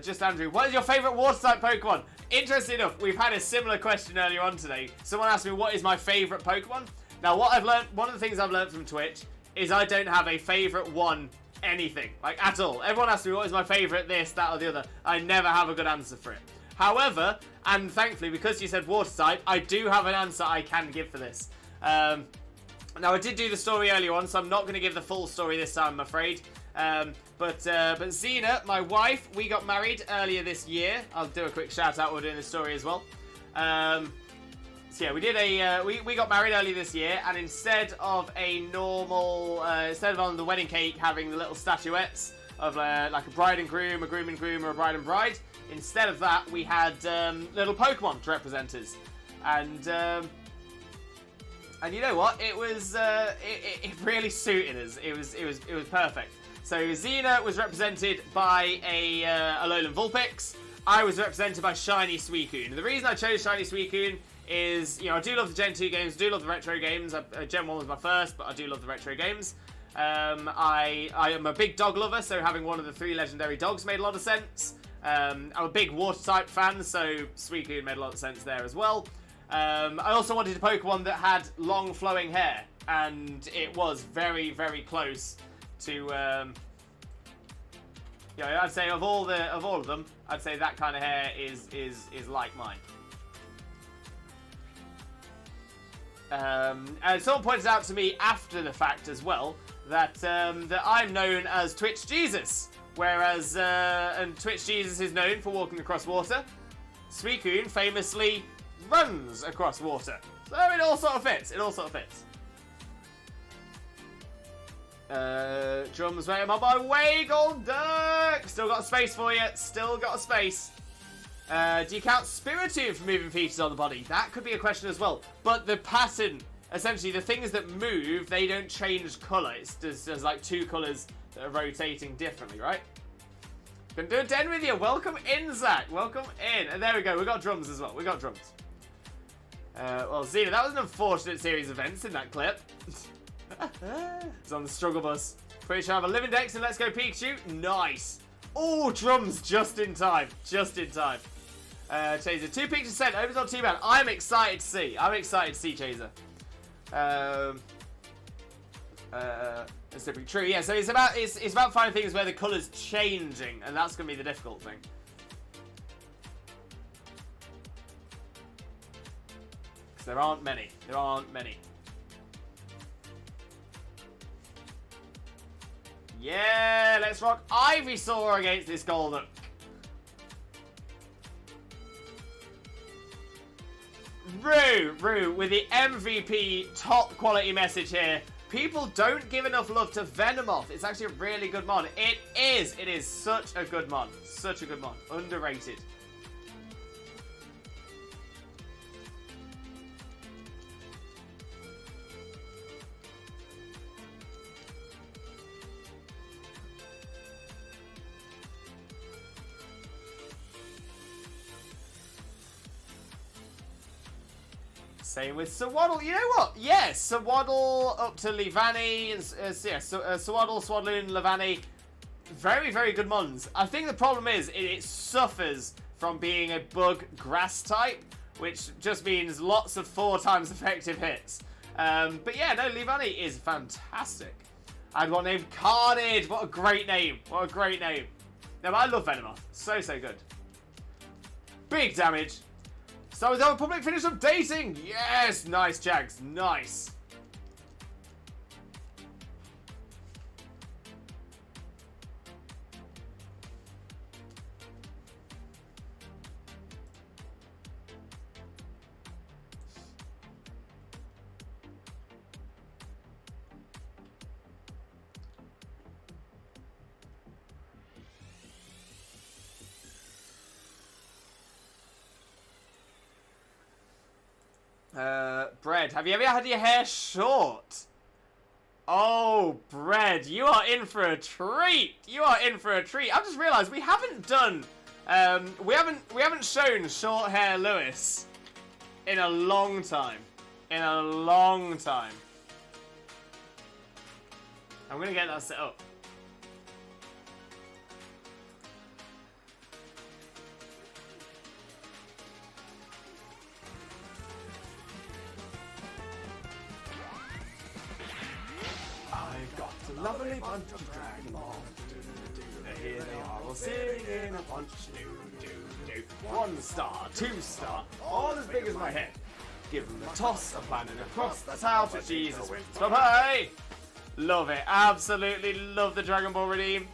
Just Andrew, what is your favourite water type Pokemon? Interesting enough, we've had a similar question earlier on today. Someone asked me what is my favourite Pokemon. Now what I've learned, one of the things I've learned from Twitch is I don't have a favourite one anything, like at all. Everyone asks me what is my favourite this, that or the other. I never have a good answer for it. However, and thankfully because you said water type, I do have an answer I can give for this. Now I did do the story earlier on, so I'm not going to give the full story this time, I'm afraid. But Xena, my wife, we got married earlier this year. I'll do a quick shout out. We're doing the story as well. So yeah, we did we got married earlier this year, and instead of a normal, instead of on the wedding cake having the little statuettes of like a bride and groom, a groom and groom, or a bride and bride, instead of that we had little Pokemon to represent us, and you know what? It was it really suited us. It was perfect. So Xena was represented by a Alolan Vulpix. I was represented by Shiny Suicune. The reason I chose Shiny Suicune is, you know, I do love the Gen 2 games, do love the retro games. Gen 1 was my first, but I do love the retro games. I am a big dog lover, so having one of the 3 legendary dogs made a lot of sense. I'm a big water type fan, so Suicune made a lot of sense there as well. I also wanted a Pokemon that had long flowing hair, and it was very, very close to, you know, I'd say of all of them, I'd say that kind of hair is like mine. And someone pointed out to me after the fact as well that that I'm known as Twitch Jesus, whereas and Twitch Jesus is known for walking across water. Suicune famously runs across water, so it all sort of fits. Drums, wait, I'm on my way, Golduck! Still got a space for you. Do you count Spiritomb for moving features on the body? That could be a question as well. But the pattern, essentially, the things that move, they don't change colour. There's like 2 colours that are rotating differently, right? Gonna do a den with you. Welcome in, Zach. Welcome in. And there we go. We got drums as well. Well, Xena, that was an unfortunate series of events in that clip. It's on the struggle bus. Pretty sure I have a living dex and let's go Pikachu. Nice. Oh, drums just in time. Chaser, 2 pictures sent. Opens on 2 man. I'm excited to see. Chaser. That's definitely true. Yeah. So it's about finding things where the colour's changing, and that's gonna be the difficult thing. Because there aren't many. Yeah, let's rock Ivysaur against this Golduck. Rue, with the MVP top quality message here. People don't give enough love to Venomoth. It's actually a really good mod. It is such a good mod. Underrated. Same with Swaddle. You know what? Yes, Swaddle up to Leavanny. Swaddle, Swaddloon, Leavanny. Very, very good mons. I think the problem is it suffers from being a bug grass type, which just means lots of 4 times effective hits. But yeah, no, Leavanny is fantastic. I had one named Carnage. What a great name. No, but I love Venomoth. So good. Big damage. Star Wars Republic finished updating. Yes, nice, Jags. Nice. Bread, have you ever had your hair short? Oh, Bread, you are in for a treat. You are in for a treat. I've just realised we haven't done, we haven't shown short hair Lewis in a long time. In a long time. I'm gonna get that set up. Lovely bunch of Dragon Balls. Here they are, all sitting in a bunch. 1 star, 2 star, all as big as my head. Give them a toss, a planet across. That's how to Jesus wins. Bye-bye. Love it. Absolutely love the Dragon Ball redeem.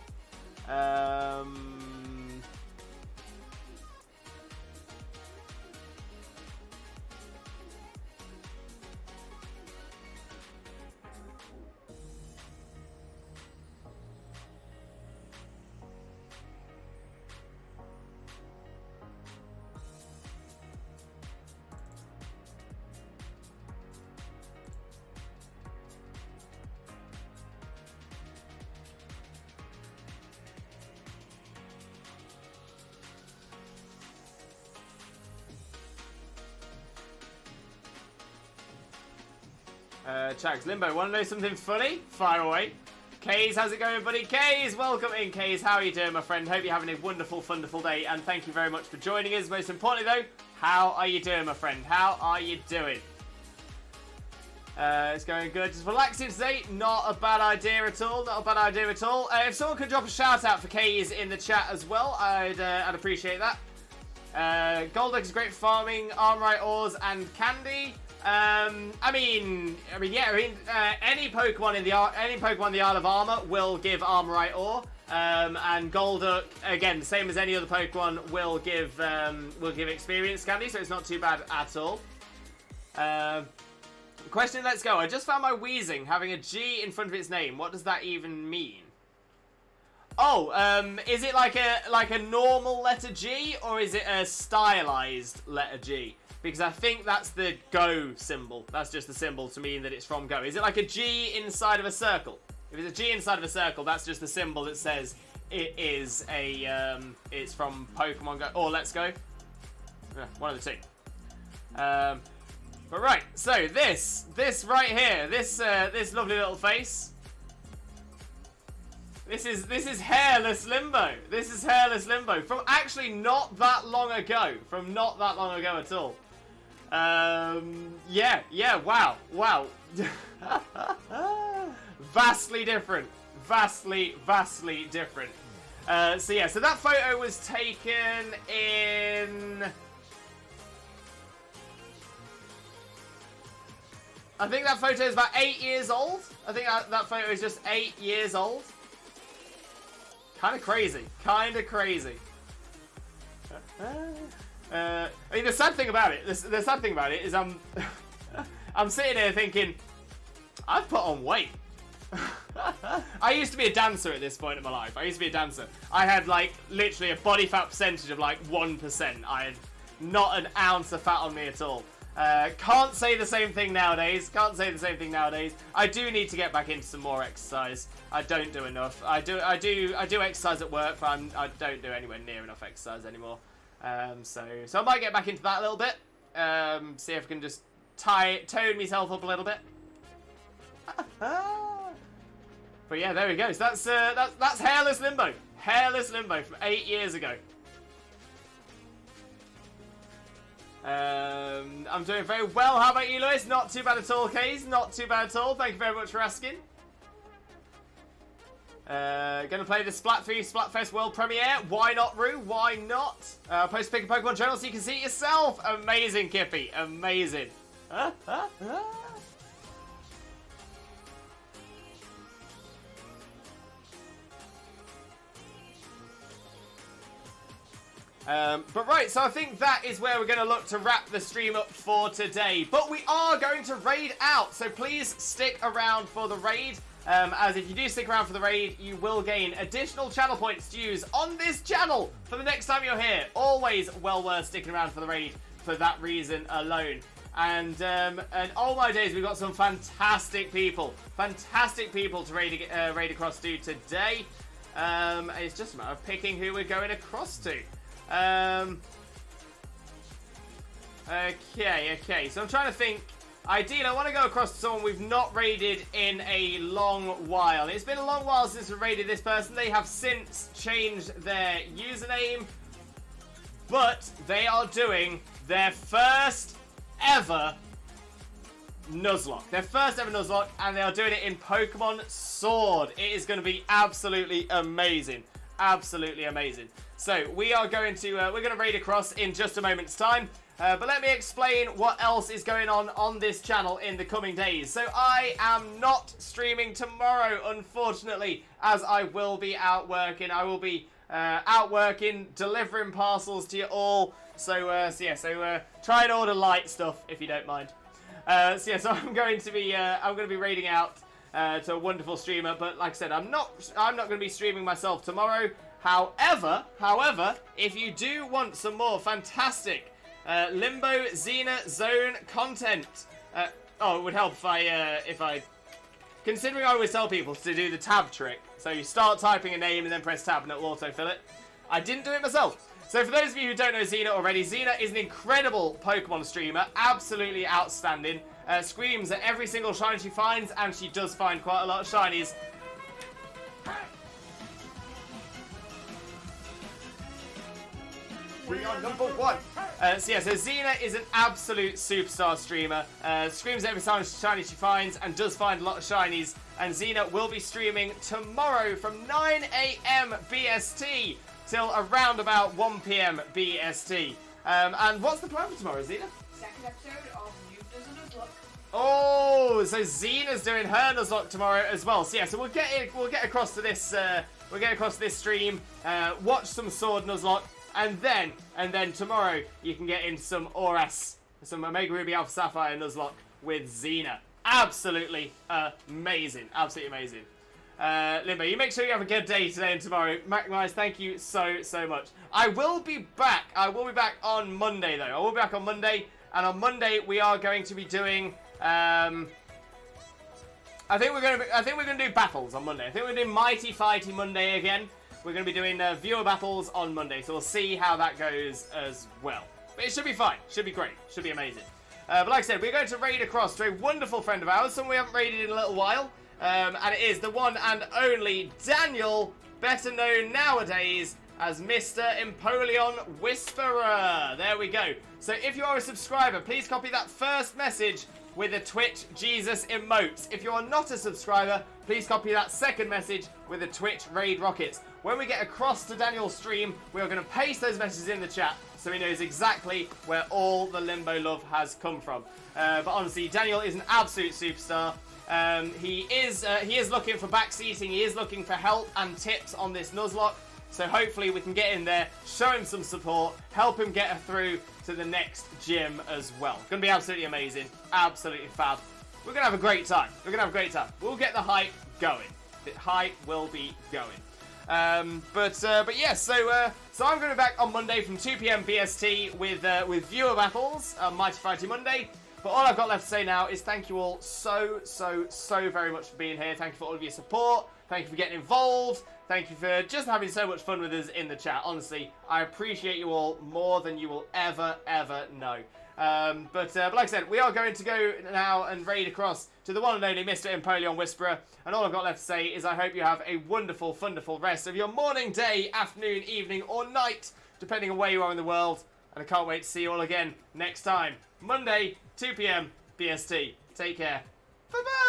Chags, Limbo, want to know something funny? Fire away. Kays, how's it going, buddy? Kays, welcome in, Kays. How are you doing, my friend? Hope you're having a wonderful, wonderful day, and thank you very much for joining us. Most importantly, though, how are you doing, my friend? How are you doing? It's going good. Just relaxing today. Not a bad idea at all. Not a bad idea at all. If someone could drop a shout out for Kays in the chat as well, I'd appreciate that. Golduck is great for farming, Armorite ores, and candy. Any Pokemon in the Isle of Armor will give Armorite ore, and Golduck, again, same as any other Pokemon, will give experience candy, so it's not too bad at all. Question, let's go. I just found my Weezing having a G in front of its name. What does that even mean? Oh, is it like a normal letter G, or is it a stylized letter G? Because I think that's the go symbol. That's just the symbol to mean that it's from go. Is it like a G inside of a circle? If it's a G inside of a circle, that's just the symbol that says it is it's from Pokemon Go. Or Let's Go. One of the two. But right, so this right here, this lovely little face. This is Hairless Limbo. This is Hairless Limbo from actually not that long ago. From not that long ago at all. Yeah, wow. Vastly different. Vastly different. So that photo was taken in... I think that photo is about 8 years old. I think that photo is just 8 years old. Kind of crazy. I mean, the sad thing about it is I'm sitting here thinking, I've put on weight. I used to be a dancer at this point in my life. I had like literally a body fat percentage of like 1%. I had not an ounce of fat on me at all. Can't say the same thing nowadays. I do need to get back into some more exercise. I don't do enough. I do exercise at work, but I don't do anywhere near enough exercise anymore. So I might get back into that a little bit. See if I can just tone myself up a little bit. But yeah, there we go. So that's Hairless Limbo. Hairless Limbo from 8 years ago. I'm doing very well. How about you, Lewis? Not too bad at all, Kays. Not too bad at all. Thank you very much for asking. Gonna play the Splatfest World Premiere. Why not, Rue? Why not? Post pick a Pokemon journal so you can see it yourself. Amazing, Kippy. Amazing. But right, so I think that is where we're going to look to wrap the stream up for today. But we are going to raid out, so please stick around for the raid. As if you do stick around for the raid, you will gain additional channel points to use on this channel for the next time you're here. Always well worth sticking around for the raid for that reason alone. And oh my days, we've got some fantastic people to raid across to today. It's just a matter of picking who we're going across to. Okay, so I'm trying to think. Ideally, I want to go across to someone we've not raided in a long while. It's been a long while since we raided this person. They have since changed their username, but they are doing their first ever Nuzlocke. Their first ever Nuzlocke, and they are doing it in Pokemon Sword. It is going to be absolutely amazing. Absolutely amazing. So we are going to we're going to raid across in just a moment's time. But let me explain what else is going on this channel in the coming days. So I am not streaming tomorrow, unfortunately, as I will be out working. I will be out working, delivering parcels to you all. So try and order light stuff if you don't mind. So I'm going to be raiding out to a wonderful streamer. But like I said, I'm not going to be streaming myself tomorrow. However, if you do want some more fantastic Limbo Xena Zone content, it would help if I considering I always tell people to do the tab trick. So you start typing a name and then press tab and it will autofill it. I didn't do it myself. So for those of you who don't know Xena already, Xena is an incredible Pokemon streamer, absolutely outstanding. Screams at every single shiny she finds, and she does find quite a lot of shinies. We are number one. So Xena is an absolute superstar streamer. Screams every shiny she finds and does find a lot of shinies. And Xena will be streaming tomorrow from 9 AM BST till around about 1 PM BST. And what's the plan for tomorrow, Xena? Second episode of New Does a Nuzlocke. Oh, so Xena's doing her Nuzlocke tomorrow as well. So so we'll get across to this. We'll get across to this stream. Watch some Sword Nuzlocke. And then tomorrow you can get in some Oras, some Omega Ruby Alpha Sapphire Nuzlocke with Xena. Absolutely amazing. Absolutely amazing. Limbo, you make sure you have a good day today and tomorrow. Macmize, thank you so much. I will be back. I will be back on Monday though. I will be back on Monday, and on Monday we are going to be doing. I think we're going to do battles on Monday. I think we're doing Mighty Fighty Monday again. We're going to be doing viewer battles on Monday, so we'll see how that goes as well. But it should be fine. Should be great. Should be amazing. But like I said, we're going to raid across to a wonderful friend of ours, someone we haven't raided in a little while. And it is the one and only Daniel, better known nowadays as Mr. Empoleon Whisperer. There we go. So if you are a subscriber, please copy that first message with a Twitch Jesus emotes. If you are not a subscriber, please copy that second message with a Twitch Raid Rockets. When we get across to Daniel's stream, we are going to paste those messages in the chat so he knows exactly where all the Limbo love has come from. But honestly, Daniel is an absolute superstar. He is looking for backseating. He is looking for help and tips on this Nuzlocke. So hopefully we can get in there, show him some support, help him get through to the next gym as well. Going to be absolutely amazing. Absolutely fab. We're going to have a great time. We'll get the hype going. The hype will be going. But yes, so I'm going to be back on Monday from 2 PM BST with viewer battles on Mighty Fighty Monday. But all I've got left to say now is thank you all so very much for being here. Thank you for all of your support. Thank you for getting involved. Thank you for just having so much fun with us in the chat. Honestly, I appreciate you all more than you will ever know. But like I said, we are going to go now and raid across to the one and only Mr. Empoleon Whisperer. And all I've got left to say is I hope you have a wonderful rest of your morning, day, afternoon, evening, or night, depending on where you are in the world. And I can't wait to see you all again next time. Monday, 2 PM BST. Take care. Bye-bye!